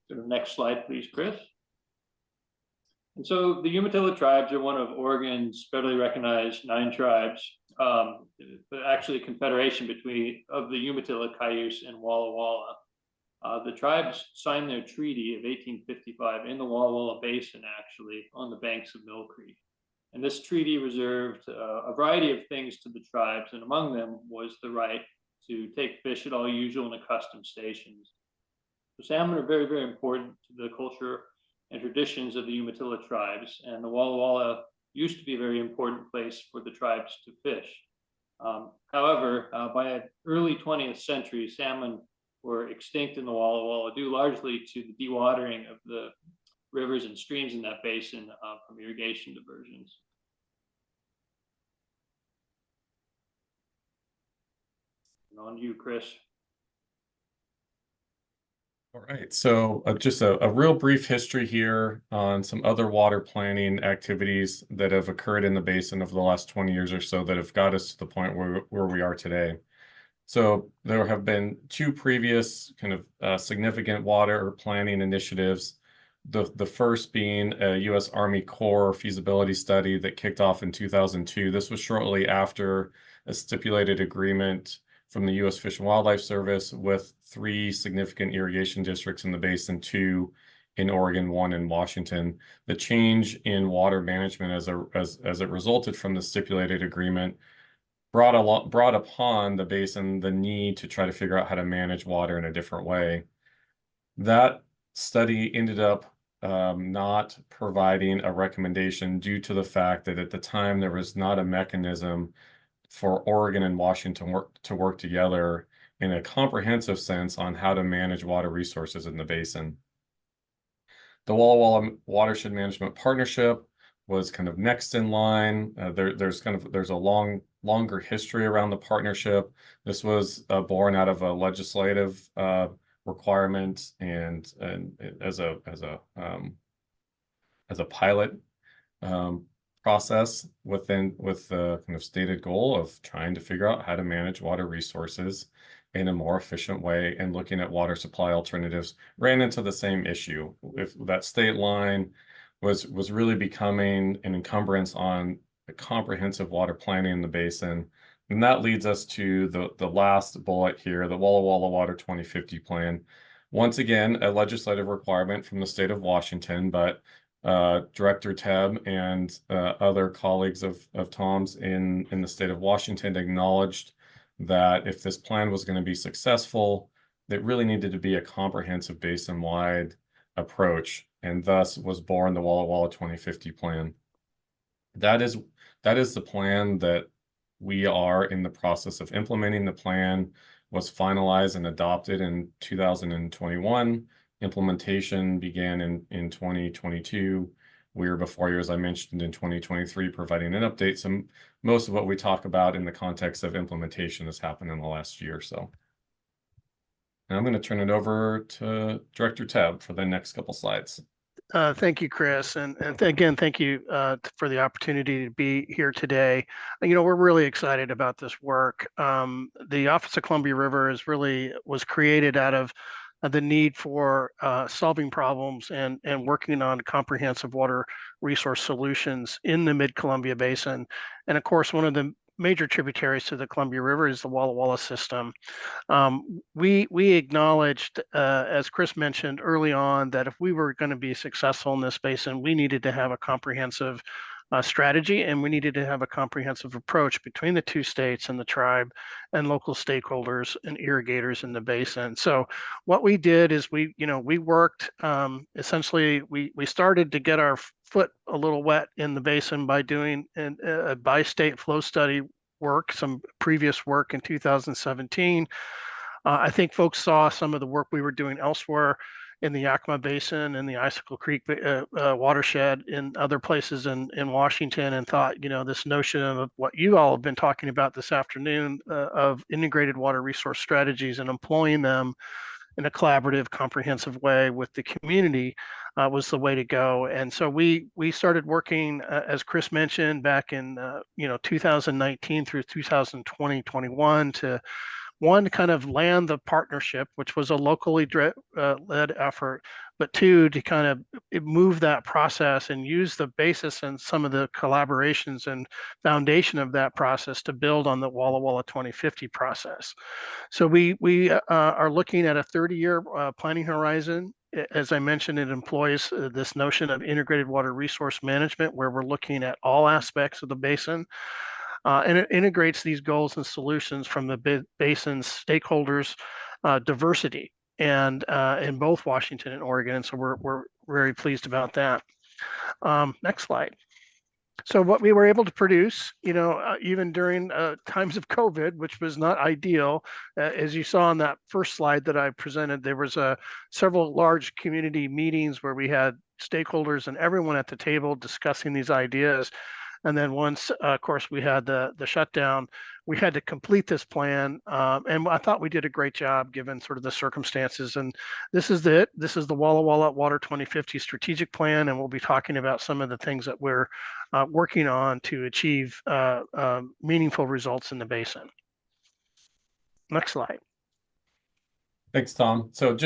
So the next slide, please, Chris. And so the Umatilla tribes are one of Oregon's federally recognized 9 tribes, but actually a confederation of the Umatilla, Cayuse, and Walla Walla. The tribes signed their treaty of 1855 in the Walla Walla Basin, actually, on the banks of Mill Creek. And this treaty reserved a variety of things to the tribes, and among them was the right to take fish at all usual and accustomed stations. So salmon are very, very important to the culture and traditions of the Umatilla tribes, and the Walla Walla used to be a very important place for the tribes to fish. However, by the early 20th century, salmon were extinct in the Walla Walla due largely to the dewatering of the rivers and streams in that basin from irrigation diversions. And on to you, Chris. All right, so just a real brief history here on some other water planning activities that have occurred in the basin over the last 20 years or so that have got us to the point where we are today. So there have been 2 previous kind of significant water planning initiatives. The first being a U.S. Army Corps feasibility study that kicked off in 2002. This was shortly after a stipulated agreement from the U.S. Fish and Wildlife Service, with 3 significant irrigation districts in the basin, 2 in Oregon, 1 in Washington. The change in water management as it resulted from the stipulated agreement brought upon the basin the need to try to figure out how to manage water in a different way. That study ended up not providing a recommendation due to the fact that at the time there was not a mechanism for Oregon and Washington to work together in a comprehensive sense on how to manage water resources in the basin. The Walla Walla Watershed Management Partnership was kind of next in line. There's a longer history around the partnership. This was born out of a legislative requirement and as a pilot process with the kind of stated goal of trying to figure out how to manage water resources in a more efficient way, and looking at water supply alternatives. Ran into the same issue. If that state line was really becoming an encumbrance on the comprehensive water planning in the basin. And that leads us to the last bullet here, the Walla Walla Water 2050 plan. Once again, a legislative requirement from the state of Washington, but Director Tebb and other colleagues of Tom's in the state of Washington acknowledged that if this plan was going to be successful, it really needed to be a comprehensive basin-wide approach, and thus was born the Walla Walla 2050 plan. That is the plan that we are in the process of implementing. The plan was finalized and adopted in 2021. Implementation began in 2022. We were before you, as I mentioned, in 2023, providing an update. So most of what we talk about in the context of implementation has happened in the last year or so. Now I'm going to turn it over to Director Tebb for the next couple slides. Thank you, Chris. And again, thank you for the opportunity to be here today. You know, we're really excited about this work. The Office of Columbia River was created out of the need for solving problems and working on comprehensive water resource solutions in the Mid-Columbia Basin. And of course, one of the major tributaries to the Columbia River is the Walla Walla system. We acknowledged, as Chris mentioned early on, that if we were going to be successful in this basin, we needed to have a comprehensive strategy, and we needed to have a comprehensive approach between the 2 states and the tribe and local stakeholders and irrigators in the basin. So what we did is we worked, essentially, we started to get our foot a little wet in the basin by doing a bi-state flow study work, some previous work in 2017. I think folks saw some of the work we were doing elsewhere in the Yakima Basin and the Icicle Creek watershed in other places in Washington, and thought, you know, this notion of what you all have been talking about this afternoon of integrated water resource strategies and employing them in a collaborative, comprehensive way with the community was the way to go. And so we started working, as Chris mentioned, back in 2019 through 2020, 21 to kind of land the partnership, which was a locally led effort, but 2, to kind of move that process and use the basis and some of the collaborations and foundation of that process to build on the Walla Walla 2050 process. So we are looking at a 30-year planning horizon. As I mentioned, it employs this notion of integrated water resource management, where we're looking at all aspects of the basin. And it integrates these goals and solutions from the basin's stakeholders' diversity, and in both Washington and Oregon. And so we're very pleased about that. Next slide. So what we were able to produce, even during times of COVID, which was not ideal, as you saw on that first slide that I presented, there was several large community meetings where we had stakeholders and everyone at the table discussing these ideas. And then once, of course, we had the shutdown, we had to complete this plan. And I thought we did a great job given sort of the circumstances. And this is it. This is the Walla Walla Water 2050 strategic plan. And we'll be talking about some of the things that we're working on to achieve meaningful results in the basin. Next slide. Thanks, Tom. So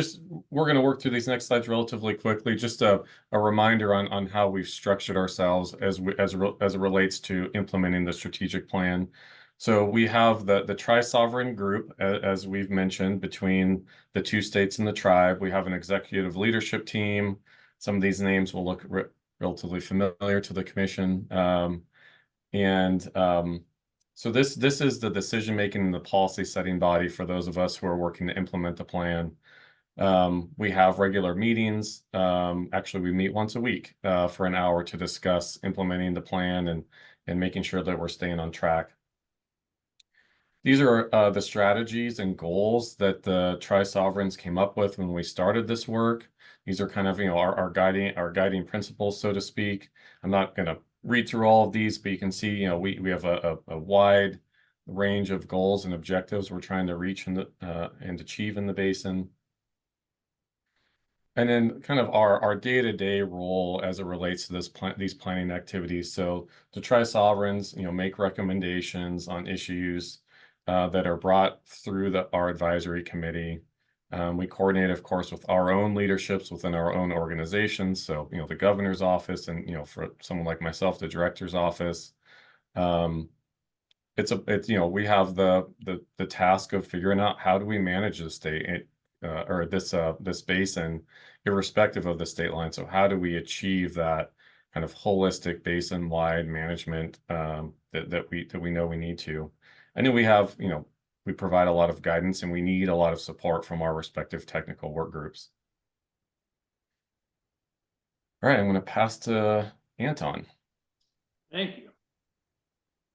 we're going to work through these next slides relatively quickly. Just a reminder on how we've structured ourselves as it relates to implementing the strategic plan. So we have the tri-sovereign group, as we've mentioned, between the two states and the tribe. We have an executive leadership team. Some of these names will look relatively familiar to the commission. So this is the decision-making and the policy-setting body for those of us who are working to implement the plan. We have regular meetings. Actually, we meet once a week for an hour to discuss implementing the plan and making sure that we're staying on track. These are the strategies and goals that the Tri-Sovereigns came up with when we started this work. These are kind of, you know, our guiding principles, so to speak. I'm not going to read through all of these, but you can see, you know, we have a wide range of goals and objectives we're trying to reach and achieve in the basin. And then kind of our day-to-day role as it relates to these planning activities. So the Tri-Sovereigns, you know, make recommendations on issues that are brought through our advisory committee. We coordinate, of course, with our own leaderships within our own organizations. So, you know, the governor's office and, you know, for someone like myself, the director's office. It's you know, we have the task of figuring out how do we manage the state or this basin, irrespective of the state line. So how do we achieve that kind of holistic basin-wide management that we know we need to? And then we have, you know, we provide a lot of guidance and we need a lot of support from our respective technical work groups. All right, I'm going to pass to Anton. Thank you.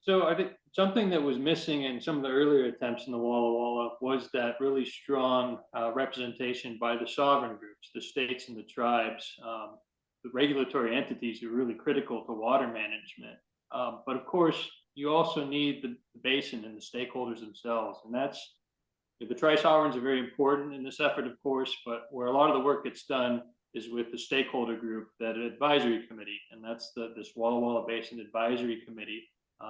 So I think something that was missing in some of the earlier attempts in the Walla Walla was that really strong representation by the sovereign groups, the states and the tribes, the regulatory entities are really critical to water management. But of course, you also need the basin and the stakeholders themselves. And that's, the Tri-Sovereigns are very important in this effort, of course, but where a lot of the work gets done is with the stakeholder group, that advisory committee. And that's this Walla Walla Basin Advisory Committee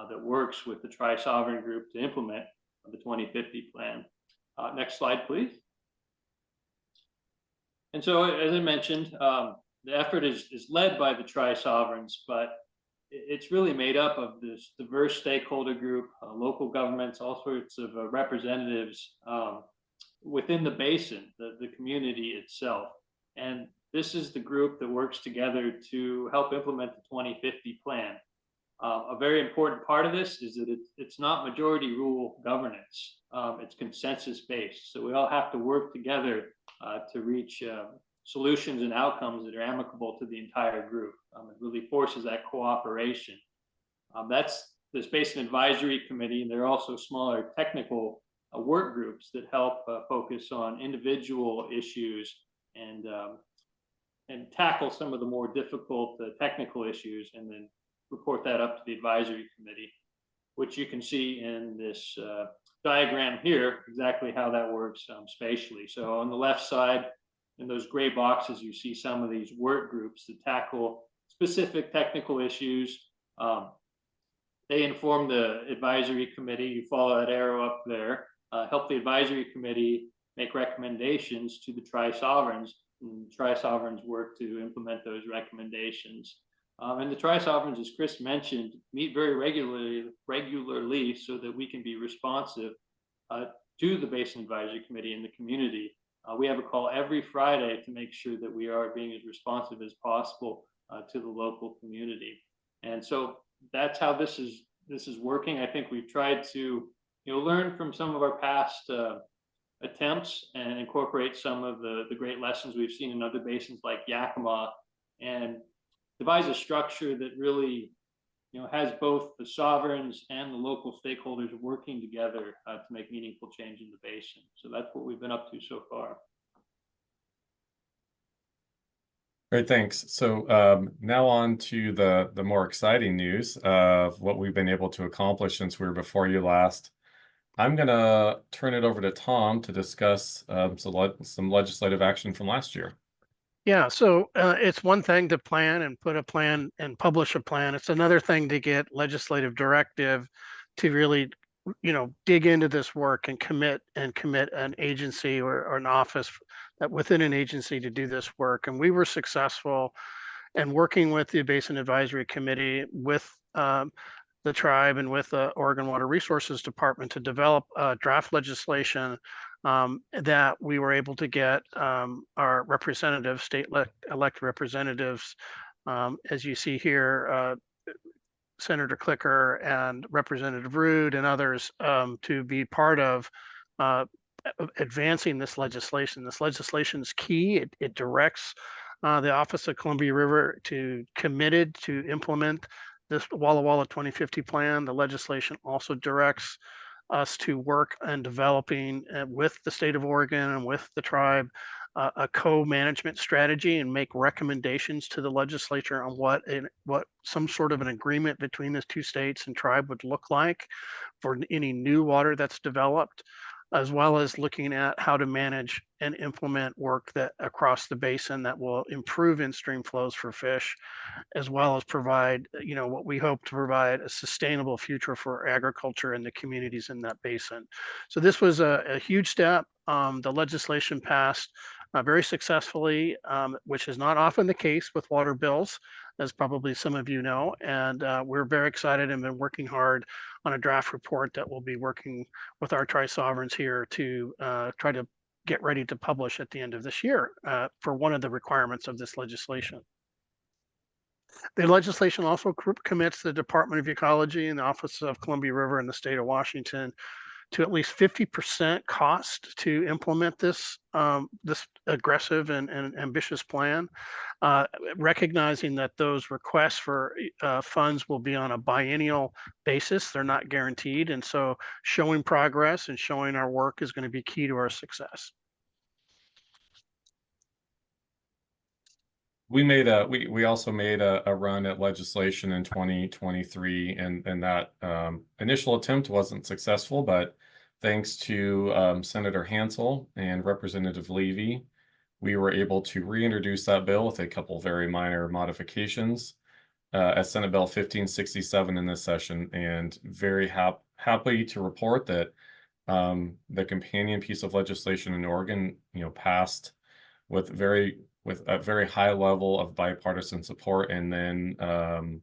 that works with the Tri-Sovereign group to implement the 2050 plan. Next slide, please. And so, as I mentioned, the effort is led by the Tri-Sovereigns, but it's really made up of this diverse stakeholder group, local governments, all sorts of representatives within the basin, the community itself. And this is the group that works together to help implement the 2050 plan. A very important part of this is that it's not majority rule governance. It's consensus based. So we all have to work together to reach solutions and outcomes that are amicable to the entire group. It really forces that cooperation. That's this Basin Advisory Committee, and there are also smaller technical work groups that help focus on individual issues and tackle some of the more difficult technical issues, and then report that up to the advisory committee, which you can see in this diagram here, exactly how that works spatially. So on the left side, in those gray boxes, you see some of these work groups that tackle specific technical issues. They inform the advisory committee. You follow that arrow up there, help the advisory committee make recommendations to the Tri-Sovereigns, and Tri-Sovereigns work to implement those recommendations. And the Tri-Sovereigns, as Chris mentioned, meet very regularly so that we can be responsive to the Basin Advisory Committee and the community. We have a call every Friday to make sure that we are being as responsive as possible to the local community. And so that's how this is working. I think we've tried to learn from some of our past attempts and incorporate some of the great lessons we've seen in other basins like Yakima, and devise a structure that really has both the sovereigns and the local stakeholders working together to make meaningful change in the basin. So that's what we've been up to so far. Great, thanks. So now on to the more exciting news of what we've been able to accomplish since we were before you last. I'm going to turn it over to Tom to discuss some legislative action from last year. Yeah, so it's one thing to plan and put a plan and publish a plan. It's another thing to get legislative directive to really, dig into this work and commit an agency or an office that within an agency to do this work. And we were successful in working with the Basin Advisory Committee with the tribe and with the Oregon Water Resources Department to develop draft legislation that we were able to get our representatives, elected representatives, as you see here, Senator Clicker and Representative Rude and others to be part of advancing this legislation. This legislation is key. It directs the Office of Columbia River committed to implement this Walla Walla 2050 plan. The legislation also directs us to work on developing with the state of Oregon and with the tribe a co-management strategy and make recommendations to the legislature on what some sort of an agreement between the two states and tribe would look like for any new water that's developed, as well as looking at how to manage and implement work that across the basin that will improve in-stream flows for fish, as well as provide, what we hope to provide a sustainable future for agriculture and the communities in that basin. So this was a huge step. The legislation passed very successfully, which is not often the case with water bills, as probably some of you know. And we're very excited and been working hard on a draft report that we'll be working with our tri-sovereigns here to try to get ready to publish at the end of this year for one of the requirements of this legislation. The legislation also commits the Department of Ecology and the Office of Columbia River in the state of Washington to at least 50% cost to implement this this aggressive and ambitious plan, recognizing that those requests for funds will be on a biennial basis. They're not guaranteed. And so showing progress and showing our work is going to be key to our success. We also made a run at legislation in 2023, and that initial attempt wasn't successful, but thanks to Senator Hansel and Representative Levy, we were able to reintroduce that bill with a couple very minor modifications as Senate Bill 1567 in this session, and very happy to report that the companion piece of legislation in Oregon, passed with a very high level of bipartisan support, and then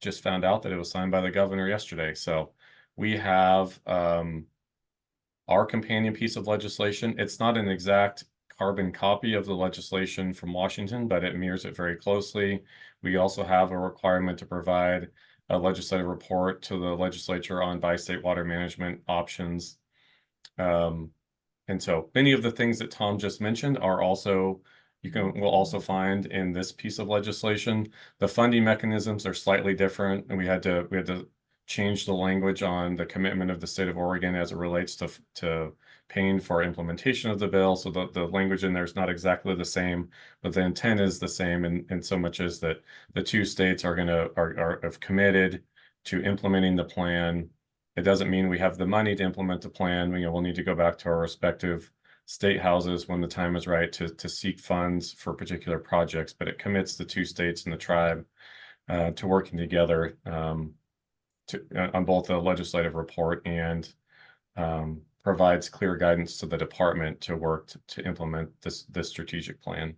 just found out that it was signed by the governor yesterday. So we have our companion piece of legislation. It's not an exact carbon copy of the legislation from Washington, but it mirrors it very closely. We also have a requirement to provide a legislative report to the legislature on bi-state water management options. And so many of the things that Tom just mentioned are also will also find in this piece of legislation. The funding mechanisms are slightly different, and we had to change the language on the commitment of the state of Oregon as it relates to paying for implementation of the bill. So the language in there is not exactly the same, but the intent is the same, and so much as that the two states have committed to implementing the plan. It doesn't mean we have the money to implement the plan. We'll need to go back to our respective state houses when the time is right to seek funds for particular projects, but it commits the two states and the tribe to working together on both the legislative report and provides clear guidance to the department to work to implement this strategic plan.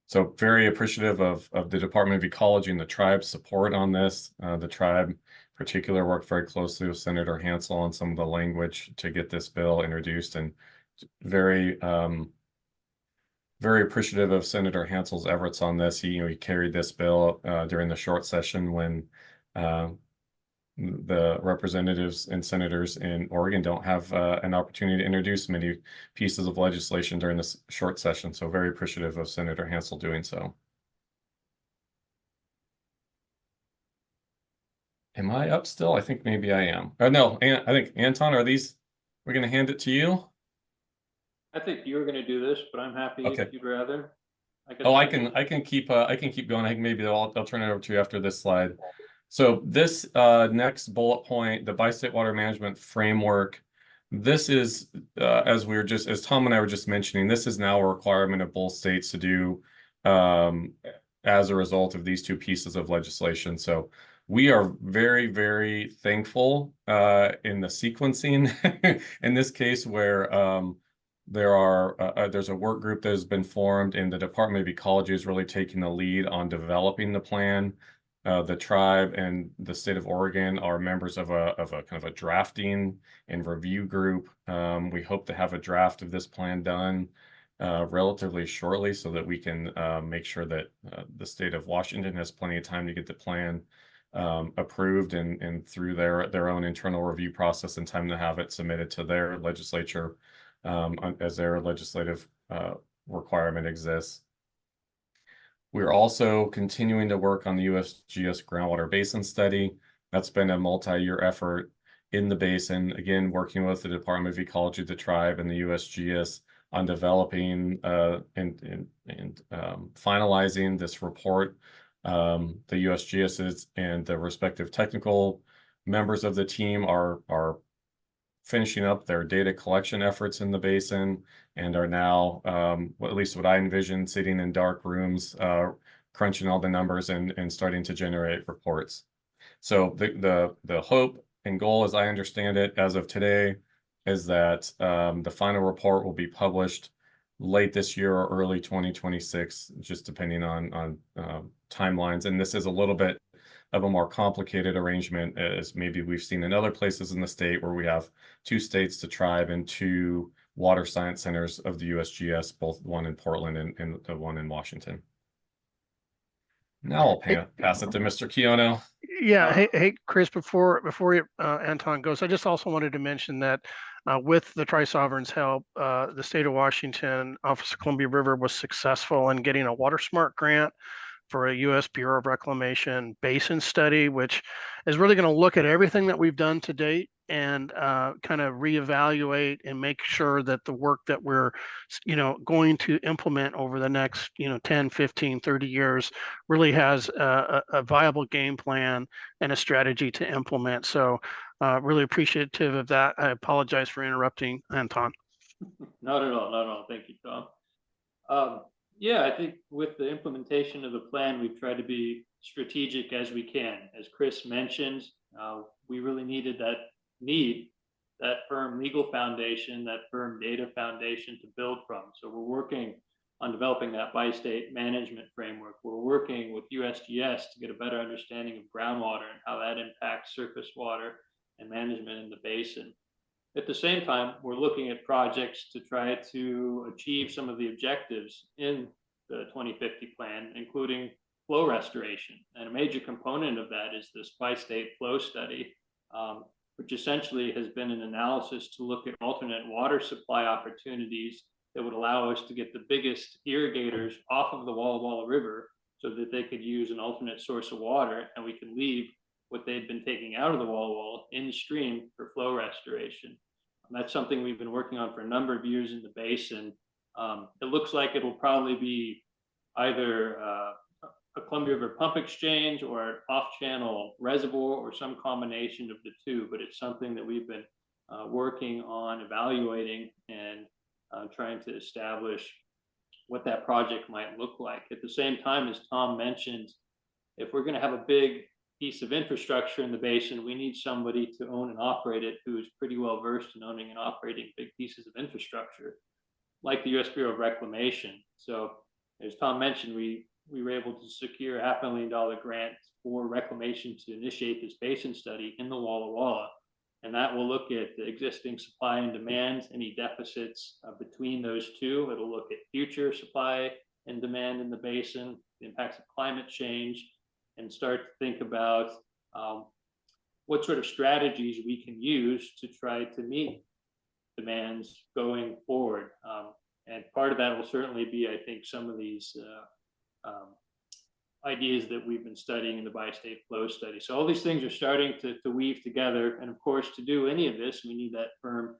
So very appreciative of the Department of Ecology and the tribe's support on this. The tribe in particular worked very closely with Senator Hansel on some of the language to get this bill introduced, and very appreciative of Senator Hansel's efforts on this. He carried this bill during the short session when the representatives and senators in Oregon don't have an opportunity to introduce many pieces of legislation during this short session. So very appreciative of Senator Hansel doing so. Am I up still? I think maybe I am. No, I think Anton, we're going to hand it to you? I think you were going to do this, but I'm happy if you'd rather. I can keep going. I think maybe I'll turn it over to you after this slide. So this next bullet point, the bi-state water management framework, this is as Tom and I were just mentioning, this is now a requirement of both states to do as a result of these two pieces of legislation. So we are very, very thankful in the sequencing in this case where there's a work group that has been formed, and the Department of Ecology is really taking the lead on developing the plan. The tribe and the state of Oregon are members of a kind of a drafting and review group. We hope to have a draft of this plan done relatively shortly so that we can make sure that the state of Washington has plenty of time to get the plan approved and through their own internal review process in time to have it submitted to their legislature as their legislative requirement exists. We're also continuing to work on the USGS groundwater basin study. That's been a multi-year effort in the basin, again, working with the Department of Ecology, the tribe, and the USGS on developing and finalizing this report. The USGS and the respective technical members of the team are finishing up their data collection efforts in the basin and are now, at least what I envision, sitting in dark rooms, crunching all the numbers and starting to generate reports. So the hope and goal, as I understand it, as of today, is that the final report will be published late this year or early 2026, just depending on timelines. And this is a little bit of a more complicated arrangement, as maybe we've seen in other places in the state where we have 2 states, the tribe, and 2 water science centers of the USGS, both one in Portland and the one in Washington. Now I'll pass it to Mr. Keono. Yeah, hey, Chris, before Anton goes, I just also wanted to mention that with the Tri-Sovereign's help, the state of Washington Office of Columbia River was successful in getting a WaterSmart grant for a U.S. Bureau of Reclamation basin study, which is really going to look at everything that we've done to date and kind of reevaluate and make sure that the work that we're, going to implement over the next, 10, 15, 30 years really has a viable game plan and a strategy to implement. So really appreciative of that. I apologize for interrupting, Anton. Not at all, not at all. Thank you, Tom. Yeah, I think with the implementation of the plan, we've tried to be strategic as we can. As Chris mentioned, we really needed that firm legal foundation, that firm data foundation to build from. So we're working on developing that bi-state management framework. We're working with USGS to get a better understanding of groundwater and how that impacts surface water and management in the basin. At the same time, we're looking at projects to try to achieve some of the objectives in the 2050 plan, including flow restoration. And a major component of that is this bi-state flow study, which essentially has been an analysis to look at alternate water supply opportunities that would allow us to get the biggest irrigators off of the Walla Walla River so that they could use an alternate source of water, and we can leave what they'd been taking out of the Walla Walla in stream for flow restoration. And that's something we've been working on for a number of years in the basin. It looks like it'll probably be either a Columbia River pump exchange or an off-channel reservoir or some combination of the two, but it's something that we've been working on evaluating and trying to establish what that project might look like. At the same time, as Tom mentioned, if we're going to have a big piece of infrastructure in the basin, we need somebody to own and operate it who is pretty well versed in owning and operating big pieces of infrastructure, like the U.S. Bureau of Reclamation. So as Tom mentioned, we were able to secure a $500,000 grant for reclamation to initiate this basin study in the Walla Walla. And that will look at the existing supply and demand, any deficits between those two. It'll look at future supply and demand in the basin, the impacts of climate change, and start to think about what sort of strategies we can use to try to meet demands going forward. And part of that will certainly be, I think, some of these ideas that we've been studying in the bi-state flow study. So all these things are starting to weave together. And of course, to do any of this, we need that firm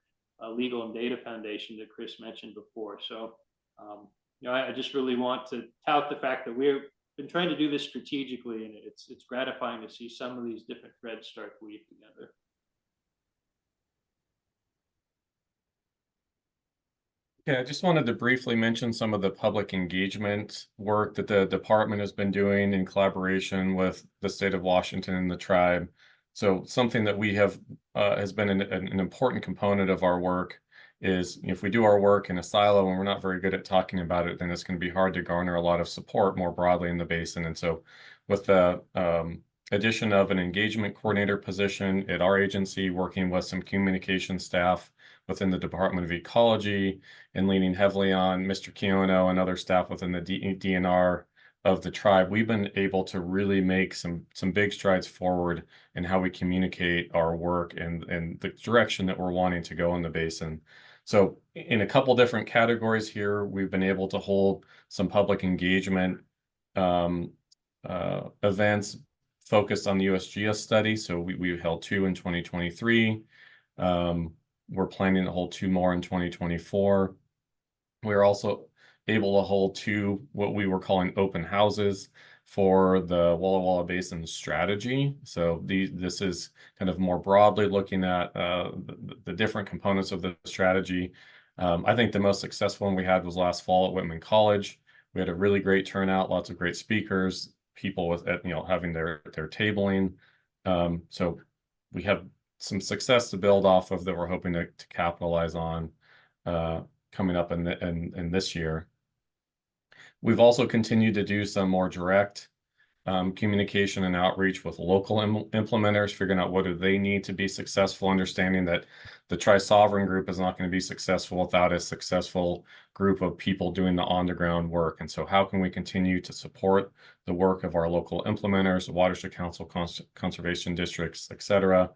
legal and data foundation that Chris mentioned before. So, I just really want to tout the fact that we've been trying to do this strategically, and it's gratifying to see some of these different threads start to weave together. Okay, I just wanted to briefly mention some of the public engagement work that the department has been doing in collaboration with the state of Washington and the tribe. So something that we have has been an important component of our work is if we do our work in a silo and we're not very good at talking about it, then it's going to be hard to garner a lot of support more broadly in the basin. And so with the addition of an engagement coordinator position at our agency, working with some communication staff within the Department of Ecology and leaning heavily on Mr. Kiono and other staff within the DNR of the tribe, we've been able to really make some big strides forward in how we communicate our work and the direction that we're wanting to go in the basin. So in a couple different categories here, we've been able to hold some public engagement events focused on the USGS study. So we held 2 in 2023. We're planning to hold 2 more in 2024. We're also able to hold 2 what we were calling open houses for the Walla Walla Basin strategy. So this is kind of more broadly looking at the different components of the strategy. I think the most successful one we had was last fall at Whitman College. We had a really great turnout, lots of great speakers, people with having their tabling. So we have some success to build off of that we're hoping to capitalize on coming up in this year. We've also continued to do some more direct communication and outreach with local implementers, figuring out what do they need to be successful, understanding that the Tri-Sovereign group is not going to be successful without a successful group of people doing the on-the-ground work. And so how can we continue to support the work of our local implementers, the Watershed Council, conservation districts, et cetera,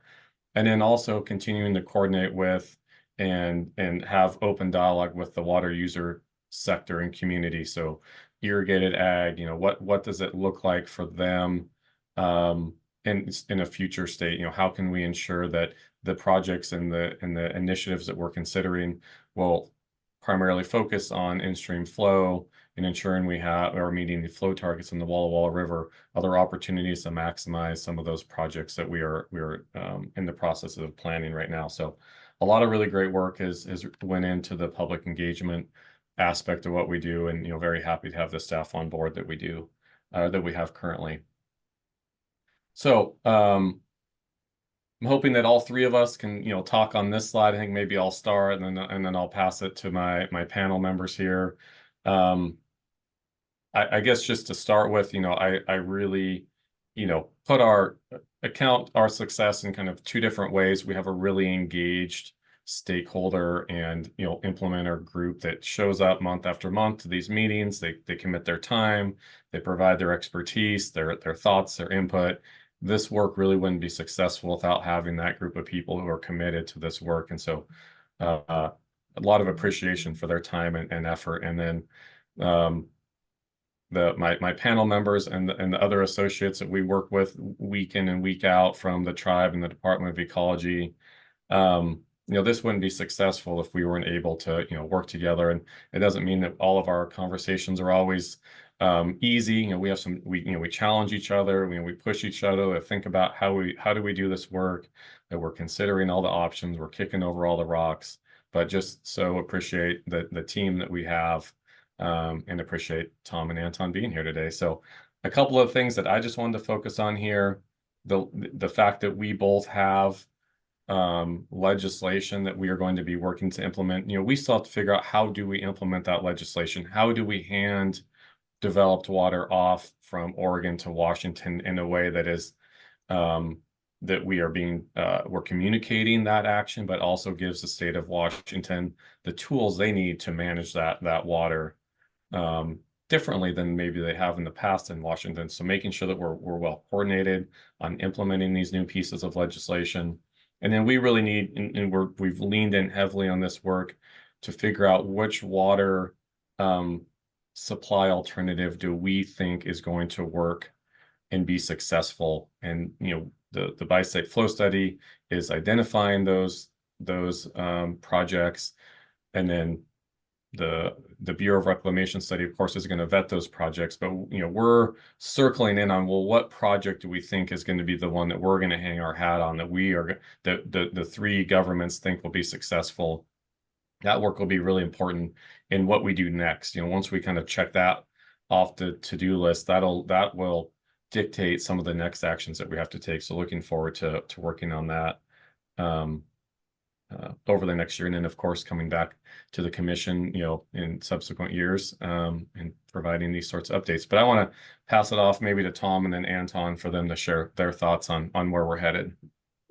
and then also continuing to coordinate with and have open dialogue with the water user sector and community. So irrigated ag, what does it look like for them in a future state? How can we ensure that the projects and the initiatives that we're considering will primarily focus on in-stream flow and ensuring we are meeting the flow targets in the Walla Walla River, other opportunities to maximize some of those projects that we are in the process of planning right now. So a lot of really great work has went into the public engagement aspect of what we do, and very happy to have the staff on board that we have currently. So I'm hoping that all 3 of us can talk on this slide. I think maybe I'll start and then I'll pass it to my panel members here. I guess just to start with, I really put our success in kind of 2 different ways. We have a really engaged stakeholder and implementer group that shows up month after month to these meetings. They commit their time, they provide their expertise, their thoughts, their input. This work really wouldn't be successful without having that group of people who are committed to this work. And so a lot of appreciation for their time and effort. And then my panel members and the other associates that we work with week in and week out from the tribe and the Department of Ecology. This wouldn't be successful if we weren't able to, work together. And it doesn't mean that all of our conversations are always easy. We have we challenge each other. We push each other to think about how do we do this work, that we're considering all the options, we're kicking over all the rocks, but just so appreciate the team that we have and appreciate Tom and Anton being here today. So a couple of things that I just wanted to focus on here, the fact that we both have legislation that we are going to be working to implement. We still have to figure out how do we implement that legislation? How do we hand developed water off from Oregon to Washington in a way that is that we're communicating that action, but also gives the state of Washington the tools they need to manage that water differently than maybe they have in the past in Washington. So making sure that we're well coordinated on implementing these new pieces of legislation. And then we really need, and we've leaned in heavily on this work to figure out which water supply alternative do we think is going to work and be successful. And the Bi-State Flow Study is identifying those projects, and then the Bureau of Reclamation study, of course, is going to vet those projects. But we're circling in on, well, what project do we think is going to be the one that we're going to hang our hat on, that the 3 governments think will be successful. That work will be really important in what we do next. Once we kind of check that off the to-do list, that will dictate some of the next actions that we have to take. So looking forward to working on that. over the next year, and then of course coming back to the commission, in subsequent years, and providing these sorts of updates. But I want to pass it off maybe to Tom and then Anton for them to share their thoughts on where we're headed.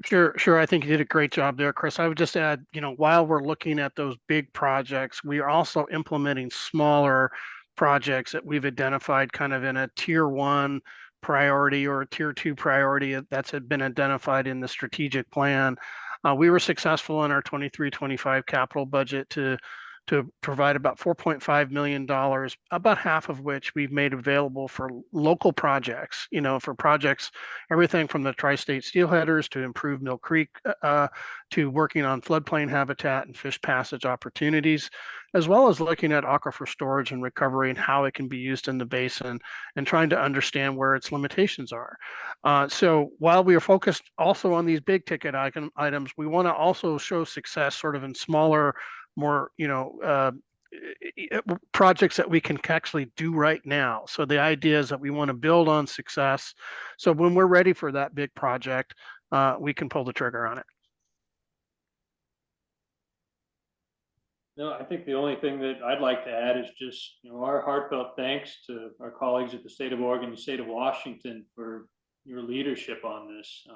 Sure. I think you did a great job there, Chris. I would just add, while we're looking at those big projects, we are also implementing smaller projects that we've identified kind of in a tier 1 priority or a tier 2 priority that's had been identified in the strategic plan. We were successful in our 23-25 capital budget to provide about $4.5 million, about half of which we've made available for local projects, for projects, everything from the tri-state steelheaders to improve Mill Creek, to working on floodplain habitat and fish passage opportunities, as well as looking at aquifer storage and recovery and how it can be used in the basin and trying to understand where its limitations are. So while we are focused also on these big ticket items, we want to also show success sort of in smaller, more projects that we can actually do right now. So the idea is that we want to build on success, so when we're ready for that big project, we can pull the trigger on it. No, I think the only thing that I'd like to add is just, our heartfelt thanks to our colleagues at the state of Oregon and the state of Washington for your leadership on this.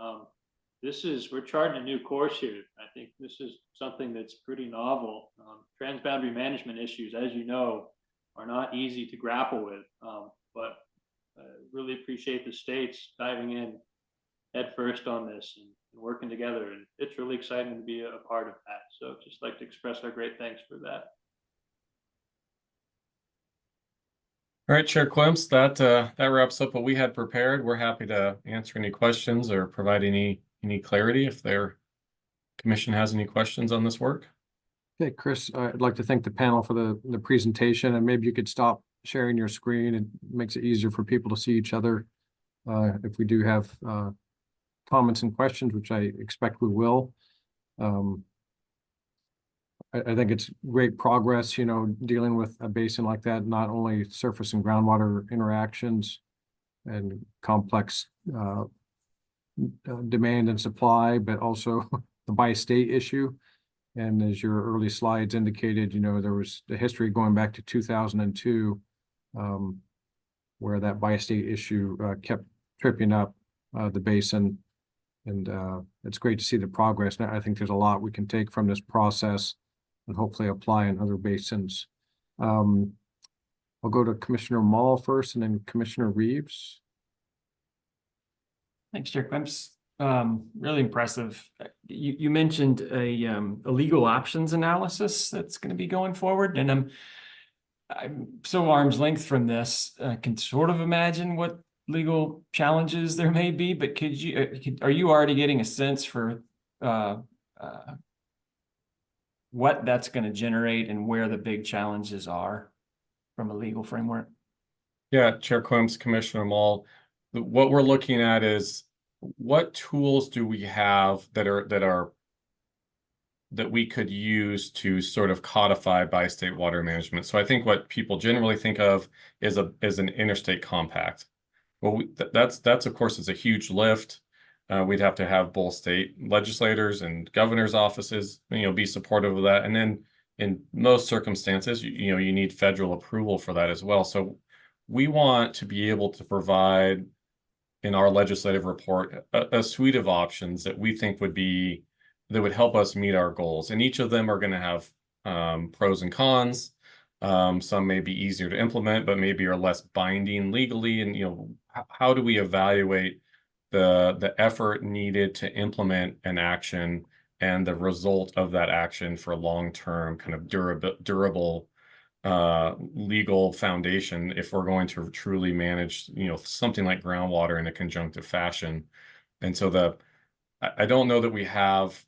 We're charting a new course here. I think this is something that's pretty novel. Transboundary management issues, as you know, are not easy to grapple with, but really appreciate the states diving in head first on this and working together. And it's really exciting to be a part of that. So just like to express our great thanks for that. All right, Chair Clemps, that wraps up what we had prepared. We're happy to answer any questions or provide any clarity if their commission has any questions on this work. Okay, Chris, I'd like to thank the panel for the presentation, and maybe you could stop sharing your screen. It makes it easier for people to see each other. If we do have comments and questions, which I expect we will. I think it's great progress, dealing with a basin like that, not only surface and groundwater interactions and complex demand and supply, but also the bi-state issue. And as your early slides indicated, there was the history going back to 2002, where that bi-state issue kept tripping up the basin. And it's great to see the progress. Now, I think there's a lot we can take from this process and hopefully apply in other basins. I'll go to Commissioner Mall first and then Commissioner Reeves. Thanks, Chair Clemps. Really impressive. You mentioned a legal options analysis that's going to be going forward, and I'm so arm's length from this. I can sort of imagine what legal challenges there may be, but are you already getting a sense for what that's going to generate and where the big challenges are from a legal framework? Yeah, Chair Clemps, Commissioner Mall, what we're looking at is what tools do we have that we could use to sort of codify bi-state water management. So I think what people generally think of is an interstate compact. Well, that's of course is a huge lift. We'd have to have both state legislators and governors' offices, be supportive of that. And then in most circumstances, you need federal approval for that as well. So we want to be able to provide in our legislative report a suite of options that we think that would help us meet our goals. And each of them are going to have pros and cons. Some may be easier to implement, but maybe are less binding legally. And how do we evaluate the effort needed to implement an action and the result of that action for long-term kind of durable legal foundation if we're going to truly manage something like groundwater in a conjunctive fashion. And so I don't know that we have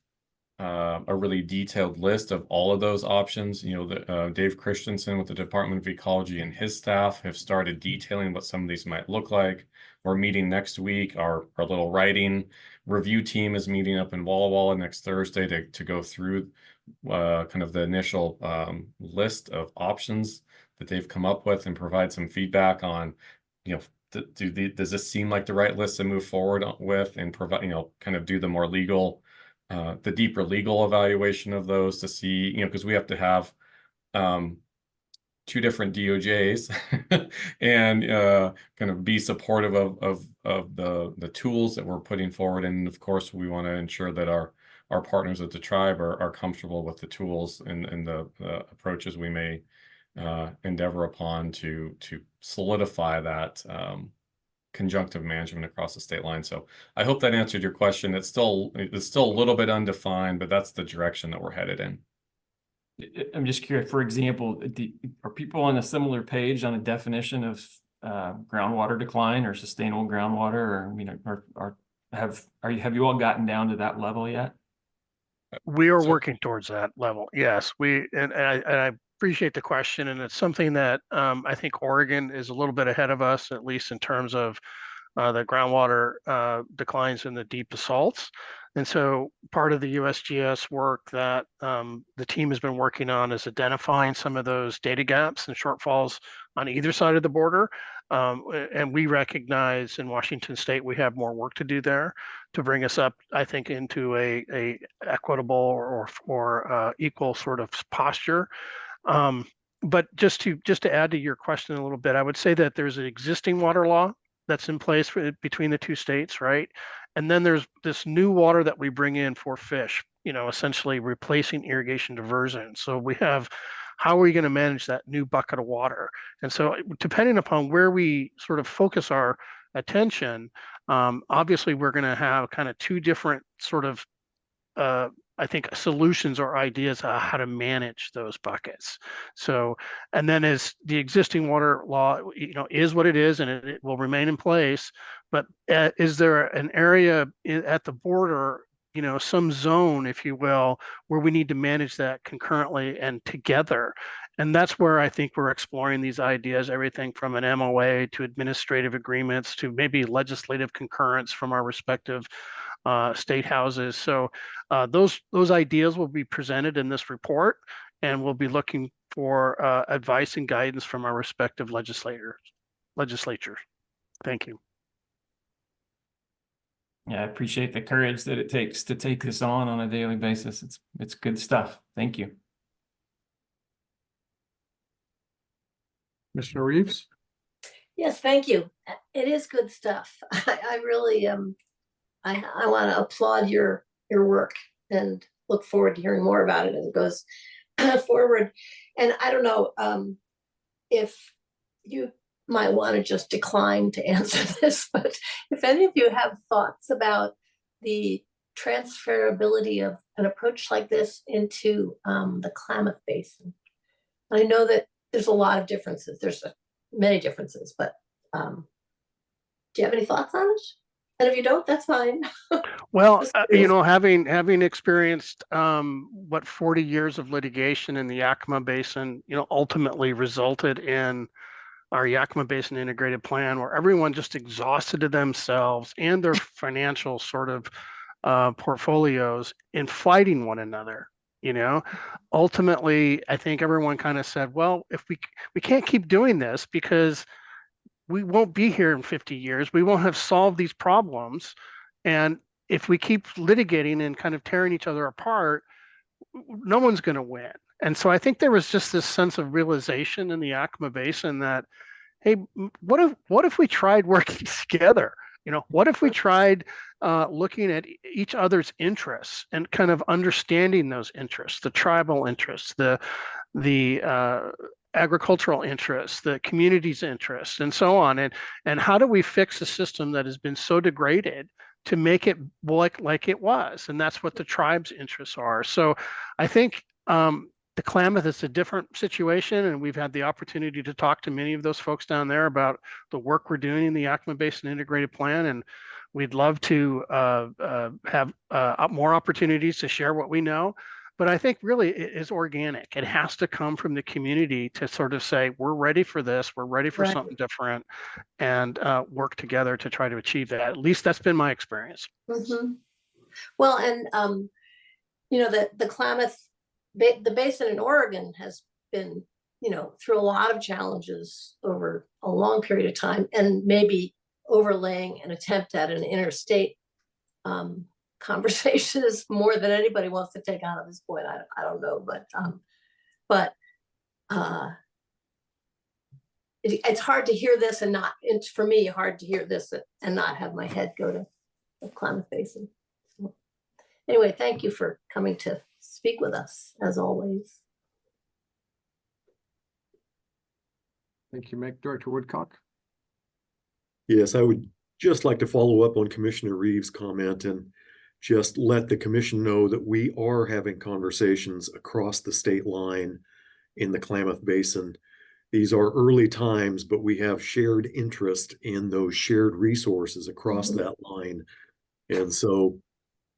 a really detailed list of all of those options. Dave Christensen with the Department of Ecology and his staff have started detailing what some of these might look like. We're meeting next week. Our little writing review team is meeting up in Walla Walla next Thursday to go through kind of the initial list of options that they've come up with and provide some feedback on, does this seem like the right list to move forward with and provide, kind of do the more legal the deeper legal evaluation of those to see, because we have to have two different DOJs and kind of be supportive of the tools that we're putting forward. And of course, we want to ensure that our partners at the tribe are comfortable with the tools and the approaches we may endeavor upon to solidify that conjunctive management across the state line. So I hope that answered your question. It's still a little bit undefined, but that's the direction that we're headed in. I'm just curious, for example, are people on a similar page on a definition of groundwater decline or sustainable groundwater? Or, I mean, have you all gotten down to that level yet? We are working towards that level. Yes, and I appreciate the question, and it's something that I think Oregon is a little bit ahead of us, at least in terms of the groundwater declines in the deep basalts. And so part of the USGS work that the team has been working on is identifying some of those data gaps and shortfalls on either side of the border. And we recognize in Washington State, we have more work to do there to bring us up, I think, into a equitable or equal sort of posture. But just to add to your question a little bit, I would say that there's an existing water law that's in place between the two states, right? And then there's this new water that we bring in for fish, essentially replacing irrigation diversion. So we have, how are we going to manage that new bucket of water? And so depending upon where we sort of focus our attention, obviously we're going to have kind of two different sort of I think solutions or ideas on how to manage those buckets. So, and then as the existing water law, is what it is, and it will remain in place. But is there an area at the border, some zone, if you will, where we need to manage that concurrently and together? And that's where I think we're exploring these ideas, everything from an MOA to administrative agreements to maybe legislative concurrence from our respective state houses. So those ideas will be presented in this report, and we'll be looking for advice and guidance from our respective legislatures. Thank you. Yeah, I appreciate the courage that it takes to take this on a daily basis. It's good stuff. Thank you. Commissioner Reeves? Yes, thank you. It is good stuff. I really I want to applaud your work and look forward to hearing more about it as it goes forward. And I don't know if you might want to just decline to answer this, but if any of you have thoughts about the transferability of an approach like this into the Klamath Basin. I know that there's a lot of differences. There's many differences, but do you have any thoughts on it? And if you don't, that's fine. Well, having experienced 40 years of litigation in the Yakima Basin, ultimately resulted in our Yakima Basin Integrated Plan, where everyone just exhausted themselves and their financial sort of portfolios in fighting one another. Ultimately, I think everyone kind of said, well, if we can't keep doing this because we won't be here in 50 years. We won't have solved these problems. And if we keep litigating and kind of tearing each other apart, no one's going to win. And so I think there was just this sense of realization in the Yakima Basin that, hey, what if we tried working together? What if we tried looking at each other's interests and kind of understanding those interests, the tribal interests, the agricultural interests, the community's interests, and so on. And how do we fix a system that has been so degraded to make it like it was? And that's what the tribe's interests are. So I think the Klamath is a different situation, and we've had the opportunity to talk to many of those folks down there about the work we're doing in the Yakima Basin Integrated Plan, and we'd love to have more opportunities to share what we know. But I think really it is organic. It has to come from the community to sort of say, we're ready for this, we're ready for something different, and work together to try to achieve that. At least that's been my experience. Mm-hmm. Well, and the Klamath, the basin in Oregon has been, through a lot of challenges over a long period of time, and maybe overlaying an attempt at an interstate conversation is more than anybody wants to take out at this point. I don't know, but it's hard to hear this and not, it's for me hard to hear this and not have my head go to the Klamath Basin. So, anyway, thank you for coming to speak with us as always. Thank you, Meg. Director Woodcock. Yes, I would just like to follow up on Commissioner Reeves' comment and just let the commission know that we are having conversations across the state line in the Klamath Basin. These are early times, but we have shared interest in those shared resources across that line. And so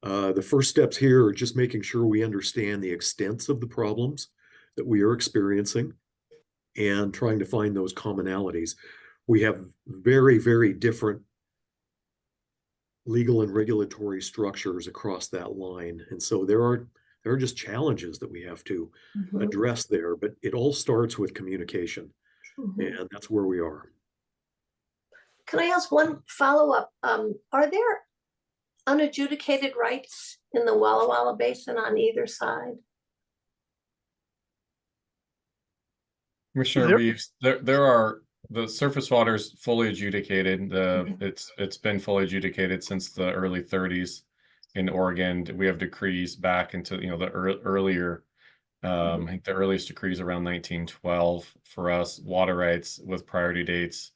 the first steps here are just making sure we understand the extents of the problems that we are experiencing and trying to find those commonalities. We have very, very different legal and regulatory structures across that line. And so there are just challenges that we have to address there, but it all starts with communication, and that's where we are. Can I ask one follow-up? Are there unadjudicated rights in the Walla Walla Basin on either side? Commissioner Reeves, there are, the surface water is fully adjudicated. It's been fully adjudicated since the early 30s in Oregon. We have decrees back into, the earlier, I think the earliest decrees around 1912 for us, water rights with priority dates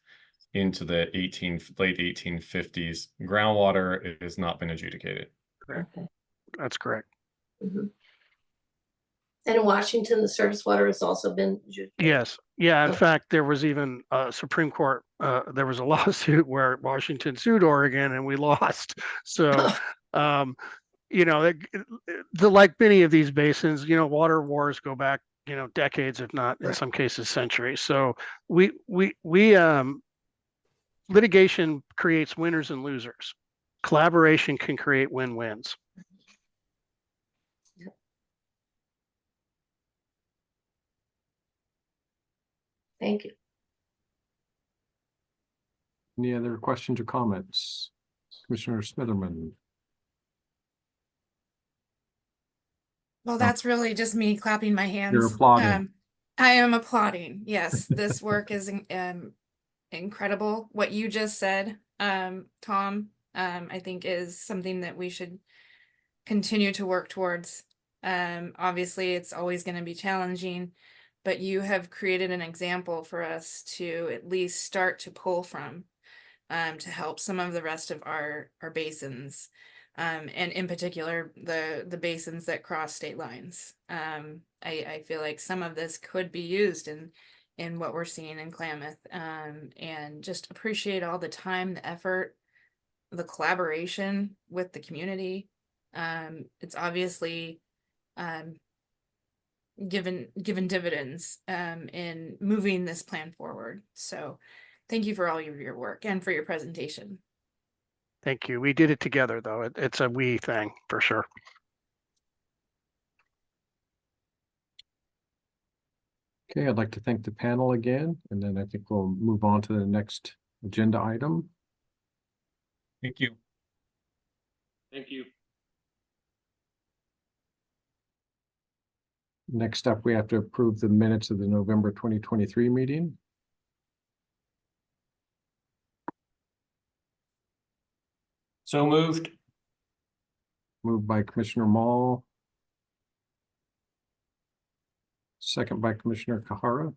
into the late 1850s. Groundwater has not been adjudicated. Correct. That's correct. And in Washington, the surface water has also been adjudicated. Yes. Yeah. In fact, there was even a Supreme Court, there was a lawsuit where Washington sued Oregon and we lost. So, like many of these basins, water wars go back, decades, if not in some cases centuries. So litigation creates winners and losers. Collaboration can create win-wins. Thank you. Any other questions or comments? Commissioner Smitherman. Well, that's really just me clapping my hands. You're applauding. I am applauding. Yes, this work is incredible. What you just said, Tom, I think is something that we should continue to work towards. Obviously, it's always going to be challenging, but you have created an example for us to at least start to pull from, to help some of the rest of our basins. And in particular, the basins that cross state lines. I feel like some of this could be used in what we're seeing in Klamath, and just appreciate all the time, the effort, the collaboration with the community. It's obviously given dividends in moving this plan forward. So thank you for all of your work and for your presentation. Thank you. We did it together, though. It's a we thing for sure. Okay, I'd like to thank the panel again, and then I think we'll move on to the next agenda item. Thank you. Thank you. Next up, we have to approve the minutes of the November 2023 meeting. So moved. Moved by Commissioner Mall. Second by Commissioner Kahara.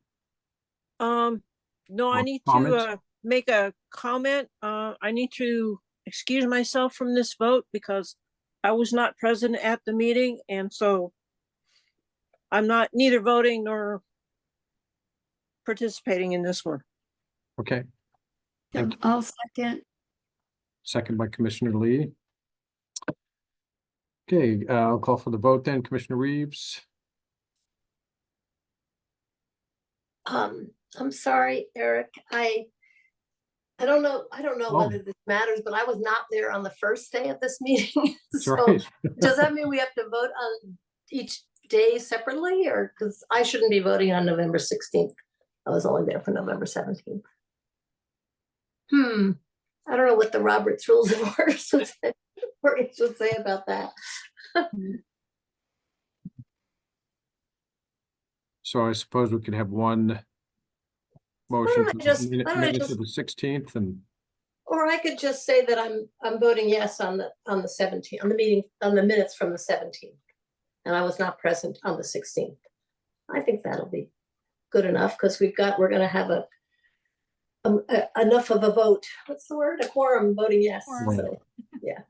No, I need to make a comment. I need to excuse myself from this vote because I was not present at the meeting, and so I'm not neither voting nor participating in this one. Okay. I'll second. Second by Commissioner Lee. Okay, I'll call for the vote then. Commissioner Reeves. I'm sorry, Eric. I don't know whether this matters, but I was not there on the first day of this meeting. So right. Does that mean we have to vote on each day separately, or because I shouldn't be voting on November 16th? I was only there for November 17th. I don't know what the Roberts Rules of Order says. Maureen should say about that. So I suppose we could have one motion don't I for just- minute- why don't I minutes just- of the 16th and Or I could just say that I'm voting yes on the 17th, on the meeting, on the minutes from the 17th. And I was not present on the 16th. I think that'll be good enough because we're gonna have enough of a vote. What's the word? A quorum voting yes. Quorum. So, yeah.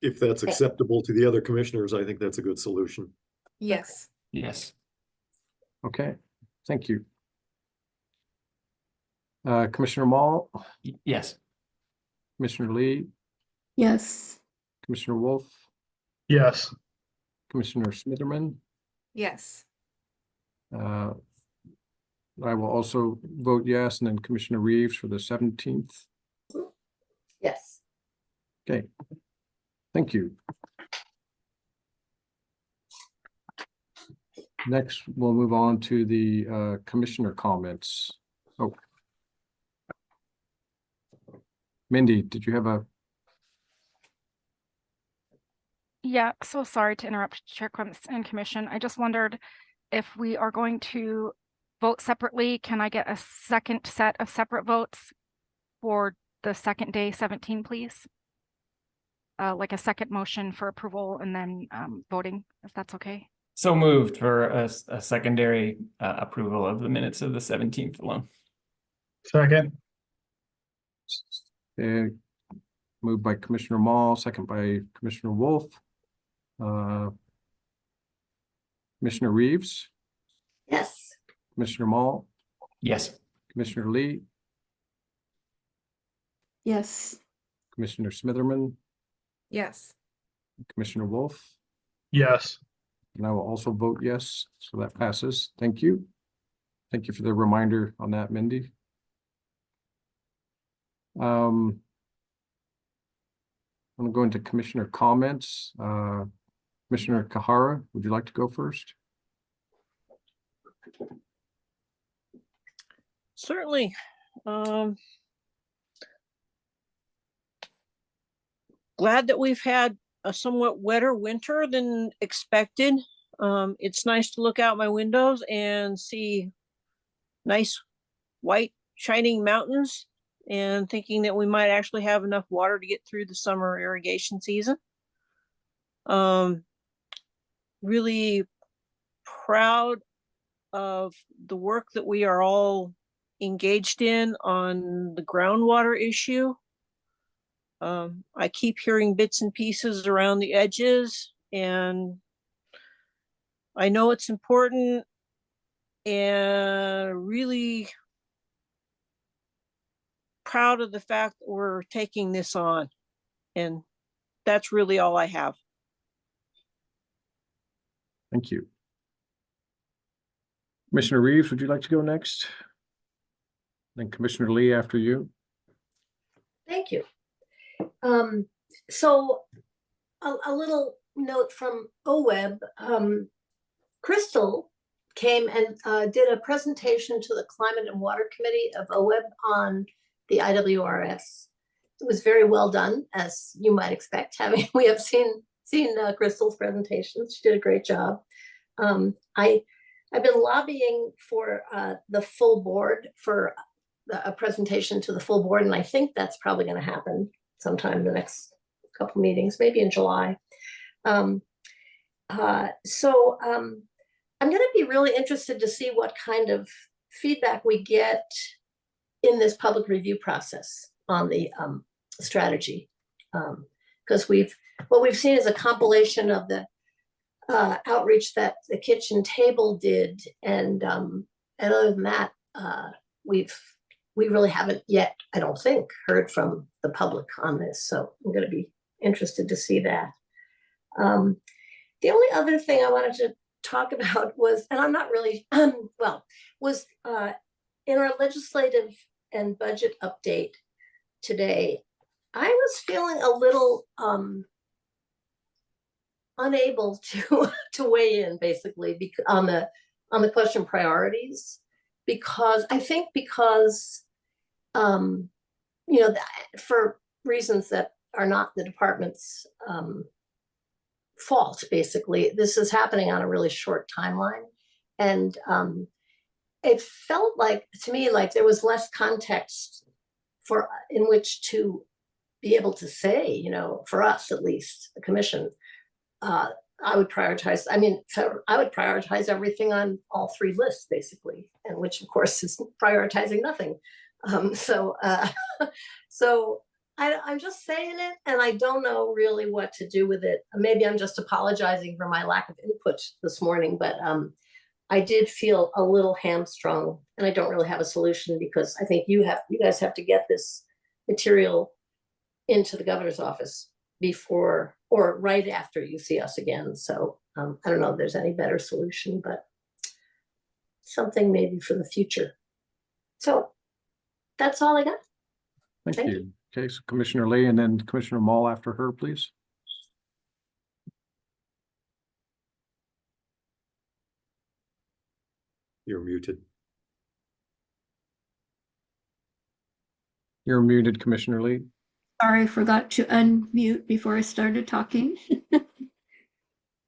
If that's acceptable to the other commissioners, I think that's a good solution. Yes. Yes. okay, thank you. Commissioner Mall, Yes. Commissioner Lee, Yes. Commissioner Wolf, Yes. Commissioner Smitherman. Yes. I will also vote yes, and then Commissioner Reeves for the 17th. Yes. Okay, thank you. Next, we'll move on to the commissioner comments. Oh. Mindy, did you have a? Yeah, so sorry to interrupt, Chair Clements and Commission. I just wondered if we are going to vote separately, can I get a second set of separate votes for the second day 17, please? Like a second motion for approval and then voting, if that's okay. So moved for a secondary approval of the minutes of the 17th alone. Second. Moved by Commissioner Mall, second by Commissioner Wolf. Commissioner Reeves, Yes. Commissioner Mall, Yes. Commissioner Lee, Yes. Commissioner Smitherman, Yes. Commissioner Wolf, Yes. and I will also vote yes, so that passes. Thank you. Thank you for the reminder on that, Mindy. I'm gonna go into commissioner comments. Commissioner Kahara, would you like to go first? Certainly. Glad that we've had a somewhat wetter winter than expected. It's nice to look out my windows and see nice white shining mountains and thinking that we might actually have enough water to get through the summer irrigation season. Really proud of the work that we are all engaged in on the groundwater issue. I keep hearing bits and pieces around the edges, and I know it's important and really proud of the fact that we're taking this on. And that's really all I have. Thank you. Commissioner Reeves, would you like to go next? Then Commissioner Lee after you. Thank you. So a little note from OWEB. Crystal came and did a presentation to the Climate and Water Committee of OWEB on the IWRS. It was very well done, as you might expect, having we have seen Crystal's presentations. She did a great job. I've been lobbying for the full board for a presentation to the full board, and I think that's probably going to happen sometime in the next couple meetings, maybe in July. I'm going to be really interested to see what kind of feedback we get in this public review process on the strategy, because what we've seen is a compilation of the outreach that the kitchen table did, and other than that, we really haven't yet, I don't think, heard from the public on this. So I'm going to be interested to see that. The only other thing I wanted to talk about was, and I'm not really, was in our legislative and budget update today, I was feeling a little unable to weigh in basically on the question priorities, because I think for reasons that are not the department's fault, basically. This is happening on a really short timeline. And it felt like, to me, like there was less context in which to be able to say, you know, for us at least, the commission, I would prioritize, I would prioritize everything on all three lists, basically, and which of course is prioritizing nothing. So I'm just saying it, and I don't know really what to do with it. Maybe I'm just apologizing for my lack of input this morning, but I did feel a little hamstrung, and I don't really have a solution, because I think you guys have to get this material into the governor's office before or right after you see us again. So I don't know if there's any better solution, but something maybe for the future. So that's all I got. Thank you. Okay, so Commissioner Lee and then Commissioner Mall after her, please. You're muted. You're muted, Commissioner Lee. Sorry, I forgot to unmute before I started talking.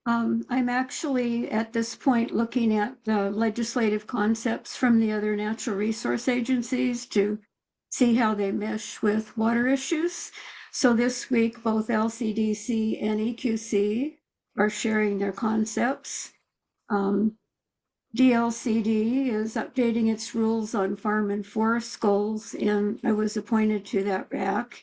I'm actually at this point looking at the legislative concepts from the other natural resource agencies to see how they mesh with water issues. So this week, both LCDC and EQC are sharing their concepts. DLCD is updating its rules on farm and forest goals, and I was appointed to that RAC.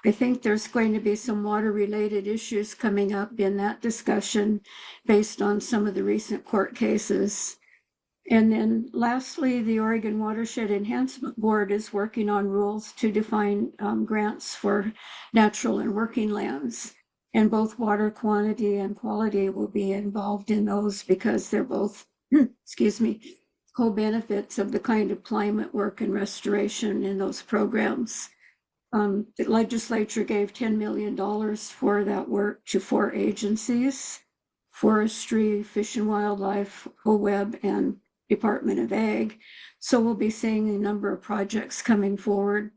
I think there's going to be some water-related issues coming up in that discussion based on some of the recent court cases. And then lastly, the Oregon Watershed Enhancement Board is working on rules to define grants for natural and working lands. And both water quantity and quality will be involved in those, because they're both, excuse me, co-benefits of the kind of climate work and restoration in those programs. The legislature gave $10 million for that work to 4 agencies: Forestry, Fish and Wildlife, OWEB, and Department of Ag. So we'll be seeing a number of projects coming forward.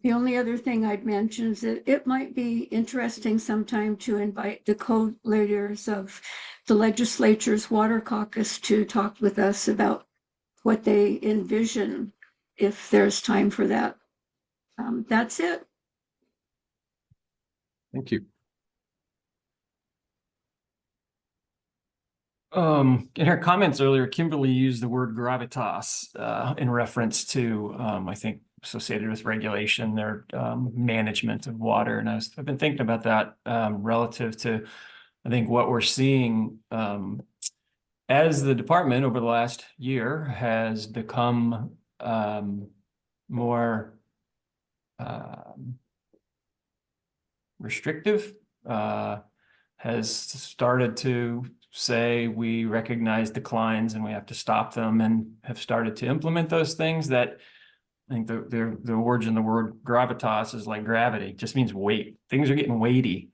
The only other thing I'd mention is that it might be interesting sometime to invite the co-leaders of the legislature's Water Caucus to talk with us about what they envision if there's time for that. That's it. Thank you. In her comments earlier, Kimberly used the word gravitas in reference to, I think, associated with regulation, their management of water. And I've been thinking about that relative to, I think, what we're seeing as the department over the last year has become more restrictive, has started to say we recognize declines and we have to stop them, and have started to implement those things that I think the origin of the word gravitas is like gravity, just means weight. Things are getting weighty.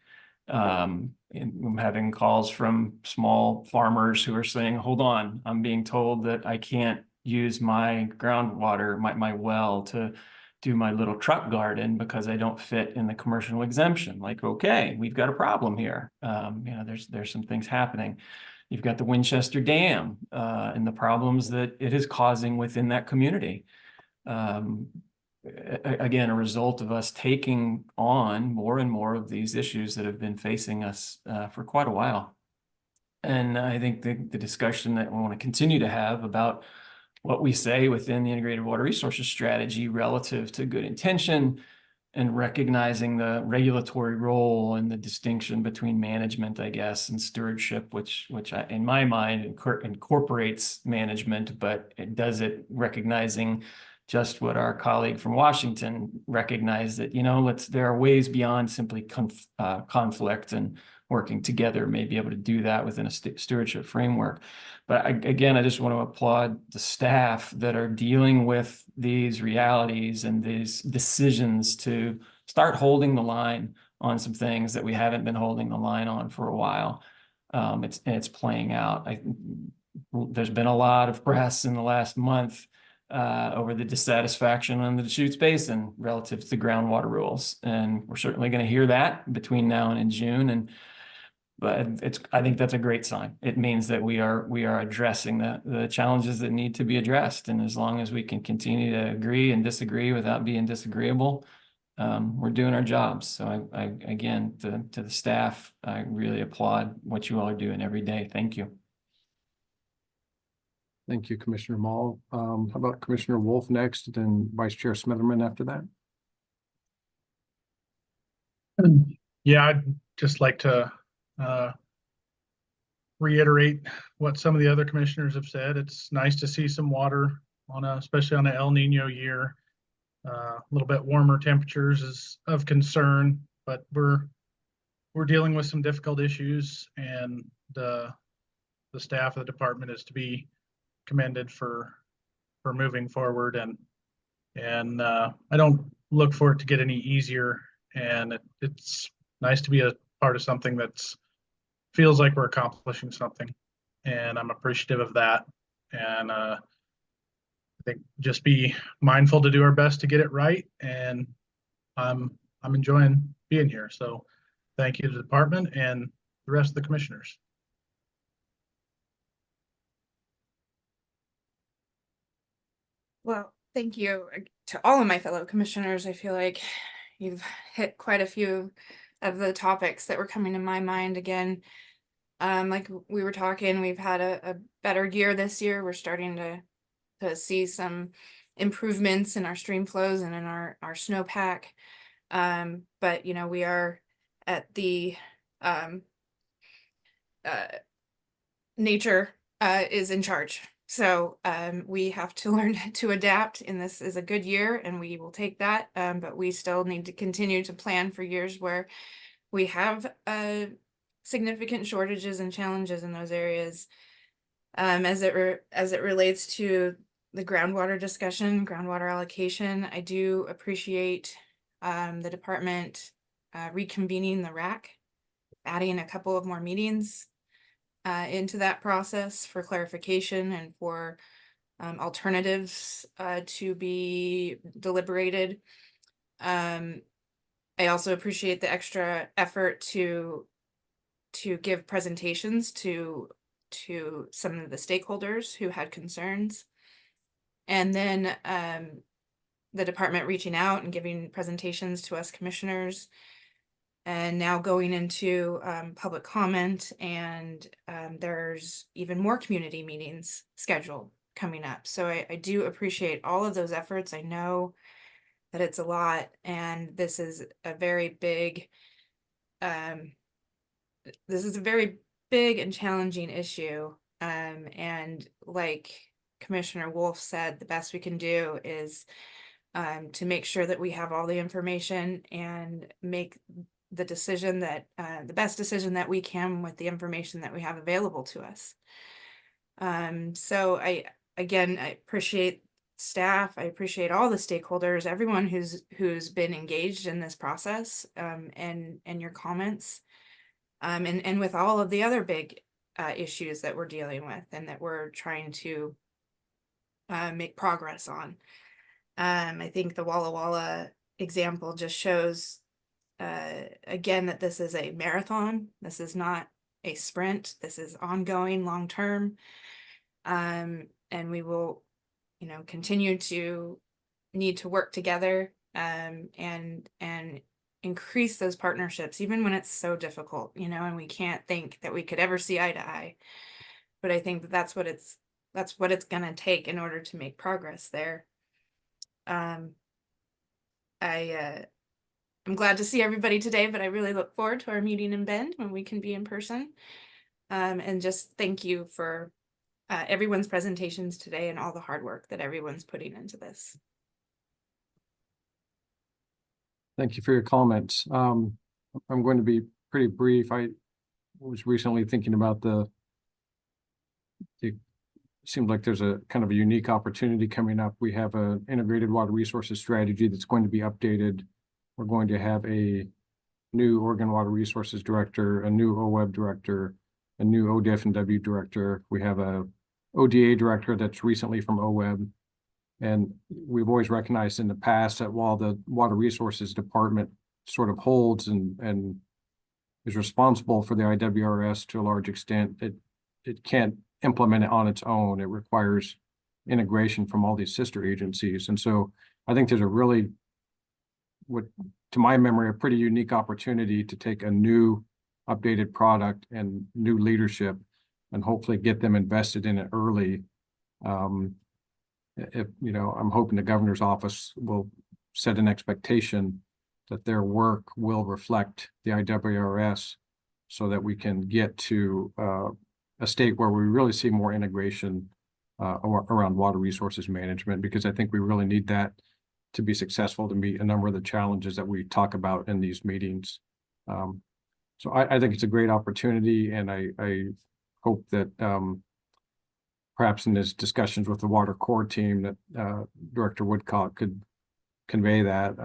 And I'm having calls from small farmers who are saying, hold on, I'm being told that I can't use my groundwater, my well to do my little truck garden because I don't fit in the commercial exemption. Like, okay, we've got a problem here. There's some things happening. You've got the Winchester Dam and the problems that it is causing within that community. Again, a result of us taking on more and more of these issues that have been facing us for quite a while. And I think the discussion that we want to continue to have about what we say within the integrated water resources strategy relative to good intention and recognizing the regulatory role and the distinction between management, I guess, and stewardship, which in my mind incorporates management, but it does it recognizing just what our colleague from Washington recognized, that, there are ways beyond simply conflict, and working together may be able to do that within a stewardship framework. But again, I just want to applaud the staff that are dealing with these realities and these decisions to start holding the line on some things that we haven't been holding the line on for a while. It's playing out. There's been a lot of press in the last month over the dissatisfaction on the Deschutes Basin relative to the groundwater rules. And we're certainly going to hear that between now and in June. But I think that's a great sign. It means that we are addressing the challenges that need to be addressed. And as long as we can continue to agree and disagree without being disagreeable, we're doing our jobs. So I again, to the staff, I really applaud what you all are doing every day. Thank you. Thank you, Commissioner Mall. How about Commissioner Wolf next, then Vice Chair Smitherman after that? Yeah, I'd just like to reiterate what some of the other commissioners have said. It's nice to see some water especially on an El Nino year. A little bit warmer temperatures is of concern, but we're dealing with some difficult issues, and the staff of the department is to be commended for moving forward, and I don't look for it to get any easier, and it's nice to be a part of something that's feels like we're accomplishing something, and I'm appreciative of that. And I think just be mindful to do our best to get it right, and I'm enjoying being here. So thank you to the department and the rest of the commissioners. Well, thank you to all of my fellow commissioners. I feel like you've hit quite a few of the topics that were coming to my mind again. Like we were talking, we've had a better year this year. We're starting to see some improvements in our stream flows and in our snowpack. But we are at the nature is in charge. So we have to learn to adapt, and this is a good year and we will take that. But we still need to continue to plan for years where we have significant shortages and challenges in those areas. As it relates to the groundwater discussion, groundwater allocation, I do appreciate the department reconvening the RAC, adding a couple of more meetings into that process for clarification and for alternatives to be deliberated. I also appreciate the extra effort to give presentations to some of the stakeholders who had concerns, and then the department reaching out and giving presentations to us commissioners, and now going into public comment, and there's even more community meetings scheduled coming up. So I do appreciate all of those efforts. I know that it's a lot, and this is a very big and challenging issue. And like Commissioner Wolf said, the best we can do is to make sure that we have all the information and make the decision that the best decision that we can with the information that we have available to us. So I appreciate staff. I appreciate all the stakeholders, everyone who's been engaged in this process, and your comments, and with all of the other big issues that we're dealing with and that we're trying to make progress on. I think the Walla Walla example just shows again that this is a marathon. This is not a sprint. This is ongoing, long term, and we will continue to need to work together and increase those partnerships, even when it's so difficult, and we can't think that we could ever see eye to eye. But I think that's what it's going to take in order to make progress there. I'm glad to see everybody today, but I really look forward to our meeting in Bend when we can be in person. And just thank you for everyone's presentations today and all the hard work that everyone's putting into this. Thank you for your comments. I'm going to be pretty brief. I was recently thinking about it seems like there's a kind of a unique opportunity coming up. We have an integrated water resources strategy that's going to be updated. We're going to have a new Oregon Water Resources Director, a new OWEB Director, a new ODF&W Director. We have a ODA Director that's recently from OWEB. And we've always recognized in the past that while the Water Resources Department sort of holds and is responsible for the IWRS to a large extent, it can't implement it on its own. It requires integration from all these sister agencies. And so I think there's a really, to my memory, a pretty unique opportunity to take a new updated product and new leadership and hopefully get them invested in it early. If, you know, I'm hoping the governor's office will set an expectation that their work will reflect the IWRS so that we can get to a state where we really see more integration around water resources management, because I think we really need that to be successful to meet a number of the challenges that we talk about in these meetings. So I think it's a great opportunity, and I hope that perhaps in his discussions with the water core team that Director Woodcock could convey that.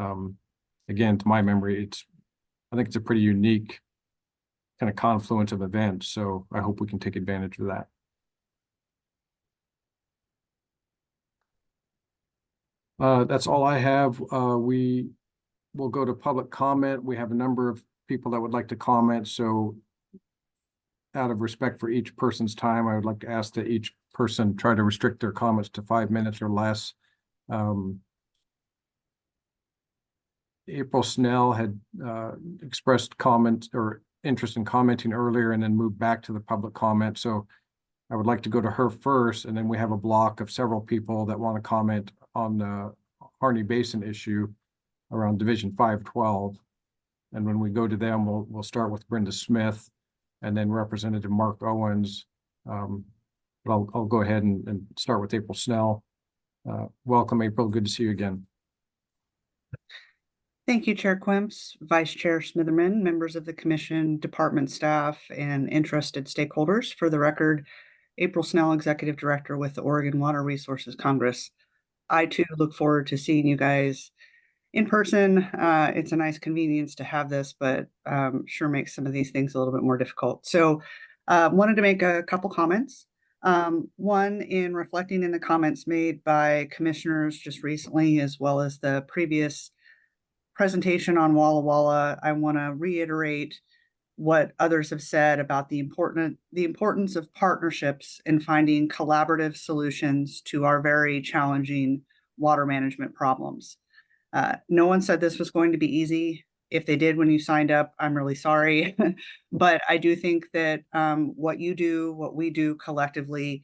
Again, to my memory, I think it's a pretty unique kind of confluence of events. So I hope we can take advantage of that. That's all I have. We will go to public comment. We have a number of people that would like to comment. So out of respect for each person's time, I would like to ask that each person try to restrict their comments to 5 minutes or less. April Snell had expressed comments or interest in commenting earlier and then moved back to the public comment. So I would like to go to her first, and then we have a block of several people that want to comment on the Harney Basin issue around Division 512. And when we go to them, we'll start with Brenda Smith and then Representative Mark Owens. But I'll go ahead and start with April Snell. Welcome, April. Good to see you again. Thank you, Chair Quimps, Vice Chair Smitherman, members of the commission, department staff, and interested stakeholders. For the record, April Snell, Executive Director with the Oregon Water Resources Congress. I too look forward to seeing you guys in person. It's a nice convenience to have this, but sure makes some of these things a little bit more difficult. So wanted to make a couple comments. One, in reflecting in the comments made by commissioners just recently, as well as the previous presentation on Walla Walla, I want to reiterate what others have said about the importance of partnerships in finding collaborative solutions to our very challenging water management problems. No one said this was going to be easy. If they did when you signed up, I'm really sorry. But I do think that what you do, what we do collectively,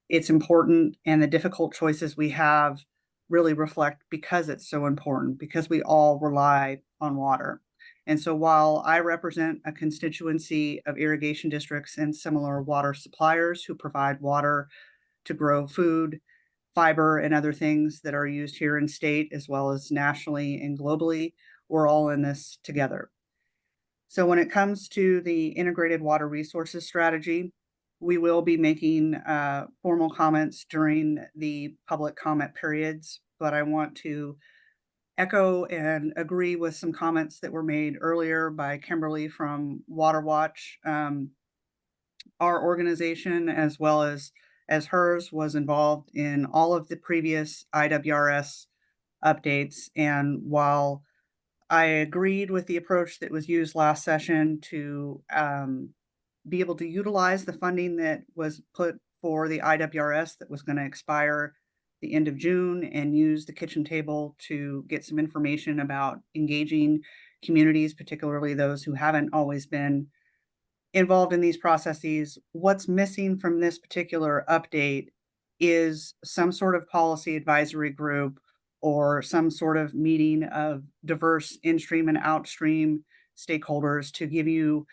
it's important, and the difficult choices we have really reflect because it's so important, because we all rely on water. And so while I represent a constituency of irrigation districts and similar water suppliers who provide water to grow food, fiber, and other things that are used here in state, as well as nationally and globally, we're all in this together. So when it comes to the integrated water resources strategy, we will be making formal comments during the public comment periods, but I want to echo and agree with some comments that were made earlier by Kimberly from Water Watch. Our organization, as well as hers, was involved in all of the previous IWRS updates. And while I agreed with the approach that was used last session to be able to utilize the funding that was put for the IWRS that was going to expire the end of June, and use the kitchen table to get some information about engaging communities, particularly those who haven't always been involved in these processes. What's missing from this particular update is some sort of policy advisory group or some sort of meeting of diverse in-stream and outstream stakeholders to give you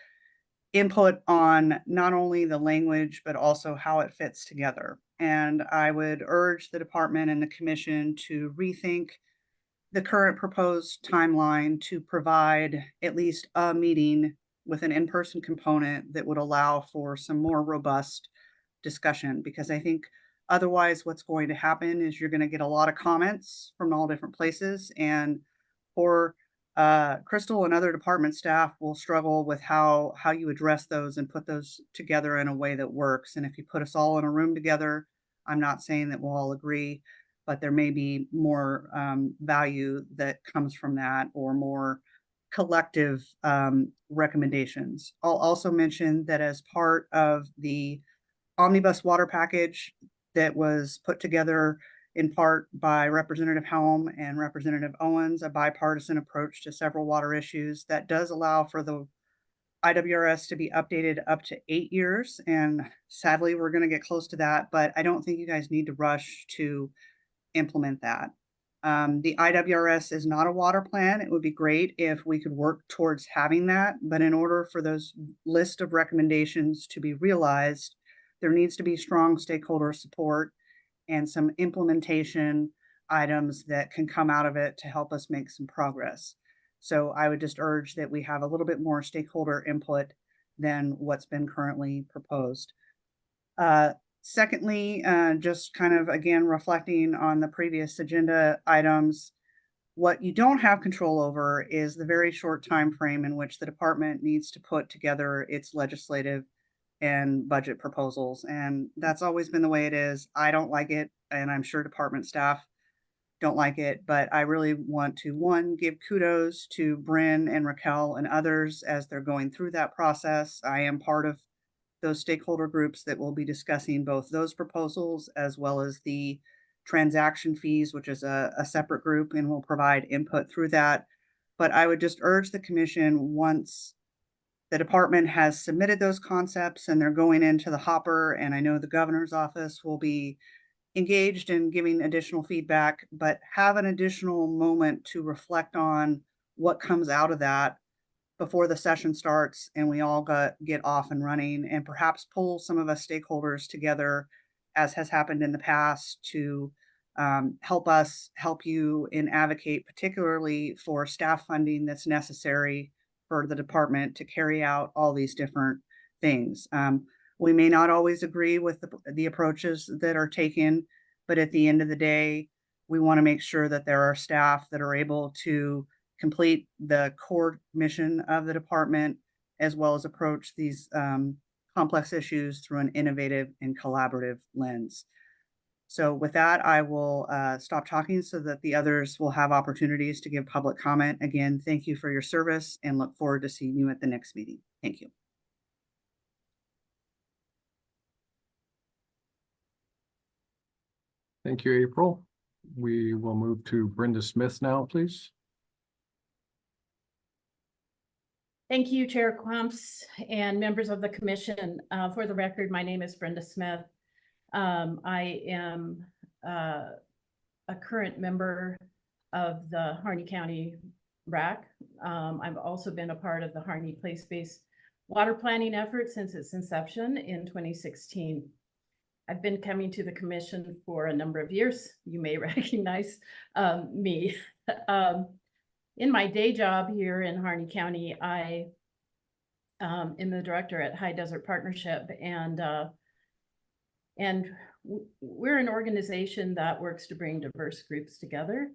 input on not only the language, but also how it fits together. And I would urge the department and the commission to rethink the current proposed timeline to provide at least a meeting with an in-person component that would allow for some more robust discussion, because I think otherwise what's going to happen is you're going to get a lot of comments from all different places, and for Crystal and other department staff will struggle with how you address those and put those together in a way that works. And if you put us all in a room together, I'm not saying that we'll all agree, but there may be more value that comes from that, or more collective recommendations. I'll also mention that as part of the omnibus water package that was put together in part by Representative Helm and Representative Owens, a bipartisan approach to several water issues that does allow for the IWRS to be updated up to 8 years. And sadly, we're going to get close to that, but I don't think you guys need to rush to implement that. The IWRS is not a water plan. It would be great if we could work towards having that, but in order for those list of recommendations to be realized, there needs to be strong stakeholder support and some implementation items that can come out of it to help us make some progress. So I would just urge that we have a little bit more stakeholder input than what's been currently proposed. Secondly, just kind of again reflecting on the previous agenda items, what you don't have control over is the very short time frame in which the department needs to put together its legislative and budget proposals. And that's always been the way it is. I don't like it, and I'm sure department staff don't like it, but I really want to, one, give kudos to Bryn and Raquel and others as they're going through that process. I am part of those stakeholder groups that will be discussing both those proposals as well as the transaction fees, which is a separate group, and will provide input through that. But I would just urge the commission, once the department has submitted those concepts and they're going into the hopper, and I know the governor's office will be engaged in giving additional feedback, but have an additional moment to reflect on what comes out of that before the session starts and we all get off and running, and perhaps pull some of us stakeholders together, as has happened in the past, to help you and advocate particularly for staff funding that's necessary for the department to carry out all these different things. We may not always agree with the approaches that are taken, but at the end of the day, we want to make sure that there are staff that are able to complete the core mission of the department, as well as approach these complex issues through an innovative and collaborative lens. So with that, I will stop talking so that the others will have opportunities to give public comment. Again, thank you for your service and look forward to seeing you at the next meeting. Thank you. Thank you, April. We will move to Brenda Smith now, please. Thank you, Chair Quamps and members of the commission. For the record, my name is Brenda Smith. I am a current member of the Harney County RAC. I've also been a part of the Harney Place-Based Water Planning effort since its inception in 2016. I've been coming to the commission for a number of years. You may recognize me. In my day job here in Harney County, I am the director at High Desert Partnership, and we're an organization that works to bring diverse groups together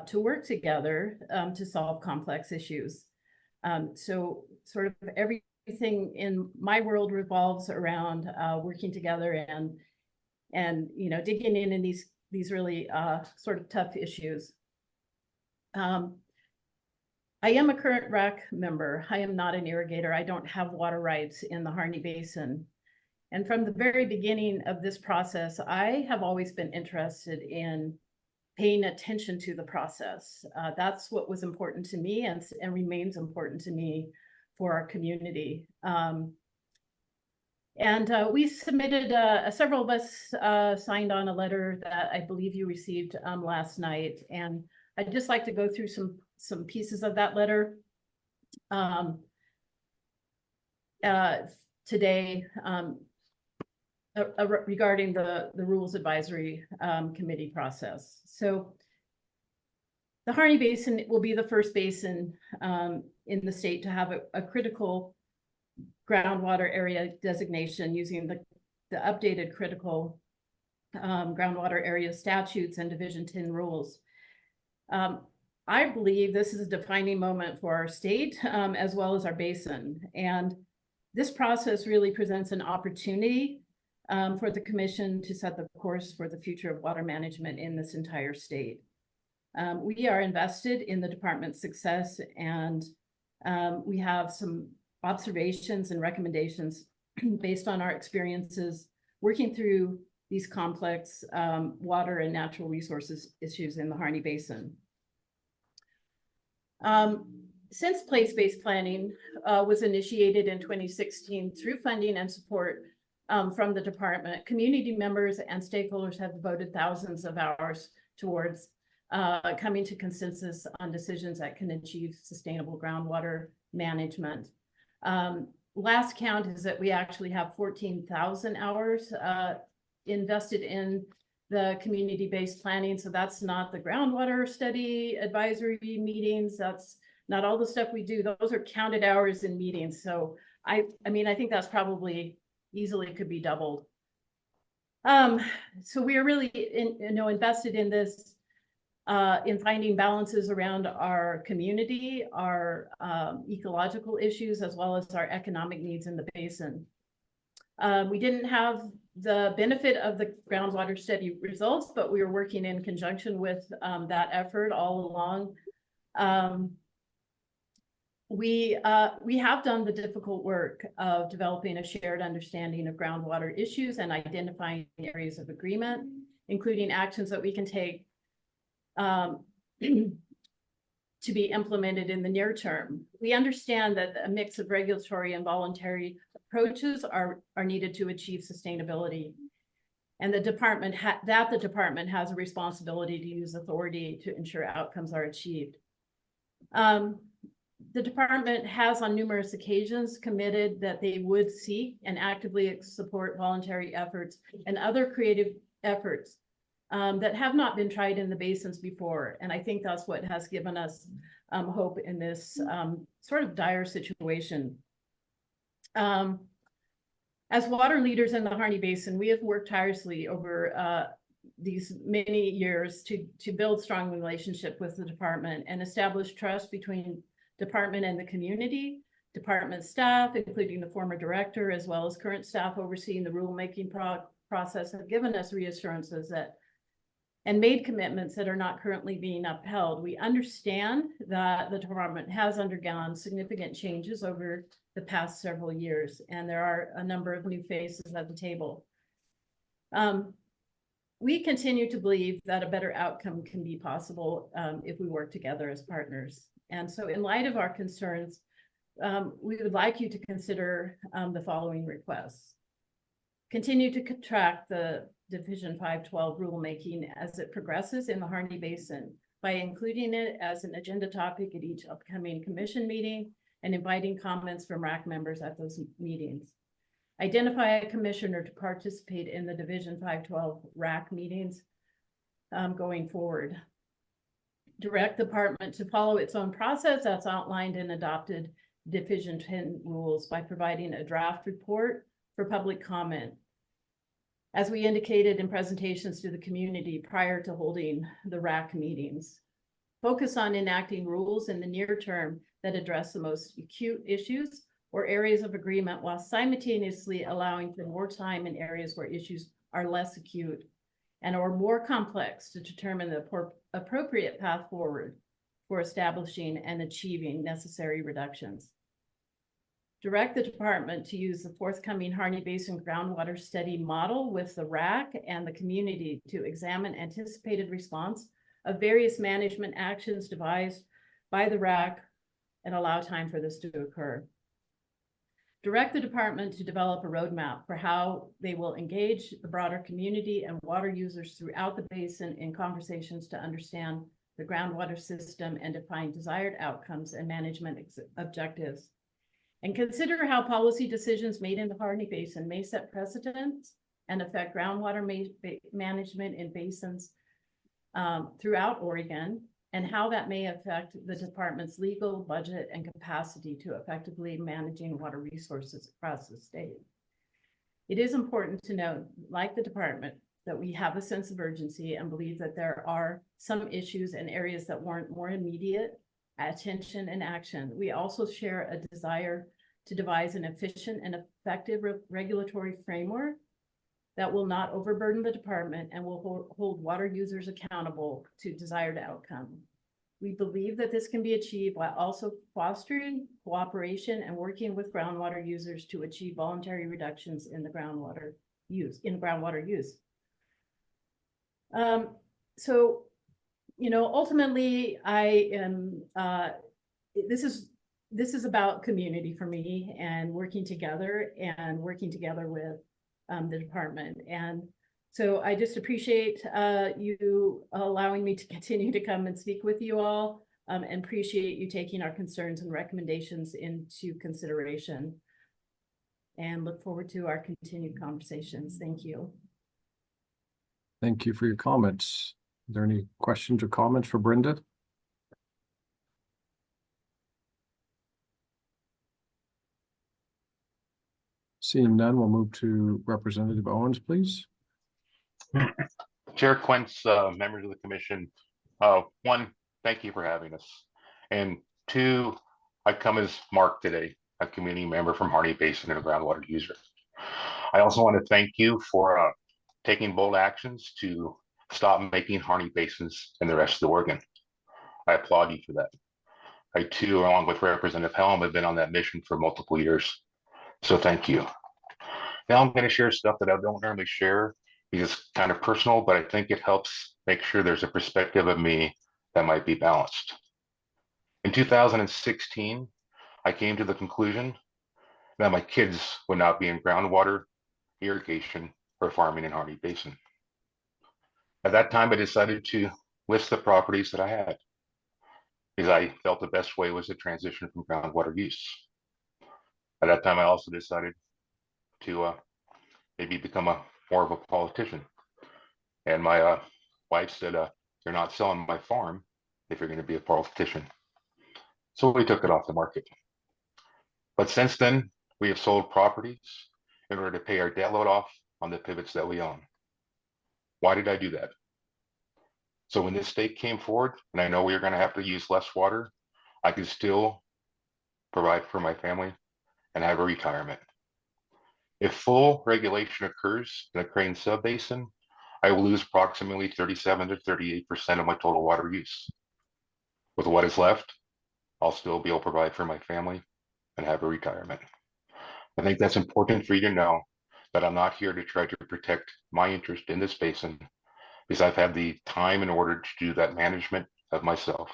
to work together to solve complex issues. So sort of everything in my world revolves around working together and digging in these really sort of tough issues. I am a current RAC member. I am not an irrigator. I don't have water rights in the Harney Basin. And from the very beginning of this process, I have always been interested in paying attention to the process. That's what was important to me and remains important to me for our community. We submitted, several of us signed on a letter that I believe you received last night. And I'd just like to go through some pieces of that letter today regarding the Rules Advisory Committee process. So the Harney Basin will be the first basin in the state to have a critical groundwater area designation using the updated critical groundwater area statutes and Division 10 rules. I believe this is a defining moment for our state as well as our basin. And this process really presents an opportunity for the commission to set the course for the future of water management in this entire state. We are invested in the department's success, and we have some observations and recommendations based on our experiences working through these complex water and natural resources issues in the Harney Basin. Since place-based planning was initiated in 2016 through funding and support from the department, community members and stakeholders have devoted thousands of hours towards coming to consensus on decisions that can achieve sustainable groundwater management. Last count is that we actually have 14,000 hours invested in the community-based planning. So that's not the groundwater study advisory meetings. That's not all the stuff we do. Those are counted hours in meetings. So I mean, I think that's probably easily could be doubled. So we are really invested in this, in finding balances around our community, our ecological issues, as well as our economic needs in the basin. We didn't have the benefit of the groundwater study results, but we were working in conjunction with that effort all along. We have done the difficult work of developing a shared understanding of groundwater issues and identifying areas of agreement, including actions that we can take to be implemented in the near term. We understand that a mix of regulatory and voluntary approaches are needed to achieve sustainability, and the department has a responsibility to use authority to ensure outcomes are achieved. The department has on numerous occasions committed that they would seek and actively support voluntary efforts and other creative efforts that have not been tried in the basins before. And I think that's what has given us hope in this sort of dire situation. As water leaders in the Harney Basin, we have worked tirelessly over these many years to build strong relationship with the department and establish trust between department and the community. Department staff, including the former director, as well as current staff overseeing the rulemaking process, have given us reassurances that and made commitments that are not currently being upheld. We understand that the department has undergone significant changes over the past several years, and there are a number of new faces at the table. We continue to believe that a better outcome can be possible if we work together as partners. And so in light of our concerns, we would like you to consider the following requests. Continue to track the Division 512 rulemaking as it progresses in the Harney Basin by including it as an agenda topic at each upcoming commission meeting and inviting comments from RAC members at those meetings. Identify a commissioner to participate in the Division 512 RAC meetings going forward. Direct the department to follow its own process that's outlined in adopted Division 10 rules by providing a draft report for public comment, as we indicated in presentations to the community prior to holding the RAC meetings. Focus on enacting rules in the near term that address the most acute issues or areas of agreement, while simultaneously allowing for more time in areas where issues are less acute and or more complex to determine the appropriate path forward for establishing and achieving necessary reductions. Direct the department to use the forthcoming Harney Basin groundwater study model with the RAC and the community to examine anticipated response of various management actions devised by the RAC and allow time for this to occur. Direct the department to develop a roadmap for how they will engage the broader community and water users throughout the basin in conversations to understand the groundwater system and define desired outcomes and management objectives. And consider how policy decisions made in the Harney Basin may set precedents and affect groundwater management in basins throughout Oregon, and how that may affect the department's legal, budget, and capacity to effectively managing water resources across the state. It is important to note, like the department, that we have a sense of urgency and believe that there are some issues and areas that warrant more immediate attention and action. We also share a desire to devise an efficient and effective regulatory framework that will not overburden the department and will hold water users accountable to desired outcome. We believe that this can be achieved while also fostering cooperation and working with groundwater users to achieve voluntary reductions in the groundwater use. So, you know, ultimately, I am. This is about community for me and working together with the department. And so I just appreciate you allowing me to continue to come and speak with you all, and appreciate you taking our concerns and recommendations into consideration, and look forward to our continued conversations. Thank you. Thank you for your comments. Are there any questions or comments for Brenda? Seeing none, we'll move to Representative Owens, please. Chair Quince, members of the commission, one, thank you for having us. And two, I come as Mark today, a community member from Harney Basin and a groundwater user. I also want to thank you for taking bold actions to stop making Harney Basins and the rest of the Oregon. I applaud you for that. I too, along with Representative Helm, have been on that mission for multiple years. So thank you. Now I'm going to share stuff that I don't normally share because it's kind of personal, but I think it helps make sure there's a perspective of me that might be balanced. In 2016, I came to the conclusion that my kids would not be in groundwater, irrigation, or farming in Harney Basin. At that time, I decided to list the properties that I had because I felt the best way was to transition from groundwater use. At that time, I also decided to maybe become more of a politician. And my wife said, you're not selling my farm if you're going to be a politician. So we took it off the market. But since then, we have sold properties in order to pay our debt load off on the pivots that we own. Why did I do that? So when this state came forward, and I know we are going to have to use less water, I could still provide for my family and have a retirement. If full regulation occurs in the Crane Subbasin, I will lose approximately 37 to 38% of my total water use. With what is left, I'll still be able to provide for my family and have a retirement. I think that's important for you to know that I'm not here to try to protect my interest in this basin because I've had the time in order to do that management of myself.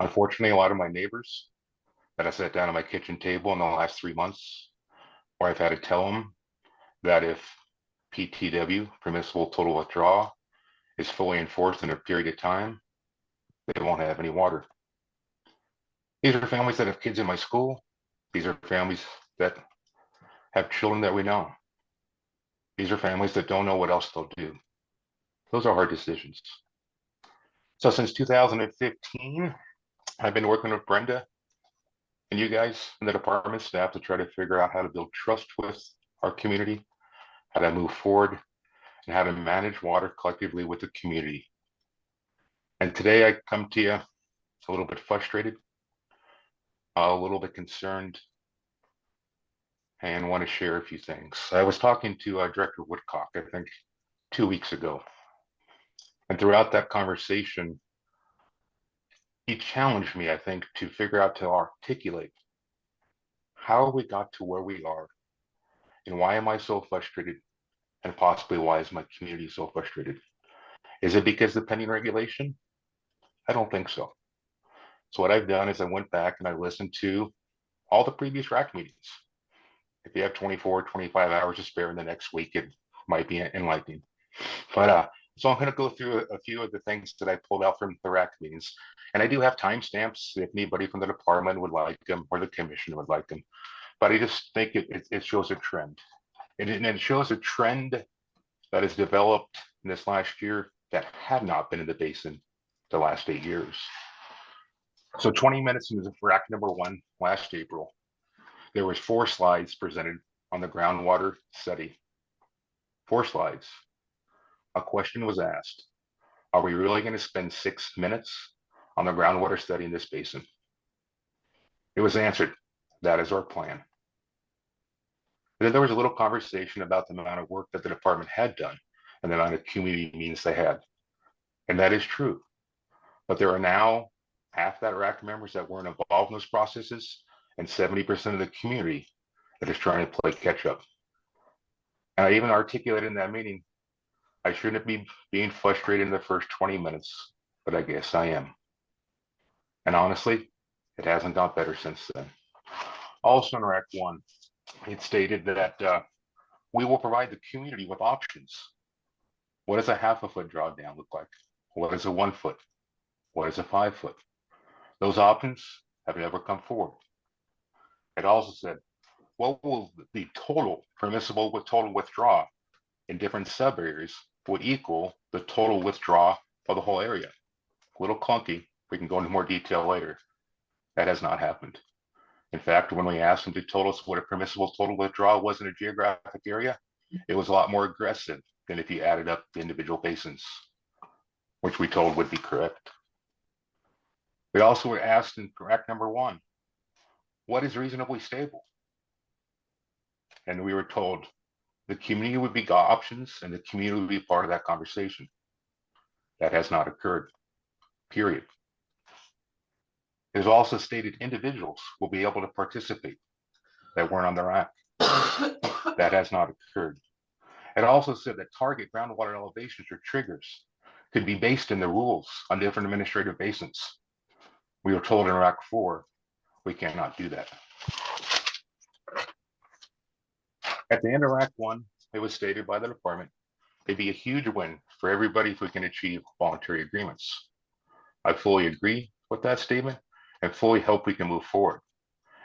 Unfortunately, a lot of my neighbors that I sat down at my kitchen table in the last 3 months, where I've had to tell them that if PTW, permissible total withdrawal, is fully enforced in a period of time, they won't have any water. These are families that have kids in my school. These are families that have children that we know. These are families that don't know what else they'll do. Those are hard decisions. So since 2015, I've been working with Brenda and you guys and the department staff to try to figure out how to build trust with our community, how to move forward, and how to manage water collectively with the community. And today I come to you a little bit frustrated, a little bit concerned, and want to share a few things. I was talking to Director Woodcock, I think 2 weeks ago. And throughout that conversation, he challenged me, I think, to figure out to articulate how we got to where we are and why am I so frustrated and possibly why is my community so frustrated? Is it because of the pending regulation? I don't think so. So what I've done is I went back and I listened to all the previous RAC meetings. If you have 24, 25 hours to spare in the next week, it might be enlightening. But so I'm going to go through a few of the things that I pulled out from the RAC meetings. And I do have timestamps if anybody from the department would like them or the commission would like them. But I just think it shows a trend. And it shows a trend that has developed in this last year that had not been in the basin the last 8 years. So 20 minutes into RAC number 1 last April, there was 4 slides presented on the groundwater study. 4 slides. A question was asked, are we really going to spend 6 minutes on the groundwater study in this basin? It was answered, that is our plan. But then there was a little conversation about the amount of work that the department had done and the amount of community meetings they had. And that is true. But there are now half that RAC members that weren't involved in those processes and 70% of the community that is trying to play catch up. And I even articulated in that meeting, I shouldn't be being frustrated in the first 20 minutes, but I guess I am. And honestly, it hasn't got better since then. Also in RAC 1, it stated that we will provide the community with options. What does a half a foot drawdown look like? What is a 1 foot? What is a 5 foot? Those options have never come forward. It also said, what will the total permissible with total withdrawal in different sub areas would equal the total withdrawal of the whole area? A little clunky. We can go into more detail later. That has not happened. In fact, when we asked them to tell us what a permissible total withdrawal was in a geographic area, it was a lot more aggressive than if you added up the individual basins, which we told would be correct. We also were asked in RAC number 1, what is reasonably stable? And we were told the community would be options and the community would be part of that conversation. That has not occurred, period. It is also stated individuals will be able to participate that weren't on the RAC. That has not occurred. It also said that target groundwater elevations or triggers could be based in the rules on different administrative basins. We were told in RAC 4, we cannot do that. At the end of RAC 1, it was stated by the department, it'd be a huge win for everybody if we can achieve voluntary agreements. I fully agree with that statement and fully hope we can move forward.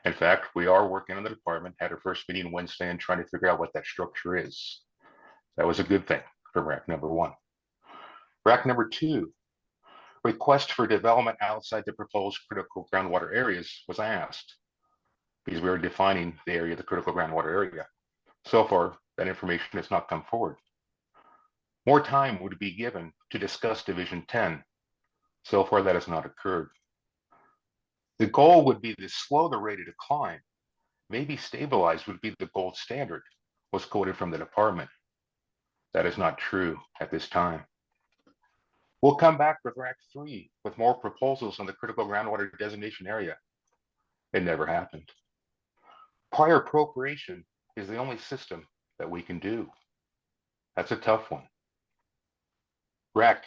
In fact, we are working on the department, had our first meeting Wednesday and trying to figure out what that structure is. That was a good thing for RAC number 1. RAC number 2, request for development outside the proposed critical groundwater areas was asked because we were defining the area, the critical groundwater area. So far, that information has not come forward. More time would be given to discuss Division 10. So far, that has not occurred. The goal would be to slow the rate of decline. Maybe stabilize would be the gold standard, was quoted from the department. That is not true at this time. We'll come back with RAC 3 with more proposals on the critical groundwater designation area. It never happened. Prior appropriation is the only system that we can do. That's a tough one. RAC,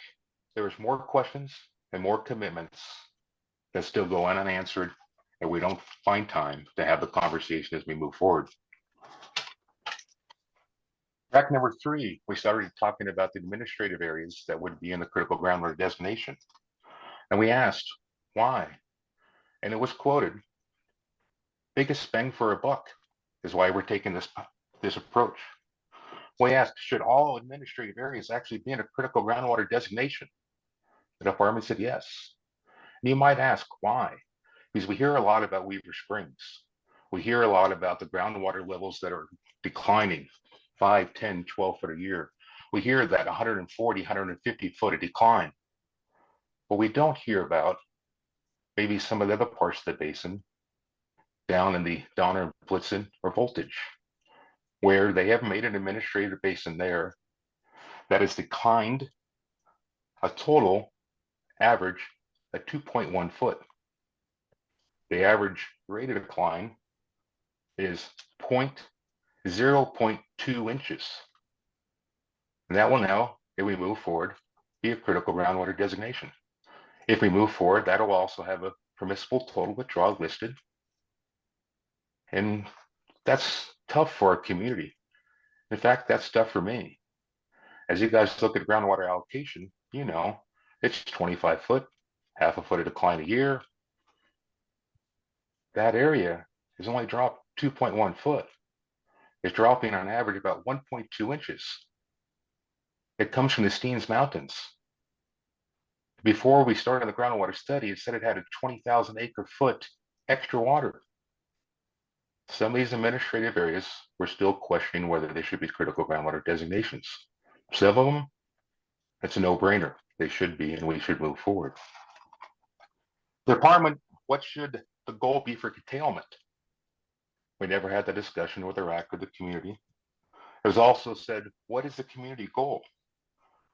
there is more questions and more commitments that still go unanswered, and we don't find time to have the conversation as we move forward. RAC number 3, we started talking about the administrative areas that would be in the critical groundwater designation. And we asked why, and it was quoted, biggest bang for a buck is why we're taking this approach. We asked, should all administrative areas actually be in a critical groundwater designation? The department said yes. And you might ask why, because we hear a lot about Weaver Springs. We hear a lot about the groundwater levels that are declining 5, 10, 12 foot a year. We hear that 140, 150 foot of decline. But we don't hear about maybe some of the other parts of the basin down in the Donner, Blitzen, or Voltage, where they have made an administrative basin there that has declined a total average at 2.1 foot. The average rate of decline is 0.2 inches. And that will now, if we move forward, be a critical groundwater designation. If we move forward, that'll also have a permissible total withdrawal listed. And that's tough for our community. In fact, that's tough for me. As you guys look at groundwater allocation, you know, it's 25 foot, half a foot of decline a year. That area has only dropped 2.1 foot. It's dropping on average about 1.2 inches. It comes from the Steens Mountains. Before we started the groundwater study, it said it had a 20,000 acre foot extra water. Some of these administrative areas we're still questioning whether they should be critical groundwater designations. Some of them, it's a no-brainer. They should be, and we should move forward. The department, what should the goal be for curtailment? We never had the discussion with Iraq or the community. It was also said, what is the community goal?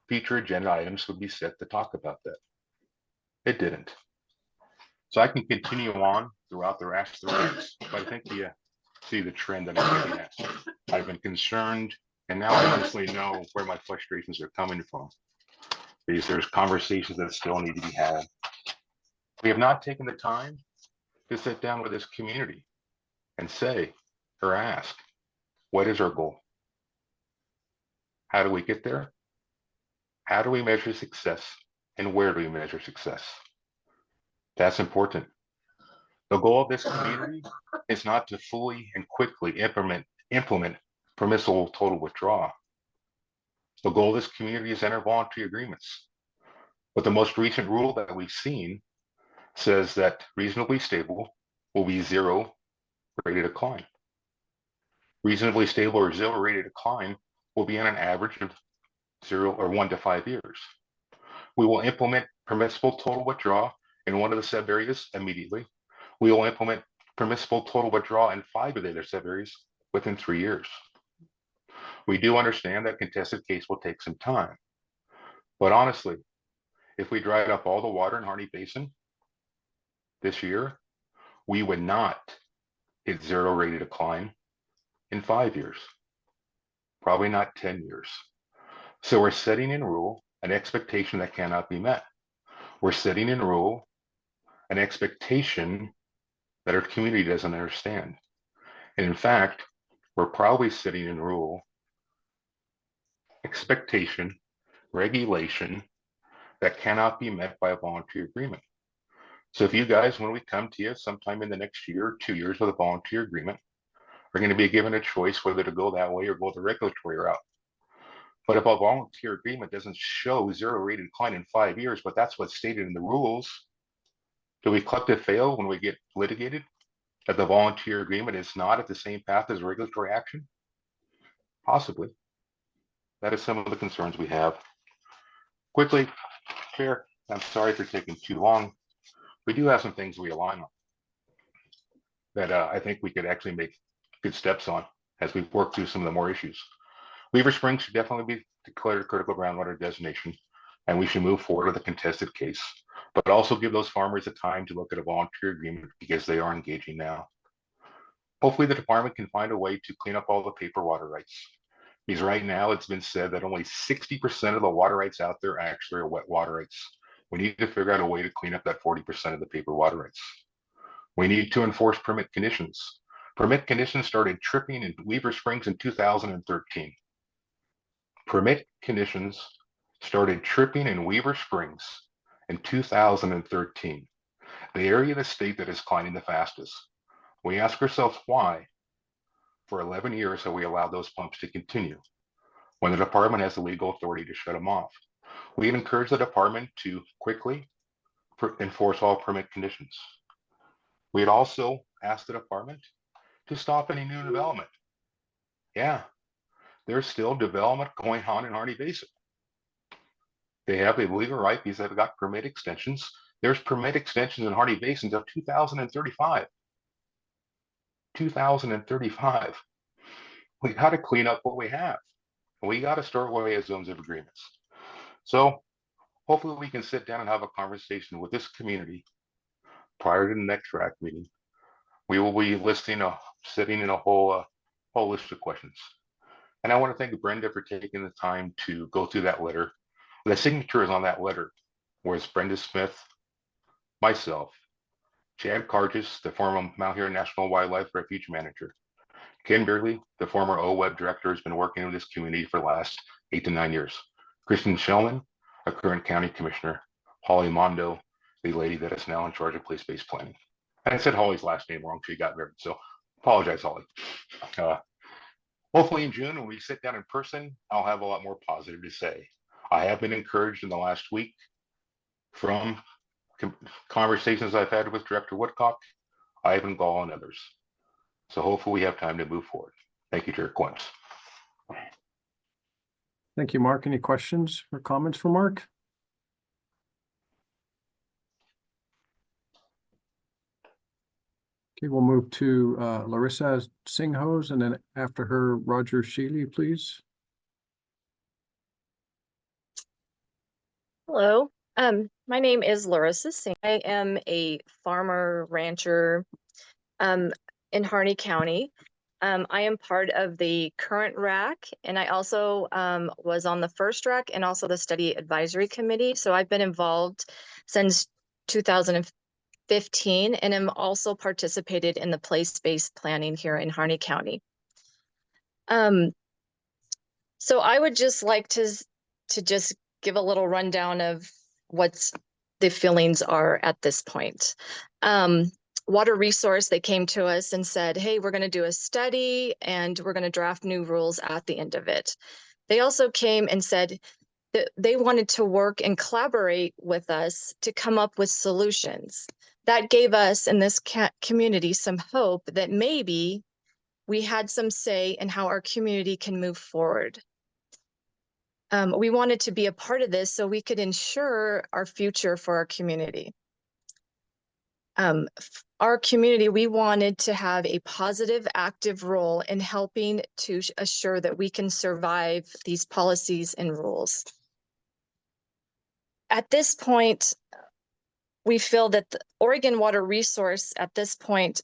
Future agenda items would be set to talk about that. It didn't. So I can continue on throughout the rest of the weeks, but I think you see the trend that I'm getting at. I've been concerned, and now I honestly know where my frustrations are coming from. Because there's conversations that still need to be had. We have not taken the time to sit down with this community and say or ask, what is our goal? How do we get there? How do we measure success? And where do we measure success? That's important. The goal of this community is not to fully and quickly implement permissible total withdrawal. The goal of this community is enter voluntary agreements. But the most recent rule that we've seen says that reasonably stable will be 0 rate of decline. Reasonably stable or 0 rate of decline will be on an average of 0 or 1 to 5 years. We will implement permissible total withdrawal in one of the sub areas immediately. We will implement permissible total withdrawal in 5 of the other sub areas within 3 years. We do understand that contested case will take some time, but honestly, if we dried up all the water in Harney Basin this year, we would not hit 0 rate of decline in 5 years, probably not 10 years. So we're setting in rule an expectation that cannot be met. We're setting in rule an expectation that our community doesn't understand. And in fact, we're probably setting in rule expectation, regulation that cannot be met by a voluntary agreement. So if you guys, when we come to you sometime in the next year or 2 years with a voluntary agreement, are going to be given a choice whether to go that way or go the regulatory route. But if a volunteer agreement doesn't show 0 rate of decline in 5 years, but that's what's stated in the rules, do we collect a fail when we get litigated? That the volunteer agreement is not at the same path as regulatory action? Possibly. That is some of the concerns we have. Quickly, Chair, I'm sorry for taking too long. We do have some things we align on that I think we could actually make good steps on as we work through some of the more issues. Weaver Springs should definitely be declared a critical groundwater designation, and we should move forward with a contested case, but also give those farmers the time to look at a volunteer agreement because they are engaging now. Hopefully the department can find a way to clean up all the paper water rights. Because right now it's been said that only 60% of the water rights out there actually are wet water rights. We need to figure out a way to clean up that 40% of the paper water rights. We need to enforce permit conditions. Permit conditions started tripping in Weaver Springs in 2013. Permit conditions started tripping in Weaver Springs in 2013, the area of the state that is climbing the fastest. We ask ourselves why, for 11 years, have we allowed those pumps to continue when the department has the legal authority to shut them off? We encourage the department to quickly enforce all permit conditions. We'd also ask the department to stop any new development. Yeah, there's still development going on in Harney Basin. They have the legal right because they've got permit extensions. There's permit extensions in Harney Basin until 2035. 2035. We got to clean up what we have. We got to start where we have zones of agreements. So hopefully we can sit down and have a conversation with this community prior to the next RAC meeting. We will be sitting in a whole list of questions. And I want to thank Brenda for taking the time to go through that letter. The signatures on that letter was Brenda Smith, myself, Chad Carges, the former Mount Hero National Wildlife Refuge Manager, Ken Beerley, the former OWEB Director, has been working with this community for the last 8 to 9 years, Kristen Shellman, a current County Commissioner, Holly Mondo, the lady that is now in charge of place-based planning. And I said Holly's last name wrong, she got married, so apologize, Holly. Hopefully in June, when we sit down in person, I'll have a lot more positive to say. I have been encouraged in the last week from conversations I've had with Director Woodcock, Ivan Gall, and others. So hopefully we have time to move forward. Thank you, Chair Quince. Thank you, Mark. Any questions or comments for Mark? Okay, we'll move to Larissa Singhose, and then after her, Roger Shealy, please. Hello, my name is Larissa Singh. I am a farmer rancher in Harney County. I am part of the current RAC, and I also was on the first RAC and also the study advisory committee. So I've been involved since 2015, and I'm also participated in the place-based planning here in Harney County. So I would just like to just give a little rundown of what's the feelings are at this point. Water Resource, they came to us and said, hey, we're going to do a study and we're going to draft new rules at the end of it. They also came and said that they wanted to work and collaborate with us to come up with solutions. That gave us in this community some hope that maybe we had some say in how our community can move forward. We wanted to be a part of this so we could ensure our future for our community. Our community, we wanted to have a positive, active role in helping to assure that we can survive these policies and rules. At this point, we feel that the Oregon Water Resource at this point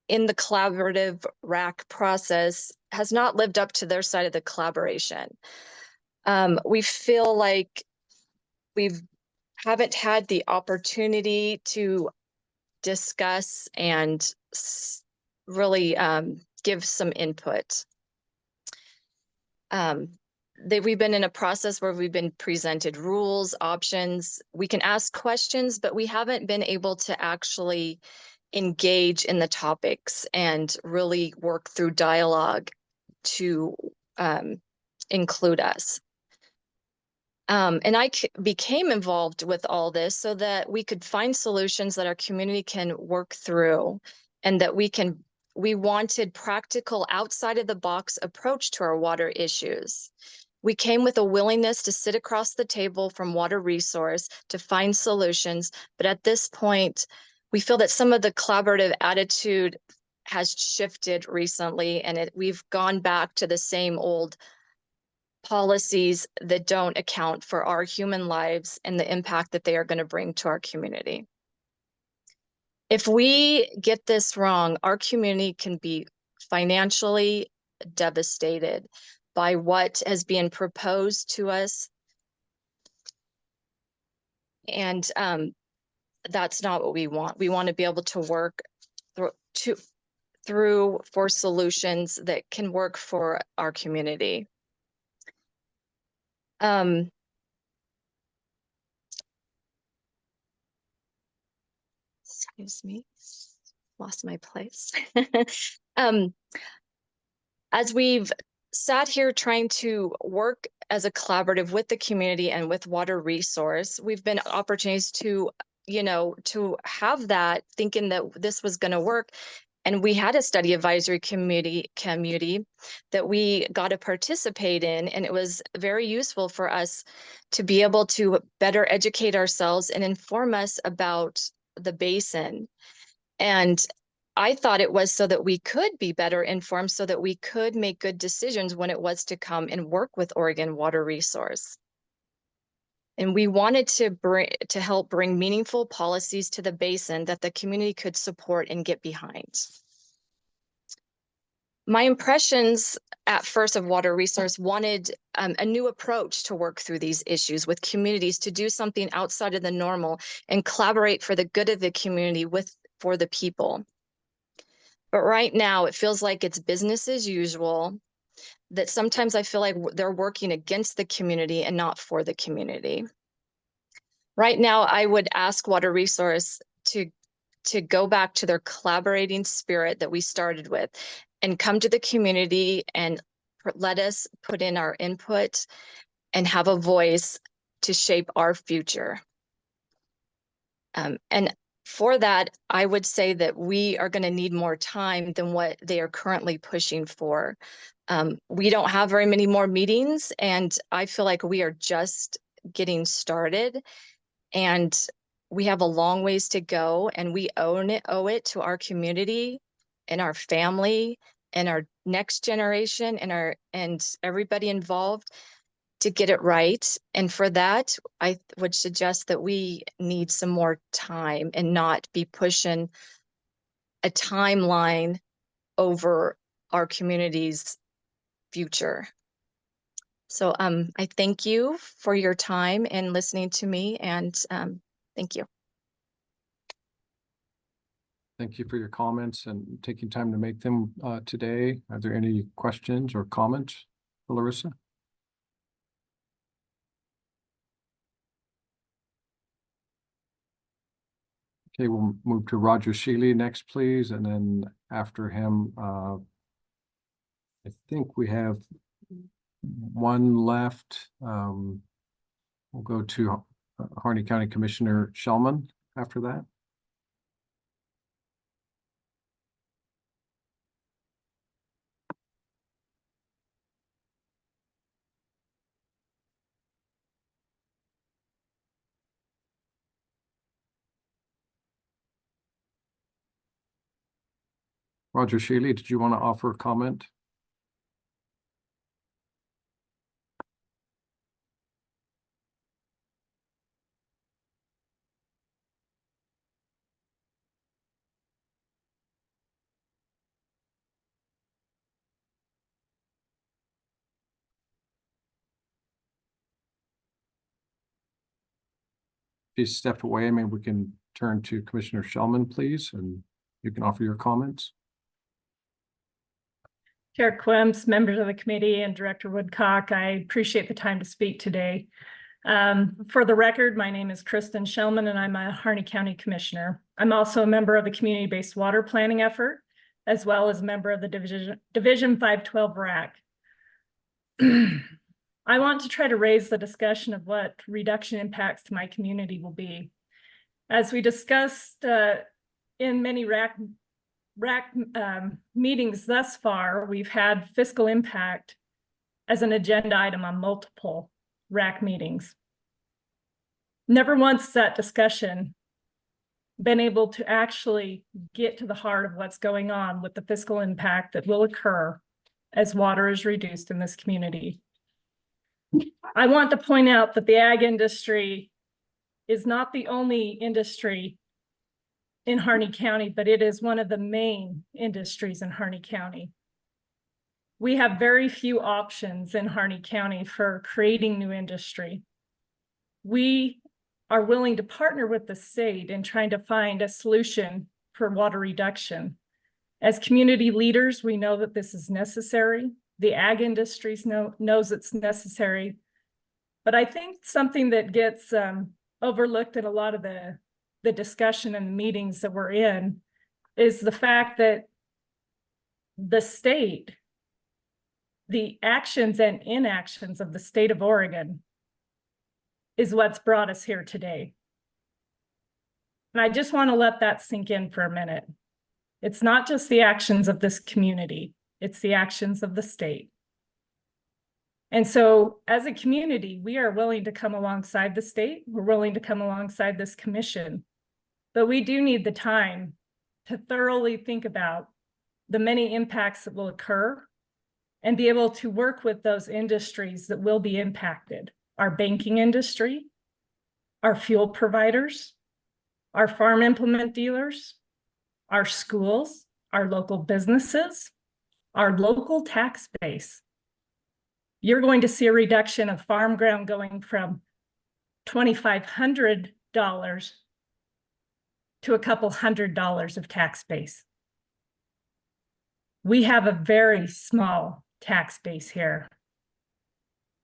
in the collaborative RAC process has not lived up to their side of the collaboration. We feel like we haven't had the opportunity to discuss and really give some input. We've been in a process where we've been presented rules, options. We can ask questions, but we haven't been able to actually engage in the topics and really work through dialogue to include us. And I became involved with all this so that we could find solutions that our community can work through, and that we wanted practical, outside of the box approach to our water issues. We came with a willingness to sit across the table from Water Resource to find solutions. But at this point, we feel that some of the collaborative attitude has shifted recently, and we've gone back to the same old policies that don't account for our human lives and the impact that they are going to bring to our community. If we get this wrong, our community can be financially devastated by what has been proposed to us. And that's not what we want. We want to be able to work through for solutions that can work for our community. Excuse me, lost my place. As we've sat here trying to work as a collaborative with the community and with Water Resource, we've been opportunities to, to have that, thinking that this was going to work. And we had a study advisory committee that we got to participate in, and it was very useful for us to be able to better educate ourselves and inform us about the basin. And I thought it was so that we could be better informed, so that we could make good decisions when it was to come and work with Oregon Water Resource. And we wanted to help bring meaningful policies to the basin that the community could support and get behind. My impressions at first of Water Resource wanted a new approach to work through these issues with communities, to do something outside of the normal and collaborate for the good of the community for the people. But right now it feels like it's business as usual, that sometimes I feel like they're working against the community and not for the community. Right now, I would ask Water Resource to go back to their collaborating spirit that we started with and come to the community and let us put in our input and have a voice to shape our future. And for that, I would say that we are going to need more time than what they are currently pushing for. We don't have very many more meetings, and I feel like we are just getting started. And we have a long ways to go, and we owe it to our community and our family and our next generation and everybody involved to get it right. And for that, I would suggest that we need some more time and not be pushing a timeline over our community's future. So I thank you for your time and listening to me, and thank you. Thank you for your comments and taking time to make them today. Are there any questions or comments for Larissa? Okay, we'll move to Roger Shealy next, please, and then after him, I think we have one left. We'll go to Harney County Commissioner Shellman after that. Roger Shealy, did you want to offer a comment? If you stepped away, maybe we can turn to Commissioner Shellman, please, and you can offer your comments. Chair Quims, members of the committee, and Director Woodcock, I appreciate the time to speak today. For the record, my name is Kristen Shellman, and I'm a Harney County Commissioner. I'm also a member of the community-based water planning effort, as well as a member of the Division 512 RAC. I want to try to raise the discussion of what reduction impacts to my community will be. As we discussed in many RAC meetings thus far, we've had fiscal impact as an agenda item on multiple RAC meetings. Never once that discussion been able to actually get to the heart of what's going on with the fiscal impact that will occur as water is reduced in this community. I want to point out that the ag industry is not the only industry in Harney County, but it is one of the main industries in Harney County. We have very few options in Harney County for creating new industry. We are willing to partner with the state in trying to find a solution for water reduction. As community leaders, we know that this is necessary. The ag industries knows it's necessary. But I think something that gets overlooked in a lot of the discussion and the meetings that we're in is the fact that the state, the actions and inactions of the state of Oregon is what's brought us here today. And I just want to let that sink in for a minute. It's not just the actions of this community, it's the actions of the state. And so as a community, we are willing to come alongside the state. We're willing to come alongside this commission, but we do need the time to thoroughly think about the many impacts that will occur and be able to work with those industries that will be impacted. Our banking industry, our fuel providers, our farm implement dealers, our schools, our local businesses, our local tax base. You're going to see a reduction of farm ground going from $2,500 to a couple $100 of tax base. We have a very small tax base here,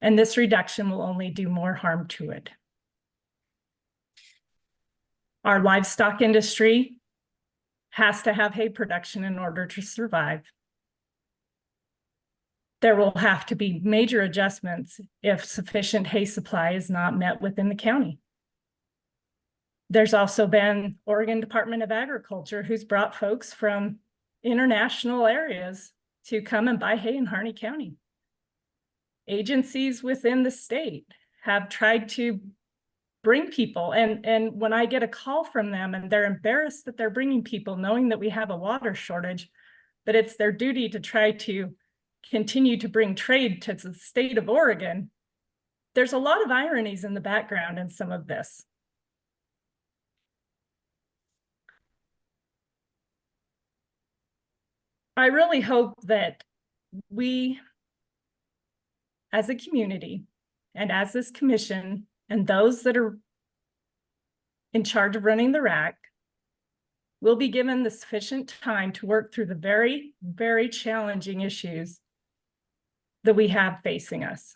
and this reduction will only do more harm to it. Our livestock industry has to have hay production in order to survive. There will have to be major adjustments if sufficient hay supply is not met within the county. There's also been Oregon Department of Agriculture who's brought folks from international areas to come and buy hay in Harney County. Agencies within the state have tried to bring people. And when I get a call from them and they're embarrassed that they're bringing people, knowing that we have a water shortage, but it's their duty to try to continue to bring trade to the state of Oregon. There's a lot of ironies in the background in some of this. I really hope that we, as a community and as this commission and those that are in charge of running the RAC, will be given the sufficient time to work through the very, very challenging issues that we have facing us.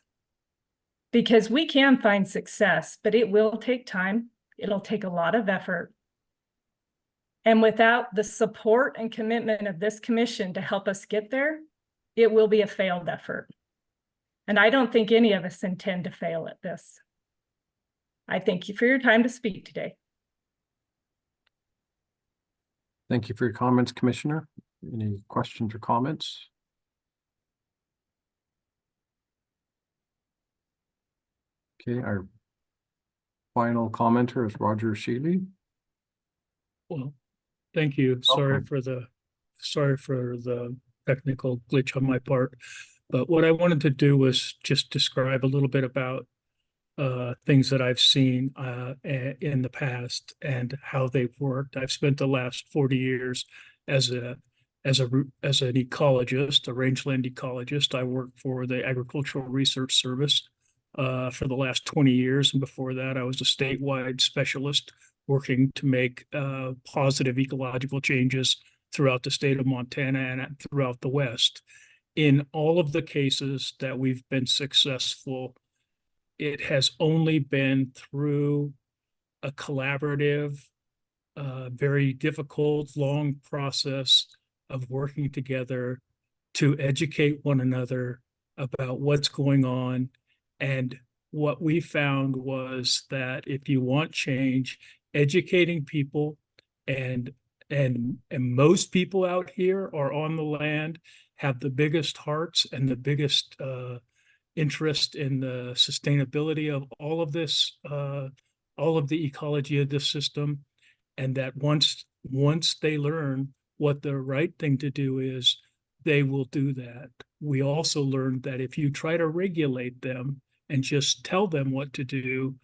Because we can find success, but it will take time. It'll take a lot of effort. And without the support and commitment of this commission to help us get there, it will be a failed effort. And I don't think any of us intend to fail at this. I thank you for your time to speak today. Thank you for your comments, Commissioner. Any questions or comments? Okay, our final commenter is Roger Shealy. Well, thank you. Sorry Welcome. for the technical glitch on my part. But what I wanted to do was just describe a little bit about things that I've seen in the past and how they've worked. I've spent the last 40 years as an ecologist, a rangeland ecologist. I worked for the Agricultural Research Service for the last 20 years. And before that, I was a statewide specialist working to make positive ecological changes throughout the state of Montana and throughout the West. In all of the cases that we've been successful, it has only been through a collaborative, very difficult, long process of working together to educate one another about what's going on. And what we found was that if you want change, educating people and most people out here are on the land, have the biggest hearts and the biggest interest in the sustainability of all of this, all of the ecology of this system. And that once they learn what the right thing to do is, they will do that. We also learned that if you try to regulate them and just tell them what to do,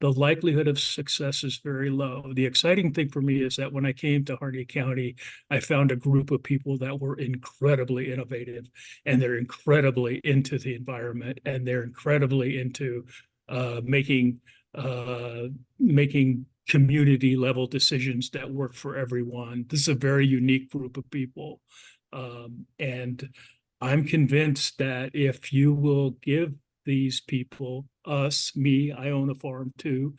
the likelihood of success is very low. The exciting thing for me is that when I came to Harney County, I found a group of people that were incredibly innovative, and they're incredibly into the environment, and they're incredibly into making community level decisions that work for everyone. This is a very unique group of people. And I'm convinced that if you will give these people, me, I own a farm too,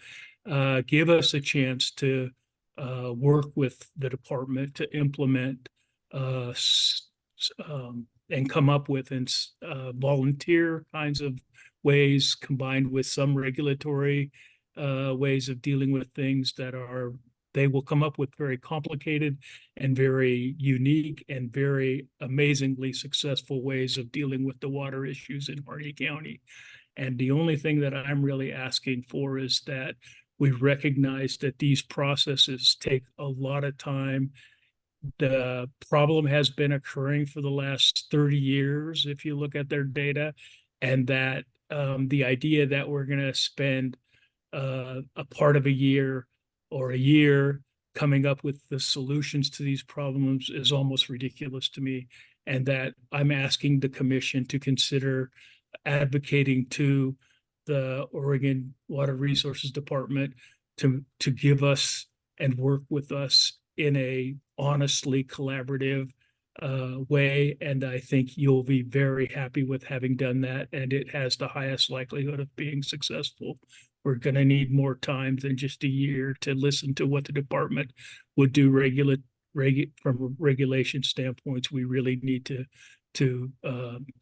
give us a chance to work with the department to implement and come up with volunteer kinds of ways combined with some regulatory ways of dealing with things that they will come up with very complicated and very unique and very amazingly successful ways of dealing with the water issues in Harney County. And the only thing that I'm really asking for is that we recognize that these processes take a lot of time. The problem has been occurring for the last 30 years, if you look at their data, and that the idea that we're going to spend a part of a year or a year coming up with the solutions to these problems is almost ridiculous to me. And that I'm asking the commission to consider advocating to the Oregon Water Resources Department to give us and work with us in a honestly collaborative way. And I think you'll be very happy with having done that. And it has the highest likelihood of being successful. We're going to need more time than just a year to listen to what the department would do from a regulation standpoints. We really need to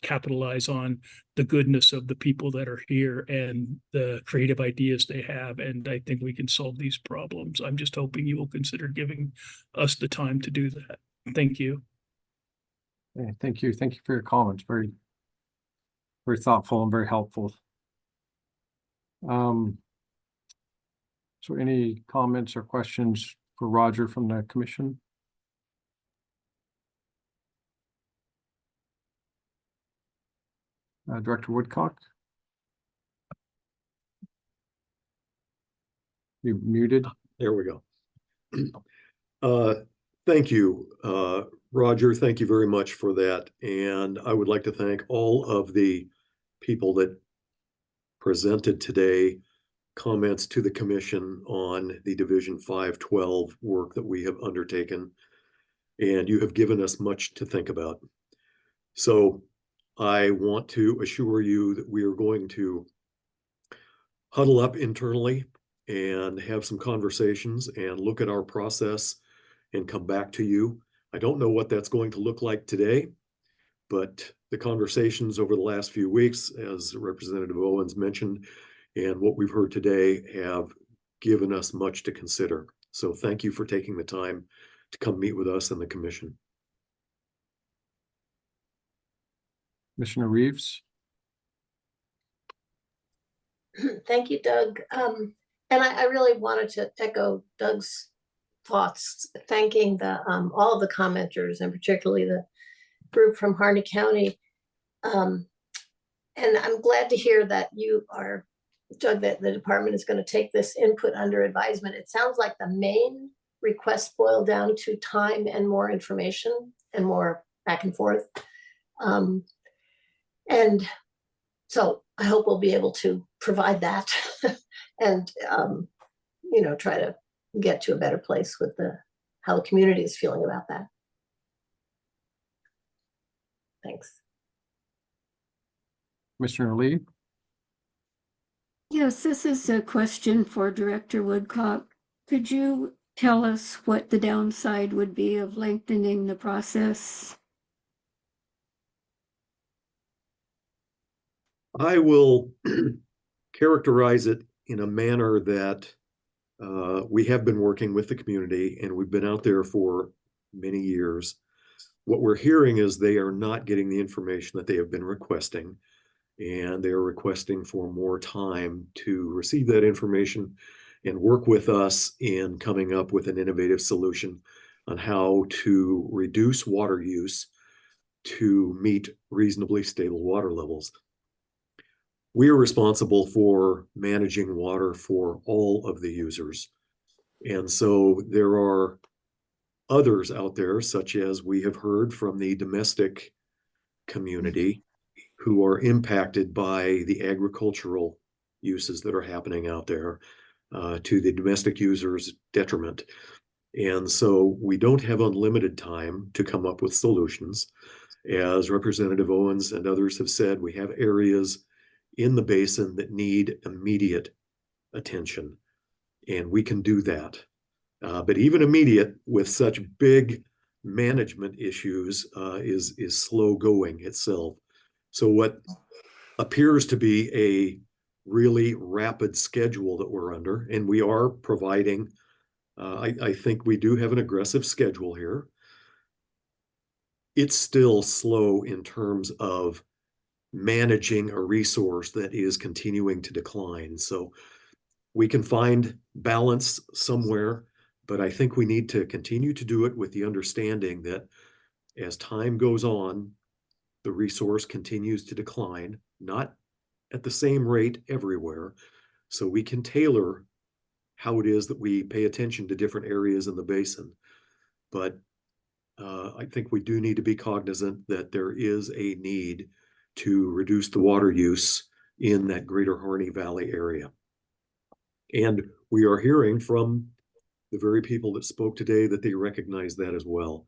capitalize on the goodness of the people that are here and the creative ideas they have. And I think we can solve these problems. I'm just hoping you will consider giving us the time to do that. Thank you. Okay, thank you. Thank you for your comments. Very, very thoughtful and very helpful. So any comments or questions for Roger from the commission? Director Woodcock? You muted. There we go. Thank you, Roger. Thank you very much for that. And I would like to thank all of the people that presented today comments to the commission on the Division 512 work that we have undertaken. And you have given us much to think about. So I want to assure you that we are going to huddle up internally and have some conversations and look at our process and come back to you. I don't know what that's going to look like today, but the conversations over the last few weeks, as Representative Owens mentioned, and what we've heard today have given us much to consider. So thank you for taking the time to come meet with us and the commission. Commissioner Reeves? Thank you, Doug. And I really wanted to echo Doug's thoughts, thanking the all of the commenters and particularly the group from Harney County. And I'm glad to hear that you are, Doug, that the department is going to take this input under advisement. It sounds like the main requests boil down to time and more information and more back and forth. And so I hope we'll be able to provide that and, you know, try to get to a better place with how the community is feeling about that. Thanks. Commissioner Lee? Yes, this is a question for Director Woodcock. Could you tell us what the downside would be of lengthening the process? I will characterize it in a manner that we have been working with the community and we've been out there for many years. What we're hearing is they are not getting the information that they have been requesting, and they are requesting for more time to receive that information and work with us in coming up with an innovative solution on how to reduce water use to meet reasonably stable water levels. We are responsible for managing water for all of the users. And so there are others out there, such as we have heard from the domestic community, who are impacted by the agricultural uses that are happening out there to the domestic users' detriment. And so we don't have unlimited time to come up with solutions. As Representative Owens and others have said, we have areas in the basin that need immediate attention, and we can do that. But even immediate with such big management issues is slow going itself. So what appears to be a really rapid schedule that we're under, and we are providing, I think we do have an aggressive schedule here. It's still slow in terms of managing a resource that is continuing to decline. So we can find balance somewhere, but I think we need to continue to do it with the understanding that as time goes on, the resource continues to decline, not at the same rate everywhere. So we can tailor how it is that we pay attention to different areas in the basin. But I think we do need to be cognizant that there is a need to reduce the water use in that greater Harney Valley area. And we are hearing from the very people that spoke today that they recognize that as well,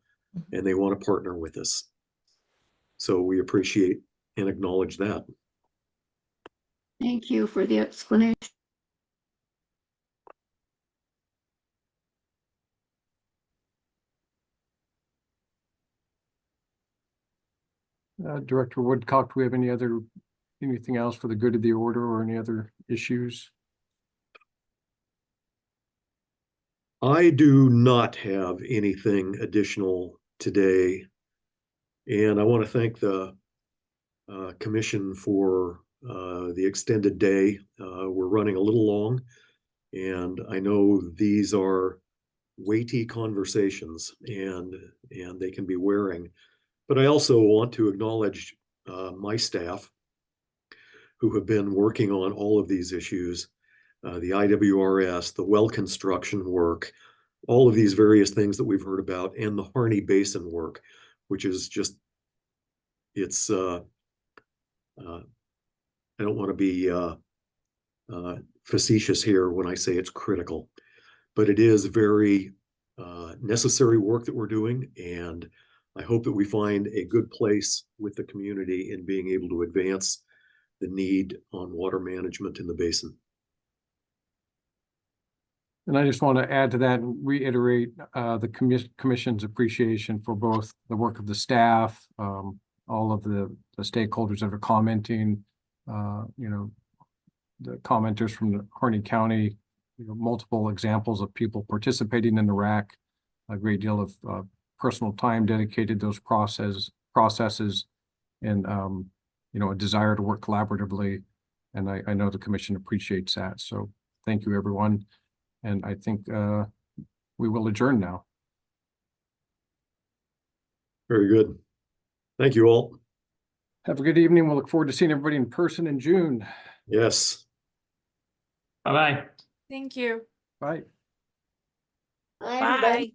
and they want to partner with us. So we appreciate and acknowledge that. Thank you for the explanation. Director Woodcock, do we have anything else for the good of the order or any other issues? I do not have anything additional today. And I want to thank the commission for the extended day. We're running a little long, And I know these are weighty conversations and they can be wearing. But I also want to acknowledge my staff who have been working on all of these issues, the IWRS, the well construction work, all of these various things that we've heard about, and the Harney Basin work, which is just, it's, I don't want to be facetious here when I say it's critical, but it is very necessary work that we're doing. And I hope that we find a good place with the community in being able to advance the need on water management in the basin. And I just want to add to that and reiterate the commission's appreciation for both the work of the staff, all of the stakeholders that are commenting, the commenters from the Harney County, multiple examples of people participating in the RAC, a great deal of personal time dedicated to those processes, and a desire to work collaboratively. And I know the commission appreciates that. So thank you, everyone. And I think we will adjourn now. Very good. Thank you all. Have a good evening. We'll look forward to seeing everybody in person in June. Yes. Bye-bye. Thank you. Bye. Bye.